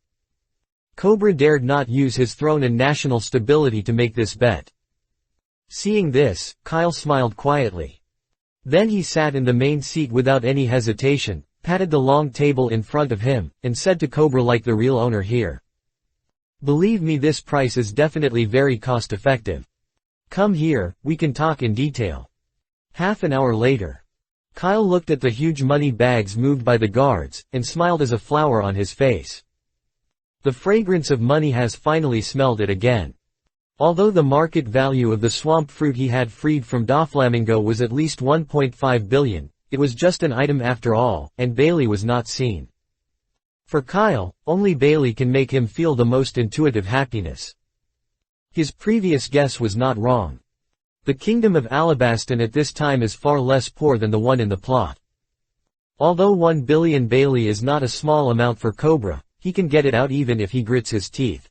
Cobra dared not use his throne and national stability to make this bet. Seeing this, Kyle smiled quietly. Then he sat in the main seat without any hesitation, patted the long table in front of him, and said to Cobra like the real owner here. Believe me, this price is definitely very cost-effective. Come here, we can talk in detail. Half an hour later. Kyle looked at the huge money bags moved by the guards, and smiled as a flower on his face. The fragrance of money has finally smelled it again. Although the market value of the swamp fruit he had freed from Doflamingo was at least 1.5 billion, it was just an item after all, and Bailey was not seen. For Kyle, only Bailey can make him feel the most intuitive happiness. His previous guess was not wrong. The Kingdom of Alabaston at this time is far less poor than the one in the plot. Although 1 billion Bailey is not a small amount for Cobra, he can get it out even if he grits his teeth.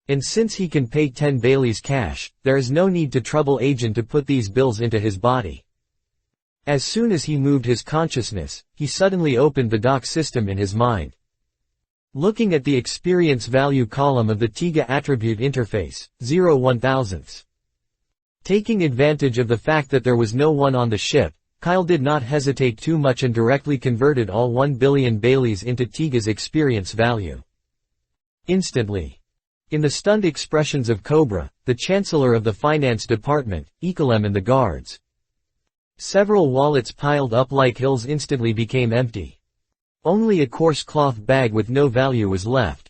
And since he can pay 10 Baileys cash, there is no need to trouble Agent to put these bills into his body. As soon as he moved his consciousness, he suddenly opened the doc system in his mind. Looking at the experience value column of the TIGA attribute interface, 0.001. Taking advantage of the fact that there was no one on the ship, Kyle did not hesitate too much and directly converted all 1 billion Baileys into TIGA's experience value. Instantly. In the stunned expressions of Cobra, the Chancellor of the Finance Department, Ecolem and the guards. Several wallets piled up like hills instantly became empty. Only a coarse cloth bag with no value was left.